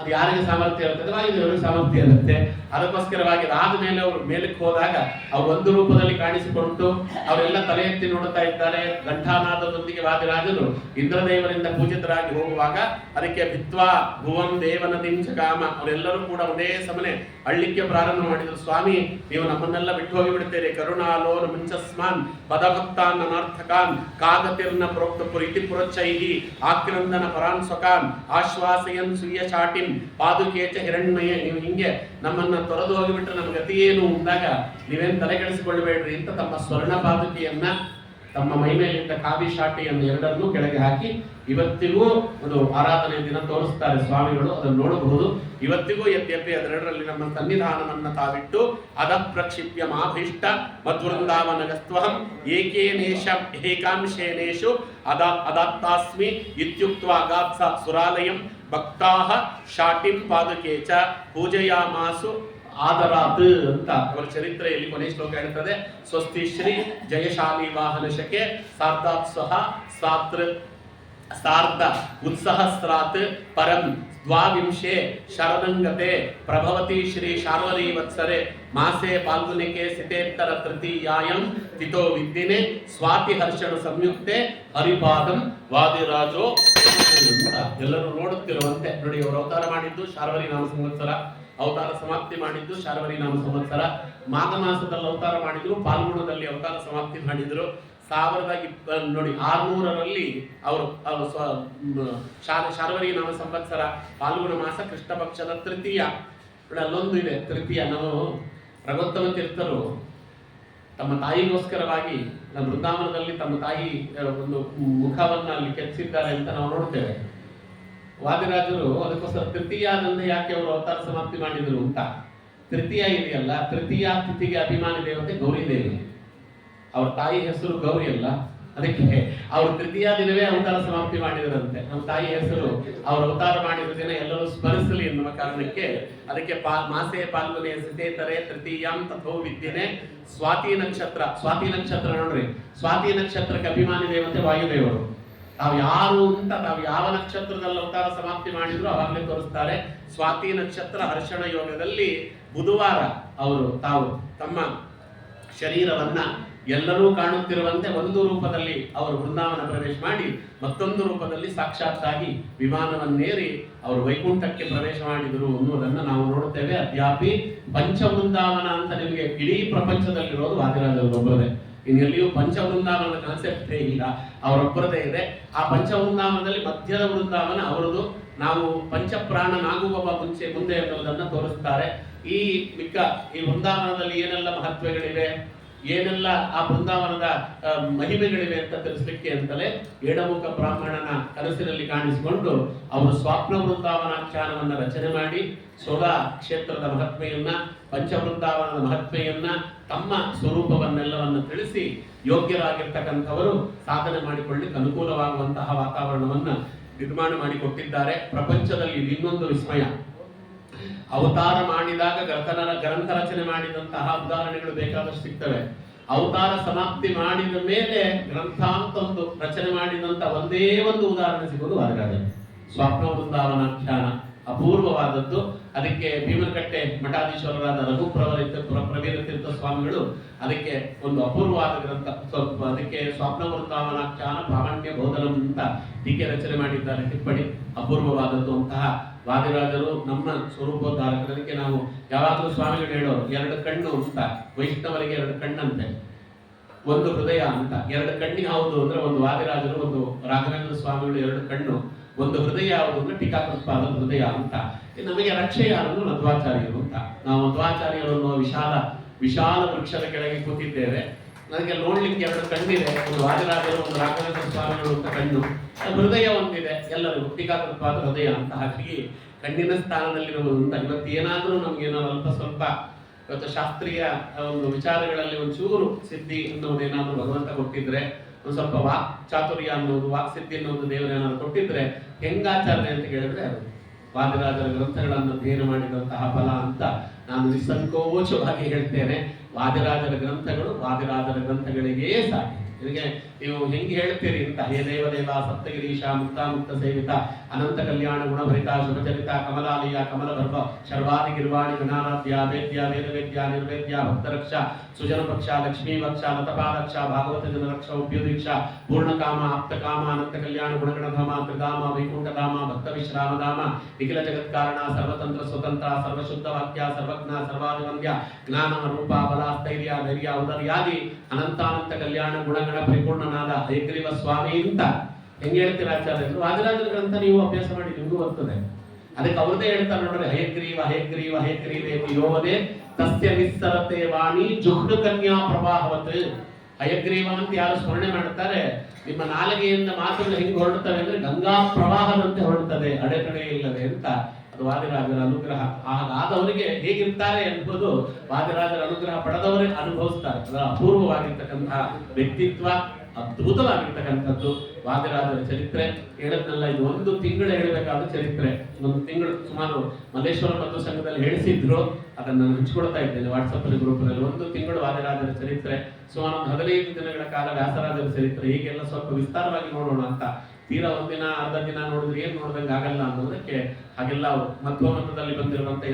ಅದು ಯಾರಿಗೆ ಸಾಮರ್ಥ್ಯ ಇರ್ತದೆ, ವಾಯುದೇವರಿಗೆ ಸಾಮರ್ಥ್ಯ ಇರುತ್ತೆ. ಅದಕ್ಕೋಸ್ಕರವಾಗಿ ಆದ ಮೇಲೆ ಅವರು ಮೇಲಕ್ಕೆ ಹೋದಾಗ ಅವ್ರು ಒಂದು ರೂಪದಲ್ಲಿ ಕಾಣಿಸಿಕೊಂಡು ಅವರೆಲ್ಲ ತಲೆ ಎತ್ತಿ ನೋಡುತ್ತಾ ಇದ್ದಾರೆ. ಘಂಟಾನಾದದೊಂದಿಗೆ ವಾದಿರಾಜರು ಇಂದ್ರದೇವರಿಂದ ಪೂಜಿತರಾಗಿ ಹೋಗುವಾಗ ಅದಕ್ಕೆ ಭಿತ್ವಾ ಭುವಂ ದೇವನ ದಿಂಚಕಾಮ ಅವರೆಲ್ಲರೂ ಕೂಡ ಒಂದೇ ಸಮನೆ ಅಳ್ಳಿಕ್ಕೆ ಪ್ರಾರಂಭ ಮಾಡಿದ್ರು. ಸ್ವಾಮಿ, ನೀವು ನಮ್ಮನ್ನೆಲ್ಲ ಬಿಟ್ಟು ಹೋಗಿ ಬಿಡ್ತೀರಿ. ಕರುಣಾಲೋನ ಮುಂಚಸ್ಮಾನ್ ಪದಭಕ್ತಾನ್ ಅನರ್ಥಕಾನ್ ಕಾಗತಿರ್ನ ಪ್ರೋಕ್ತ ಪುರಿತಿ ಪುರಚ್ಚೈಹಿ ಆಕ್ರಂದನ ಪರಾನ್ ಸ್ವಕಾನ್ ಆಶ್ವಾಸಯನ್ ಸುಯ್ಯ ಚಾಟಿನ್ ಪಾದುಕೇಚ ಹಿರಣ್ಮಯ. ನೀವು ಹಿಂಗೆ ನಮ್ಮನ್ನ ತೊರೆದು ಹೋಗಿಬಿಟ್ರೆ ನಮ್ಮ ಗತಿ ಏನು ಅಂದಾಗ ನೀವೇನು ತಲೆಗೆಡಿಸಿಕೊಳ್ಳಬೇಡ್ರಿ ಅಂತ ತಮ್ಮ ಸ್ವರ್ಣ ಪಾದುಕೆಯನ್ನ, ತಮ್ಮ ಮೈ ಮೇಲಿದ್ದ ಕಾವಿ ಶಾಟಿಯನ್ನು ಎರಡನ್ನೂ ಕೆಳಗೆ ಹಾಕಿ ಇವತ್ತಿಗೂ ಒಂದು ಆರಾಧನೆ ದಿನ ತೋರಿಸ್ತಾರೆ ಸ್ವಾಮಿಗಳು. ಅದನ್ನು ನೋಡಬಹುದು. ಇವತ್ತಿಗೂ ಯದ್ಯಪಿ ಅದೆರಡರಲ್ಲಿ ನಮ್ಮ ಸನ್ನಿಧಾನವನ್ನ ತಾವಿಟ್ಟು ಅದ ಪ್ರಕ್ಷಿಪ್ಯ ಮಾಭೀಷ್ಟ ಮಧ್ವೃಂದಾವನಗಸ್ತ್ವಹಂ ಏಕೇನೇಶ ಏಕಾಂಶೇನೇಶು ಅದಾತ್ತಾಸ್ಮಿ ಇತ್ಯುಕ್ತ್ವಾ ಗಾತ್ಸ ಸುರಾಲಯಂ ಭಕ್ತಾಹ ಶಾಟಿಂ ಪಾದುಕೇಚ ಪೂಜಯಾಮಾಸು ಆದರಾತ್ ಅಂತ ಅವರ ಚರಿತ್ರೆಯಲ್ಲಿ ಕೊನೆ ಶ್ಲೋಕ ಹೇಳ್ತದೆ. ಸ್ವಸ್ತಿ ಶ್ರೀ ಜಯಶಾಲಿ ವಾಹನ ಶಕೆ ಸಾರ್ಧಾತ್ಸಹ ಸಾರ್ಧ ಉತ್ಸಹಸ್ರಾತ್ ಪರಂ ದ್ವಾವಿಂಶೆ ಶರದಂಗತೆ ಪ್ರಭವತಿ ಶ್ರೀ ಶಾರ್ವರಿ ವತ್ಸರೆ ಮಾಸೆ ಪಾಲ್ಗುನಿಕೆ ಸಿತೇತ್ತರ ತೃತೀಯಾಯಂ ತಿಥೋ ವಿದ್ದಿನೆ ಸ್ವಾತಿ ಹರ್ಷಣ ಸಂಯುಕ್ತೆ ಹರಿಪಾದಂ ವಾದಿರಾಜೋ. ಎಲ್ಲರೂ ನೋಡುತ್ತಿರುವಂತೆ ನೋಡಿ, ಅವರು ಅವತಾರ ಮಾಡಿದ್ದು ಶಾರ್ವರಿ ನಾಮ ಸಂವತ್ಸರ, ಅವತಾರ ಸಮಾಪ್ತಿ ಮಾಡಿದ್ದು ಶಾರ್ವರಿ ನಾಮ ಸಂವತ್ಸರ. ಮಾಘ ಮಾಸದಲ್ಲಿ ಅವತಾರ ಮಾಡಿದ್ರು, ಪಾಲ್ಗುಣದಲ್ಲಿ ಅವತಾರ ಸಮಾಪ್ತಿ ಮಾಡಿದ್ರು. 1600ರಲ್ಲಿ ಅವರು ಶಾರ್ವರಿ ನಾಮ ಸಂವತ್ಸರ ಪಾಲ್ಗುಣ ಮಾಸ ಕೃಷ್ಣ ಪಕ್ಷದ ತೃತೀಯ. ಅಲ್ಲೊಂದು ಇದೆ ತೃತೀಯ. ನಾವು ರಘೋತ್ತಮ ತೀರ್ಥರು ತಮ್ಮ ತಾಯಿಗೋಸ್ಕರವಾಗಿ ವೃಂದಾವನದಲ್ಲಿ ತಮ್ಮ ತಾಯಿ ಒಂದು ಮುಖವನ್ನ ಅಲ್ಲಿ ಕೆತ್ತಿಸಿದ್ದಾರೆ ಅಂತ ನಾವು ನೋಡ್ತೇವೆ. ವಾದಿರಾಜರು ಅದಕ್ಕೋಸ್ಕರ ತೃತೀಯದಿಂದ ಯಾಕೆ ಅವರು ಅವತಾರ ಸಮಾಪ್ತಿ ಮಾಡಿದ್ರು ಅಂತ. ತೃತೀಯ ಇದೆಯಲ್ಲ, ತೃತೀಯ ತಿಥಿಗೆ ಅಭಿಮಾನಿ ದೇವತೆ ಗೌರಿ ದೇವಿ. ಅವ್ರ ತಾಯಿ ಹೆಸರು ಗೌರಿ ಅಲ್ಲ, ಅದಕ್ಕೆ ಅವರು ತೃತೀಯ ದಿನವೇ ಅವತಾರ ಸಮಾಪ್ತಿ ಮಾಡಿದರಂತೆ. ನಮ್ಮ ತಾಯಿ ಹೆಸರು ಅವ್ರ ಅವತಾರ ಮಾಡಿದ ದಿನ ಎಲ್ಲರೂ ಸ್ಮರಿಸಲಿ ಎನ್ನುವ ಕಾರಣಕ್ಕೆ ಅದಕ್ಕೆ ಮಾಸೆ ಪಾಲ್ಗುನೆ ಸಿತೇತರೆ ತೃತೀಯಾಂ ತಥೋ ವಿದ್ಯನೆ. ಸ್ವಾತಿ ನಕ್ಷತ್ರ, ಸ್ವಾತಿ ನಕ್ಷತ್ರ ನೋಡ್ರಿ, ಸ್ವಾತಿ ನಕ್ಷತ್ರಕ್ಕೆ ಅಭಿಮಾನಿ ದೇವತೆ ವಾಯುದೇವರು. ತಾವು ಯಾರು ಅಂತ, ತಾವು ಯಾವ ನಕ್ಷತ್ರದಲ್ಲಿ ಅವತಾರ ಸಮಾಪ್ತಿ ಮಾಡಿದ್ರು ಅವಾಗಲೇ ತೋರಿಸ್ತಾರೆ. ಸ್ವಾತಿ ನಕ್ಷತ್ರ ಹರ್ಷಣ ಯೋಗದಲ್ಲಿ ಬುಧವಾರ ಅವರು ತಾವು ತಮ್ಮ ಶರೀರವನ್ನ ಎಲ್ಲರೂ ಕಾಣುತ್ತಿರುವಂತೆ ಒಂದು ರೂಪದಲ್ಲಿ ಅವರು ವೃಂದಾವನ ಪ್ರವೇಶ ಮಾಡಿ ಮತ್ತೊಂದು ರೂಪದಲ್ಲಿ ಸಾಕ್ಷಾತ್ತಾಗಿ ವಿಮಾನವನ್ನೇರಿ ಅವರು ವೈಕುಂಠಕ್ಕೆ ಪ್ರವೇಶ ಮಾಡಿದರು ಅನ್ನುವುದನ್ನು ನಾವು ನೋಡುತ್ತೇವೆ. ಅದ್ಯಾಪಿ ಪಂಚವೃಂದಾವನ ಅಂತ ನಿಮಗೆ ಇಡೀ ಪ್ರಪಂಚದಲ್ಲಿರೋದು ವಾದಿರಾಜರೊಬ್ಬರದೇ. ಇನ್ನೆಲ್ಲಿಯೂ ಪಂಚವೃಂದಾವನದ ಕಾನ್ಸೆಪ್ಟೇ ಇಲ್ಲ, ಅವರೊಬ್ಬರದೇ ಇದೆ. ಆ ಪಂಚವೃಂದಾವನದಲ್ಲಿ ಮಧ್ಯದ ವೃಂದಾವನ ಅವರದು. ನಾವು ಪಂಚಪ್ರಾಣನಾಗುವ ಮುಂದೆ ಅನ್ನೋದನ್ನ ತೋರಿಸ್ತಾರೆ. ಈ ವೃಂದಾವನದಲ್ಲಿ ಏನೆಲ್ಲ ಮಹತ್ವಗಳಿವೆ, ಏನೆಲ್ಲ ಆ ಬೃಂದಾವನದ ಮಹಿಮೆಗಳಿವೆ ಅಂತ ತಿಳಿಸ್ಲಿಕ್ಕೆ ಅಂತಲೇ ಎಡಮುಖ ಬ್ರಾಹ್ಮಣನ ಕನಸಿನಲ್ಲಿ ಕಾಣಿಸಿಕೊಂಡು ಅವರು ಸ್ವಪ್ನ ವೃಂದಾವನಾಖ್ಯಾನವನ್ನ ರಚನೆ ಮಾಡಿ ಸೋಲಾ ಕ್ಷೇತ್ರದ ಮಹತ್ಮೆಯನ್ನ, ಪಂಚವೃಂದಾವನದ ಮಹತ್ಮೆಯನ್ನ, ತಮ್ಮ ಸ್ವರೂಪವನ್ನೆಲ್ಲವನ್ನು ತಿಳಿಸಿ ಯೋಗ್ಯರಾಗಿರ್ತಕ್ಕಂಥವರು ಸಾಧನೆ ಮಾಡಿಕೊಳ್ಳಿಕ್ಕೆ ಅನುಕೂಲವಾಗುವಂತಹ ವಾತಾವರಣವನ್ನ ನಿರ್ಮಾಣ ಮಾಡಿಕೊಟ್ಟಿದ್ದಾರೆ. ಪ್ರಪಂಚದಲ್ಲಿ ಇನ್ನೊಂದು ವಿಸ್ಮಯ, ಅವತಾರ ಮಾಡಿದಾಗ ಗ್ರಂಥ ರಚನೆ ಮಾಡಿದಂತಹ ಉದಾಹರಣೆಗಳು ಬೇಕಾದಷ್ಟು ಸಿಗ್ತವೆ. ಅವತಾರ ಸಮಾಪ್ತಿ ಮಾಡಿದ ಮೇಲೆ ಗ್ರಂಥ ಅಂತ ಒಂದು ರಚನೆ ಮಾಡಿದಂತ ಒಂದೇ ಒಂದು ಉದಾಹರಣೆ ಸಿಗೋದು ವಾದಿರಾಜ ಸ್ವಪ್ನ ವೃಂದಾವನಾಖ್ಯಾನ. ಅಪೂರ್ವವಾದದ್ದು. ಅದಕ್ಕೆ ಭೀಮನಕಟ್ಟೆ ಮಠಾಧೀಶ್ವರರಾದ ಪ್ರವೀರ ತೀರ್ಥ ಸ್ವಾಮಿಗಳು ಅದಕ್ಕೆ ಒಂದು ಅಪೂರ್ವವಾದ ಗ್ರಂಥ, ಸ್ವಲ್ಪ ಅದಕ್ಕೆ ಸ್ವಪ್ನ ವೃಂದಾವನಾಖ್ಯಾನ ಪ್ರಾಮಾಣ್ಯ ಬೋಧನಂ ಅಂತ ಟೀಕೆ ರಚನೆ ಮಾಡಿದ್ದಾರೆ, ಟಿಪ್ಪಣಿ. ಅಪೂರ್ವವಾದದ್ದು ಅಂತಹ ವಾದಿರಾಜರು ನಮ್ಮ ಸ್ವರೂಪೋದ್ಧಾರಕರು. ಅದಕ್ಕೆ ನಾವು ಯಾವಾಗಲೂ ಸ್ವಾಮಿಗಳು ಹೇಳೋರು, ಎರಡು ಕಣ್ಣು ಅಂತ, ವೈಷ್ಣವರಿಗೆ ಎರಡು ಕಣ್ಣಂತೆ, ಒಂದು ಹೃದಯ ಅಂತ. ಎರಡು ಕಣ್ಣಿಗೆ ಯಾವುದು ಅಂದ್ರೆ ಒಂದು ವಾದಿರಾಜರು, ಒಂದು ರಾಘವೇಂದ್ರ ಸ್ವಾಮಿಗಳು ಎರಡು ಕಣ್ಣು, ಒಂದು ಹೃದಯ ಯಾವುದು ಅಂದ್ರೆ ಟೀಕಾಕೃತ್ಪಾದ ಹೃದಯ ಅಂತ. ನಮಗೆ ರಕ್ಷೆ ಯಾರು? ಮಧ್ವಾಚಾರ್ಯರು ಅಂತ. ನಾವು ಮಧ್ವಾಚಾರ್ಯರನ್ನು ವಿಶಾಲ ವೃಕ್ಷದ ಕೆಳಗೆ ಕೂತಿದ್ದೇವೆ. ನನಗೆ ನೋಡ್ಲಿಕ್ಕೆ ಎರಡು ಕಣ್ಣಿದೆ, ಒಂದು ವಾದಿರಾಜರು, ಒಂದು ರಾಘವೇಂದ್ರ ಸ್ವಾಮಿಗಳು ಅಂತ ಕಣ್ಣು, ಹೃದಯ ಒಂದಿದೆ ಎಲ್ಲರಿಗೂ, ಟೀಕಾಕೃತ್ಪಾದ ಹೃದಯ ಅಂತ. ಹಾಗಾಗಿ ಕಣ್ಣಿನ ಸ್ಥಾನದಲ್ಲಿರುವುದು ಅಂತ. ಇವತ್ತು ಏನಾದರೂ ನಮ್ಗೇನೋ ಅಲ್ಪ ಸ್ವಲ್ಪ ಇವತ್ತು ಶಾಸ್ತ್ರೀಯ ಒಂದು ವಿಚಾರಗಳಲ್ಲಿ ಒಂಚೂರು ಸಿದ್ಧಿ ಅನ್ನೋದೇನಾದ್ರೂ ಭಗವಂತ ಕೊಟ್ಟಿದ್ರೆ, ಒಂದು ಸ್ವಲ್ಪ ವಾಕ್ ಚಾತುರ್ಯ ಅನ್ನೋದು, ವಾಕ್ ಸಿದ್ಧಿ ಅನ್ನೋದು ದೇವರೇನಾದ್ರು ಕೊಟ್ಟಿದ್ರೆ ಹೆಂಗಾಚಾರ್ಯ ಅಂತ ಕೇಳಿದ್ರೆ ಅದು ವಾದಿರಾಜರ ಗ್ರಂಥಗಳನ್ನು ಅಧ್ಯಯನ ಮಾಡಿದಂತಹ ಫಲ ಅಂತ ನಾನು ನಿಸ್ಸಂಕೋಚವಾಗಿ ಹೇಳ್ತೇನೆ. ವಾದಿರಾಜರ ಗ್ರಂಥಗಳು ವಾದಿರಾಜರ ಗ್ರಂಥಗಳಿಗೇ ಸಾಟಿ. ಇದಕ್ಕೆ ನೀವು ಹೆಂಗೆ ಹೇಳ್ತೀರಿ ಅಂತ, ಹೇ ದೇವದೇವ ಸಪ್ತಗಿರೀಶ ಮುಕ್ತ ಮುಕ್ತ ಸೇವಿತ ಅನಂತ ಕಲ್ಯಾಣ ಗುಣಭರಿತ ಶುಭಚರಿತ ಕಮಲಾಲಯ ಕಮಲಭರ್ವ ಶರ್ವಾದಿ ಗಿರ್ವಾಣಿ ಗಣಾರಾಧ್ಯ ವೇದ್ಯ ವೇದವೇದ್ಯ ನಿರ್ವೇದ್ಯ ಭಕ್ತರಕ್ಷ ಸುಜನ ಪಕ್ಷ ಲಕ್ಷ್ಮೀ ಪಕ್ಷ ಲತಪಾಲಕ್ಷ ಭಾಗವತ ಜನರಕ್ಷ ಉಪ್ಯುದೀಕ್ಷ ಪೂರ್ಣಕಾಮ ಆಪ್ತಕಾಮ ಅನಂತ ಕಲ್ಯಾಣ ಗುಣಗಣಧಾಮ ತ್ರಿಧಾಮ ವೈಕುಂಠಧಾಮ ಭಕ್ತ ವಿಶ್ರಾಮಧಾಮ ನಿಖಿಲ ಜಗತ್ಕಾರಣ ಸರ್ವತಂತ್ರ ಸ್ವತಂತ್ರ ಸರ್ವಶುದ್ಧ ವಾಕ್ಯ ಸರ್ವಜ್ಞ ಸರ್ವಾದಿವಂದ್ಯ ಜ್ಞಾನ ರೂಪ ಬಲ ಸ್ಥೈರ್ಯ ಧೈರ್ಯ ಔದರ್ಯಾದಿ ಅನಂತಾನಂತ ಕಲ್ಯಾಣ ಗುಣಗಣ ಪರಿಪೂರ್ಣನಾದ ಹಯಗ್ರೀವ ಸ್ವಾಮಿ ಅಂತ ಹೆಂಗೆ ಹೇಳ್ತೀರ ಆಚಾರ್ಯರು? ವಾದಿರಾಜರ ಗ್ರಂಥ ನೀವು ಅಭ್ಯಾಸ ಮಾಡಿ ನಿಮಗೂ ಬರ್ತದೆ. ಅದಕ್ಕೆ ಅವ್ರದೇ ಹೇಳ್ತಾರೆ ನೋಡ್ರಿ, ಹಯಗ್ರೀವ ಹಯಗ್ರೀವ ಹಯಗ್ರೀವೇತಿ ಯೋವದೇ ತಸ್ಯ ನಿಸ್ಸರತೆ ವಾಣಿ ಜುಹ್ನ ಕನ್ಯಾ ಪ್ರವಾಹವತ್. ಹಯಗ್ರೀವ ಅಂತ ಯಾರು ಸ್ಮರಣೆ ಮಾಡ್ತಾರೆ, ನಿಮ್ಮ ನಾಲಿಗೆಯಿಂದ ಮಾತುಗಳು ಹೆಂಗೆ ಹೊರಡ್ತವೆ ಅಂದ್ರೆ ಗಂಗಾ ಪ್ರವಾಹದಂತೆ ಹೊರಡ್ತದೆ, ಅಡೆತಡೆ ಇಲ್ಲದೆ ಅಂತ. ಅದು ವಾದಿರಾಜರ ಅನುಗ್ರಹ. ಆದವರಿಗೆ ಹೇಗಿರ್ತಾರೆ ಎಂಬುದು ವಾದಿರಾಜರ ಅನುಗ್ರಹ ಪಡೆದವರೇ ಅನುಭವಿಸ್ತಾರೆ. ಅದರ ಅಪೂರ್ವವಾಗಿರ್ತಕ್ಕಂತಹ ವ್ಯಕ್ತಿತ್ವ, ಅದ್ಭುತವಾಗಿರ್ತಕ್ಕಂಥದ್ದು ವಾದಿರಾಜರ ಚರಿತ್ರೆ. ಹೇಳದ್ನಲ್ಲ, ಇದು ಒಂದು ತಿಂಗಳು ಹೇಳಬೇಕಾದ ಚರಿತ್ರೆ. ಒಂದು ತಿಂಗಳು ಸುಮಾರು ಮಲ್ಲೇಶ್ವರ ಮತ್ತು ಸಂಘದಲ್ಲಿ ಹೇಳಿಸಿದ್ರು, ಅದನ್ನು ನಾನು ಹಂಚ್ಕೊಡ್ತಾ ಇದ್ದೇನೆ ವಾಟ್ಸಪ್ ಗ್ರೂಪ್ನಲ್ಲಿ. ಒಂದು ತಿಂಗಳು ವಾದಿರಾಜರ ಚರಿತ್ರೆ, ಸುಮಾರು 15 ದಿನಗಳ ಕಾಲ ವ್ಯಾಸರಾಜರ ಚರಿತ್ರೆ. ಹೀಗೆಲ್ಲ ಸ್ವಲ್ಪ ವಿಸ್ತಾರವಾಗಿ ನೋಡೋಣ ಅಂತ. ತೀರಾ ಒಂದಿನ ಅರ್ಧ ದಿನ ನೋಡಿದ್ರೆ ಏನ್ ನೋಡ್ದಂಗೆ ಆಗಲ್ಲ ಅನ್ನೋದಕ್ಕೆ ಹಾಗೆಲ್ಲ ಮಧ್ವಮತದಲ್ಲಿ ಬಂದಿರುವಂತ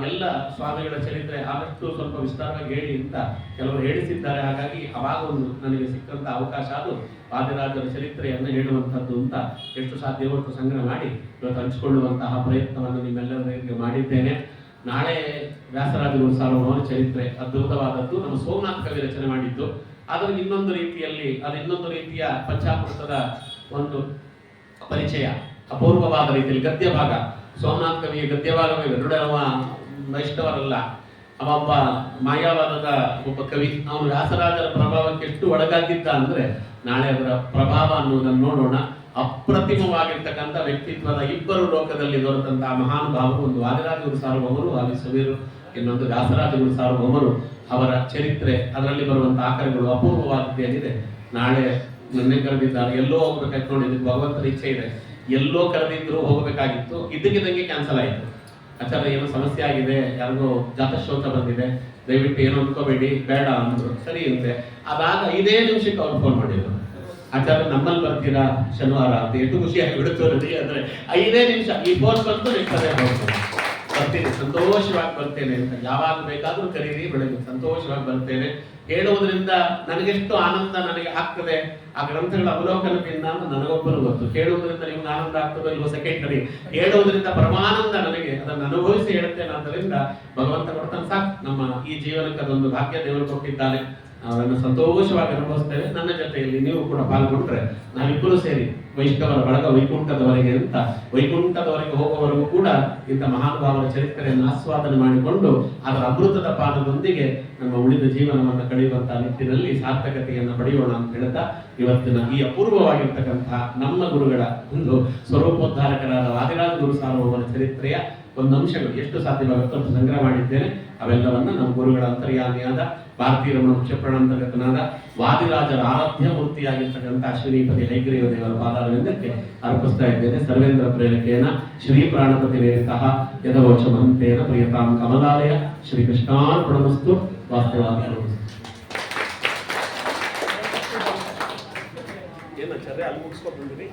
ಎಲ್ಲ ಸ್ವಾಮಿಗಳ ಚರಿತ್ರೆ ಆದಷ್ಟು ಸ್ವಲ್ಪ ವಿಸ್ತಾರವಾಗಿ ಹೇಳಿ ಅಂತ ಕೆಲವರು ಹೇಳಿಸಿದ್ದಾರೆ. ಹಾಗಾಗಿ ಅವಾಗ ಒಂದು ನನಗೆ ಸಿಕ್ಕಂತ ಅವಕಾಶ ಅದು ವಾದಿರಾಜರ ಚರಿತ್ರೆಯನ್ನು ಹೇಳುವಂಥದ್ದು ಅಂತ ಎಷ್ಟು ಸಾಧ್ಯವೋ ಅಷ್ಟು ಸಂಗ್ರಹ ಮಾಡಿ ಇವತ್ತು ಹಂಚಿಕೊಳ್ಳುವಂತಹ ಪ್ರಯತ್ನವನ್ನು ನಿಮ್ಮೆಲ್ಲರಿಗೆ ಮಾಡಿದ್ದೇನೆ. ನಾಳೆ ವ್ಯಾಸರಾಜರು ಸಾರ್ವಭೌಮ ಚರಿತ್ರೆ ಅದ್ಭುತವಾದದ್ದು. ನಮ್ಮ ಸೋಮನಾಥ ಕವಿ ರಚನೆ ಮಾಡಿದ್ದು. ಆದರೆ ಇನ್ನೊಂದು ರೀತಿಯಲ್ಲಿ ಅದು ಇನ್ನೊಂದು ರೀತಿಯ ಪಂಚಾಮೃತದ ಒಂದು ಪರಿಚಯ, ಅಪೂರ್ವವಾದ ರೀತಿಯಲ್ಲಿ ಗದ್ಯ ಭಾಗ. ಸೋಮನಾಥ ಕವಿಯ ಗದ್ಯ ಭಾಗವೇ ಗರುಡವ ವೈಷ್ಣವರಲ್ಲ, ಅವೊಬ್ಬ ಮಾಯಾವಾದದ ಒಬ್ಬ ಕವಿ. ಅವನು ವ್ಯಾಸರಾಜರ ಪ್ರಭಾವಕ್ಕೆ ಎಷ್ಟು ಒಳಗಾಗಿದ್ದ ಅಂದ್ರೆ ನಾಳೆ ಅದರ ಪ್ರಭಾವ ಅನ್ನುವುದನ್ನು ನೋಡೋಣ. ಅಪ್ರತಿಮವಾಗಿರ್ತಕ್ಕಂಥ ವ್ಯಕ್ತಿತ್ವದ ಇಬ್ಬರು ಲೋಕದಲ್ಲಿ ದೊರೆತಂತಹ ಮಹಾನುಭಾವರು, ಒಂದು ವಾದಿರಾಜರು ಸಾರ್ವಭೌಮರು, ವಾದಿಸವೀರು, ಇನ್ನೊಂದು ವ್ಯಾಸರಾಜರು ಸಾರ್ವಭೌಮರು. ಅವರ ಚರಿತ್ರೆ, ಅದರಲ್ಲಿ ಬರುವಂತಹ ಆಕರಗಳು ಅಪೂರ್ವವಾದದ್ದೇನಿದೆ. ನಾಳೆ ನನ್ನೇ ಕರೆದಿದ್ದಾರೆ, ಎಲ್ಲೋ ಹೋಗ್ಬೇಕಾಯ್ತು ನೋಡಿ, ಇದಕ್ಕೆ ಭಗವಂತನ ಇಚ್ಛೆ ಇದೆ. ಎಲ್ಲೋ ಕರೆದಿದ್ರು ಹೋಗಬೇಕಾಗಿತ್ತು, ಇದ್ದಕ್ಕಿದ್ದಂಗೆ ಕ್ಯಾನ್ಸಲ್ ಆಯಿತು. ಆಚಾರ್ಯ ಏನೋ ಸಮಸ್ಯೆ ಆಗಿದೆ, ಯಾರಿಗೋ ಜಾತಶೋಕ ಬಂದಿದೆ, ದಯವಿಟ್ಟು ಏನೋ ಅನ್ಕೋಬೇಡಿ, ಬೇಡ ಅಂದ್ರು. ಸರಿ ಅಂದೆ. ಅದಾಗ 5 ನಿಮಿಷಕ್ಕೆ ಅವ್ರು ಫೋನ್ ಮಾಡಿದ್ರು, ಆಚಾರ್ಯ ನಮ್ಮಲ್ಲಿ ಬರ್ತೀರಾ ಶನಿವಾರ ಅಂತ. ಎಷ್ಟು ಖುಷಿಯಾಗಿ ಬಿಡುತ್ತೋ ಅಂದ್ರೆ 5 ನಿಮಿಷ ಈ ಫೋನ್ ಬಂತು, ಬರ್ತೀನಿ, ಸಂತೋಷವಾಗಿ ಬರ್ತೇನೆ ಅಂತ. ಯಾವಾಗ ಬೇಕಾದ್ರೂ ಕರೀರಿ, ಬೆಳಗ್ಗೆ ಸಂತೋಷವಾಗಿ ಬರ್ತೇನೆ. ಹೇಳುವುದರಿಂದ ನನಗೆಷ್ಟು ಆನಂದ ನನಗೆ ಆಗ್ತದೆ ಆ ಗ್ರಂಥಗಳ ಅವಲೋಕನದಿಂದ ನನಗೊಬ್ಬರು ಗೊತ್ತು. ಕೇಳುವುದರಿಂದ ನಿಮ್ಗೆ ಆನಂದ ಆಗ್ತದೋ ಇಲ್ವೋ ಸೆಕೆಂಡರಿ, ಹೇಳುವುದರಿಂದ ಪರಮಾನಂದ ನನಗೆ, ಅದನ್ನು ಅನುಭವಿಸಿ ಹೇಳುತ್ತೇನೆ. ಆದ್ದರಿಂದ ಭಗವಂತ ಕೊಡ್ತಾನೆ ಸಾಕು. ನಮ್ಮ ಈ ಜೀವನಕ್ಕೆ ಅದೊಂದು ಭಾಗ್ಯ ದೇವರು ಕೊಟ್ಟಿದ್ದಾನೆ, ಅವರನ್ನು ಸಂತೋಷವಾಗಿ ಅನುಭವಿಸ್ತೇವೆ. ನನ್ನ ಜೊತೆಯಲ್ಲಿ ನೀವು ಕೂಡ ಪಾಲ್ಗೊಂಡ್ರೆ ನಾವಿಬ್ಬರು ಸೇರಿ ವೈಷ್ಣವರ ಬಳಗ ವೈಕುಂಠದವರೆಗೆ ಅಂತ, ವೈಕುಂಠದವರೆಗೆ ಹೋಗುವವರೆಗೂ ಕೂಡ ಇಂಥ ಮಹಾನುಭಾವರ ಚರಿತ್ರೆಯನ್ನು ಆಸ್ವಾದನೆ ಮಾಡಿಕೊಂಡು ಅದರ ಅಮೃತದ ಪಾನದೊಂದಿಗೆ ನಮ್ಮ ಉಳಿದ ಜೀವನವನ್ನು ಕಳೆಯುವಂತಹ ನಿಟ್ಟಿನಲ್ಲಿ ಸಾರ್ಥಕತೆಯನ್ನು ಪಡೆಯೋಣ ಅಂತ ಹೇಳ್ತಾ, ಇವತ್ತಿನ ಈ ಅಪೂರ್ವವಾಗಿರ್ತಕ್ಕಂತಹ ನಮ್ಮ ಗುರುಗಳ ಒಂದು ಸ್ವರೂಪೋದ್ಧಾರಕರಾದ ವಾದಿರಾಜ ಗುರು ಸಾರ್ವಭೌಮರ ಚರಿತ್ರೆಯ ಒಂದು ಅಂಶಗಳು ಎಷ್ಟು ಸಾಧ್ಯವಾಗುತ್ತೋ ಅಷ್ಟು ಸಂಗ್ರಹ ಮಾಡಿದ್ದೇನೆ. ಅವೆಲ್ಲವನ್ನ ನಮ್ಮ ಗುರುಗಳ ಅಂತರ್ಯಾಮಿಯಾದ ಭಾರತೀಯ ರಮಣ ಮುಖ್ಯಪ್ರಾಣಾಂತರ್ಗತನಾದ ವಾದಿರಾಜರ ಆರಾಧ್ಯ ಮೂರ್ತಿಯಾಗಿರ್ತಕ್ಕಂಥ ಅಶ್ವಿನಿಪತಿ ಹೈಗ್ರೀವ ದೇವರ ಪಾದಾರವಿಂದಕ್ಕೆ ಅರ್ಪಿಸ್ತಾ ಇದ್ದೇನೆ. ಸರ್ವೇಂದ್ರ ಪ್ರೇರಕೇನ ಶ್ರೀ ಪ್ರಾಣಪತಿ ನೇತಃ ಯದವೋಚ ಮಹಂತೇನ ಪ್ರಿಯತಾಂ ಕಮಲಾಲಯ ಶ್ರೀಕೃಷ್ಣಾರ್ಪಣಮಸ್ತು. ವಾಸ್ತವಾದಿ ಏನು ಆಚಾರ್ಯ ಅಲ್ಲಿ ಮುಗಿಸ್ಕೊಂಡು ಬಂದಿರಿ.